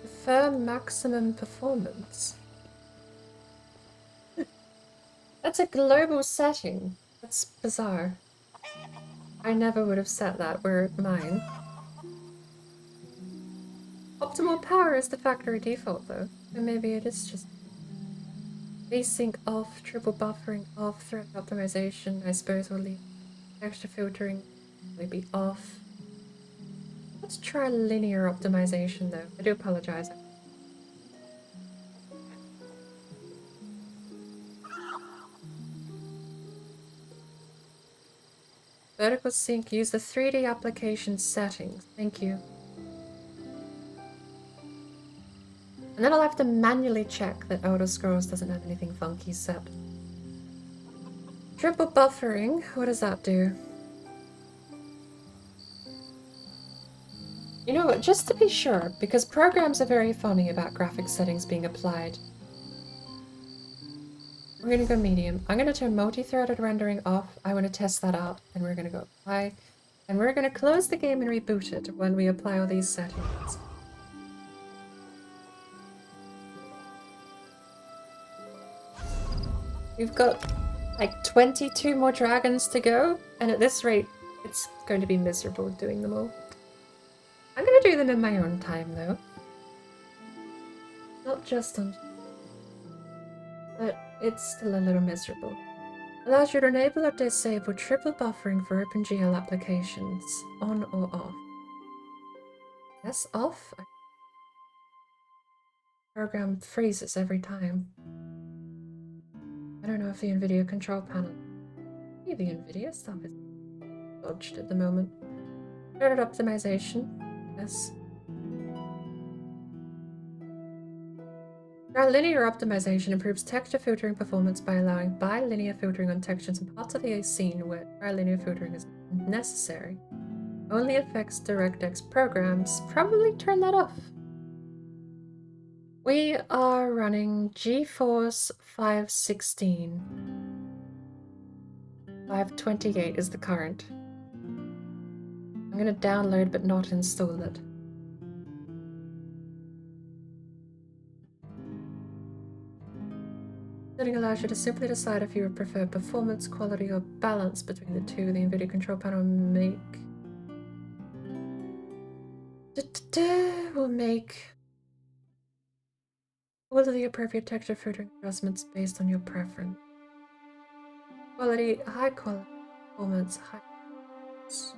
A: Prefer maximum performance. That's a global setting. That's bizarre. I never would have set that were it mine. Optimal power is the factory default though, so maybe it is just VSync off, triple buffering off, thread optimization I suppose will leave. Texture filtering will be off. Let's try linear optimization though. I do apologize. Vertical sync, use the 3D application settings. Thank you. And then I'll have to manually check that Elder Scrolls doesn't have anything funky set. Triple buffering, what does that do? You know what, just to be sure, because programs are very funny about graphics settings being applied. We're gonna go medium. I'm gonna turn multi-threaded rendering off. I want to test that out, and we're gonna go apply. And we're gonna close the game and reboot it when we apply all these settings. We've got like 22 more dragons to go, and at this rate, it's going to be miserable doing them all. I'm gonna do them in my own time though. Not just on... but it's still a little miserable. Allows you to enable or disable triple buffering for OpenGL applications, on or off. Yes, off. Program freezes every time. I don't know if the NVIDIA control panel... maybe the NVIDIA stuff is dodged at the moment. Threaded optimization. Yes. Linear optimization improves texture filtering performance by allowing bilinear filtering on textures and parts of the scene where trilinear filtering is necessary. Only affects DirectX programs. Probably turn that off. We are running GeForce 516. 528 is the current. I'm going to download but not install it. Setting allows you to simply decide if you would prefer performance, quality, or balance between the two. The NVIDIA control panel will make all of the appropriate texture filtering adjustments based on your preference. Quality, high quality, performance, high performance.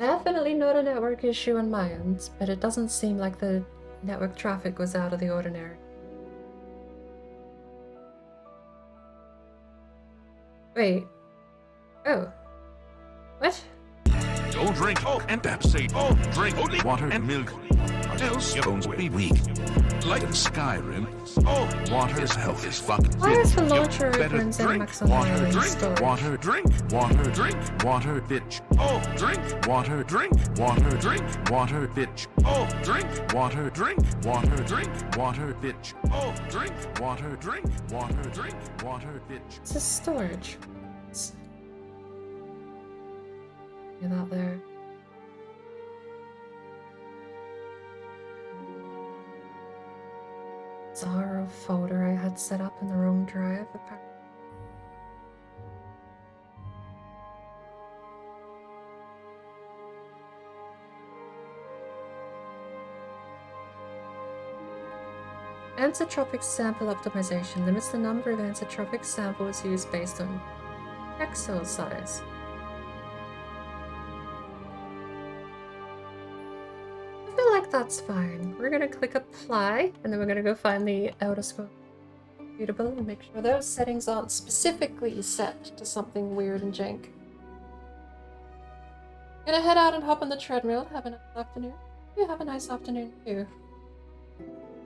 A: Definitely not a network issue on my end, but it doesn't seem like the network traffic was out of the ordinary. Wait. Oh. What?
F: Don't drink and Pepsi. Drink water and milk. Else your bones will be weak. Like in Skyrim, water's health is fucking
A: Why is the
F: bitch.
A: launcher
F: You better
A: open and
F: drink
A: Max on
F: water,
A: the
F: drink
A: storage?
F: water, drink water, drink water, bitch. Drink water, drink water, drink water, bitch. Drink water, drink water, drink water, bitch. Drink water, drink water, drink water, bitch.
A: It's a storage. Get that there. Bizarro folder I had set up in the wrong drive, apparently. Anisotropic sample optimization limits the number of anisotropic samples used based on pixel size. I feel like that's fine. We're gonna click apply, and then we're gonna go find the outer scope suitable and make sure those settings aren't specifically set to something weird and jank. Gonna head out and hop on the treadmill. Have a nice afternoon. You have a nice afternoon too.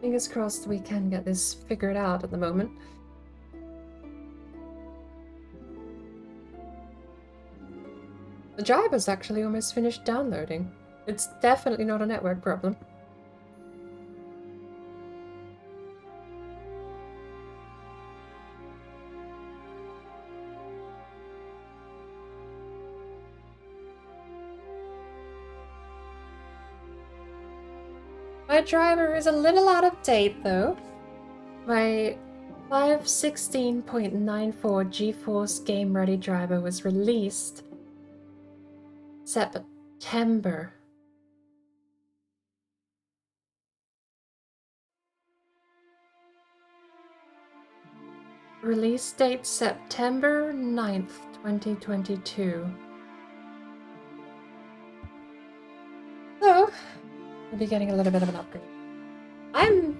A: Fingers crossed we can get this figured out at the moment. The driver's actually almost finished downloading. It's definitely not a network problem. My driver is a little out of date though. My 516.94 GeForce Game Ready driver was released September. Release date September 9th, 2022. So, we'll be getting a little bit of an upgrade. I'm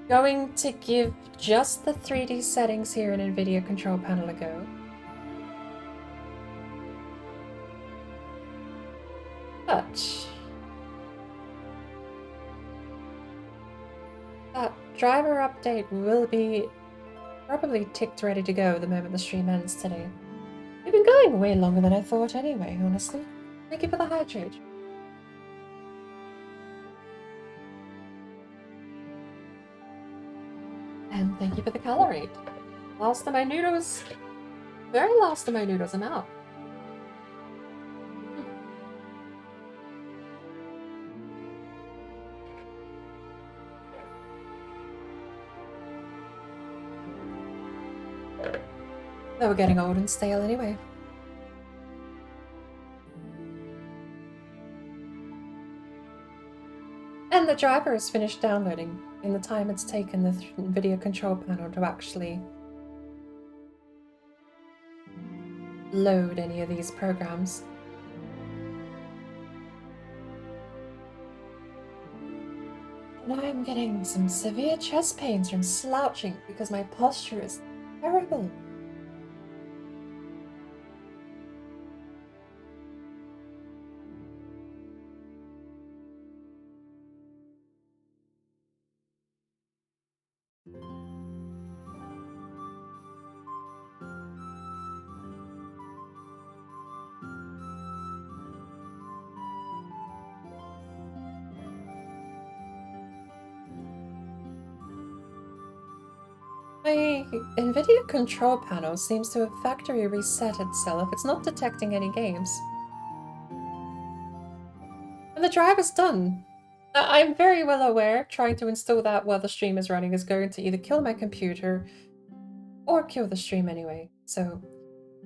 A: going to give just the 3D settings here in NVIDIA Control Panel a go. But that driver update will be probably ticked ready to go the moment the stream ends today. We've been going way longer than I thought anyway, honestly. Thank you for the high change. And thank you for the color rate. Last of my noodles. Very last of my noodles, I'm out. They were getting old and stale anyway. And the driver is finished downloading in the time it's taken the video control panel to actually load any of these programs. Now I'm getting some severe chest pains from slouching because my posture is terrible. My NVIDIA control panel seems to have factory reset itself. It's not detecting any games. And the driver's done. I'm very well aware trying to install that while the stream is running is going to either kill my computer or kill the stream anyway. So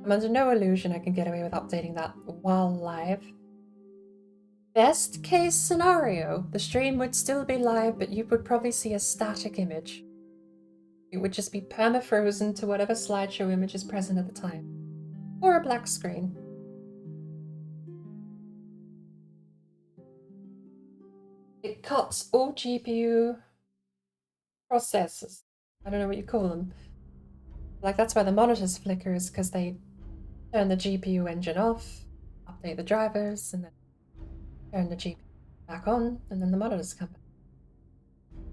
A: I'm under no illusion I can get away with updating that while live. Best case scenario, the stream would still be live, but you would probably see a static image. It would just be perma-frozen to whatever slideshow image is present at the time. Or a black screen. It cuts all GPU processes. I don't know what you call them. Like, that's why the monitors flicker, is because they turn the GPU engine off, update the drivers, and then turn the GPU back on, and then the monitors come back.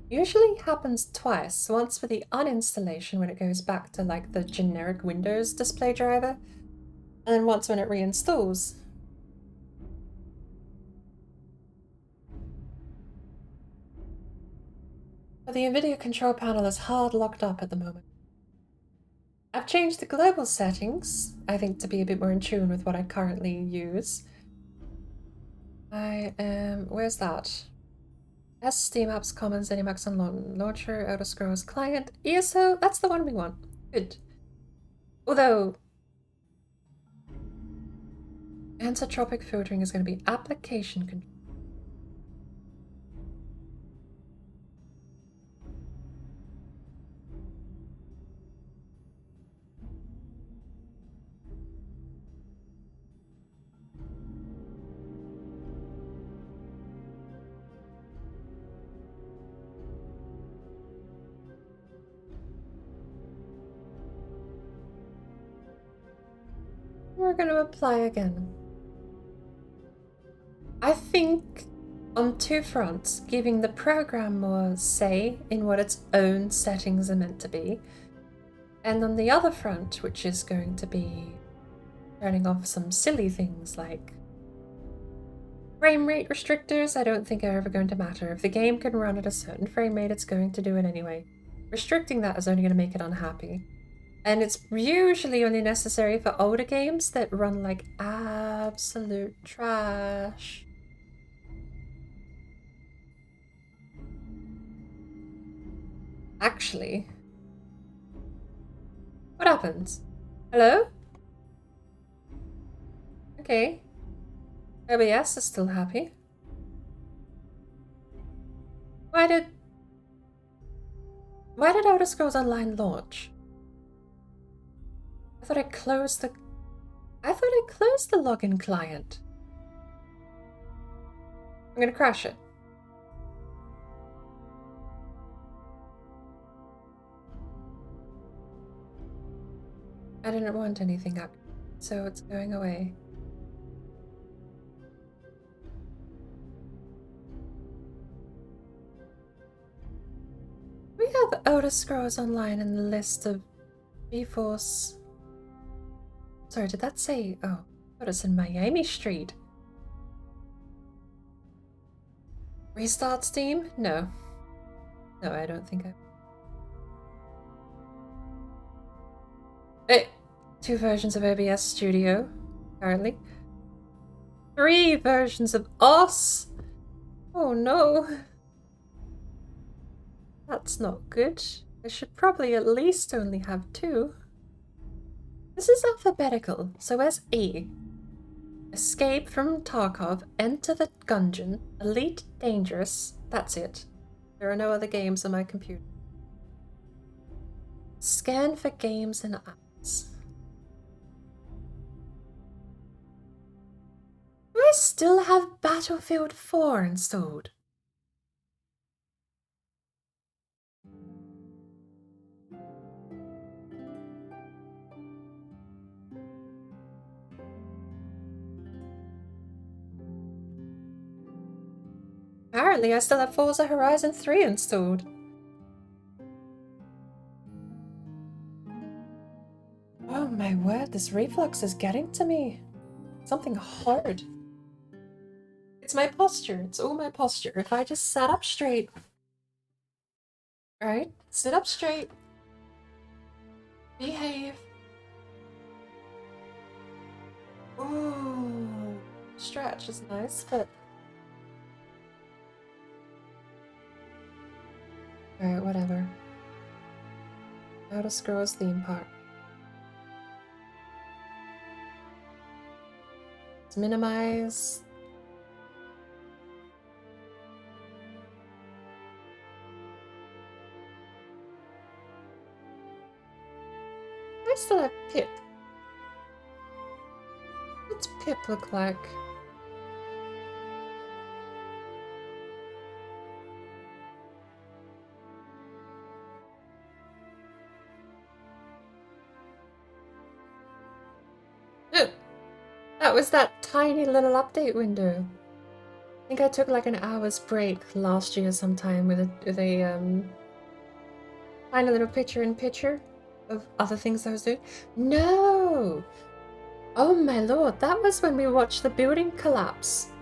A: Usually happens twice. Once for the uninstallation when it goes back to like the generic Windows display driver, and then once when it reinstalls. But the NVIDIA control panel is hard locked up at the moment. I've changed the global settings, I think, to be a bit more in tune with what I currently use. I am... where's that? S, Steam Apps, Commons, Animax on Launcher, Outer Scrolls, Client, ESO, that's the one we want. Good. Although... anisotropic filtering is going to be application control. We're going to apply again. I think on two fronts, giving the program more say in what its own settings are meant to be, and on the other front, which is going to be turning off some silly things like frame rate restrictors. I don't think are ever going to matter. If the game can run at a certain frame rate, it's going to do it anyway. Restricting that is only going to make it unhappy. And it's usually only necessary for older games that run like absolute trash. Actually, what happens? Hello? Okay. OBS is still happy. Why did Outer Scrolls Online launch? I thought I closed the login client. I'm gonna crash it. I didn't want anything up, so it's going away. We have Outer Scrolls Online in the list of GeForce. Sorry, did that say? Oh, I thought it's in Miami Street. Restart Steam? No. No, I don't think I... Hey! 2 versions of OBS Studio, apparently. 3 versions of OS! Oh no! That's not good. I should probably at least only have 2. This is alphabetical, so where's E? Escape from Tarkov, enter the dungeon, Elite Dangerous, that's it. There are no other games on my computer. Scan for games and apps. Do I still have Battlefield 4 installed? Apparently I still have Forza Horizon 3 installed. Oh my word, this reflux is getting to me. Something hard. It's my posture. It's all my posture. If I just sat up straight. Alright, sit up straight. Behave. Ooh, stretch is nice, but... Alright, whatever. Outer Scrolls theme park. Let's minimize. I still have Pip. What's Pip look like? That was that tiny little update window. I think I took like an hour's break last year sometime with a tiny little picture-in-picture of other things I was doing. No! Oh my lord, that was when we watched the building collapse.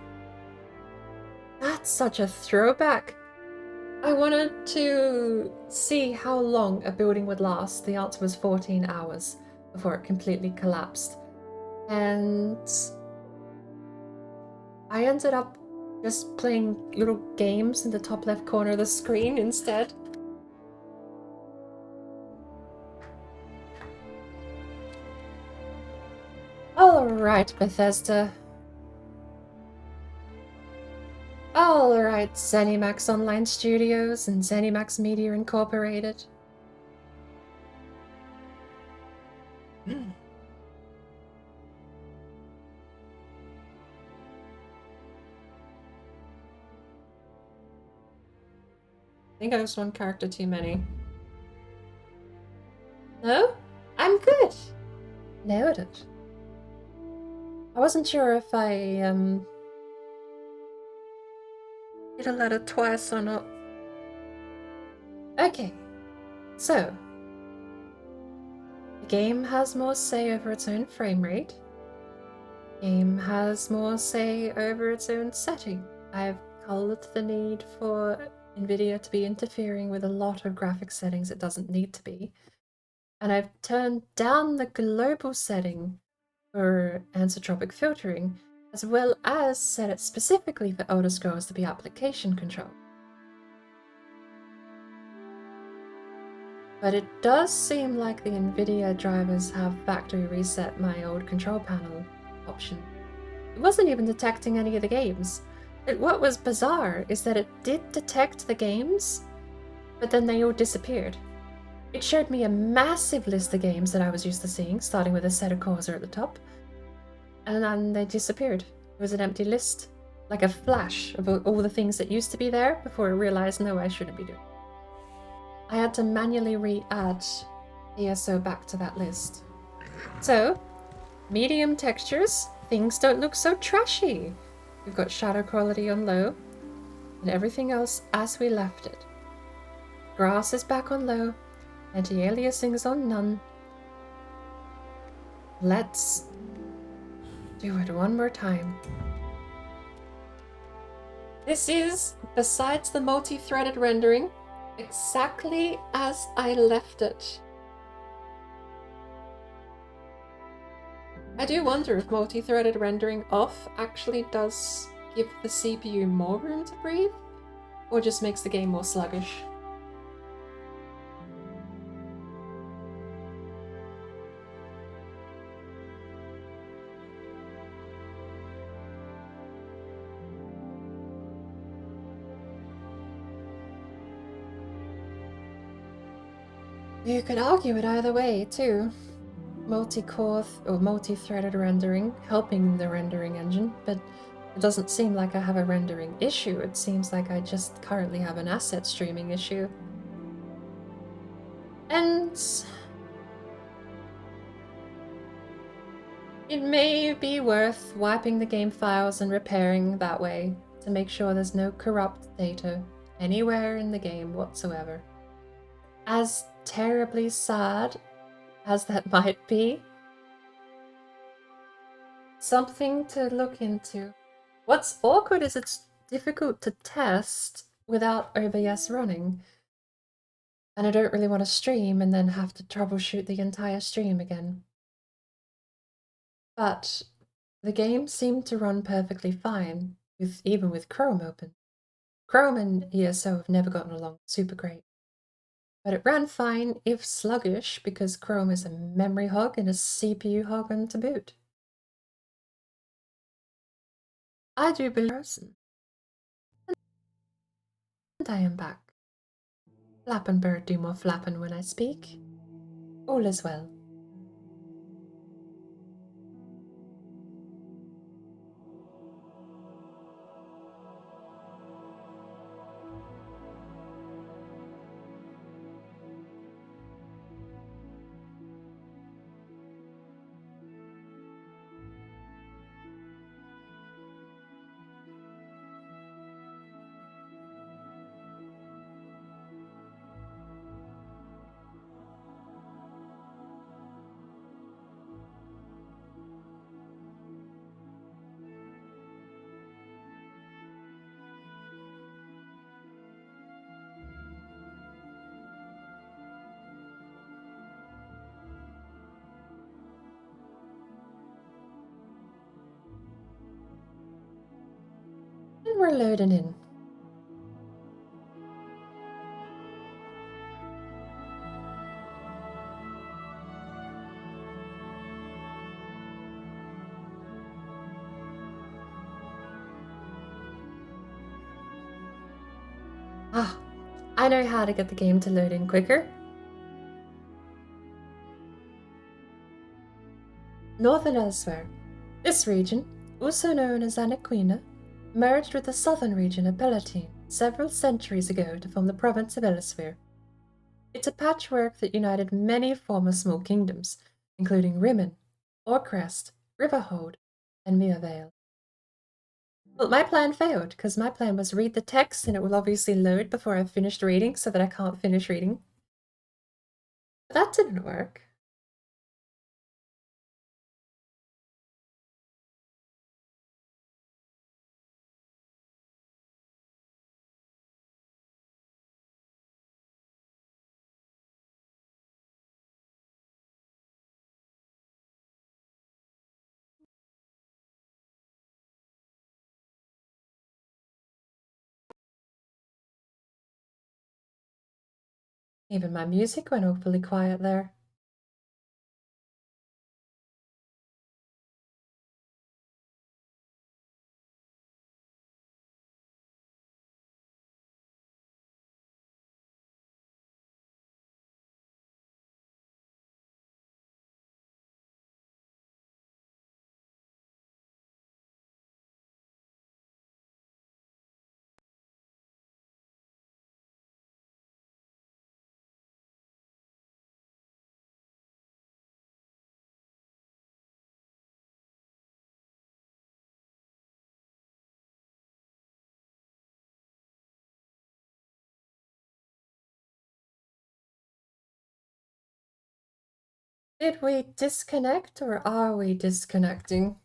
A: That's such a throwback. I wanted to see how long a building would last. The answer was 14 hours before it completely collapsed. And I ended up just playing little games in the top left corner of the screen instead. Alright, Bethesda. Alright, ZeniMax Online Studios and ZeniMax Media Incorporated. I think I was one character too many. No? I'm good. Nailed it. I wasn't sure if I did a letter twice or not. Okay, so the game has more say over its own frame rate. The game has more say over its own setting. I've culled the need for NVIDIA to be interfering with a lot of graphic settings it doesn't need to be. And I've turned down the global setting for anisotropic filtering, as well as set it specifically for Elder Scrolls to be application control. But it does seem like the NVIDIA drivers have factory reset my old control panel option. It wasn't even detecting any of the games. What was bizarre is that it did detect the games, but then they all disappeared. It showed me a massive list of games that I was used to seeing, starting with a set of cursor at the top, and then they disappeared. It was an empty list, like a flash of all the things that used to be there before I realized, no, I shouldn't be doing it. I had to manually re-add ESO back to that list. So, medium textures, things don't look so trashy. We've got shadow quality on low, and everything else as we left it. Grass is back on low, anti-aliasing is on none. Let's do it one more time. This is, besides the multi-threaded rendering, exactly as I left it. I do wonder if multi-threaded rendering off actually does give the CPU more room to breathe, or just makes the game more sluggish. You could argue it either way, too. Multi-core or multi-threaded rendering helping the rendering engine, but it doesn't seem like I have a rendering issue. It seems like I just currently have an asset streaming issue. And it may be worth wiping the game files and repairing that way to make sure there's no corrupt data anywhere in the game whatsoever. As terribly sad as that might be, something to look into. What's awkward is it's difficult to test without OBS running, and I don't really want to stream and then have to troubleshoot the entire stream again. But the game seemed to run perfectly fine, even with Chrome open. Chrome and ESO have never gotten along super great. But it ran fine, if sluggish, because Chrome is a memory hog and a CPU hog on to boot. I do believe person. And I am back. Flappin' bird do more flappin' when I speak. All is well. we're loading in. Ah, I know how to get the game to load in quicker. Northern Elsewhere. This region, also known as Anaquina, merged with the southern region of Palatine several centuries ago to form the province of Elsewhere. It's a patchwork that united many former small kingdoms, including Rimmen, Orcrest, Riverhold, and Mirvale. Well, my plan failed, because my plan was read the text and it will obviously load before I've finished reading so that I can't finish reading. But that didn't work. Even my music went awfully quiet there. Did we disconnect or are we disconnecting?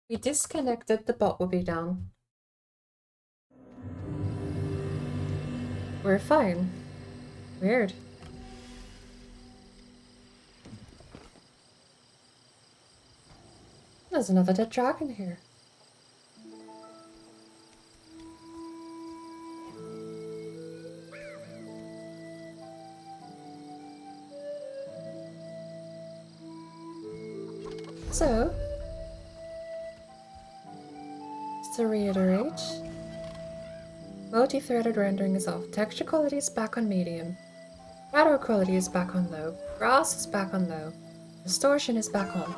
A: We disconnected, the bot will be down. We're fine. Weird. There's another dead dragon here. So, just to reiterate, multi-threaded rendering is off. Texture quality is back on medium. Shadow quality is back on low. Grass is back on low. Distortion is back on.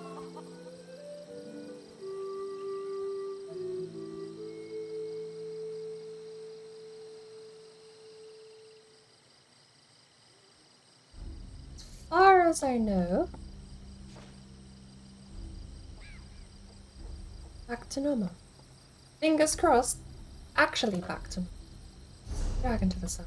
A: As far as I know, back to normal. Fingers crossed, actually back to normal. Dragon to the sun.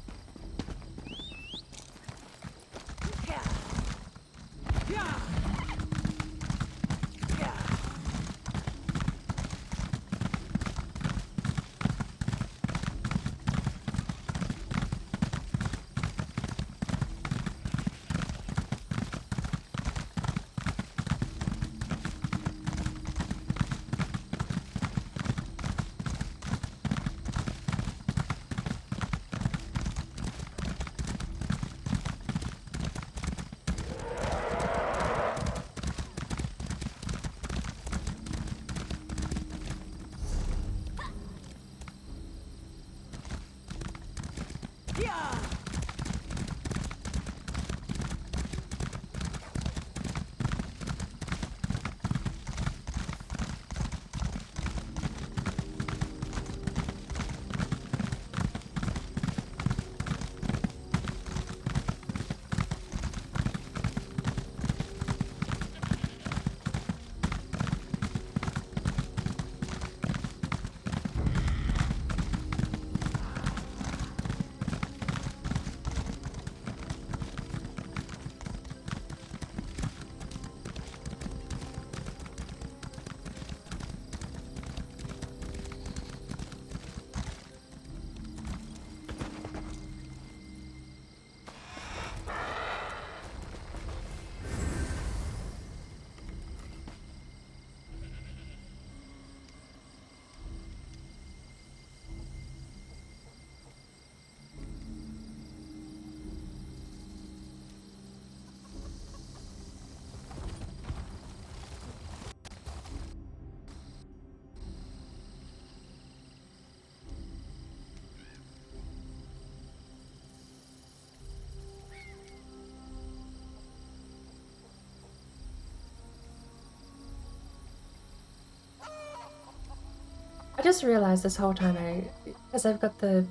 A: I just realized this whole time, because I've got the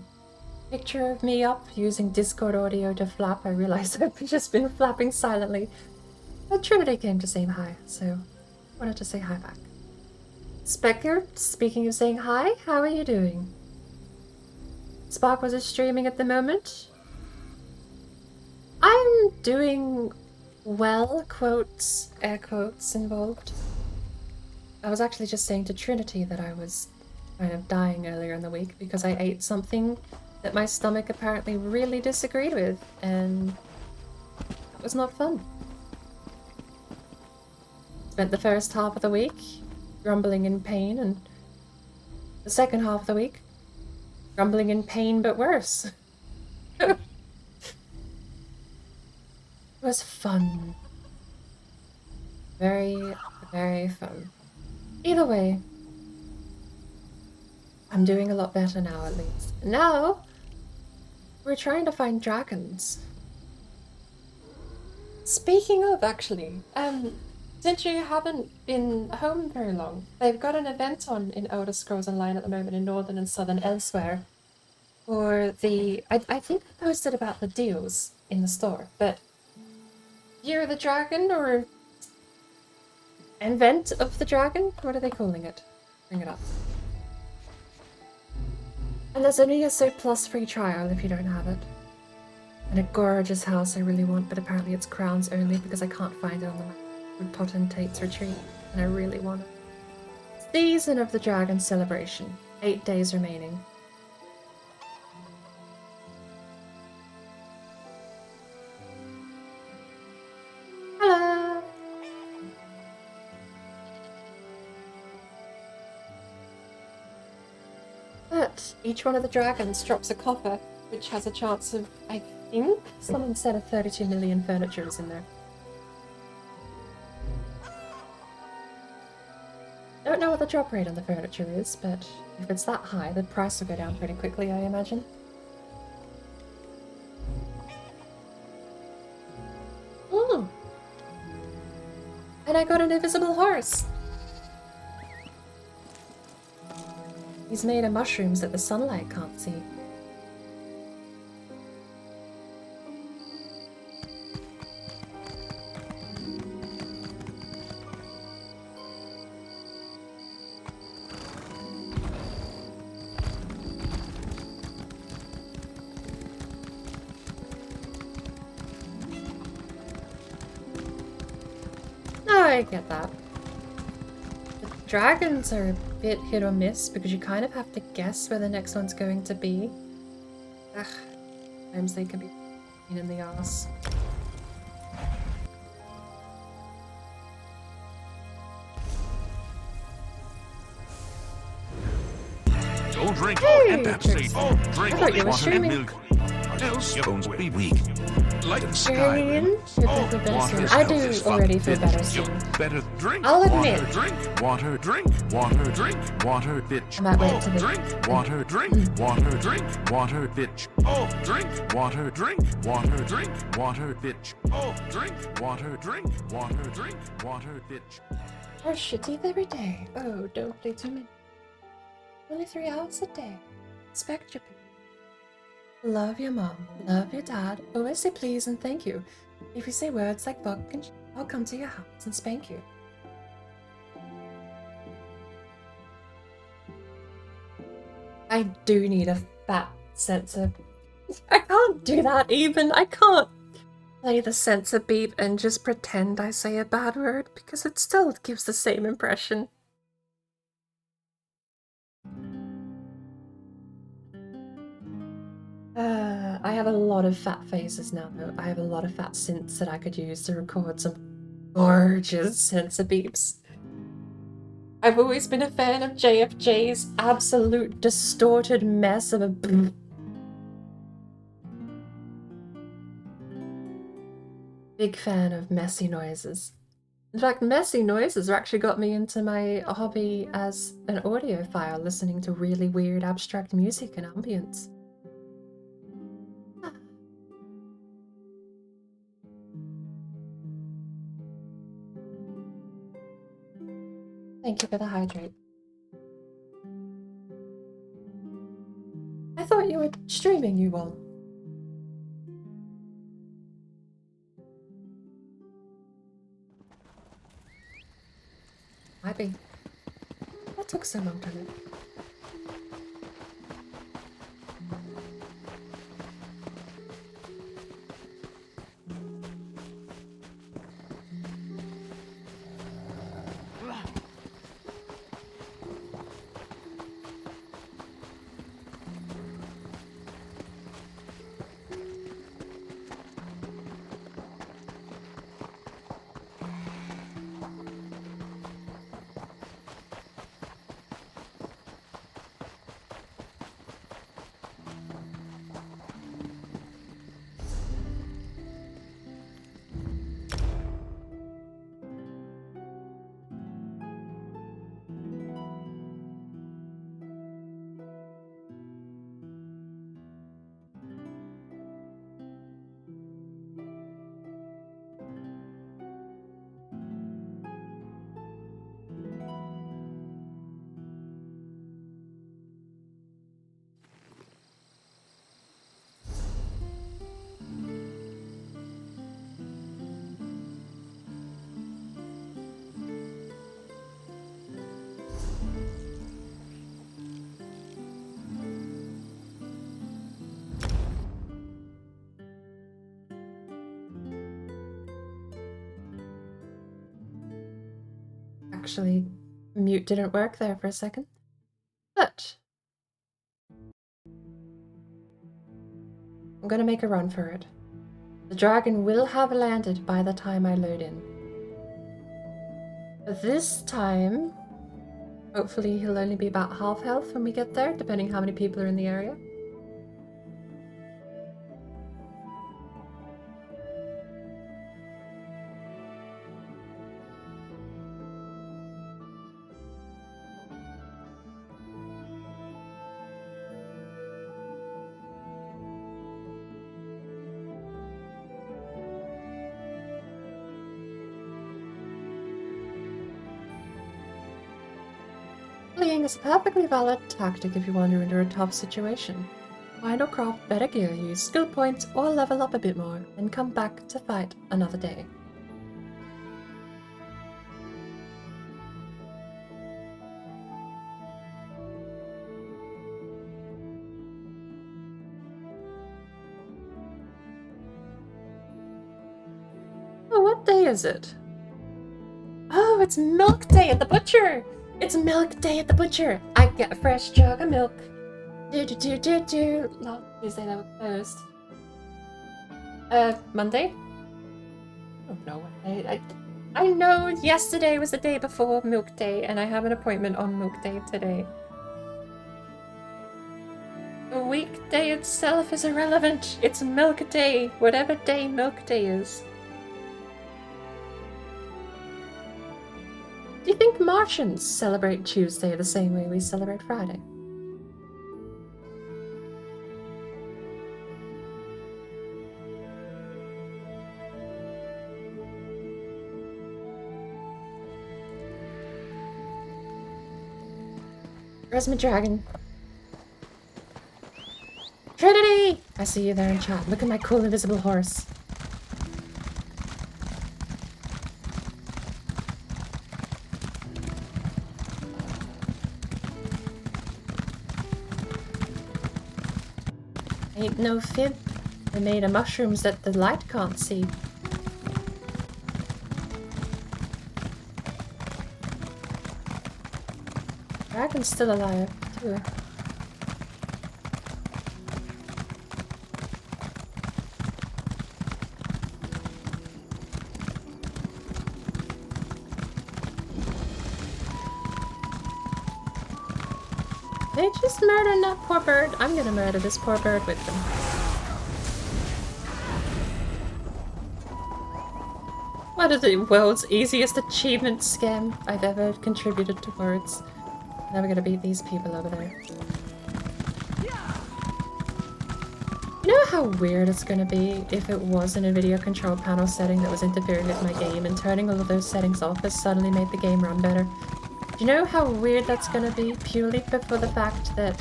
A: picture of me up using Discord audio to flap, I realized I've just been flapping silently. But Trinity came to say hi, so I wanted to say hi back. Specker, speaking of saying hi, how are you doing? Spark was streaming at the moment. I'm doing well, quotes, air quotes involved. I was actually just saying to Trinity that I was kind of dying earlier in the week because I ate something that my stomach apparently really disagreed with, and that was not fun. Spent the first half of the week grumbling in pain, and the second half of the week grumbling in pain but worse. It was fun. Very, very fun. Either way, I'm doing a lot better now, at least. Now, we're trying to find dragons. Speaking of, actually, since you haven't been home very long, they've got an event on in Elder Scrolls Online at the moment in Northern and Southern Elsewhere. For the... I think I posted about the deals in the store, but Year of the Dragon, or Event of the Dragon? What are they calling it? Bring it up. And there's only a Plus free trial if you don't have it. And a gorgeous house I really want, but apparently it's crowns only because I can't find it on the map with Potentate's Retreat, and I really want it. Season of the Dragon Celebration. 8 days remaining. Hello! But each one of the dragons drops a copper, which has a chance of, I think, someone said a 32 million furniture is in there. Don't know what the drop rate on the furniture is, but if it's that high, the price will go down pretty quickly, I imagine. Ooh! And I got an invisible horse! He's made of mushrooms that the sunlight can't see. No, I get that. The dragons are a bit hit or miss because you kind of have to guess where the next one's going to be. Ugh, sometimes they can be a pain in the ass.
F: Don't drink
A: Hey,
F: and that's safe. Oh, drink
A: I thought you were
F: water and
A: streaming.
F: milk. Else your bones will be weak. Like in
A: Skyrim?
F: Skyrim.
A: Oh, I do already feel better soon.
F: Better drink.
A: I'll admit.
F: Water, drink. Water, drink. Water, bitch.
A: I might wait till the...
F: Drink. Water, drink. Water, drink. Water, bitch. Oh, drink. Water, drink. Water, drink. Water, bitch. Oh, drink. Water, drink. Water, drink. Water, bitch.
A: Brush your teeth every day. Oh, don't play too many. Only 3 hours a day. Respect your parents. Love your mom. Love your dad. Always say please and thank you. If you say words like fuck and I'll come to your house and spank you. I do need a fat sensor. I can't do that even. I can't play the sensor beep and just pretend I say a bad word because it still gives the same impression. I have a lot of fat phases now, though. I have a lot of fat synths that I could use to record some gorgeous sensor beeps. I've always been a fan of JFJ's absolute distorted mess of a big fan of messy noises. In fact, messy noises actually got me into my hobby as an audiophile, listening to really weird abstract music and ambience. Thank you for the hydrate. streaming, you all? Might be. What took so long to load? Actually, mute didn't work there for a second. But I'm gonna make a run for it. The dragon will have landed by the time I load in. But this time, hopefully he'll only be about half health when we get there, depending how many people are in the area. Fleeing is a perfectly valid tactic if you wander into a tough situation. Find or craft better gear, use skill points, or level up a bit more, and come back to fight another day. Oh, what day is it? Oh, it's milk day at the butcher! It's milk day at the butcher! I get a fresh jug of milk. Last Tuesday they were closed. Monday? I don't know what day. I know yesterday was the day before milk day, and I have an appointment on milk day today. The weekday itself is irrelevant. It's milk day, whatever day milk day is. Do you think Martians celebrate Tuesday the same way we celebrate Friday? Where's my dragon? Trinity! I see you there in chat. Look at my cool invisible horse. Ain't no fib. They're made of mushrooms that the light can't see. Dragon's still alive, too. They just murdered that poor bird. I'm gonna murder this poor bird with them. What is the world's easiest achievement scam I've ever contributed towards? Never gonna beat these people over there. You know how weird it's gonna be if it wasn't a video control panel setting that was interfering with my game, and turning all of those settings off has suddenly made the game run better? Do you know how weird that's gonna be? Purely for the fact that...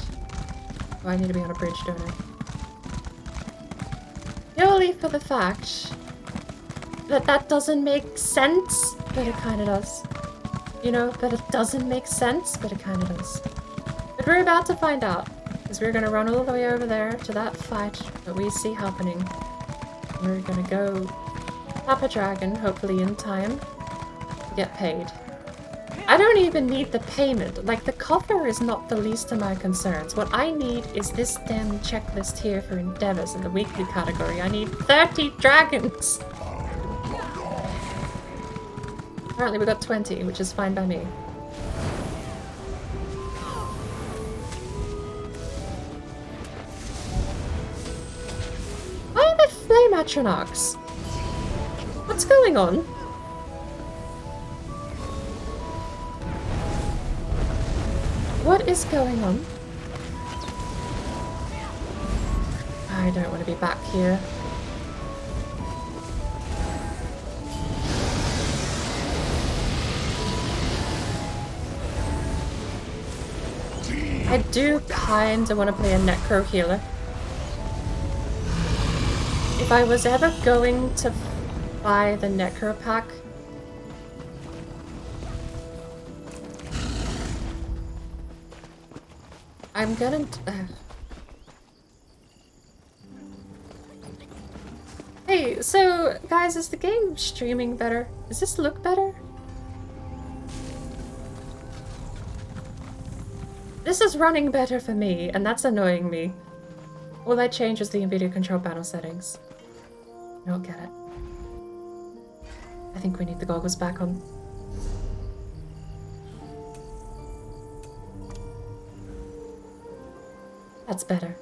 A: Oh, I need to be on a bridge, don't I? Purely for the fact that that doesn't make sense, but it kind of does. You know, that it doesn't make sense, but it kind of does. But we're about to find out, because we're going to run all the way over there to that fight that we see happening. We're going to go tap a dragon, hopefully in time, to get paid. I don't even need the payment. Like, the copper is not the least of my concerns. What I need is this damn checklist here for endeavors in the weekly category. I need 30 dragons! Apparently we got 20, which is fine by me. Why are there flame atronachs? What's going on? What is going on? I don't want to be back here. I do kinda want to play a necro healer. If I was ever going to buy the necro pack, I'm gonna... Hey, so guys, is the game streaming better? Does this look better? This is running better for me, and that's annoying me. All I changed was the NVIDIA control panel settings. I don't get it. I think we need the goggles back on. That's better.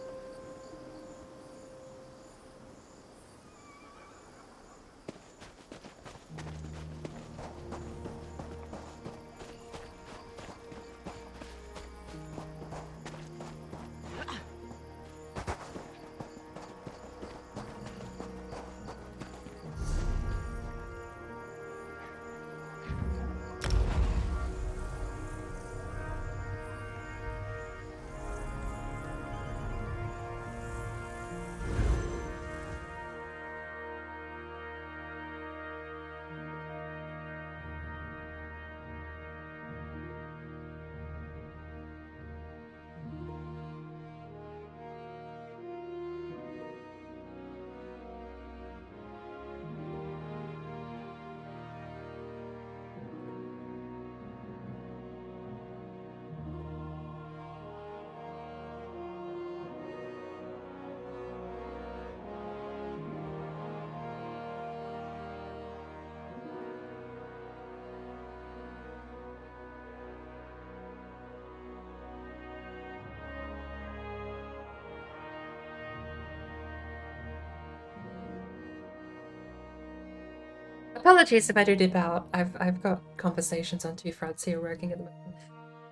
A: Apologies if I do dip out. I've got conversations on two fronts here working at the moment.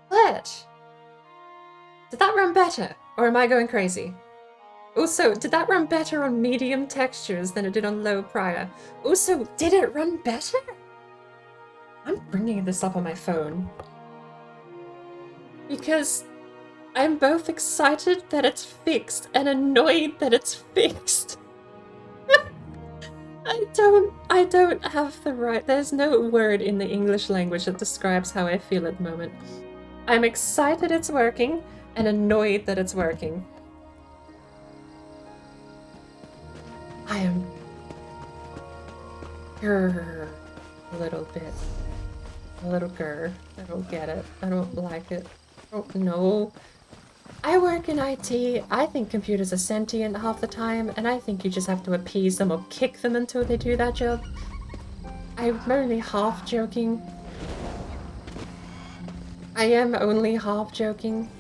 A: But did that run better? Or am I going crazy? Also, did that run better on medium textures than it did on low prior? Also, did it run better? I'm bringing this up on my phone. Because I'm both excited that it's fixed and annoyed that it's fixed. I don't have the right... There's no word in the English language that describes how I feel at the moment. I'm excited it's working and annoyed that it's working. I am... grrr, a little bit. A little grrr. I don't get it. I don't like it. I don't know. I work in IT. I think computers are sentient half the time, and I think you just have to appease them or kick them until they do that job. I'm only half joking. I am only half joking.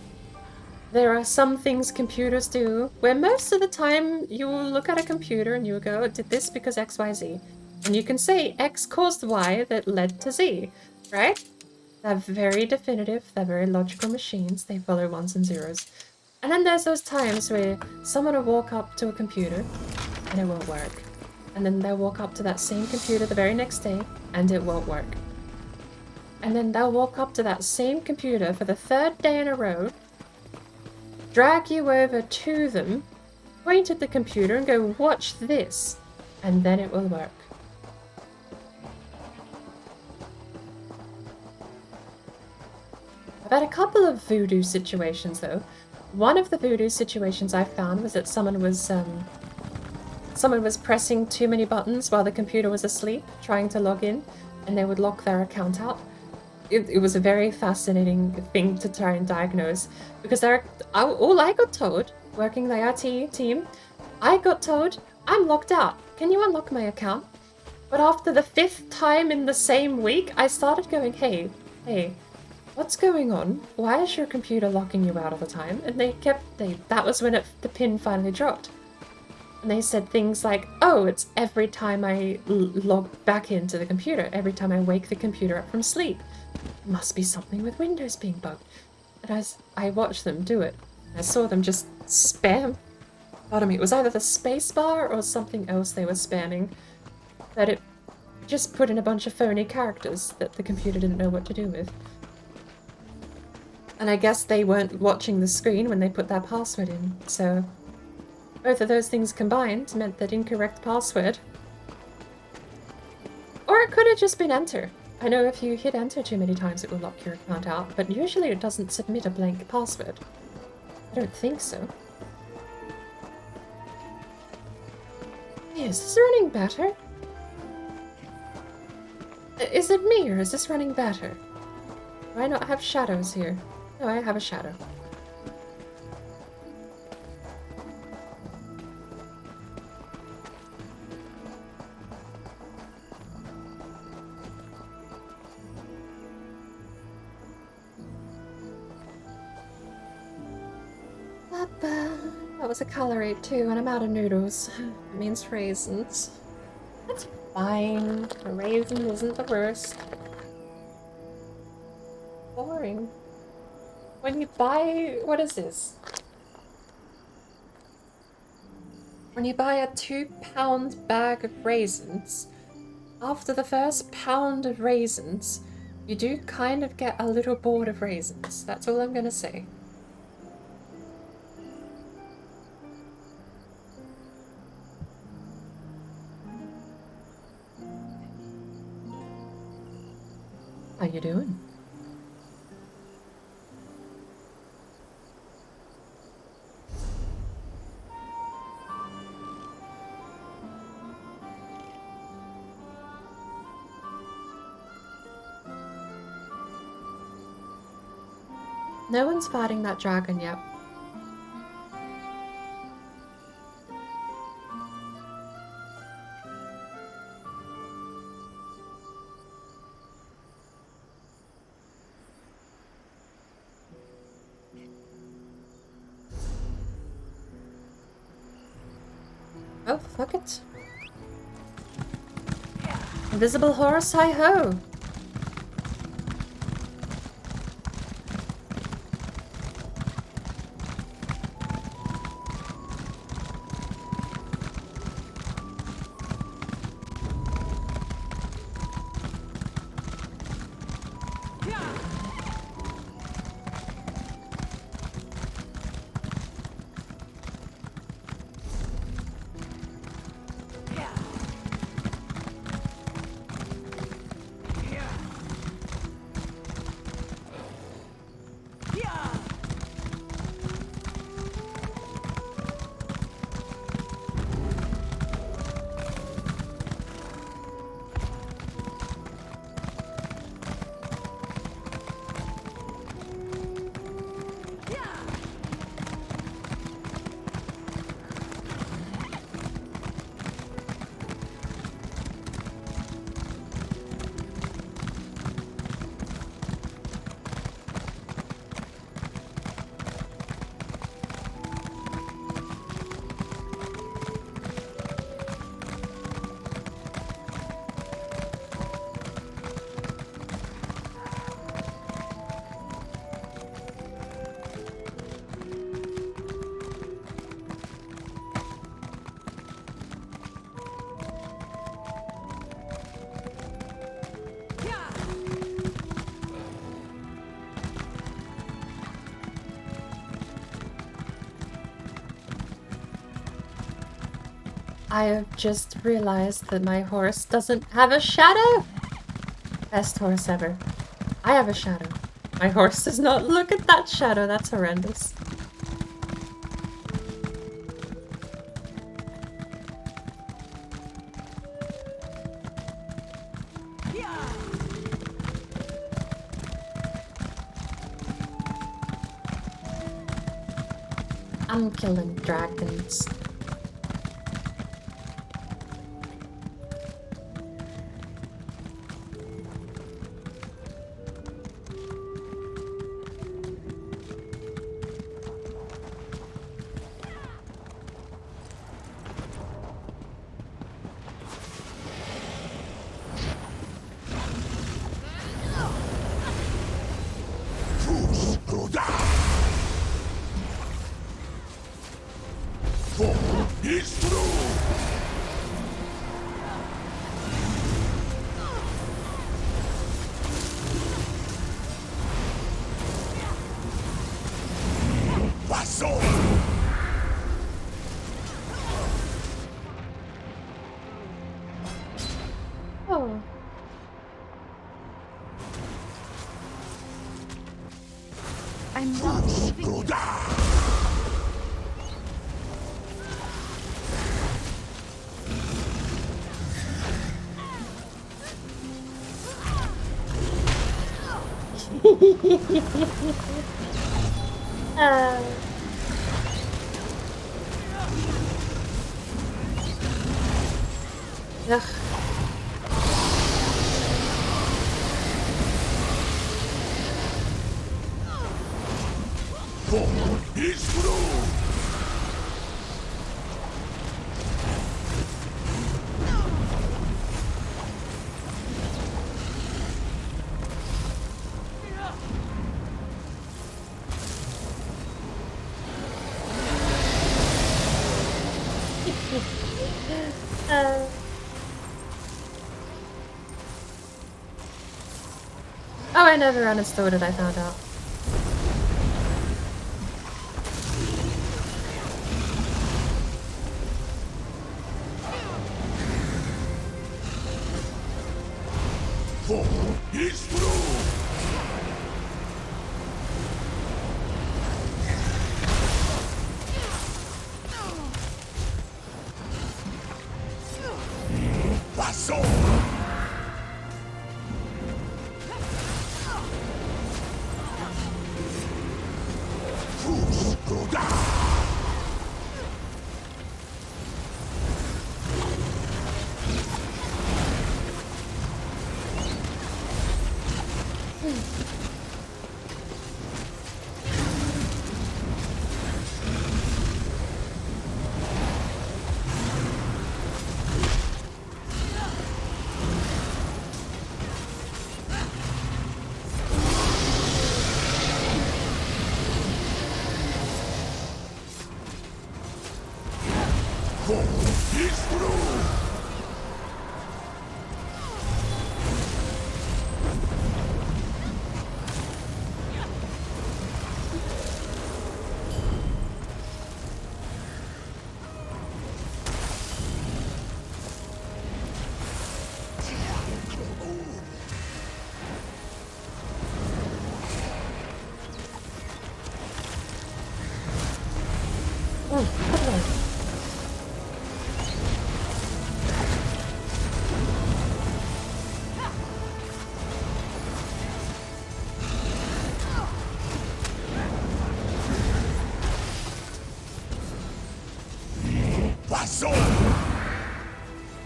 A: There are some things computers do where most of the time you will look at a computer and you will go, did this because X, Y, Z. And you can say X caused Y that led to Z, right? They're very definitive, they're very logical machines, they follow ones and zeros. And then there's those times where someone will walk up to a computer and it won't work. And then they'll walk up to that same computer the very next day and it won't work. And then they'll walk up to that same computer for the third day in a row, drag you over to them, point at the computer and go, watch this, and then it will work. I've had a couple of voodoo situations though. One of the voodoo situations I found was that someone was pressing too many buttons while the computer was asleep, trying to log in, and they would lock their account out. It was a very fascinating thing to try and diagnose, because all I got told, working the IT team, I got told, I'm locked out. Can you unlock my account? But after the 5th time in the same week, I started going, hey, what's going on? Why is your computer locking you out all the time? And that was when the pin finally dropped. And they said things like, oh, it's every time I log back into the computer, every time I wake the computer up from sleep. Must be something with Windows being bugged. And as I watched them do it, I saw them just spam. Pardon me, it was either the spacebar or something else they were spamming, that it just put in a bunch of phony characters that the computer didn't know what to do with. And I guess they weren't watching the screen when they put that password in, so both of those things combined meant that incorrect password. Or it could have just been enter. I know if you hit enter too many times it will lock your account out, but usually it doesn't submit a blank password. I don't think so. Hey, is this running better? Is it me or is this running better? Do I not have shadows here? No, I have a shadow. That was a calorie too, and I'm out of noodles. It means raisins. That's fine. A raisin isn't the worst. Boring. When you buy... what is this? When you buy a 2-pound bag of raisins, after the first pound of raisins, you do kind of get a little bored of raisins. That's all I'm gonna say. How you doing? No one's fighting that dragon yet. Oh, fuck it. Invisible horse, hi-ho! I have just realized that my horse doesn't have a shadow. Best horse ever. I have a shadow. My horse does not. Look at that shadow. That's horrendous. I'm killing dragons. Oh.
G: I'm not leaving.
A: Ugh. Oh, I never understood it, I found out.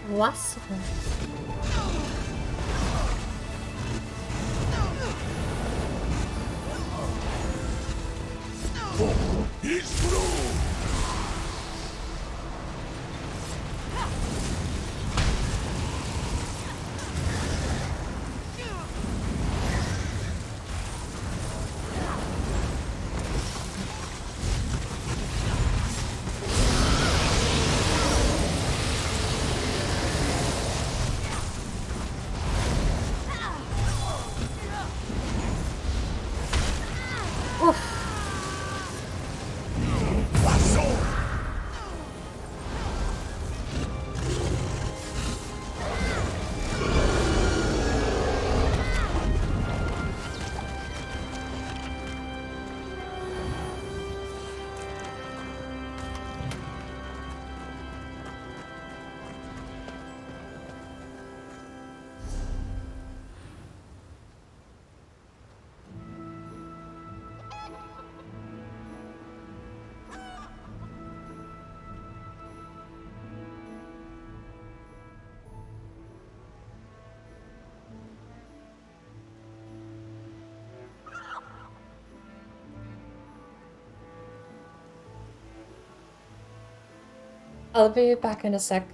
A: Wasser. I'll be back in a sec.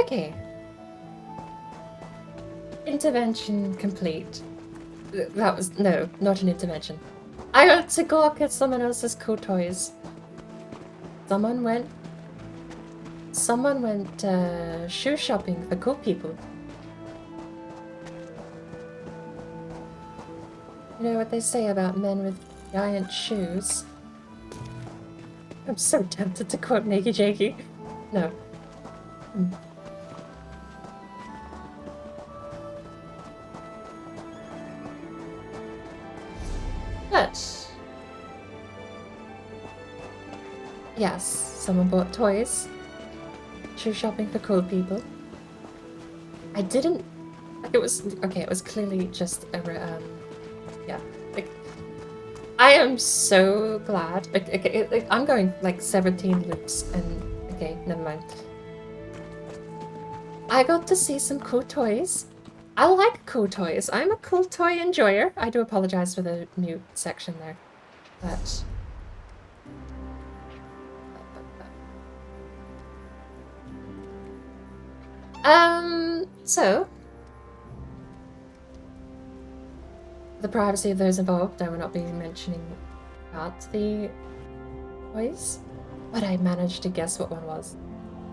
A: Okay. Intervention complete. That was... no, not an intervention. I got to gawk at someone else's cool toys. Someone went shoe shopping for cool people. You know what they say about men with giant shoes? I'm so tempted to quote Nakey Jakey. No. But yes, someone bought toys. Shoe shopping for cool people. I didn't... like, it was... okay, it was clearly just a... yeah. Like, I am so glad... like, I'm going, like, 17 loops, and... okay, never mind. I got to see some cool toys. I like cool toys. I'm a cool toy enjoyer. I do apologize for the mute section there. But... so... the privacy of those involved, I will not be mentioning about the toys, but I managed to guess what one was.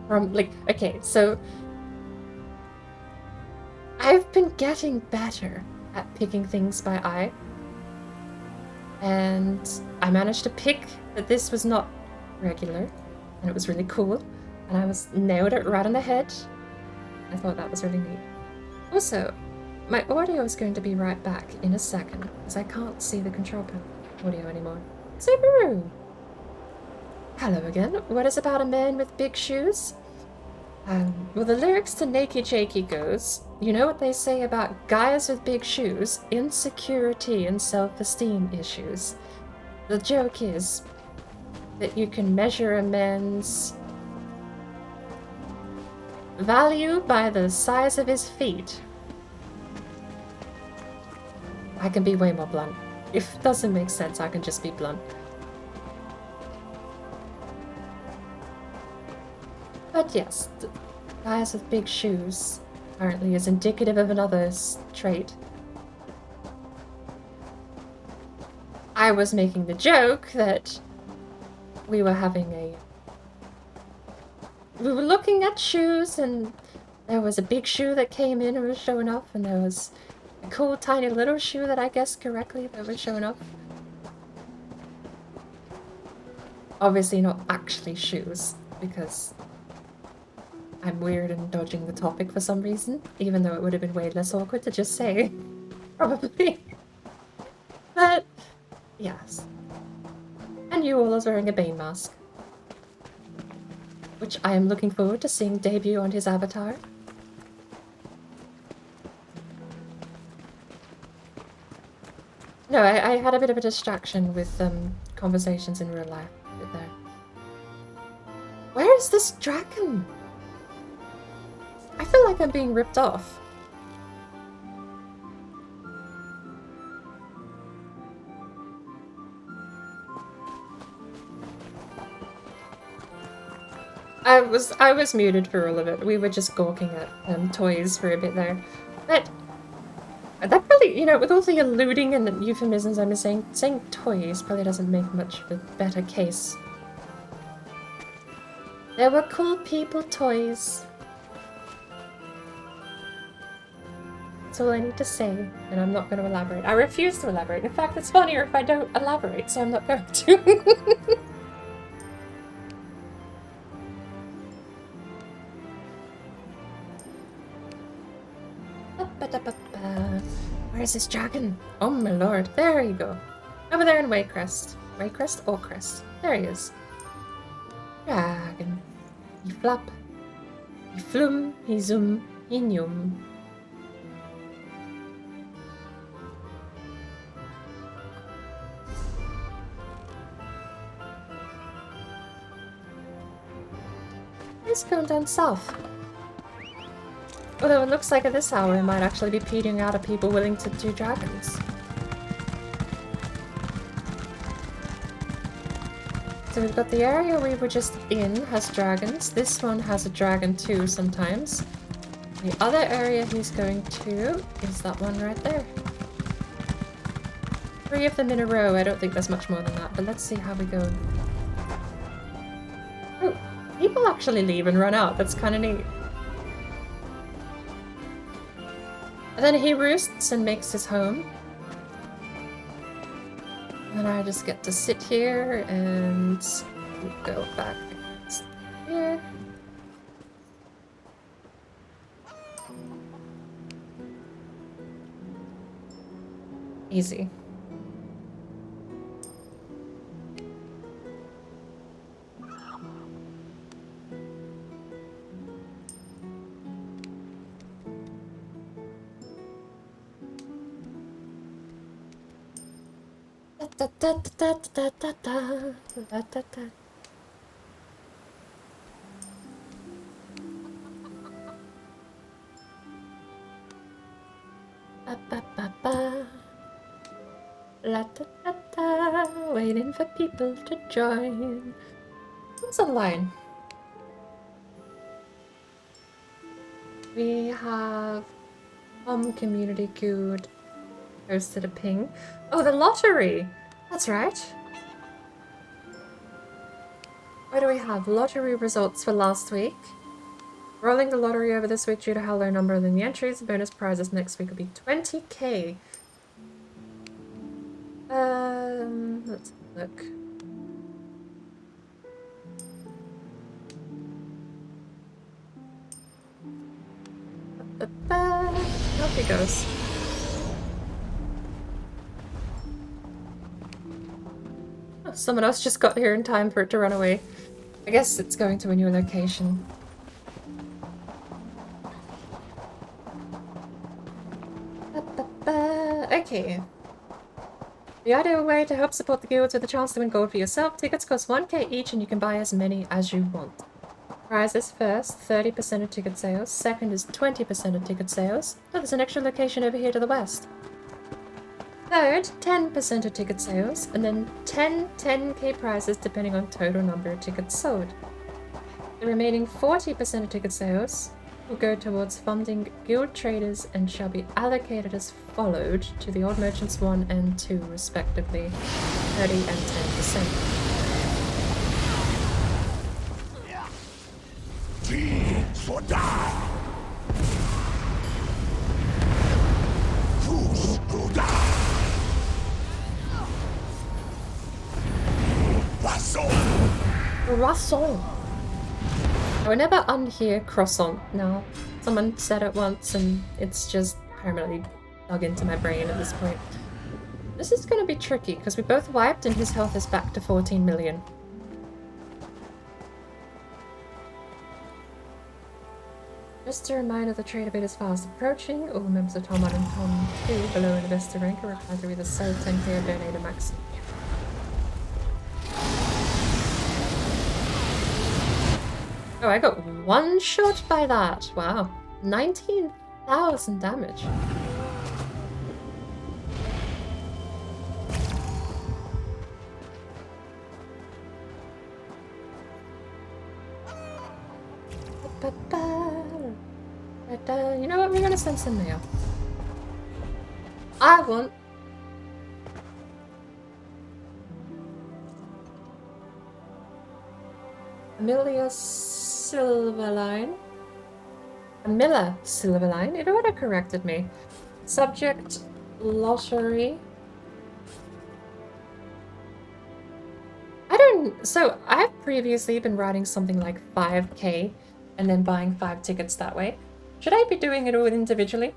A: From, like, okay, so... I've been getting better at picking things by eye. And I managed to pick that this was not regular, and it was really cool, and I nailed it right on the head. I thought that was really neat. Also, my audio is going to be right back in a second, because I can't see the control panel audio anymore. Subaru! Hello again. What is about a man with big shoes? Well, the lyrics to Nakey Jakey goes, you know what they say about guys with big shoes? Insecurity and self-esteem issues. The joke is that you can measure a man's value by the size of his feet. I can be way more blunt. If it doesn't make sense, I can just be blunt. But yes, guys with big shoes apparently is indicative of another trait. I was making the joke that we were looking at shoes, and there was a big shoe that came in and was showing off, and there was a cool tiny little shoe that I guessed correctly that was showing off. Obviously not actually shoes, because I'm weird and dodging the topic for some reason, even though it would have been way less awkward to just say. Probably. But, yes. And Ewell is wearing a Bane mask, which I am looking forward to seeing debut on his avatar. No, I had a bit of a distraction with conversations in real life there. Where is this dragon? I feel like I'm being ripped off. I was muted for all of it. We were just gawking at toys for a bit there. But that probably, you know, with all the alluding and euphemisms I'm saying toys probably doesn't make much of a better case. There were cool people toys. That's all I need to say, and I'm not going to elaborate. I refuse to elaborate. In fact, it's funnier if I don't elaborate, so I'm not going to. Where is this dragon? Oh my lord, there you go. Over there in Waycrest. Waycrest or Crest? There he is. Dragon. He flap. He flum. He zoom. He nyum. He's going down south. Although it looks like at this hour it might actually be petering out of people willing to do dragons. So we've got the area we were just in has dragons. This one has a dragon too sometimes. The other area he's going to is that one right there. 3 of them in a row. I don't think there's much more than that, but let's see how we go. Oh, people actually leave and run out. That's kind of neat. And then he roosts and makes his home. And I just get to sit here and go back here. Easy. Da, da, da, da, da, da, da, da, da. Ba, ba, ba, ba. La, da, da, da. Waiting for people to join. Who's online? We have Community Good posted a ping. Oh, the lottery! That's right. What do we have? Lottery results for last week. Rolling the lottery over this week due to how low number than the entries. The bonus prizes next week will be 20k. Let's look. Off he goes. Oh, someone else just got here in time for it to run away. I guess it's going to a new location. Okay. The ideal way to help support the guilds with a chance to win gold for yourself. Tickets cost 1k each and you can buy as many as you want. Prizes first, 30% of ticket sales. Second is 20% of ticket sales. Oh, there's an extra location over here to the west. Third, 10% of ticket sales. And then 10k prizes depending on total number of tickets sold. The remaining 40% of ticket sales will go towards funding guild traders and shall be allocated as followed to the Old Merchants 1 and 2 respectively, 30 and 10%.
F: Fiends or die! Fools will die!
A: Croissant! I would never unhear croissant. No. Someone said it once and it's just permanently dug into my brain at this point. This is going to be tricky because we both wiped and his health is back to 14 million. Just a reminder, the trader bid is fast approaching. All members of Tom 1 and Tom 2 below investor rank are required to either sell 10k or donate a maximum. Oh, I got one shot by that. Wow. 19,000 damage. You know what? We're gonna send some mail. I want Amelia Silverline. Amilla Silverline. It auto-corrected me. Subject lottery. So I've previously been writing something like 5k and then buying 5 tickets that way. Should I be doing it all individually?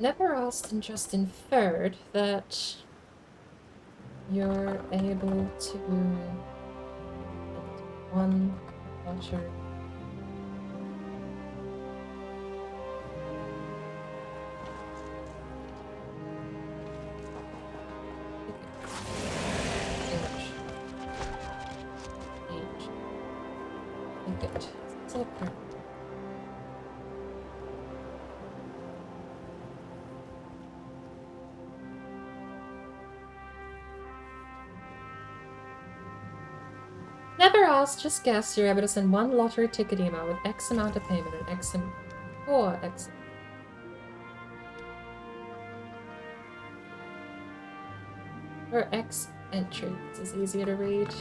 A: Never asked and just inferred that you're able to one culture. Never ask, just guess. You're able to send one lottery ticket email with X amount of payment and X or X. Or X entry. This is easier to read.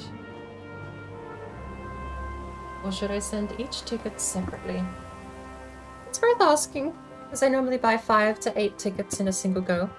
A: Or should I send each ticket separately? It's worth asking, because I normally buy 5 to 8 tickets in a single go.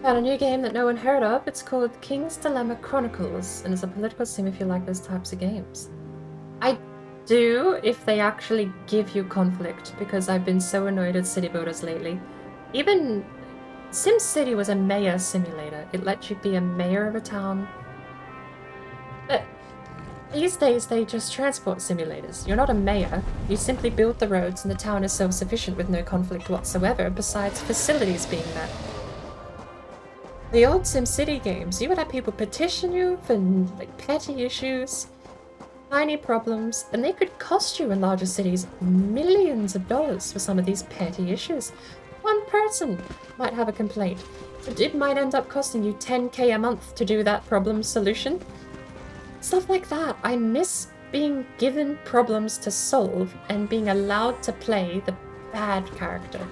A: Found a new game that no one heard of. It's called King's Dilemma Chronicles, and it's a political sim if you like those types of games. I do if they actually give you conflict, because I've been so annoyed at city builders lately. Even SimCity was a mayor simulator. It let you be a mayor of a town. But these days they just transport simulators. You're not a mayor. You simply build the roads and the town is self-sufficient with no conflict whatsoever, besides facilities being met. The old SimCity games, you would have people petition you for like petty issues, tiny problems, and they could cost you in larger cities millions of dollars for some of these petty issues. One person might have a complaint, but it might end up costing you 10k a month to do that problem solution. Stuff like that. I miss being given problems to solve and being allowed to play the bad character.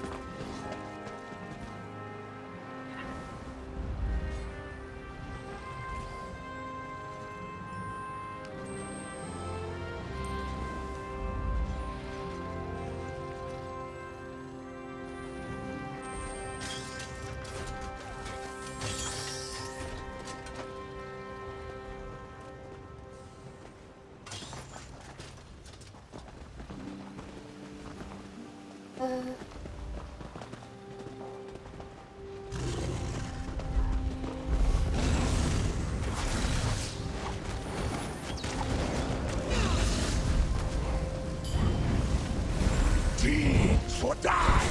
F: Teams or die.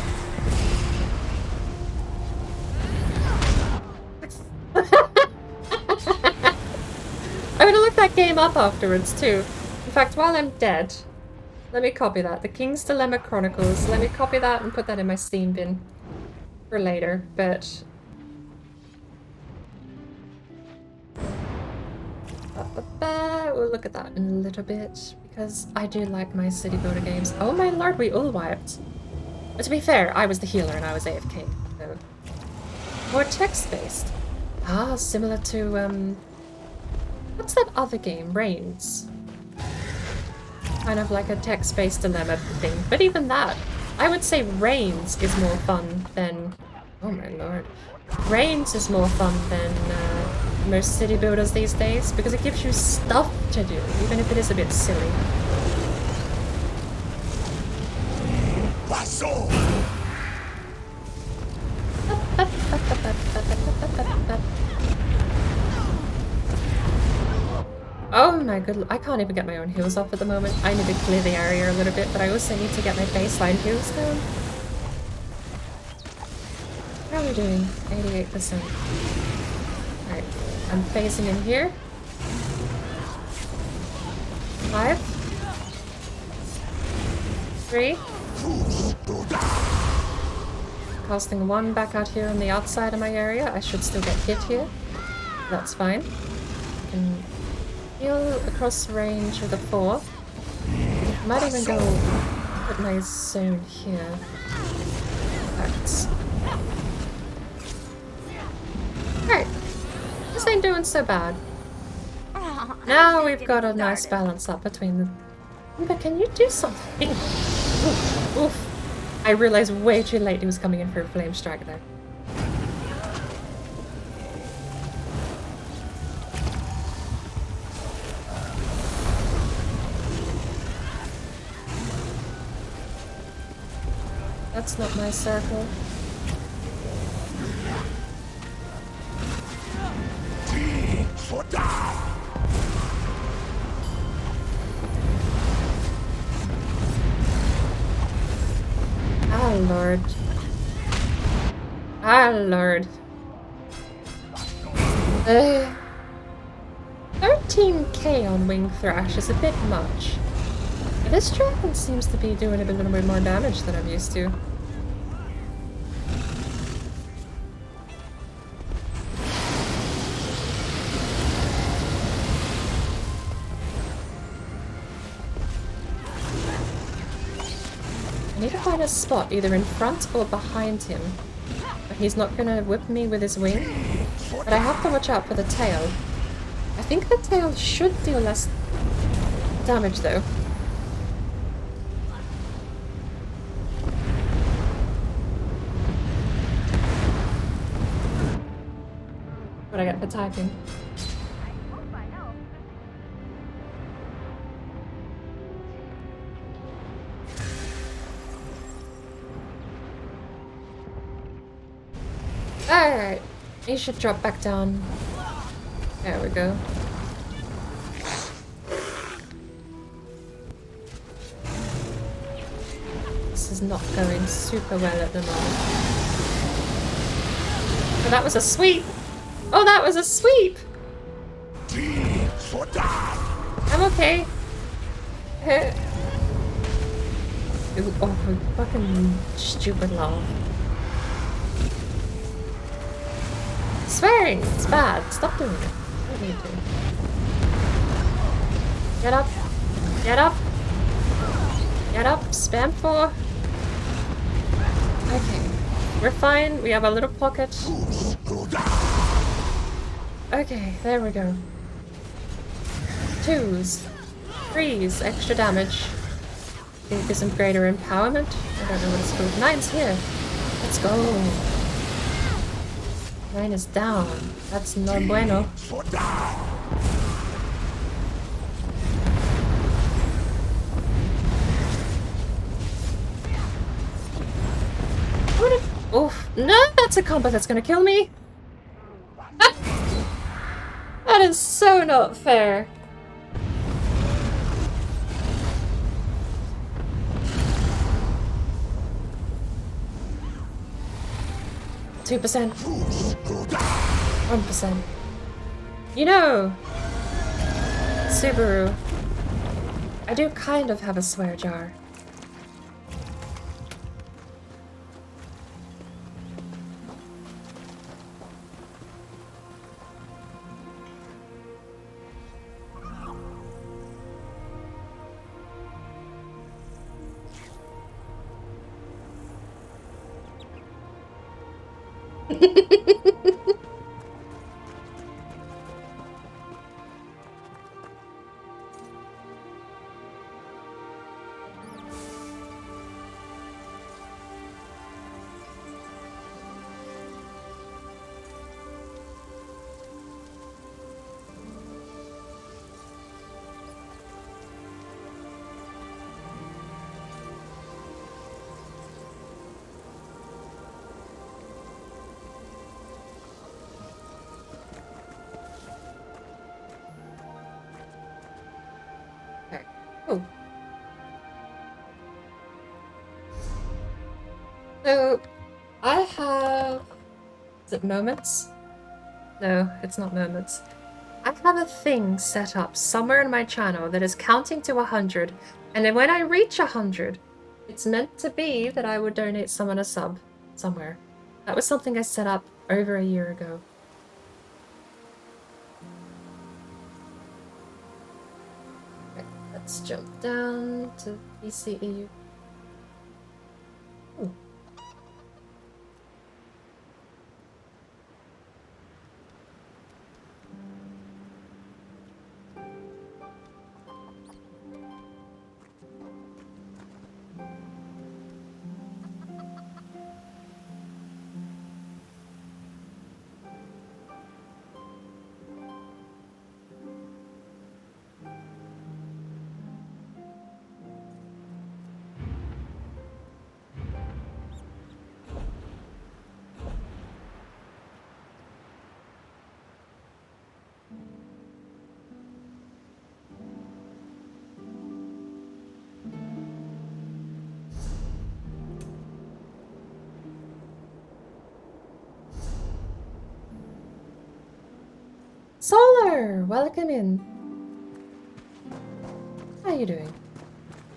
A: I'm gonna look that game up afterwards too. In fact, while I'm dead, let me copy that. The King's Dilemma Chronicles. Let me copy that and put that in my Steam bin for later, but... We'll look at that in a little bit, because I do like my city builder games. Oh my lord, we all wiped. But to be fair, I was the healer and I was AFK, so... More text-based. Ah, similar to, what's that other game? Reigns. Kind of like a text-based dilemma thing. But even that, I would say Reigns is more fun than... Oh my lord. Reigns is more fun than most city builders these days, because it gives you stuff to do, even if it is a bit silly. Oh my good, I can't even get my own heals off at the moment. I need to clear the area a little bit, but I also need to get my baseline heals down. How are we doing? 88%. Alright, I'm phasing in here. 5. 3. Casting 1 back out here on the outside of my area. I should still get hit here. That's fine. I can heal across range with a 4. Might even go put my zone here. Perfect. Alright. This ain't doing so bad. Now we've got a nice balance up between the... But can you do something? Oof. Oof. I realized way too late he was coming in for a flame strike there. That's not my circle. lord. Ah, lord. 13k on Wing Thrash is a bit much. But this dragon seems to be doing a little bit more damage than I'm used to. I need to find a spot either in front or behind him. But he's not gonna whip me with his wing. But I have to watch out for the tail. I think the tail should deal less damage though. What I get for typing. Alright, he should drop back down. There we go. This is not going super well at the moment. Oh, that was a sweep! Oh, that was a sweep! I'm okay. Ooh, oh, fucking stupid laugh. Swearing! It's bad. Stop doing it. What are you doing? Get up. Get up. Get up. Spam 4. Okay. We're fine. We have a little pocket. Okay, there we go. 2s. 3s. Extra damage. Give some greater empowerment. I don't know what it's called. 9's here. Let's go. 9 is down. That's no bueno. Oof. No, that's a combo that's gonna kill me. That is so not fair. %. 1%. You know, Subaru, I do kind of have a swear jar. Oh. So, I have... Is it moments? No, it's not moments. I have a thing set up somewhere in my channel that is counting to 100, and then when I reach 100, it's meant to be that I would donate someone a sub somewhere. That was something I set up over a year ago. Let's jump down to BCEU. Ooh. Hello, welcome in. How are you doing?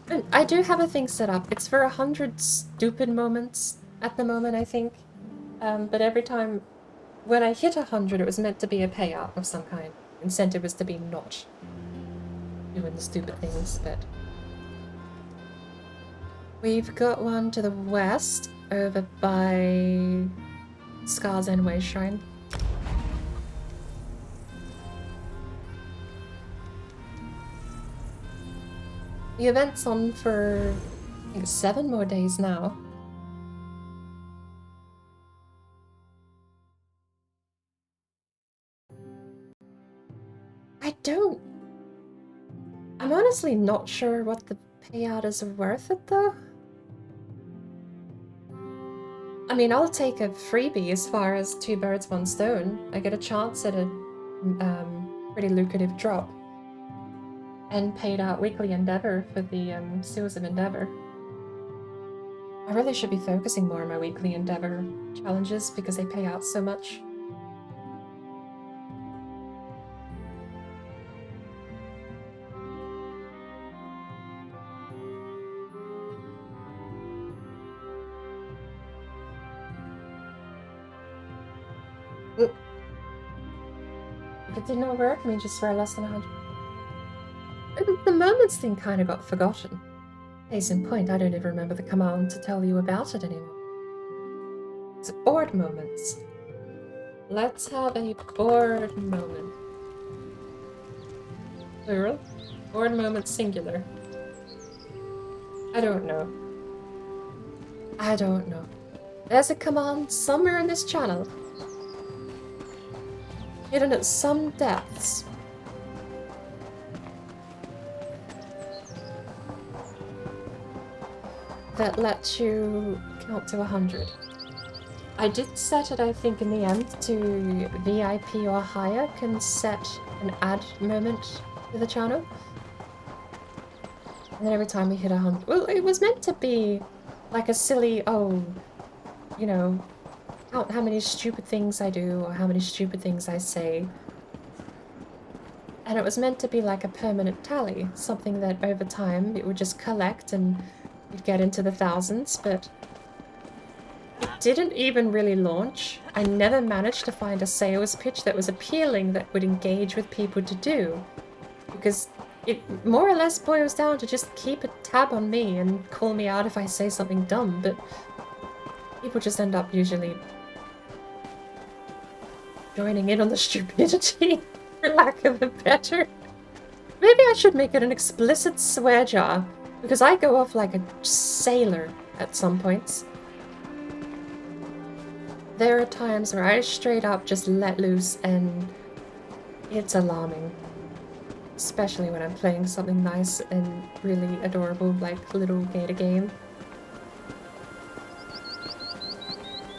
A: And I do have a thing set up. It's for 100 stupid moments at the moment, I think. But every time when I hit 100, it was meant to be a payout of some kind. Incentive was to be not doing the stupid things, but we've got one to the west over by Scar's Endway Shrine. The event's on for, I think, 7 more days now. I'm honestly not sure what the payout is worth it though. I mean, I'll take a freebie as far as 2 birds, 1 stone. I get a chance at a pretty lucrative drop. And paid out weekly endeavor for the Seals of Endeavor. I really should be focusing more on my weekly endeavor challenges because they pay out so much. Oop. If it did not work, I mean, just swear less than 100. The moments thing kind of got forgotten. Case in point, I don't even remember the command to tell you about it anymore. It's bored moments. Let's have a bored moment. Plural? Bored moment singular. I don't know. I don't know. There's a command somewhere in this channel. Hidden at some depths. That lets you count to 100. I did set it, I think, in the end to VIP or higher can set an add moment to the channel. And then every time we hit 100... Well, it was meant to be like a silly, oh, you know, count how many stupid things I do or how many stupid things I say. And it was meant to be like a permanent tally, something that over time it would just collect and you'd get into the thousands, but it didn't even really launch. I never managed to find a sales pitch that was appealing that would engage with people to do, because it more or less boils down to just keep a tab on me and call me out if I say something dumb, but people just end up usually joining in on the stupidity, for lack of a better. Maybe I should make it an explicit swear jar, because I go off like a sailor at some points. There are times where I straight up just let loose and it's alarming. Especially when I'm playing something nice and really adorable like Little Gator Game.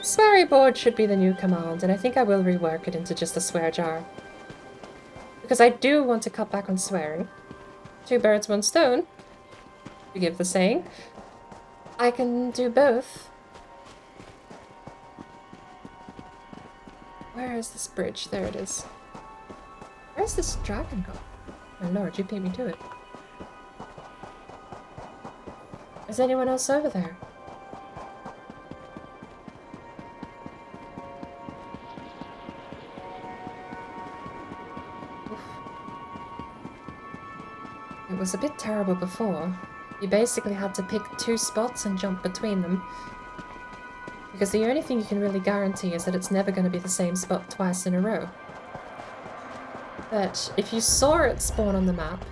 A: Sweary board should be the new command, and I think I will rework it into just a swear jar. Because I do want to cut back on swearing. 2 birds, 1 stone. Forgive the saying. I can do both. Where is this bridge? There it is. Where's this dragon gone? My lord, you beat me to it. Is anyone else over there? Oof. It was a bit terrible before. You basically had to pick 2 spots and jump between them. Because the only thing you can really guarantee is that it's never going to be the same spot twice in a row. But if you saw it spawn on the map,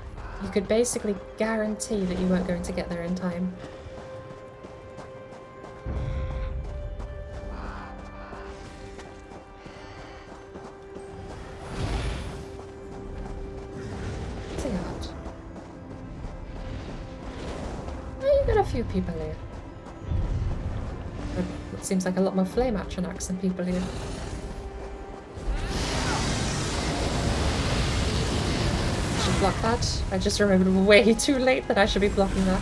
A: you could basically guarantee that you weren't going to get there in time. What's it got? Oh, you got a few people here. It seems like a lot more flame atronachs than people here. I should block that. I just remembered way too late that I should be blocking that.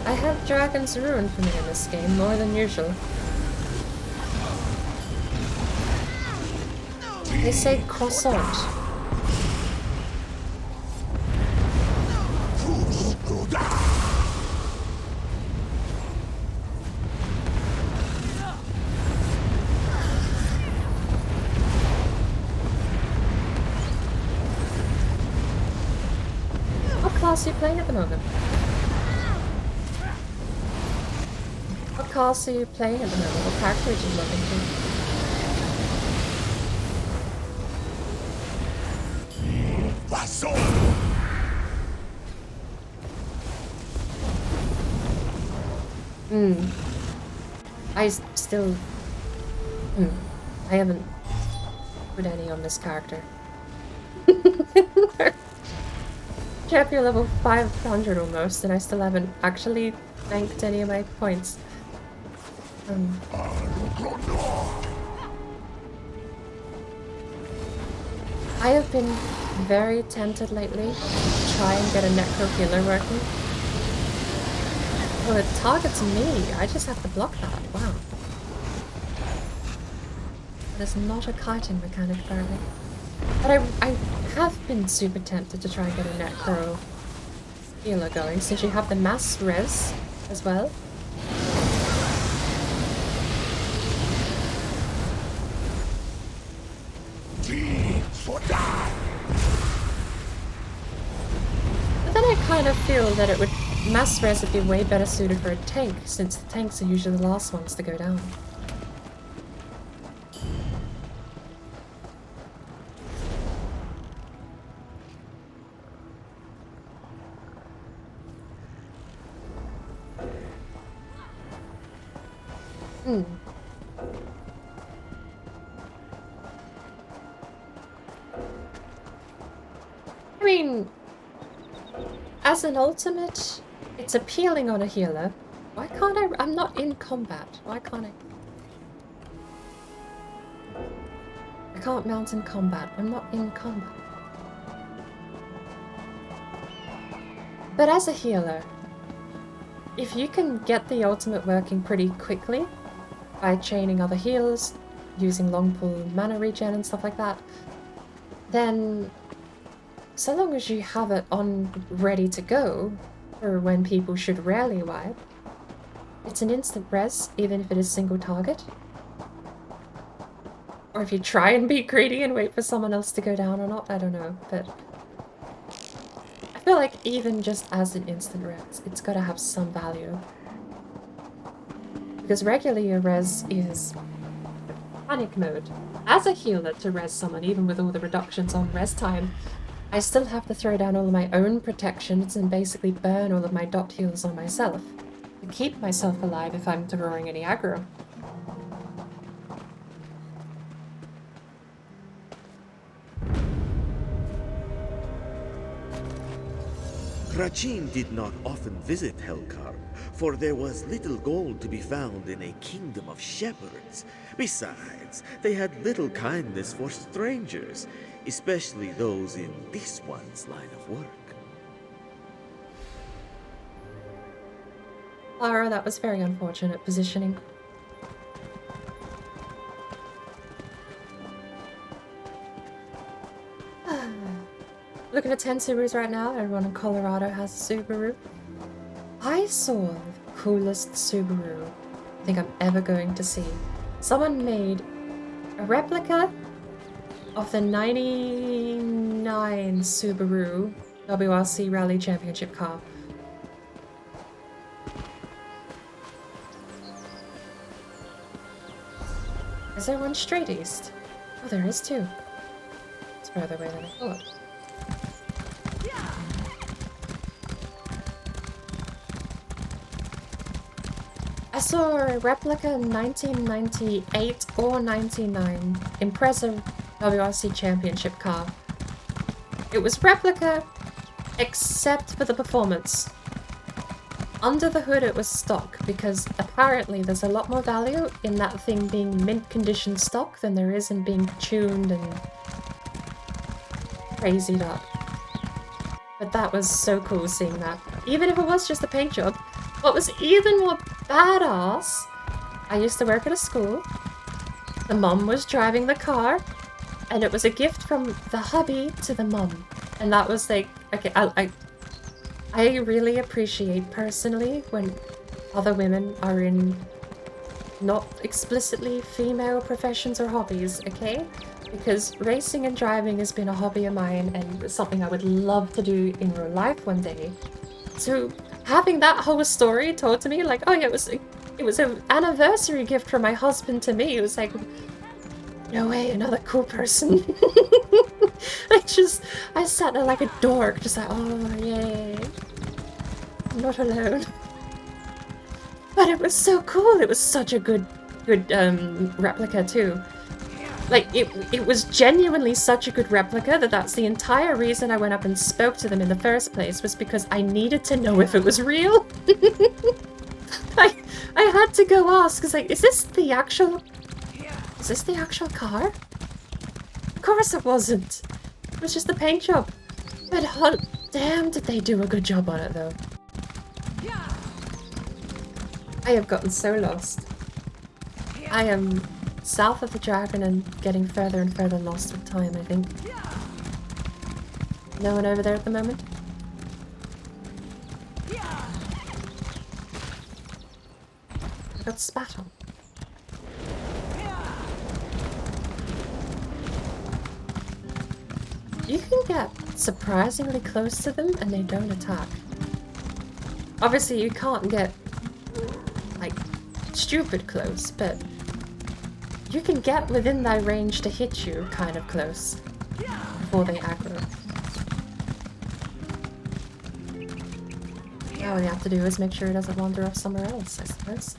A: I have Dragon's Ruin for me in this game, more than usual. They say croissant. What class are you playing at the moment? What class are you playing at the moment? What character are you looking to? I still... I haven't put any on this character. Champion level 500 almost, and I still haven't actually banked any of my points. I have been very tempted lately to try and get a necro healer working. Well, it targets me. I just have to block that. Wow. There's not a kiting mechanic apparently. But I have been super tempted to try and get a necro healer going, since you have the mass res as well. But then I kind of feel that it would mass res would be way better suited for a tank, since the tanks are usually the last ones to go down. I mean, as an ultimate, it's appealing on a healer. Why can't I? I'm not in combat. Why can't I? I can't mount in combat. I'm not in combat. But as a healer, if you can get the ultimate working pretty quickly by chaining other heals, using long pull mana regen and stuff like that, then so long as you have it on ready to go for when people should rarely wipe, it's an instant res, even if it is single target. Or if you try and be greedy and wait for someone else to go down or not, I don't know, but I feel like even just as an instant res, it's got to have some value. Because regularly a res is panic mode. As a healer, to res someone, even with all the reductions on res time, I still have to throw down all of my own protections and basically burn all of my dot heals on myself to keep myself alive if I'm throwing any aggro.
M: Rachin did not often visit Helkar, for there was little gold to be found in a kingdom of shepherds. Besides, they had little kindness for strangers, especially those in this one's line of work.
A: Lara, that was very unfortunate positioning. Looking at 10 Subarus right now, everyone in Colorado has a Subaru. I saw the coolest Subaru I think I'm ever going to see. Someone made a replica of the 99 Subaru WRC Rally Championship car. Is there one straight east? Oh, there is too. It's further away than I thought. I saw a replica 1998 or 99 Impreza WRC Championship car. It was replica, except for the performance. Under the hood it was stock, because apparently there's a lot more value in that thing being mint condition stock than there is in being tuned and crazied up. But that was so cool seeing that. Even if it was just a paint job. What was even more badass, I used to work at a school, the mom was driving the car, And it was a gift from the hubby to the mum. And that was like, okay, I really appreciate personally when other women are in not explicitly female professions or hobbies, okay? Because racing and driving has been a hobby of mine and something I would love to do in real life one day. So having that whole story told to me, like, oh yeah, it was an anniversary gift from my husband to me. It was like, no way, another cool person. I sat there like a dork, just like, oh yay, I'm not alone. But it was so cool. It was such a good replica too. Like, it was genuinely such a good replica that that's the entire reason I went up and spoke to them in the first place, was because I needed to know if it was real. I had to go ask, because like, is this the actual car? Of course it wasn't. It was just the paint job. But damn, did they do a good job on it though. I have gotten so lost. I am south of the dragon and getting further and further lost with time, I think. No one over there at the moment? I got spat on. You can get surprisingly close to them and they don't attack. Obviously you can't get like stupid close, but you can get within their range to hit you kind of close before they aggro. All you have to do is make sure it doesn't wander off somewhere else, I suppose.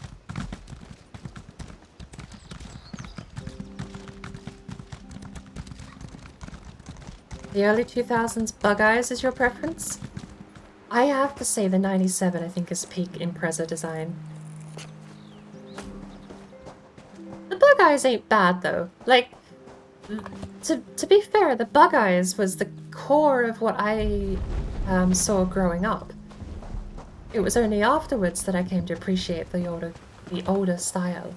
A: The early 2000s Bug Eyes is your preference? I have to say the 97 I think is peak Impreza design. The Bug Eyes ain't bad though. Like, to be fair, the Bug Eyes was the core of what I saw growing up. It was only afterwards that I came to appreciate the older style.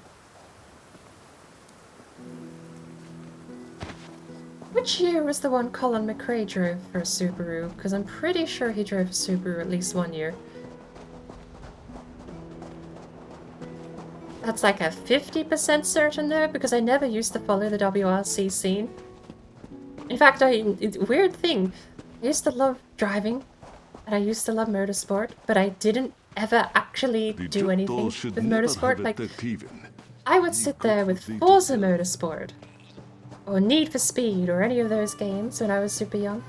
A: Which year was the one Colin McRae drove for a Subaru? Because I'm pretty sure he drove a Subaru at least one year. That's like a 50% certain though, because I never used to follow the WRC scene. In fact, weird thing, I used to love driving, and I used to love motorsport, but I didn't ever actually do anything with motorsport. Like, I would sit there with Forza Motorsport, or Need for Speed, or any of those games when I was super young,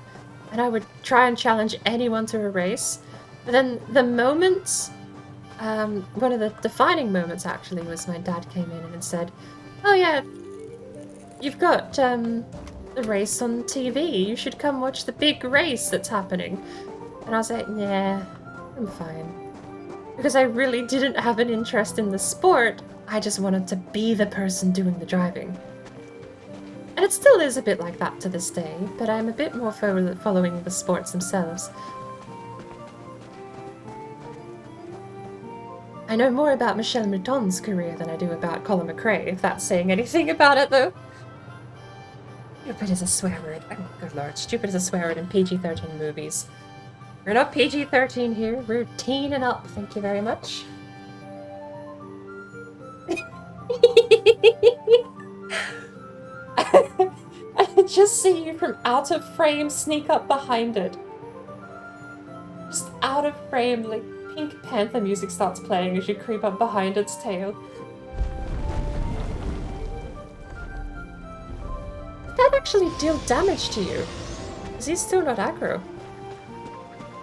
A: and I would try and challenge anyone to a race. But then the moment, one of the defining moments actually was my dad came in and said, oh yeah, you've got the race on TV, you should come watch the big race that's happening. And I was like, yeah, I'm fine. Because I really didn't have an interest in the sport, I just wanted to be the person doing the driving. And it still is a bit like that to this day, but I'm a bit more following the sports themselves. I know more about Michelle Mouton's career than I do about Colin McRae, if that's saying anything about it, though. Stupid is a swear word. Oh, good lord. Stupid is a swear word in PG-13 movies. We're not PG-13 here. We're teen and up. Thank you very much. I just see you from out of frame sneak up behind it. Just out of frame, like Pink Panther music starts playing as you creep up behind its tail. Did that actually deal damage to you? Is he still not aggro?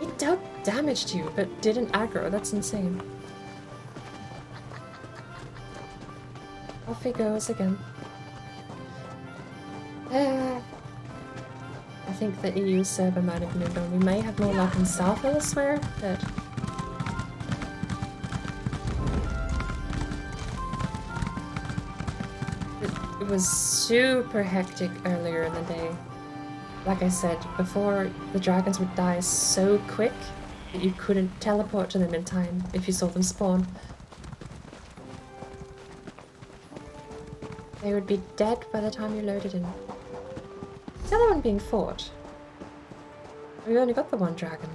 A: He dealt damage to you, but didn't aggro. That's insane. Off he goes again. I think the EU server might have moved on. We may have more luck in South elsewhere, but... It was super hectic earlier in the day. Like I said, before, the dragons would die so quick that you couldn't teleport to them in time if you saw them spawn. They would be dead by the time you loaded in. the other one being fought? We only got the one dragon.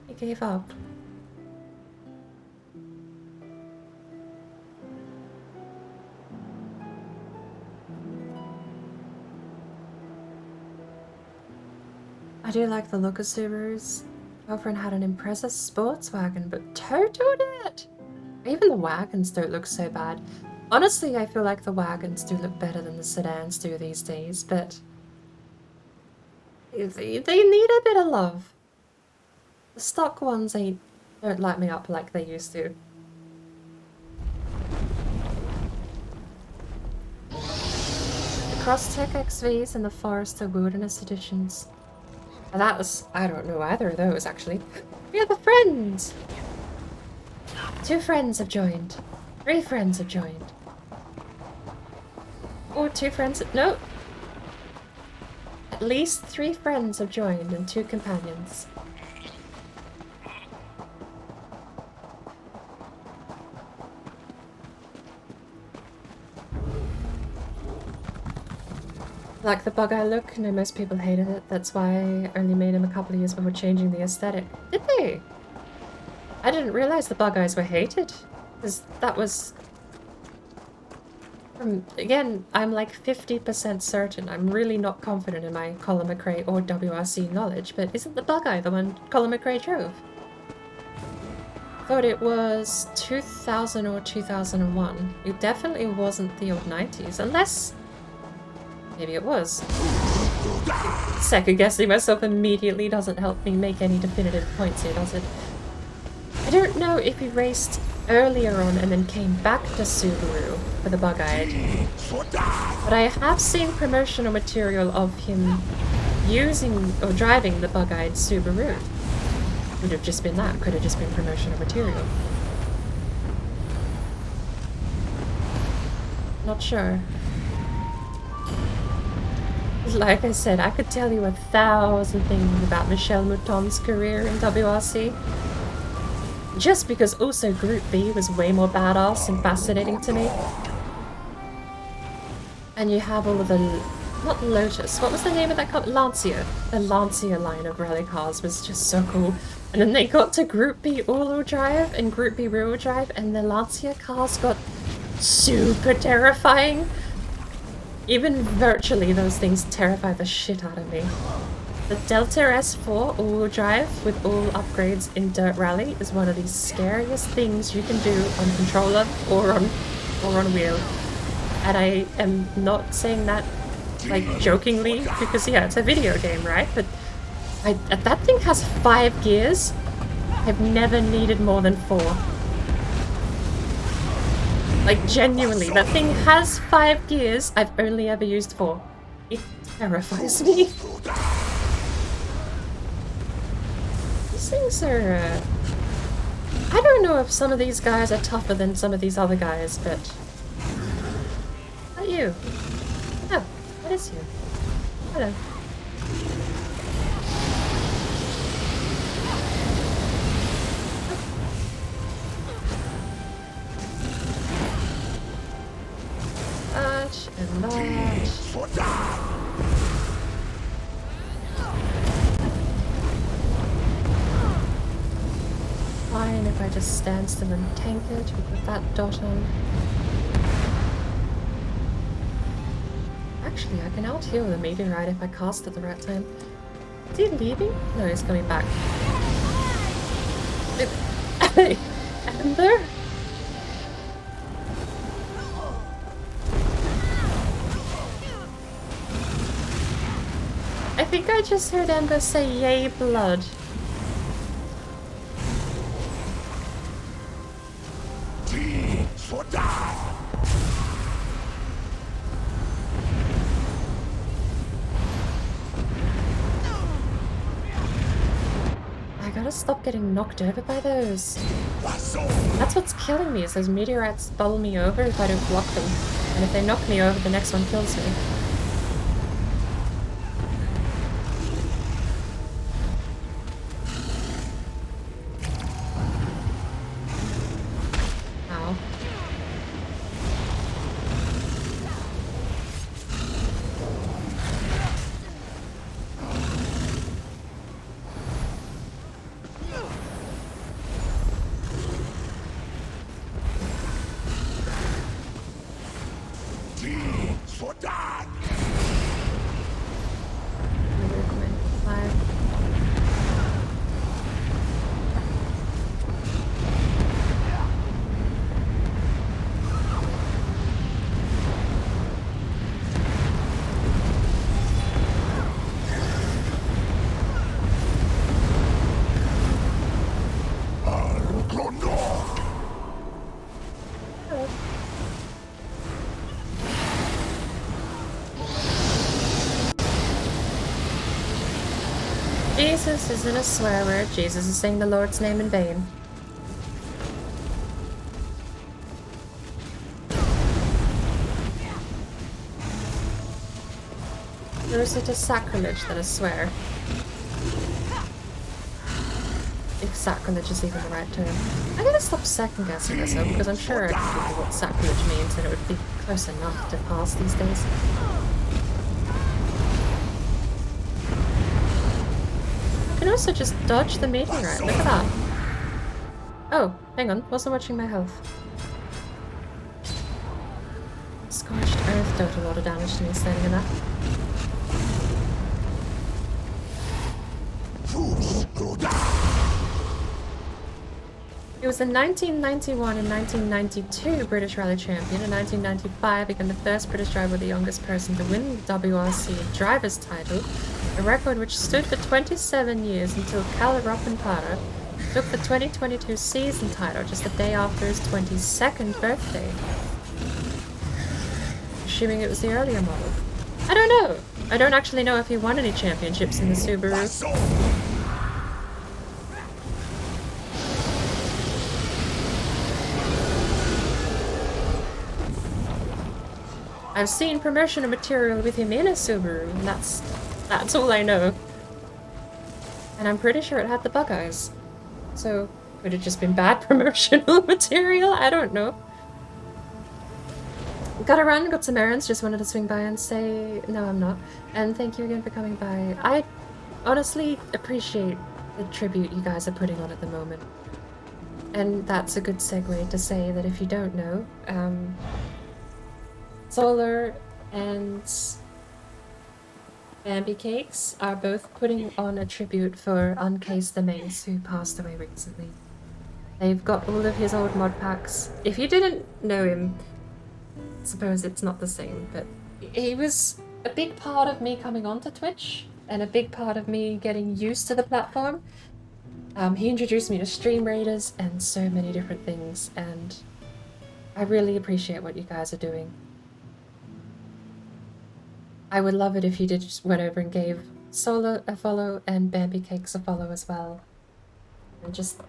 A: He gave up. I do like the look of Subarus. Girlfriend had an impressive sports wagon, but totaled it! Even the wagons don't look so bad. Honestly, I feel like the wagons do look better than the sedans do these days, but they need a bit of love. The stock ones don't light me up like they used to. The Cross-Tech XVs and the Forester Wilderness Editions. And that was... I don't know either of those, actually. We have a friend! 2 friends have joined. 3 friends have joined. Or 2 friends... No! At least 3 friends have joined and 2 companions. Like the bug eye look, I know most people hated it. That's why I only made him a couple of years before changing the aesthetic. Did they? I didn't realize the bug eyes were hated. Because that was... Again, I'm like 50% certain. I'm really not confident in my Colin McRae or WRC knowledge, but isn't the bug eye the one Colin McRae drove? Thought it was 2000 or 2001. It definitely wasn't the old 90s, unless... Maybe it was. Second guessing myself immediately doesn't help me make any definitive points here, does it? I don't know if he raced earlier on and then came back to Subaru for the bug-eyed. But I have seen promotional material of him using or driving the bug-eyed Subaru. Would have just been that, could have just been promotional material. Not sure. Like I said, I could tell you 1,000 things about Michel Mouton's career in WRC. Just because also Group B was way more badass and fascinating to me. And you have all of the... Not Lotus, what was the name of that car? Lancia. The Lancia line of rally cars was just so cool. And then they got to Group B all-wheel drive and Group B rear-wheel drive, and the Lancia cars got super terrifying. Even virtually, those things terrify the shit out of me. The Delta S4 all-wheel drive with all upgrades in Dirt Rally is one of the scariest things you can do on controller or on wheel. And I am not saying that like jokingly because yeah, it's a video game, right? But that thing has 5 gears. I've never needed more than 4. Like, genuinely, that thing has 5 gears. I've only ever used 4. It terrifies me. These things are, I don't know if some of these guys are tougher than some of these other guys, but... Not you. Oh, what is you? Hello. And that. Fine if I just stand still and tank it with that dot on. Actually, I can out-heal the meteorite if I cast at the right time. Is he leaving? No, he's coming back. Ember? I think I just heard Ember say, "Yay, blood." I gotta stop getting knocked over by those. That's what's killing me, is those meteorites bowl me over if I don't block them. And if they knock me over, the next one kills me. Ow. Jesus isn't a swear word. Jesus is saying the Lord's name in vain. Or is it a sacrilege than a swear? If sacrilege is even the right term. I'm gonna stop second guessing myself because I'm sure I could Google what sacrilege means and it would be close enough to pass these days. I can also just dodge the meteorite. Look at that. Oh, hang on. Wasn't watching my health. Scorched earth dealt a lot of damage to me standing in that. He was the 1991 and 1992 British Rally Champion. In 1995, became the first British driver, the youngest person to win the WRC driver's title, a record which stood for 27 years until Kalle Rovanperä took the 2022 season title just the day after his 22nd birthday. Assuming it was the earlier model. I don't know. I don't actually know if he won any championships in the Subaru. I've seen promotional material with him in a Subaru, and that's all I know. And I'm pretty sure it had the bug eyes. So, could it just been bad promotional material? I don't know. Gotta run, got some errands, just wanted to swing by and say, no, I'm not. And thank you again for coming by. I honestly appreciate the tribute you guys are putting on at the moment. And that's a good segue to say that if you don't know, Solar and Bambi Cakes are both putting on a tribute for Uncase the Mace, who passed away recently. They've got all of his old mod packs. If you didn't know him, I suppose it's not the same, but he was a big part of me coming onto Twitch and a big part of me getting used to the platform. He introduced me to Stream Raiders and so many different things, and I really appreciate what you guys are doing. I would love it if you did just went over and gave Solar a follow and Bambi Cakes a follow as well. And just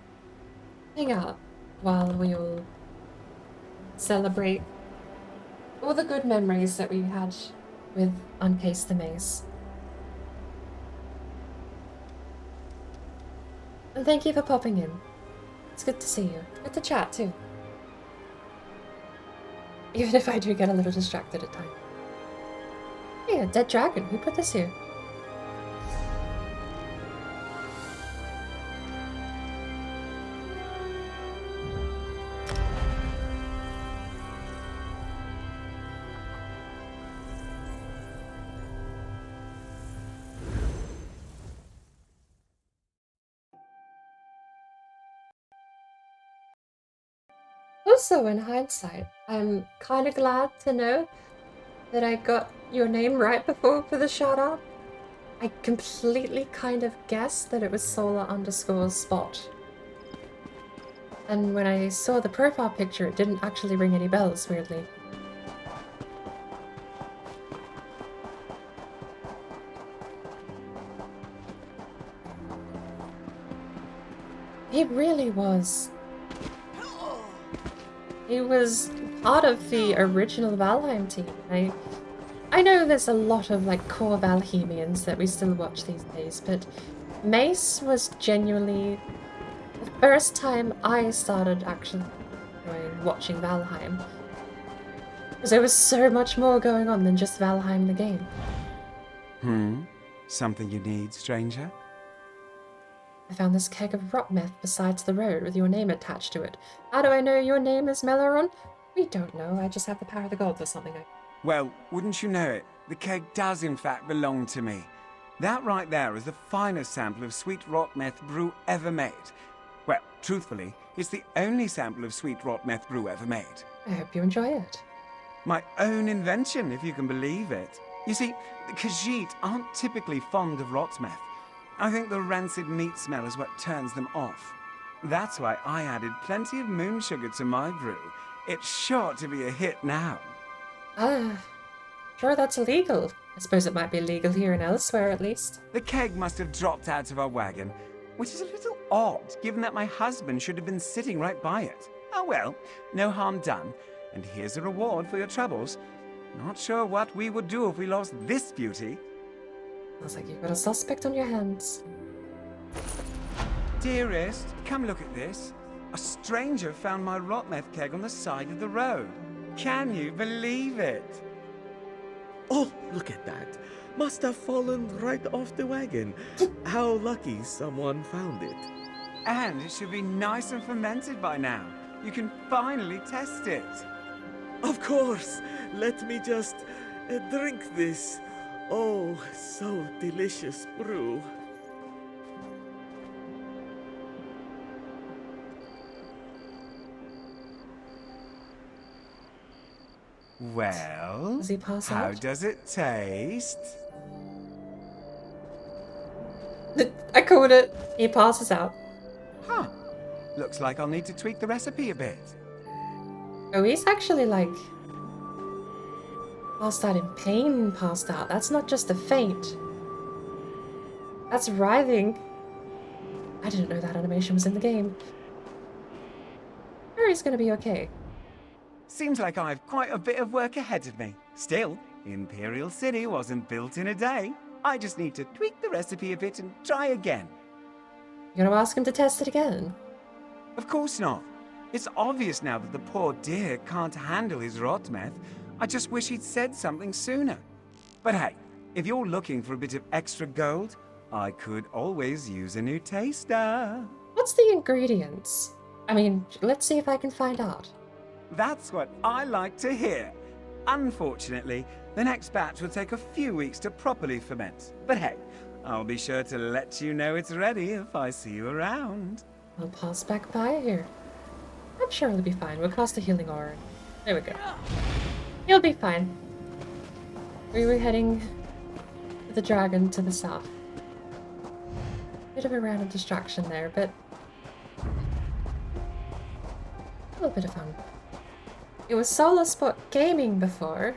A: hang out while we all celebrate all the good memories that we had with Uncase the Maze. And thank you for popping in. It's good to see you. Good to chat too. Even if I do get a little distracted at times. Hey, a dead dragon. Who put this here? Also, in hindsight, I'm kind of glad to know that I got your name right before for the shout out. I completely kind of guessed that it was Solar_Spot. And when I saw the profile picture, it didn't actually ring any bells, weirdly. He really was. He was part of the original Valheim team. I know there's a lot of like core Valhemians that we still watch these days, but Mace was genuinely the first time I started actually watching Valheim. Because there was so much more going on than just Valheim the game.
K: Something you need, stranger?
A: I found this keg of rot meth beside the road with your name attached to it. How do I know your name is Melaron? We don't know, I just have the power of the gods or something.
K: Well, wouldn't you know it? The keg does in fact belong to me. That right there is the finest sample of sweet rot meth brew ever made. Well, truthfully, it's the only sample of sweet rot meth brew ever made.
A: I hope you enjoy it.
K: My own invention, if you can believe it. You see, the KHAJIIT aren't typically fond of rot meth. I think the rancid meat smell is what turns them off. That's why I added plenty of moon sugar to my brew. It's sure to be a hit now.
A: Sure that's illegal. I suppose it might be illegal here and elsewhere at least.
K: The keg must have dropped out of our wagon, which is a little odd, given that my husband should have been sitting right by it. Oh well, no harm done. And here's a reward for your troubles. Not sure what we would do if we lost this beauty.
A: Sounds like you've got a suspect on your hands.
K: Dearest, come look at this. A stranger found my rot meth keg on the side of the road. Can you believe it?
M: Oh, look at that. Must have fallen right off the wagon. How lucky someone found it.
K: And it should be nice and fermented by now. You can finally test it.
M: Of course. Let me just drink this. Oh, so delicious brew.
K: Well,
A: does he pass
K: how
A: out?
K: does it taste?
A: I called it. He passes out.
K: Huh. Looks like I'll need to tweak the recipe a bit.
A: Oh, he's actually like passed out in pain, passed out. That's not just a faint. That's writhing. I didn't know that animation was in the game. Sure, he's gonna be okay.
K: Seems like I've quite a bit of work ahead of me. Still, Imperial City wasn't built in a day. I just need to tweak the recipe a bit and try again.
A: You gonna ask him to test it again?
K: Of course not. It's obvious now that the poor dear can't handle his rot meth. I just wish he'd said something sooner. But hey, if you're looking for a bit of extra gold, I could always use a new taster.
A: What's the ingredients? I mean, let's see if I can find out.
K: That's what I like to hear. Unfortunately, the next batch will take a few weeks to properly ferment. But hey, I'll be sure to let you know it's ready if I see you around.
A: I'll pass back by here. I'm sure he'll be fine. We'll cast a healing aura. There we go. He'll be fine. We were heading to the dragon to the south. Bit of a random distraction there, but a little bit of fun. It was Solo Spot Gaming before.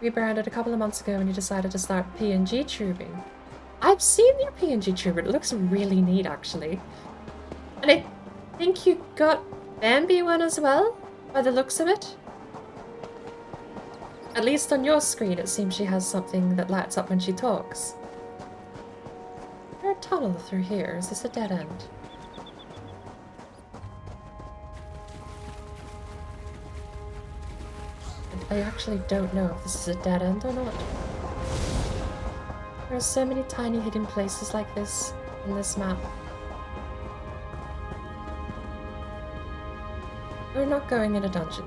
A: Rebranded a couple of months ago when he decided to start PNG tubing. I've seen your PNG tuber. It looks really neat, actually. And I think you got Bambi one as well, by the looks of it. At least on your screen, it seems she has something that lights up when she talks. Is there a tunnel through here? Is this a dead end? I actually don't know if this is a dead end or not. There are so many tiny hidden places like this in this map. We're not going in a dungeon.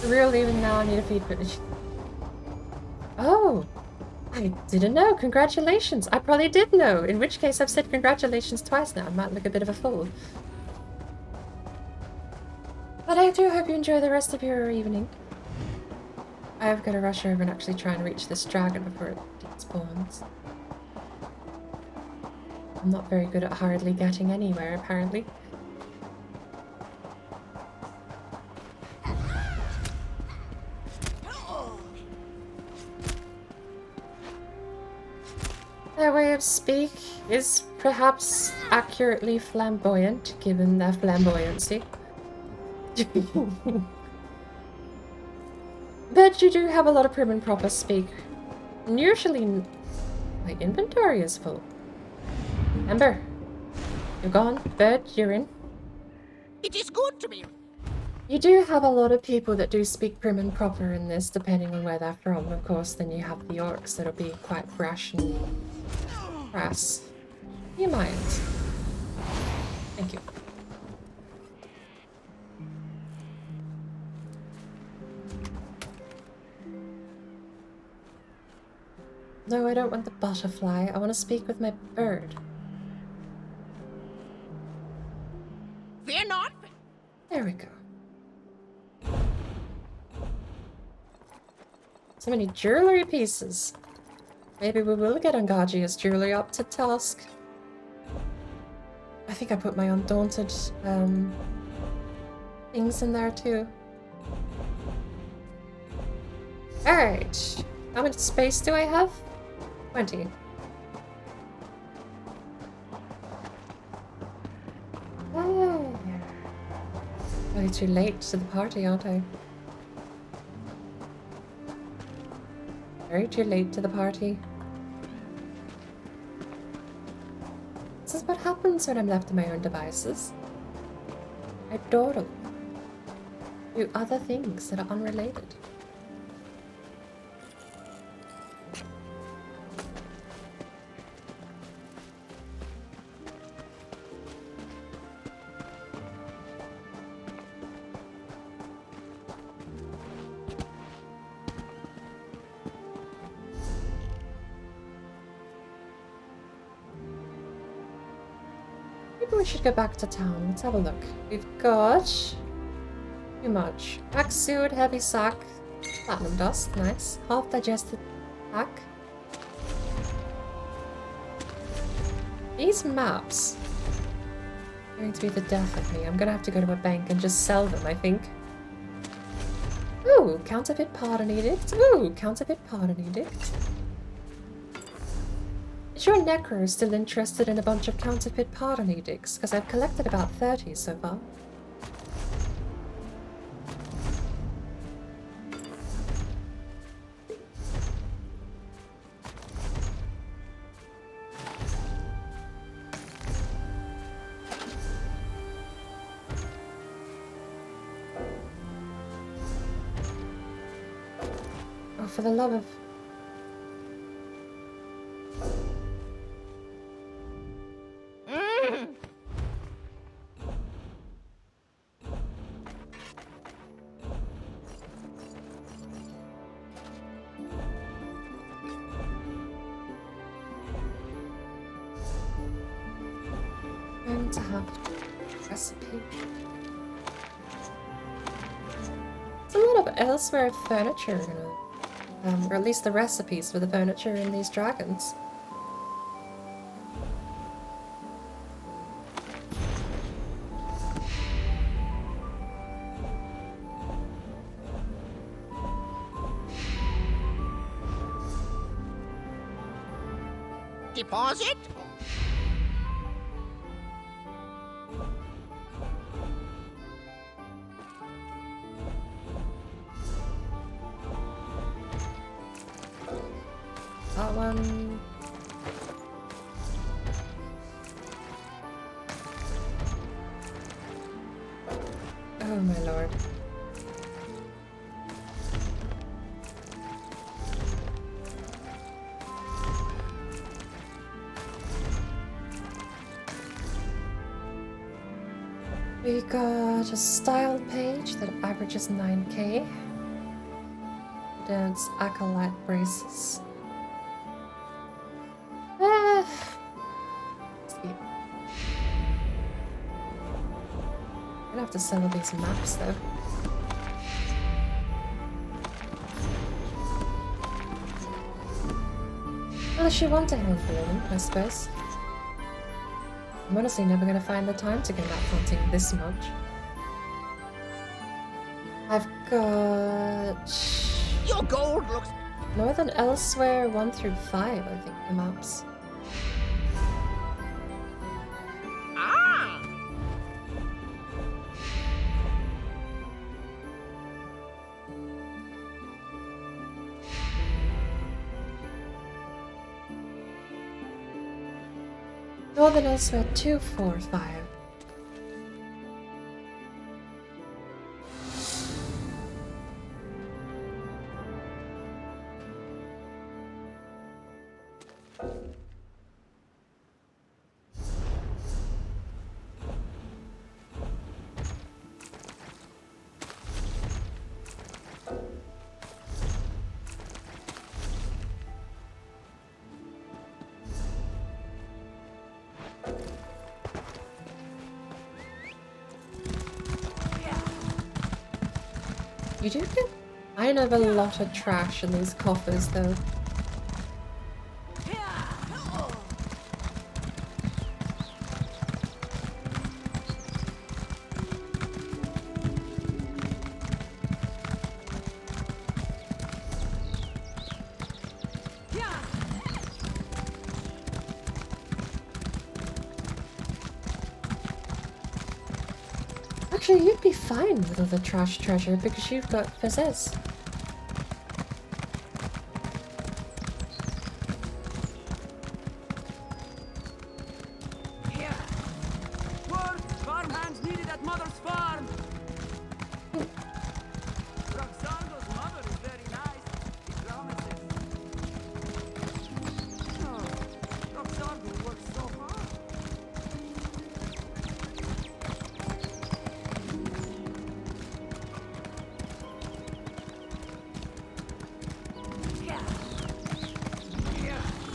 A: For real, leaving now, I need a feed footage. Oh! I didn't know. Congratulations. I probably did know. In which case, I've said congratulations twice now. I might look a bit of a fool. But I do hope you enjoy the rest of your evening. I've got to rush over and actually try and reach this dragon before it spawns. I'm not very good at hardly getting anywhere, apparently. Their way of speak is perhaps accurately flamboyant, given their flamboyancy. But you do have a lot of prim and proper speak. And usually, my inventory is full. Ember, you're gone. Bird, you're in.
L: It is good to be.
A: You do have a lot of people that do speak prim and proper in this, depending on where they're from. Of course, then you have the orcs that'll be quite brash and crass. You mind? Thank you. No, I don't want the butterfly. I want to speak with my bird.
L: Fear not.
A: There we go. So many jewelry pieces. Maybe we will get Angajia's jewelry up to task. I think I put my undaunted things in there too. Alright. How much space do I have? 20. Oh. Way too late to the party, aren't I? Very too late to the party. This is what happens when I'm left to my own devices. I dawdle. Do other things that are unrelated. We should go back to town. Let's have a look. We've got too much. Pack suit, heavy sack, platinum dust, nice. Half digested pack. These maps are going to be the death of me. I'm gonna have to go to a bank and just sell them, I think. Ooh, counterfeit pardon edict. Ooh, counterfeit pardon edict. Is your Necro still interested in a bunch of counterfeit pardon edicts? Because I've collected about 30 so far. Oh, for the love of... Going to have recipe. There's a lot of elsewhere furniture, you know, or at least the recipes for the furniture in these dragons.
L: Deposit?
A: That one. Oh my lord. We got a style page that averages 9k. Dance acolyte braces. I'm gonna have to sell all these maps though. Unless you want a handful of them, I suppose. I'm honestly never gonna find the time to go map hunting this much. I've got...
L: Your gold looks...
A: Northern Elsewhere 1 through 5, I think, the maps. More than elsewhere, 2, 4, 5. You do get kind of a lot of trash in these coffers, though. Actually, you'd be fine with all the trash treasure because you've got possess.
N: Here! Word! Farmhands needed at Mother's farm! Roxando's mother is very nice. He promises. Oh, Roxando works so hard.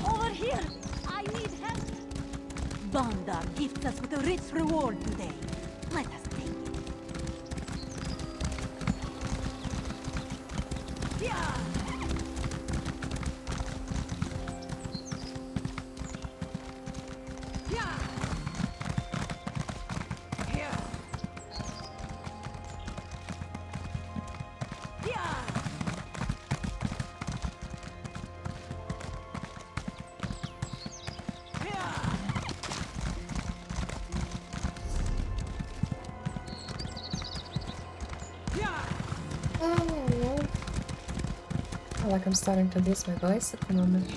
H: Over here! I need help! Bondar gifts us with a rich reward today. Let us take it. Yeah! Yeah! Here! Yeah!
A: Oh, I feel like I'm starting to lose my voice at the moment.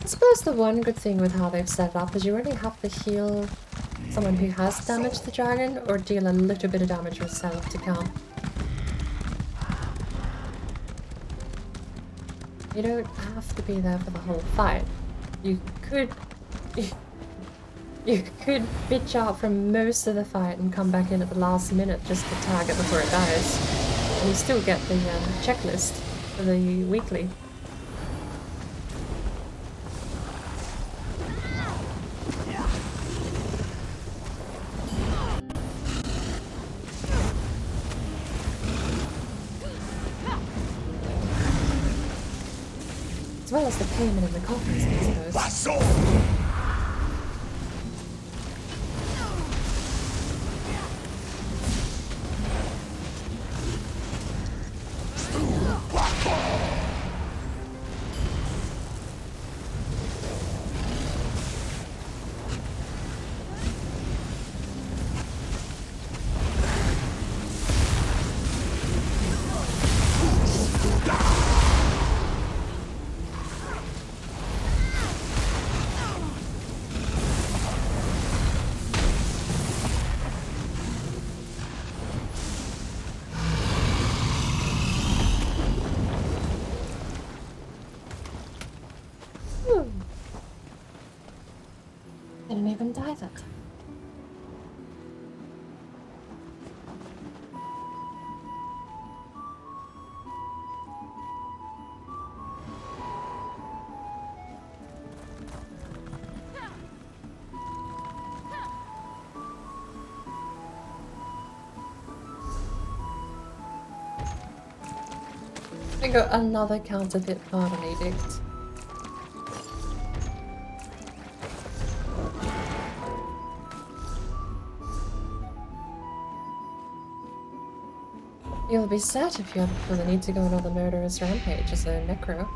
A: I suppose the one good thing with how they've set it up is you only have to heal someone who has damaged the dragon or deal a little bit of damage yourself to count. You don't have to be there for the whole fight. You could bitch out from most of the fight and come back in at the last minute just to tag it before it dies. And you still get the checklist for the weekly. As well as the payment in the coffers, I suppose. Didn't even die that time. We got another counterfeit pardon edict. You'll be sad if you feel the need to go on another murderous rampage as a necro.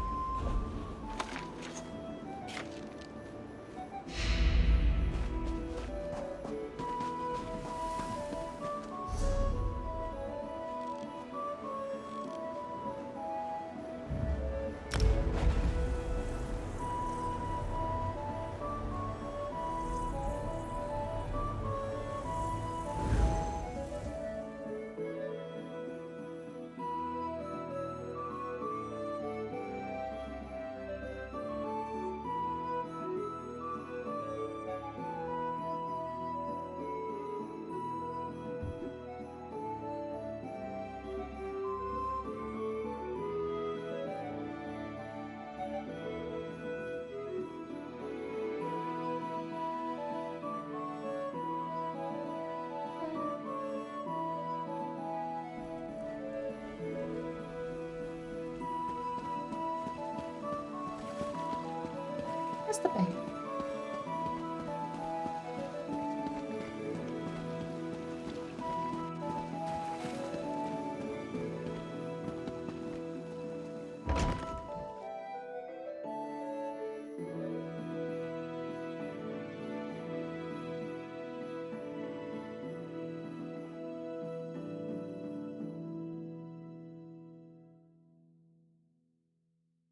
A: Where's the bank?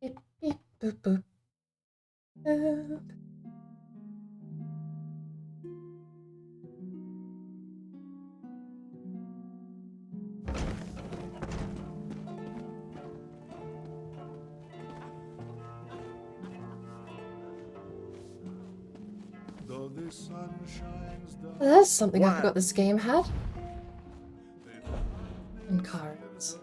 A: Beep, beep, boop, boop. Boop. There's something I forgot this game had. And cards.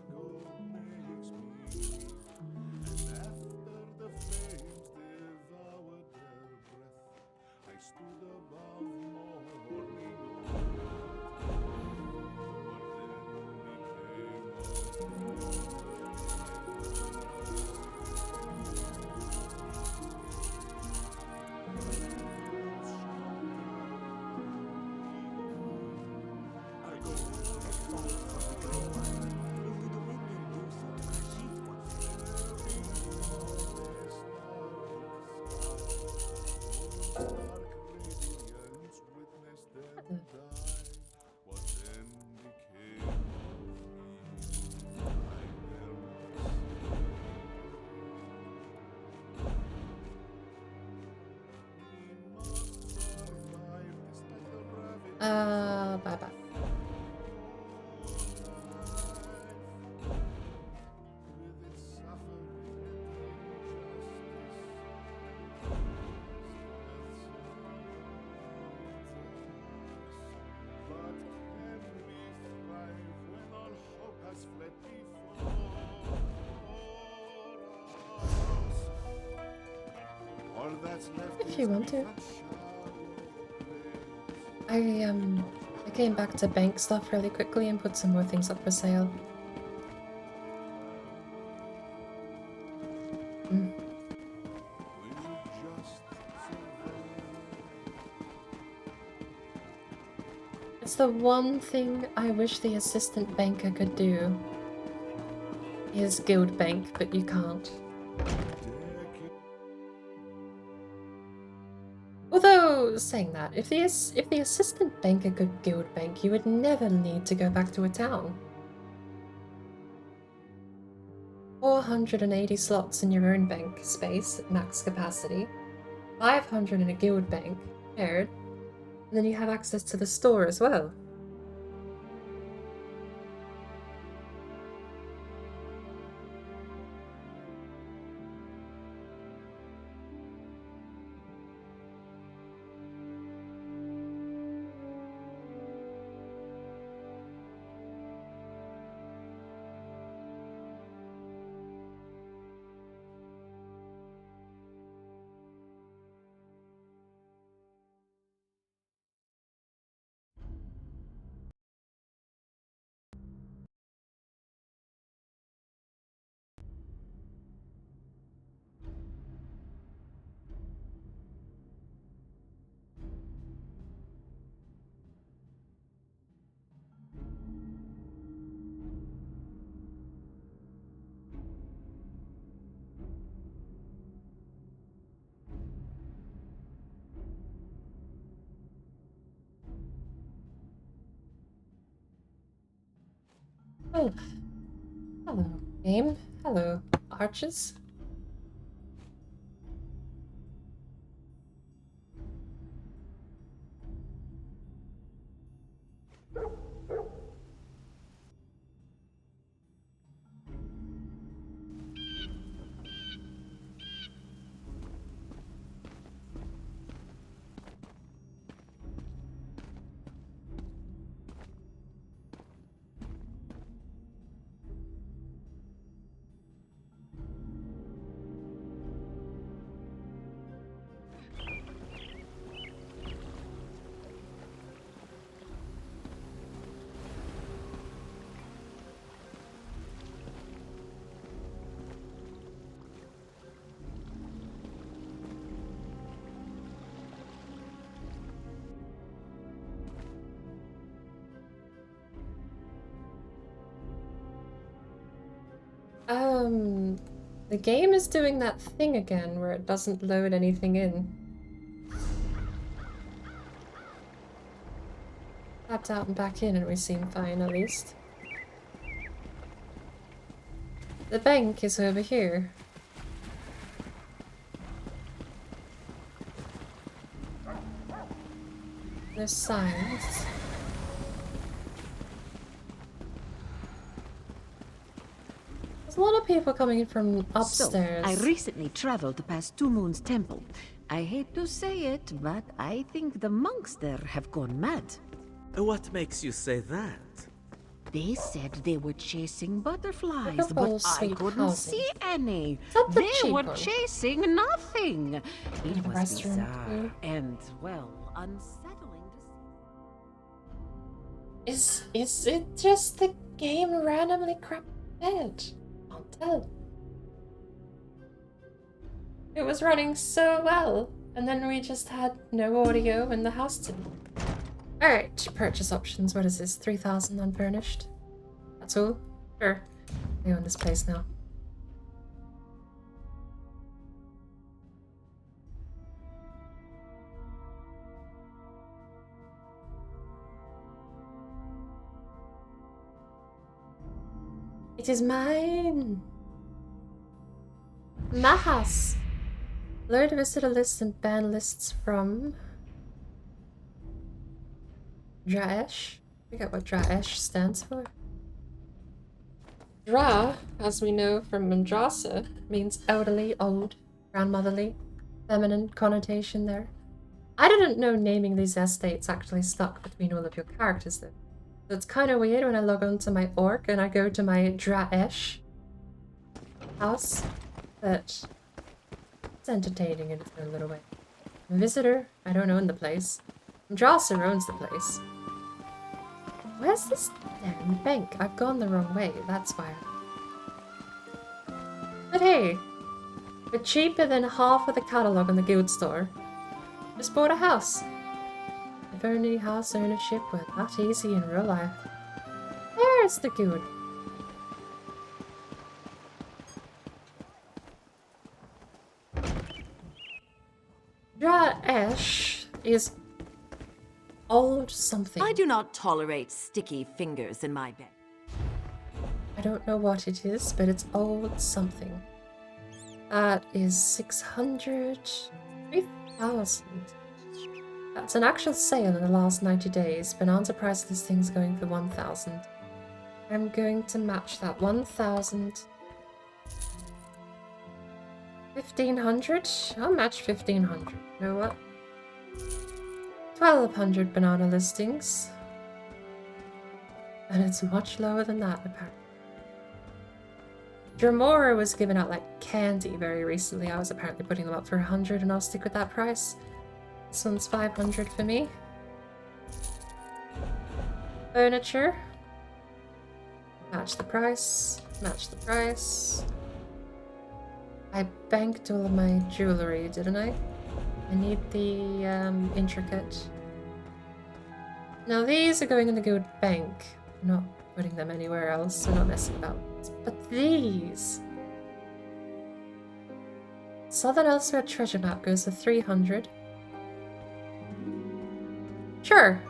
A: Bye-bye. If you want to. I came back to bank stuff really quickly and put some more things up for sale. It's the one thing I wish the assistant banker could do. Is guild bank, but you can't. Although, saying that, if the assistant banker could guild bank, you would never need to go back to a town. 480 slots in your own bank space at max capacity, 500 in a guild bank, shared, and then you have access to the store as well. Oh. Hello, game. Hello, archers. The game is doing that thing again where it doesn't load anything in. Tapped out and back in and we seem fine at least. The bank is over here. There's signs. There's a lot of people coming in from upstairs.
O: So, I recently traveled past Two Moon's temple. I hate to say it, but I think the monks there have gone mad.
M: What makes you say that?
O: They said they were chasing butterflies,
A: Wonderful,
O: but I
A: sweet
O: couldn't
A: housing.
O: see any.
A: Is that the
O: They
A: cheap
O: were
A: one?
O: chasing nothing. It was
A: Restaurant
O: bizarre
A: food.
O: and, well, unsettling to see.
A: Is it just the game randomly crap bed? Can't tell. It was running so well, and then we just had no audio and the house didn't. Alright, purchase options. What is this? 3,000 unfurnished? That's all? Sure. I own this place now. It is mine! My house! Load visitor lists and ban lists from Draesh. I forget what Draesh stands for. Dra, as we know from Mandrasa, means elderly, old, grandmotherly, feminine connotation there. I didn't know naming these estates actually stuck between all of your characters though. So it's kind of weird when I log on to my orc and I go to my Draesh house, but it's entertaining in its own little way. Visitor, I don't own the place. Mandrasa owns the place. Where's this damn bank? I've gone the wrong way, that's why. But hey, for cheaper than half of the catalogue on the guild store, just bought a house. If only house ownership were that easy in real life. There's the guild. Draesh is old something.
P: I do not tolerate sticky fingers in my bed.
A: I don't know what it is, but it's old something. That is 600... 3,000. That's an actual sale in the last 90 days. Bonanza price this thing's going for 1,000. I'm going to match that 1,000. 1,500? I'll match 1,500. You know what? 1,200 banana listings. And it's much lower than that, apparently. Dramora was given out like candy very recently. I was apparently putting them up for 100 and I'll stick with that price. This one's 500 for me. Furniture. Match the price. Match the price. I banked all of my jewelry, didn't I? I need the intricate. Now these are going in the guild bank. I'm not putting them anywhere else. We're not messing about. But these. Southern Elsewhere treasure map goes for 300. Sure.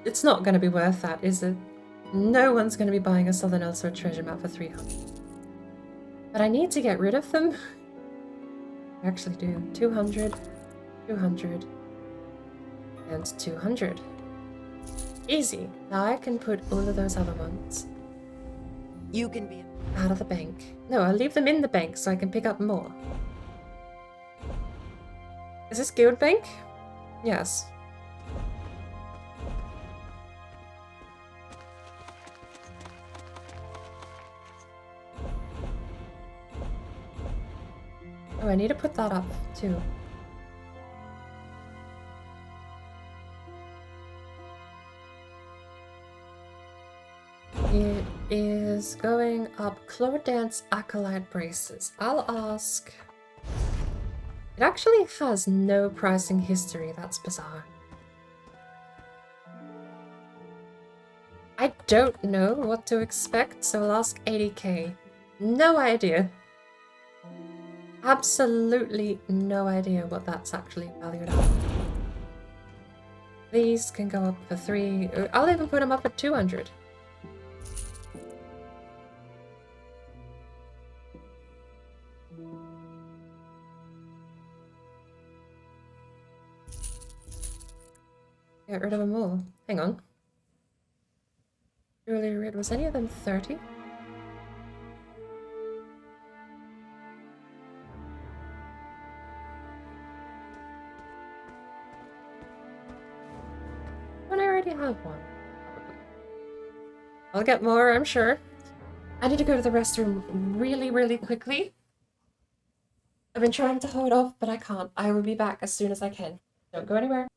A: It's not going to be worth that, is it? No one's going to be buying a Southern Elsewhere treasure map for 300. But I need to get rid of them. I actually do. 200, 200, and 200. Easy. Now I can put all of those other ones.
P: You can be
A: out of the bank. No, I'll leave them in the bank so I can pick up more. Is this Guild Bank? Yes. Oh, I need to put that up too. It is going up Claw Dance Acolyte Braces. I'll ask. It actually has no pricing history, that's bizarre. I don't know what to expect, so I'll ask 80k. No idea. Absolutely no idea what that's actually valued at. These can go up for 3. I'll even put them up at 200. Get rid of them all. Hang on. Jewelry rid. Was any of them 30? Don't I already have one? Probably. I'll get more, I'm sure. I need to go to the restroom really, really quickly. I've been trying to hold off, but I can't. I will be back as soon as I can. Don't go anywhere.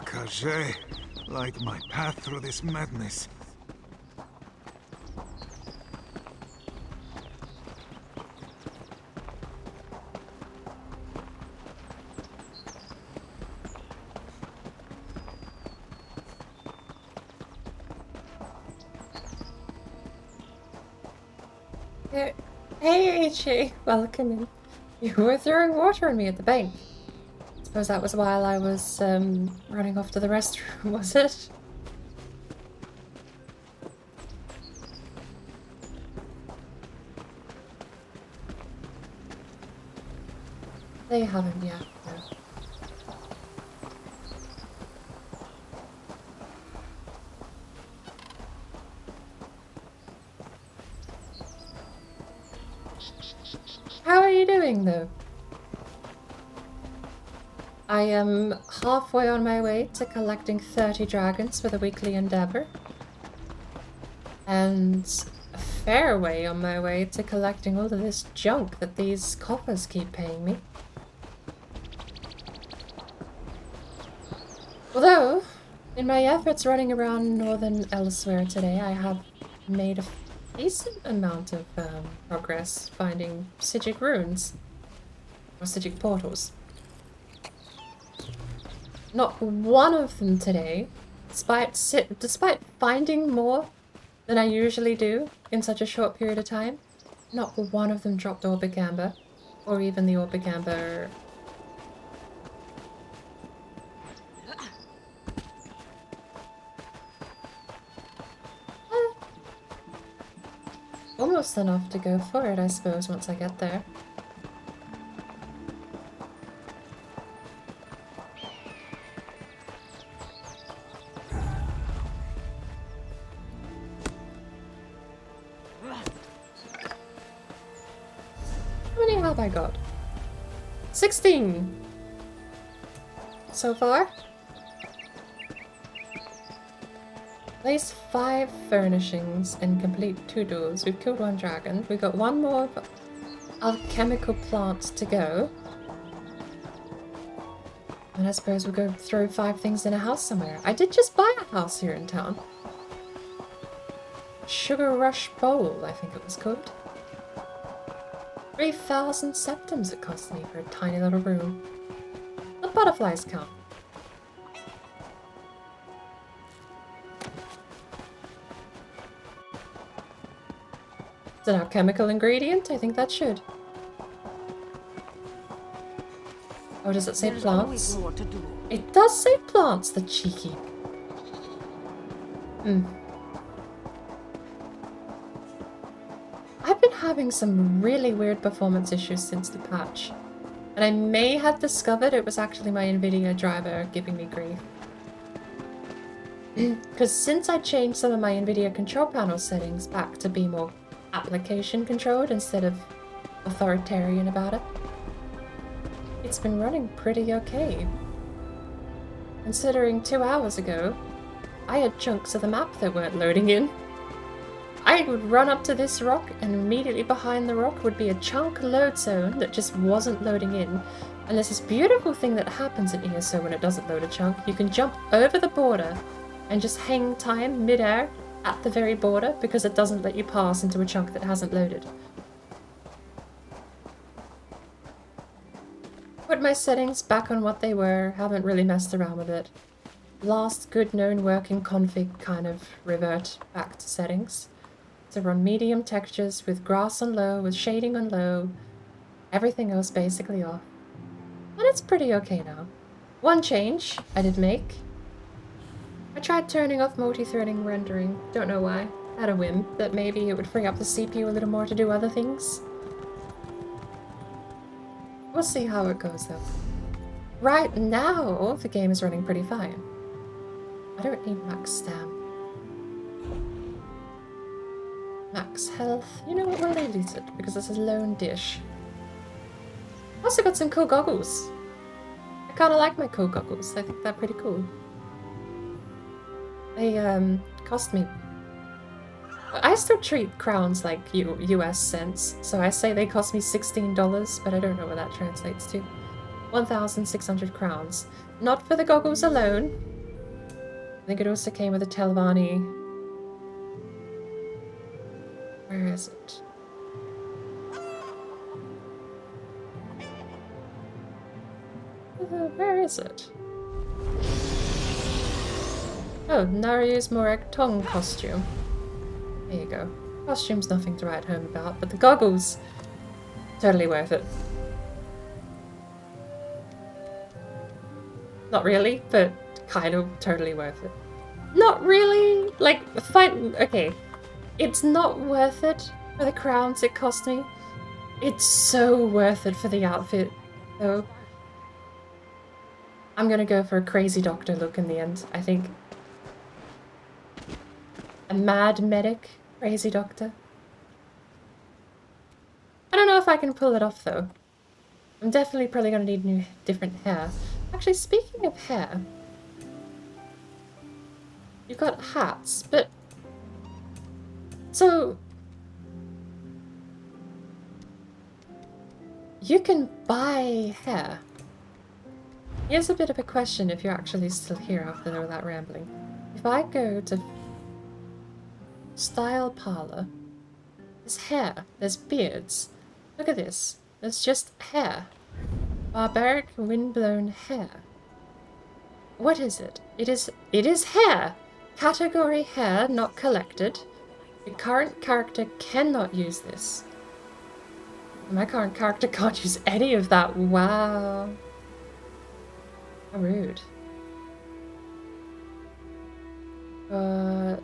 F: KHAJIIT, light my path through this madness.
A: Hey, HA, welcome in. You were throwing water on me at the bank. Suppose that was while I was running off to the restroom, was it? They haven't yet, no. How are you doing, though? I am halfway on my way to collecting 30 dragons for the weekly endeavor. And a fair way on my way to collecting all of this junk that these coppers keep paying me. Although, in my efforts running around northern elsewhere today, I have made a decent amount of progress finding Psijic runes. Or Psijic portals. Not one of them today, despite finding more than I usually do in such a short period of time, not one of them dropped Orbic Amber, or even the Orbic Amber. Almost enough to go for it, I suppose, once I get there. How many have I got? 16 so far. Place 5 furnishings and complete 2 duels. We've killed 1 dragon. We've got 1 more alchemical plants to go. And I suppose we'll go throw 5 things in a house somewhere. I did just buy a house here in town. Sugar Rush Bowl, I think it was called. 3,000 septums it cost me for a tiny little room. The butterflies count. Is it an alchemical ingredient? I think that should. Oh, does it say plants? It does say plants, the cheeky. I've been having some really weird performance issues since the patch. And I may have discovered it was actually my NVIDIA driver giving me grief. Because since I changed some of my NVIDIA control panel settings back to be more application controlled instead of authoritarian about it, it's been running pretty okay. Considering 2 hours ago, I had chunks of the map that weren't loading in. I would run up to this rock and immediately behind the rock would be a chunk load zone that just wasn't loading in. And there's this beautiful thing that happens in ESO when it doesn't load a chunk. You can jump over the border and just hang time mid-air at the very border because it doesn't let you pass into a chunk that hasn't loaded. Put my settings back on what they were, haven't really messed around with it. Last good known working config kind of revert back to settings. To run medium textures with grass on low, with shading on low, everything else basically off. And it's pretty okay now. One change I did make. I tried turning off multi-threading rendering, don't know why. I had a whim that maybe it would free up the CPU a little more to do other things. We'll see how it goes though. Right now, the game is running pretty fine. I don't need max stam. Max health. You know what, we'll delete it because this is lone dish. Also got some cool goggles. I kinda like my cool goggles. I think they're pretty cool. They cost me. I still treat crowns like US cents, so I say they cost me $16, but I don't know what that translates to. 1,600 crowns. Not for the goggles alone. I think it also came with a Telvanni. Where is it? Where is it? Oh, Naryu's Morag Tong costume. There you go. Costume's nothing to write home about, but the goggles, totally worth it. Not really, but kind of totally worth it. Not really! Like, fine, okay. It's not worth it for the crowns it cost me. It's so worth it for the outfit, though. I'm gonna go for a crazy doctor look in the end, I think. A mad medic, crazy doctor. I don't know if I can pull it off, though. I'm definitely probably gonna need new, different hair. Actually, speaking of hair, you've got hats, but... So... You can buy hair. Here's a bit of a question if you're actually still here after all that rambling. If I go to Style Parlor, there's hair, there's beards. Look at this. There's just hair. Barbaric windblown hair. What is it? It is hair! Category hair not collected. The current character cannot use this. My current character can't use any of that. Wow. How rude. But...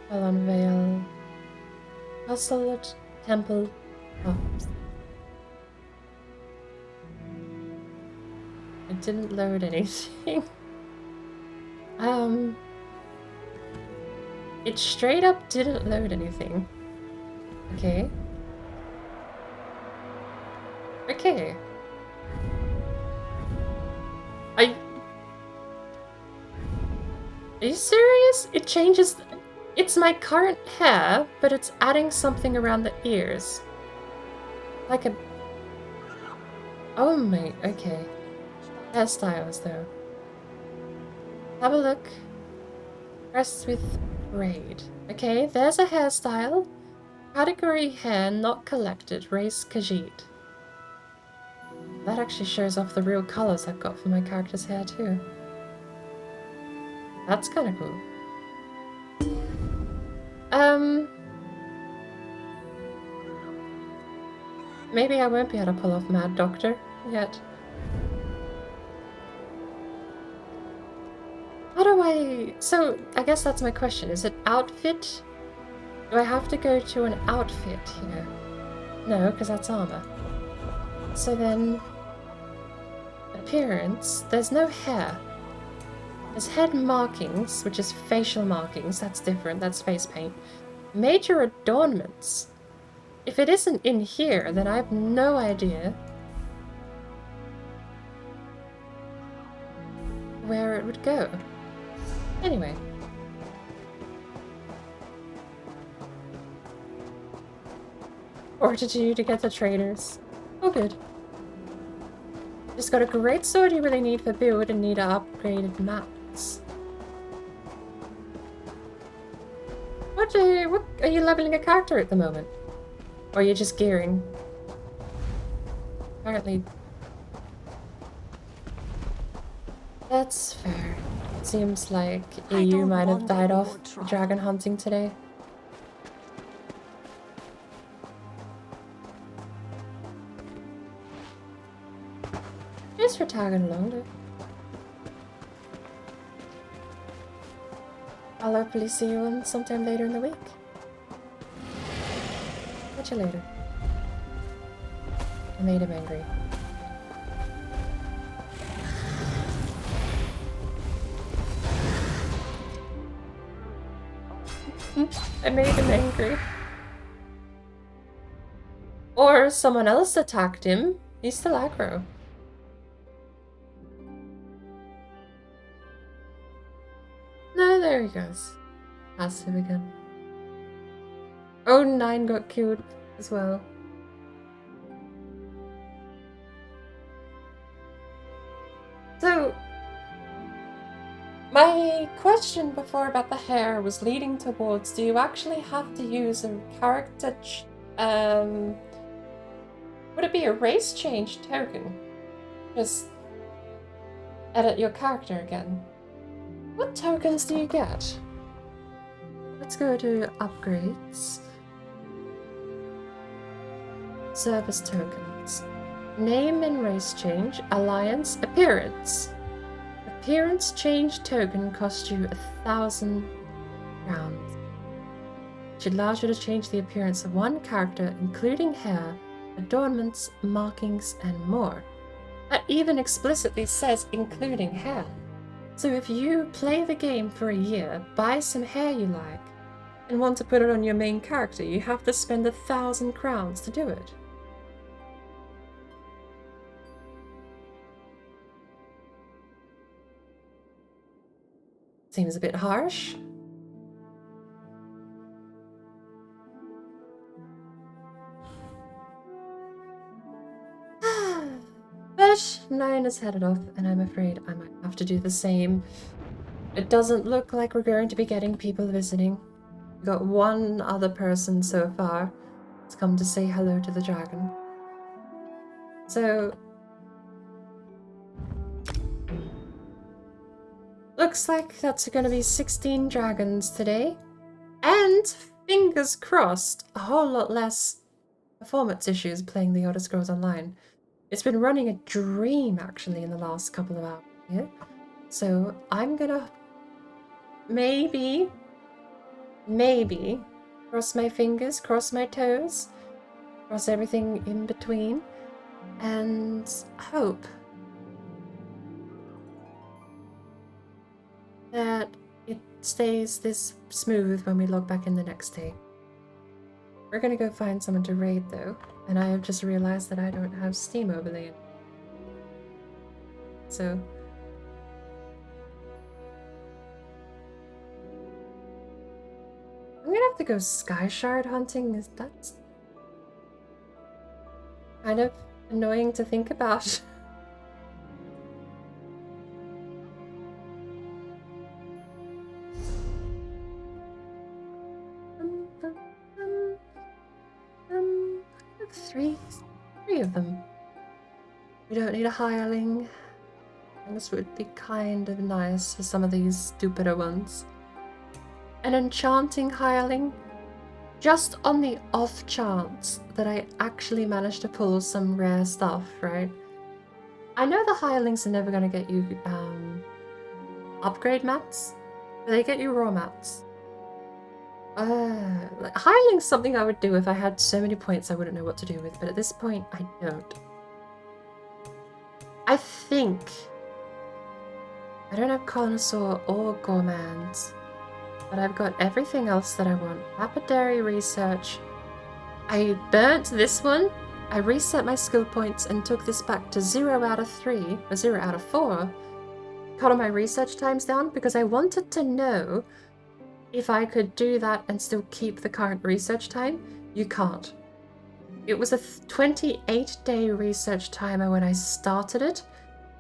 A: Fallon Vale. Hustled Temple Hops. It didn't load anything. It straight up didn't load anything. Okay. Okay. Are you serious? It changes... It's my current hair, but it's adding something around the ears. Like a... Oh my... Okay. Hairstyles, though. Have a look. Dressed with braid. Okay, there's a hairstyle. Category hair not collected. Race KHAJIIT. That actually shows off the real colors I've got for my character's hair, too. That's kind of cool. Maybe I won't be able to pull off Mad Doctor yet. How do I... So, I guess that's my question. Is it outfit? Do I have to go to an outfit here? No, because that's armor. So then... Appearance. There's no hair. There's head markings, which is facial markings. That's different. That's face paint. Major adornments. If it isn't in here, then I have no idea where it would go. Anyway. Or to do to get the traders. Oh, good. Just got a great sword you really need for build and need upgraded maps. What are you leveling a character at the moment? Or are you just gearing? Apparently. That's fair. Seems like EU might have died off dragon hunting today. Just for tagging along, though. I'll hopefully see you sometime later in the week. Catch you later. I made him angry. I made him angry. Or someone else attacked him. He's still aggro. No, there he goes. Passive again. Oh, 9 got killed as well. So, my question before about the hair was leading towards, do you actually have to use a character, would it be a race change token? Just edit your character again. What tokens do you get? Let's go to upgrades. Service tokens. Name and race change, alliance, appearance. Appearance change token costs you 1,000 crowns. It allows you to change the appearance of one character, including hair, adornments, markings, and more. That even explicitly says including hair. So if you play the game for a year, buy some hair you like, and want to put it on your main character, you have to spend 1,000 crowns to do it. Seems a bit harsh. But 9 is headed off, and I'm afraid I might have to do the same. It doesn't look like we're going to be getting people visiting. We got one other person so far that's come to say hello to the dragon. So looks like that's going to be 16 dragons today. And fingers crossed, a whole lot less performance issues playing the Elder Scrolls Online. It's been running a dream actually in the last couple of hours here. So I'm gonna maybe cross my fingers, cross my toes, cross everything in between, and hope that it stays this smooth when we log back in the next day. We're gonna go find someone to raid though, and I have just realized that I don't have Steam overlay. So I'm gonna have to go sky shard hunting. That's kind of annoying to think about. Three of them. We don't need a hireling. And this would be kind of nice for some of these stupider ones. An enchanting hireling, just on the off chance that I actually managed to pull some rare stuff, right? I know the hirelings are never going to get you upgrade mats, but they get you raw mats. Like, hireling's something I would do if I had so many points I wouldn't know what to do with, but at this point I don't. I think I don't have Connoisseur or Gourmands, but I've got everything else that I want. Lapidary Research. I burnt this one. I reset my skill points and took this back to 0 out of 3, or 0 out of 4. Cut all my research times down because I wanted to know if I could do that and still keep the current research time. You can't. It was a 28-day research timer when I started it.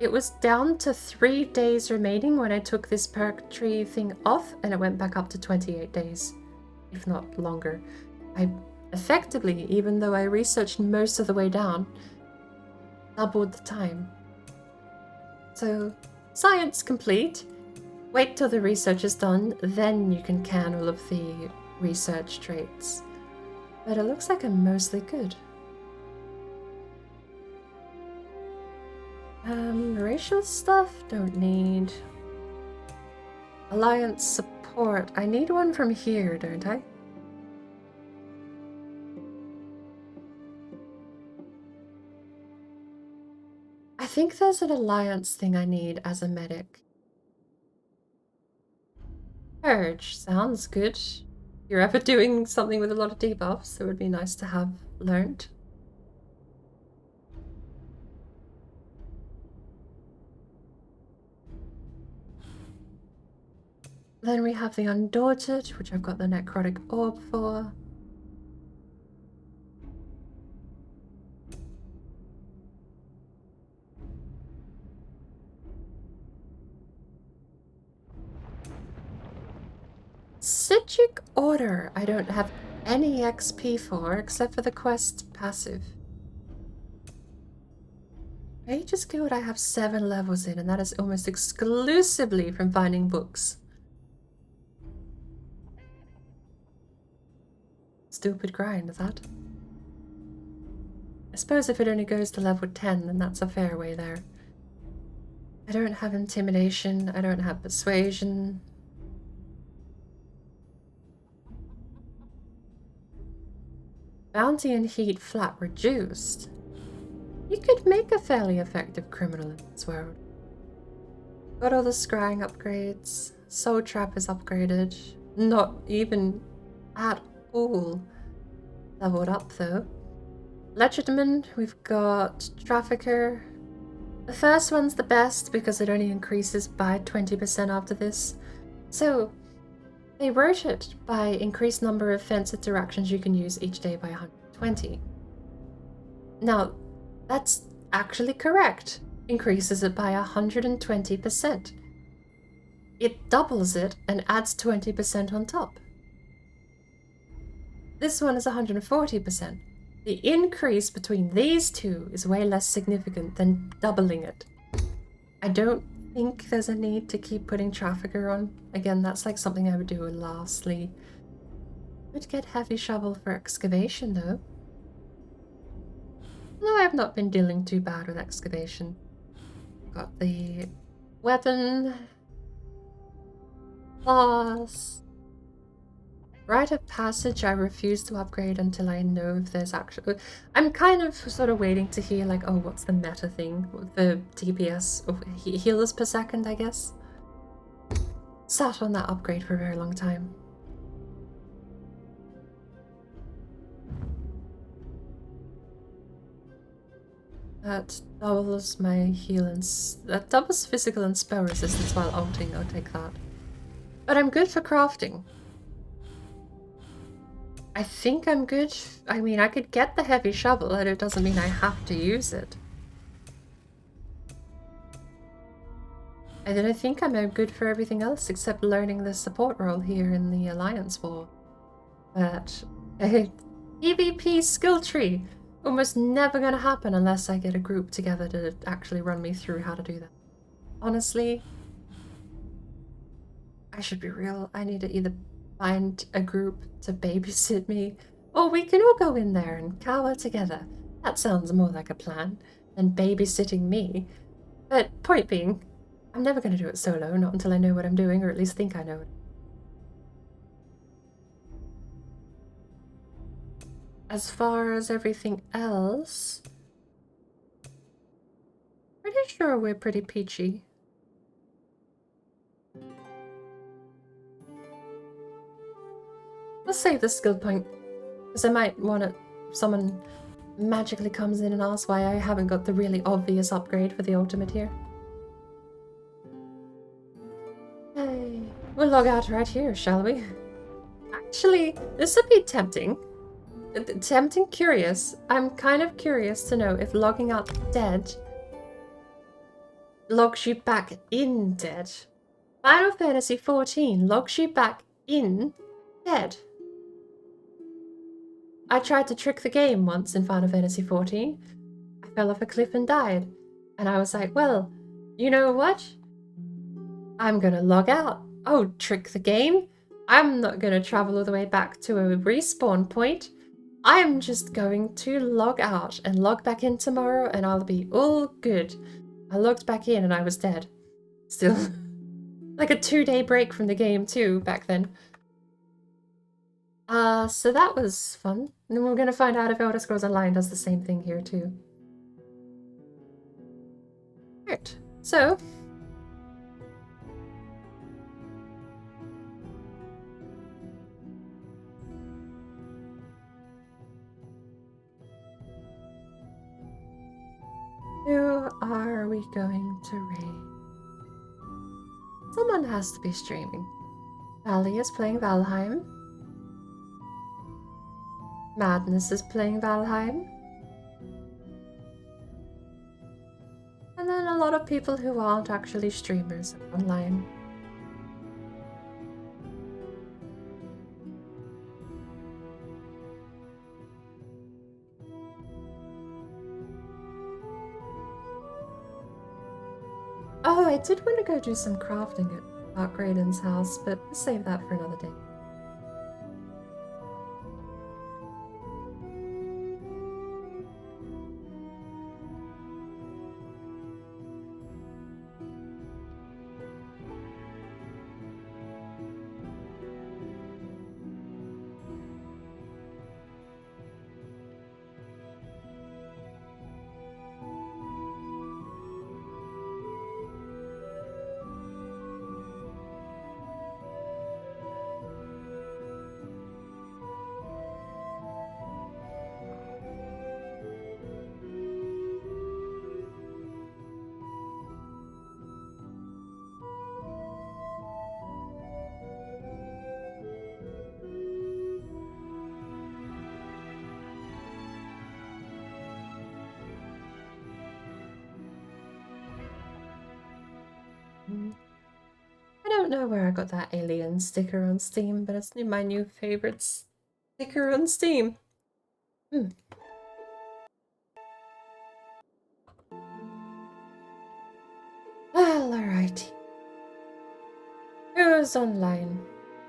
A: It was down to 3 days remaining when I took this perk tree thing off, and it went back up to 28 days, if not longer. I effectively, even though I researched most of the way down, doubled the time. So, science complete. Wait till the research is done, then you can can all of the research traits. But it looks like I'm mostly good. Racial stuff, don't need. Alliance support, I need one from here, don't I? I think there's an alliance thing I need as a medic. Purge, sounds good. you're ever doing something with a lot of debuffs, it would be nice to have learned. Then we have the Undaunted, which I've got the Necrotic Orb for. Psijic Order, I don't have any XP for, except for the quest passive. Ages Guild I have 7 levels in, and that is almost exclusively from finding books. Stupid grind, is that? I suppose if it only goes to level 10, then that's a fair way there. I don't have Intimidation, I don't have Persuasion. Bounty and Heat flat reduced. You could make a fairly effective criminal in this world. Got all the scrying upgrades. Soul Trap is upgraded. Not even at all leveled up though. Legerdman, we've got Trafficker. The first one's the best because it only increases by 20% after this. So they wrote it by increased number of fence interactions you can use each day by 120. Now, that's actually correct. Increases it by 120%. It doubles it and adds 20% on top. This one is 140%. The increase between these two is way less significant than doubling it. I don't think there's a need to keep putting Trafficker on. Again, that's like something I would do lastly. Would get Heavy Shovel for excavation though. No, I have not been dealing too bad with excavation. Got the weapon. Plus, Rite of Passage I refuse to upgrade until I know if there's actually... I'm kind of sort of waiting to hear like, oh, what's the meta thing? The DPS of healers per second, I guess. Sat on that upgrade for a very long time. That doubles my heal and... that doubles physical and spell resistance while ulting, I'll take that. But I'm good for crafting. I think I'm good. I mean, I could get the Heavy Shovel, and it doesn't mean I have to use it. And then I think I'm good for everything else except learning the support role here in the Alliance War. But PvP skill tree, almost never gonna happen unless I get a group together to actually run me through how to do that. Honestly, I should be real. I need to either find a group to babysit me, or we can all go in there and cower together. That sounds more like a plan than babysitting me. But point being, I'm never going to do it solo, not until I know what I'm doing, or at least think I know it. As far as everything else, pretty sure we're pretty peachy. Let's save the skill point, because I might want it if someone magically comes in and asks why I haven't got the really obvious upgrade for the ultimate here. Hey, we'll log out right here, shall we? Actually, this would be tempting. Curious. I'm kind of curious to know if logging out dead logs you back in dead. Final Fantasy XIV logs you back in dead. I tried to trick the game once in Final Fantasy XIV. I fell off a cliff and died. And I was like, well, you know what? I'm gonna log out. Oh, trick the game? I'm not gonna travel all the way back to a respawn point. I'm just going to log out and log back in tomorrow and I'll be all good. I logged back in and I was dead. Still. Like a 2-day break from the game too, back then. So that was fun. And then we're gonna find out if Elder Scrolls Online does the same thing here too. Right, so... we going to raid? Someone has to be streaming. Valley is playing Valheim. Madness is playing Valheim. And then a lot of people who aren't actually streamers online. Oh, I did want to go do some crafting at Mark Graydon's house, but we'll save that for another day. I don't know where I got that alien sticker on Steam, but it's my new favorite sticker on Steam. Well, alrighty. Who's online?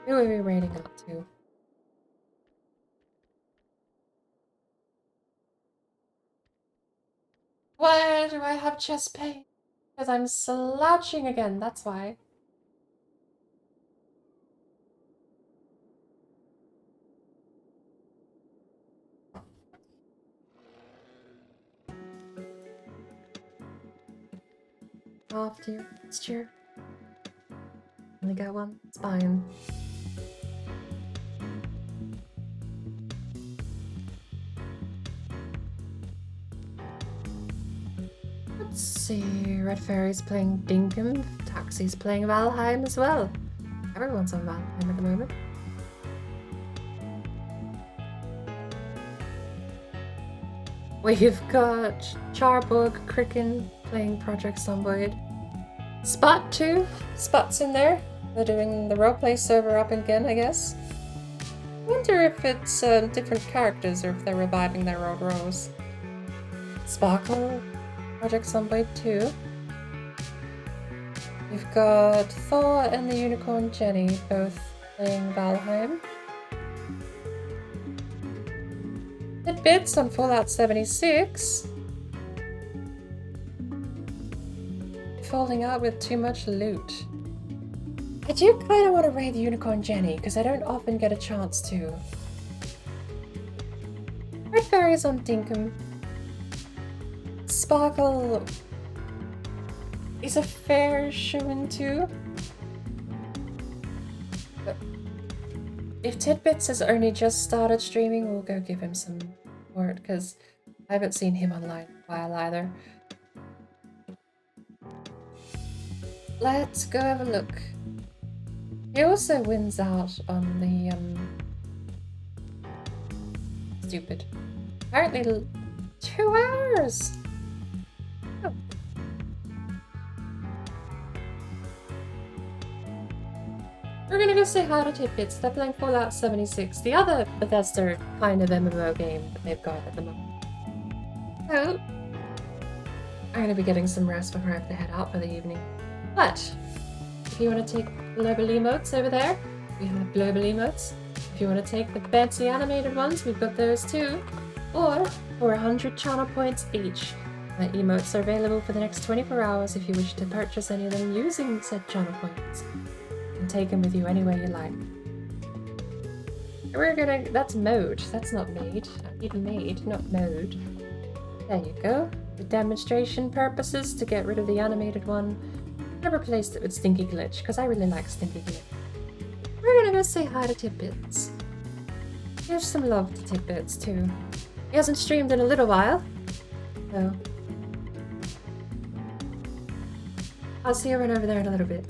A: Who are we raiding out to? Why do I have chest pain? Because I'm slouching again, that's why. After your posture. Only got one spine. Let's see. Red Fairy's playing Dinkum. Taxi's playing Valheim as well. Everyone's on Valheim at the moment. We've got Charbog Cricken playing Project Zomboid. Spot too. Spot's in there. They're doing the roleplay server up again, I guess. I wonder if it's different characters or if they're reviving their old roles. Sparkle, Project Zomboid 2. We've got Thor and the Unicorn Jenny both playing Valheim. Bits on Fallout 76. Falling out with too much loot. I do kind of want to raid the Unicorn Jenny because I don't often get a chance to. Red Fairy's on Dinkum. Sparkle is a fair shoo-in too. But if Tidbits has only just started streaming, we'll go give him some support because I haven't seen him online in a while either. Let's go have a look. He also wins out on the stupid. Apparently 2 hours. Oh. We're gonna go say hi to Tidbits. They're playing Fallout 76, the other Bethesda kind of MMO game that they've got at the moment. So, I'm gonna be getting some rest before I have to head out for the evening. But, if you want to take global emotes over there, we have global emotes. If you want to take the fancy animated ones, we've got those too. Or, for 100 channel points each. Emotes are available for the next 24 hours if you wish to purchase any of them using said channel points. And take them with you anywhere you like. We're gonna, that's mode, that's not made. I need made, not mode. There you go. For demonstration purposes, to get rid of the animated one, I replaced it with Stinky Glitch, because I really like Stinky Glitch. We're gonna go say hi to Tidbits. Give some love to Tidbits too. He hasn't streamed in a little while, so I'll see you right over there in a little bit.